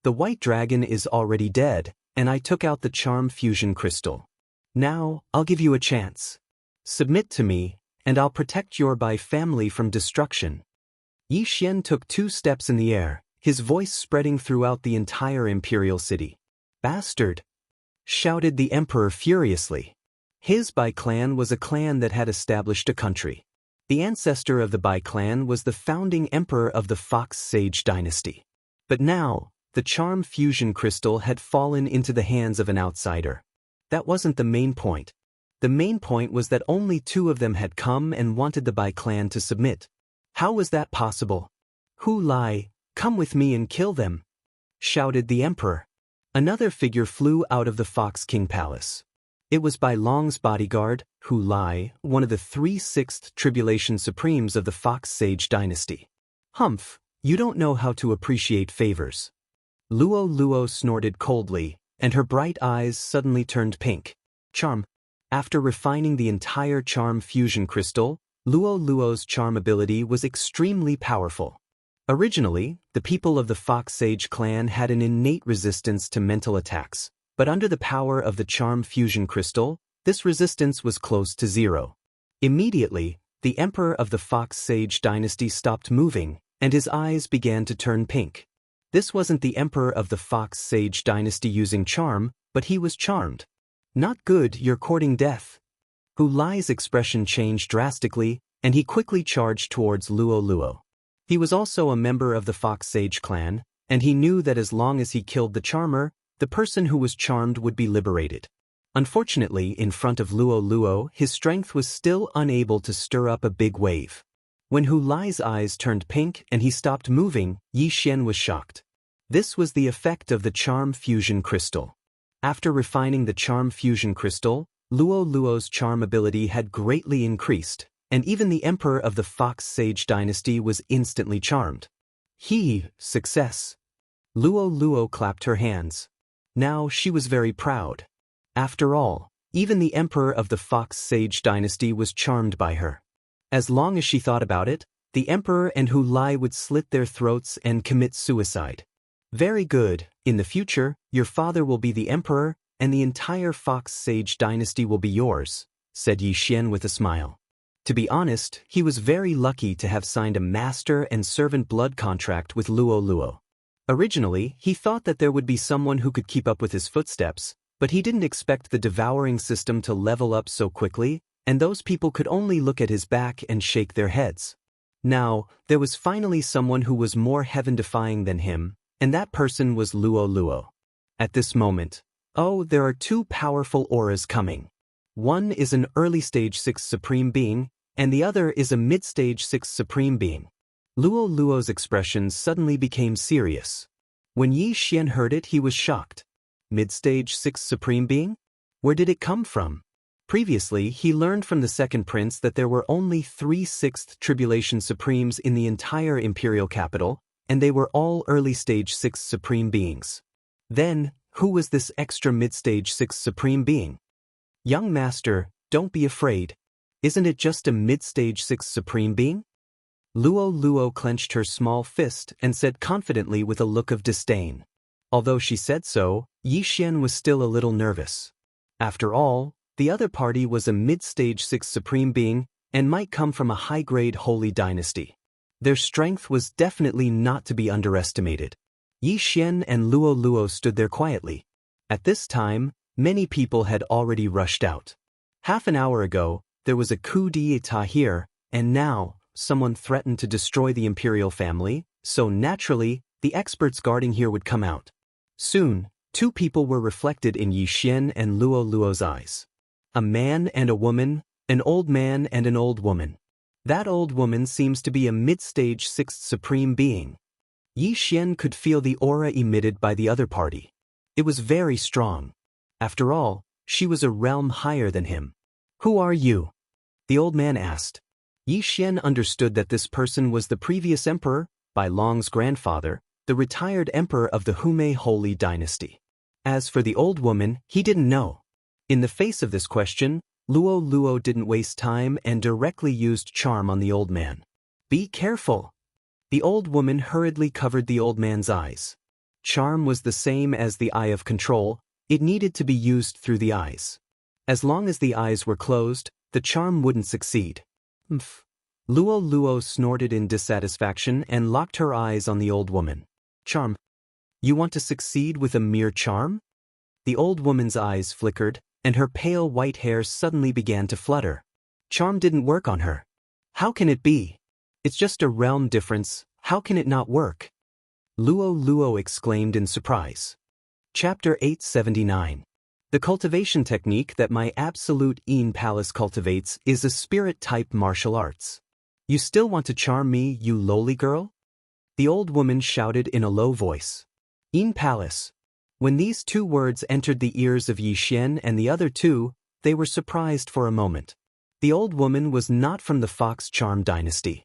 The white dragon is already dead, and I took out the charm fusion crystal. Now, I'll give you a chance. Submit to me, and I'll protect your Bai family from destruction. Yi Xian took 2 steps in the air, his voice spreading throughout the entire imperial city. Bastard! Shouted the emperor furiously. His Bai clan was a clan that had established a country. The ancestor of the Bai clan was the founding emperor of the Fox Sage dynasty. But now, the charm fusion crystal had fallen into the hands of an outsider. That wasn't the main point. The main point was that only 2 of them had come and wanted the Bai clan to submit. How was that possible? Hu Lai, come with me and kill them! Shouted the emperor. Another figure flew out of the Fox King Palace. It was Bai Long's bodyguard, Hu Lai, one of the 3 6th tribulation supremes of the Fox Sage dynasty. Humph, You don't know how to appreciate favors. Luo Luo snorted coldly, and her bright eyes suddenly turned pink. Charm. After refining the entire charm fusion crystal, Luo Luo's charm ability was extremely powerful. Originally, the people of the Fox Sage clan had an innate resistance to mental attacks, but under the power of the charm fusion crystal, this resistance was close to zero. Immediately, the emperor of the Fox Sage dynasty stopped moving, and his eyes began to turn pink. This wasn't the emperor of the Fox Sage dynasty using charm, but he was charmed. Not good, you're courting death. Hu Lai's expression changed drastically, and he quickly charged towards Luo Luo. He was also a member of the Fox Sage clan, and he knew that as long as he killed the charmer, the person who was charmed would be liberated. Unfortunately, in front of Luo Luo, his strength was still unable to stir up a big wave. When Hu Lai's eyes turned pink and he stopped moving, Yi Xian was shocked. This was the effect of the charm fusion crystal. After refining the charm fusion crystal, Luo Luo's charm ability had greatly increased, and even the emperor of the Fox Sage dynasty was instantly charmed. Success. Luo Luo clapped her hands. Now she was very proud. After all, even the emperor of the Fox Sage dynasty was charmed by her. As long as she thought about it, the emperor and Hu Lai would slit their throats and commit suicide. Very good, in the future, your father will be the emperor, and the entire Fox Sage dynasty will be yours, said Yi Xian with a smile. To be honest, he was very lucky to have signed a master and servant blood contract with Luo Luo. Originally, he thought that there would be someone who could keep up with his footsteps, but he didn't expect the devouring system to level up so quickly, and those people could only look at his back and shake their heads. Now, there was finally someone who was more heaven-defying than him, and that person was Luo Luo. At this moment, there are two powerful auras coming. One is an early-stage 6th Supreme Being, and the other is a mid-stage 6th Supreme Being. Luo Luo's expression suddenly became serious. When Yi Xian heard it, he was shocked. Mid-stage 6th Supreme Being? Where did it come from? Previously, he learned from the second prince that there were only 3 6th Tribulation Supremes in the entire imperial capital, and they were all early-stage 6th Supreme Beings. Then, who was this extra mid-stage 6th Supreme Being? Young Master, don't be afraid. Isn't it just a mid-stage 6th Supreme Being? Luo Luo clenched her small fist and said confidently with a look of disdain. Although she said so, Yi Xian was still a little nervous. After all, the other party was a mid-stage 6th Supreme Being and might come from a high-grade holy dynasty. Their strength was definitely not to be underestimated. Yi Xian and Luo Luo stood there quietly. At this time, many people had already rushed out. Half an hour ago, there was a coup d'état here, and now, someone threatened to destroy the imperial family, so naturally, the experts guarding here would come out. Soon, two people were reflected in Yi Xian and Luo Luo's eyes. A man and a woman, an old man and an old woman. That old woman seems to be a mid-stage 6th Supreme Being. Yi Xian could feel the aura emitted by the other party. It was very strong. After all, she was a realm higher than him. Who are you? The old man asked. Yi Xian understood that this person was the previous emperor, Bai Long's grandfather, the retired emperor of the Humei Holy Dynasty. As for the old woman, he didn't know. In the face of this question, Luo Luo didn't waste time and directly used charm on the old man. Be careful. The old woman hurriedly covered the old man's eyes. Charm was the same as the eye of control, it needed to be used through the eyes. As long as the eyes were closed, the charm wouldn't succeed. Luo Luo snorted in dissatisfaction and locked her eyes on the old woman. Charm. You want to succeed with a mere charm? The old woman's eyes flickered, and her pale white hair suddenly began to flutter. Charm didn't work on her. How can it be? It's just a realm difference, how can it not work? Luo Luo exclaimed in surprise. Chapter 879. The cultivation technique that my absolute Yin Palace cultivates is a spirit-type martial arts. You still want to charm me, you lowly girl? The old woman shouted in a low voice. Yin Palace. When these two words entered the ears of Yi Xian and the other two, they were surprised for a moment. The old woman was not from the Fox Charm dynasty.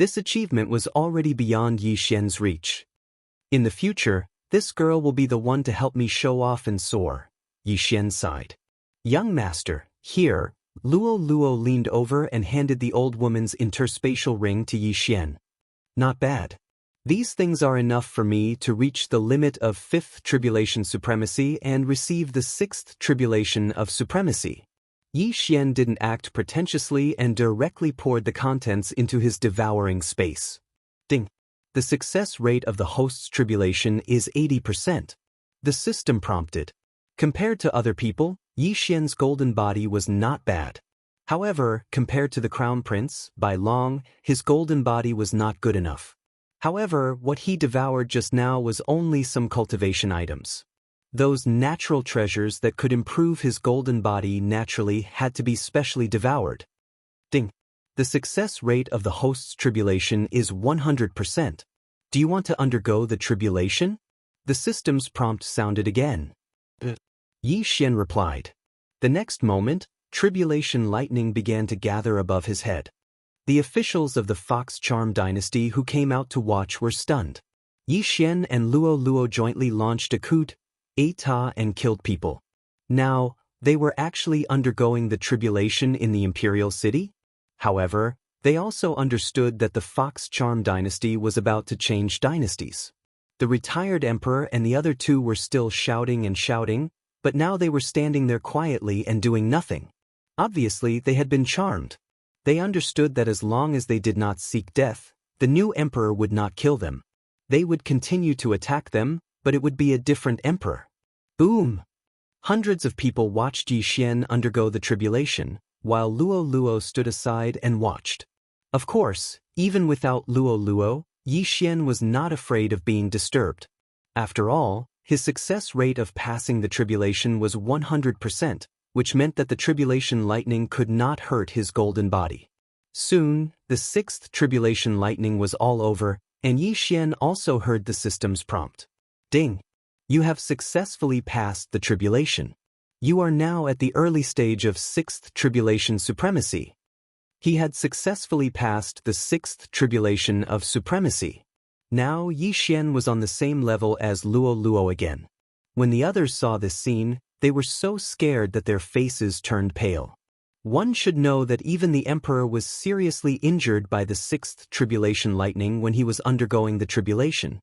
This achievement was already beyond Yi Xian's reach. In the future, this girl will be the one to help me show off and soar, Yi Xian sighed. Young master, here, Luo Luo leaned over and handed the old woman's interspatial ring to Yi Xian. Not bad. These things are enough for me to reach the limit of 5th tribulation supremacy and receive the 6th tribulation of supremacy. Yi Xian didn't act pretentiously and directly poured the contents into his devouring space. Ding. The success rate of the host's tribulation is 80%. The system prompted. Compared to other people, Yi Xian's golden body was not bad. However, compared to the crown prince, by long, his golden body was not good enough. However, what he devoured just now was only some cultivation items. Those natural treasures that could improve his golden body naturally had to be specially devoured. Ding. The success rate of the host's tribulation is 100%. Do you want to undergo the tribulation? The system's prompt sounded again. Yi Xian replied. The next moment, tribulation lightning began to gather above his head. The officials of the Fox Charm dynasty who came out to watch were stunned. Yi Xian and Luo Luo jointly launched a coup d'etat and killed people. Now, they were actually undergoing the tribulation in the imperial city? However, they also understood that the Fox Charm dynasty was about to change dynasties. The retired emperor and the other two were still shouting and shouting, but now they were standing there quietly and doing nothing. Obviously, they had been charmed. They understood that as long as they did not seek death, the new emperor would not kill them. They would continue to attack them, but it would be a different emperor. Boom! Hundreds of people watched Yi Xian undergo the tribulation, while Luo Luo stood aside and watched. Of course, even without Luo Luo, Yi Xian was not afraid of being disturbed. After all, his success rate of passing the tribulation was 100%, which meant that the tribulation lightning could not hurt his golden body. Soon, the 6th tribulation lightning was all over, and Yi Xian also heard the system's prompt. Ding! You have successfully passed the tribulation. You are now at the early stage of 6th tribulation supremacy. He had successfully passed the 6th tribulation of supremacy. Now Yi Xian was on the same level as Luo Luo again. When the others saw this scene, they were so scared that their faces turned pale. One should know that even the emperor was seriously injured by the 6th tribulation lightning when he was undergoing the tribulation.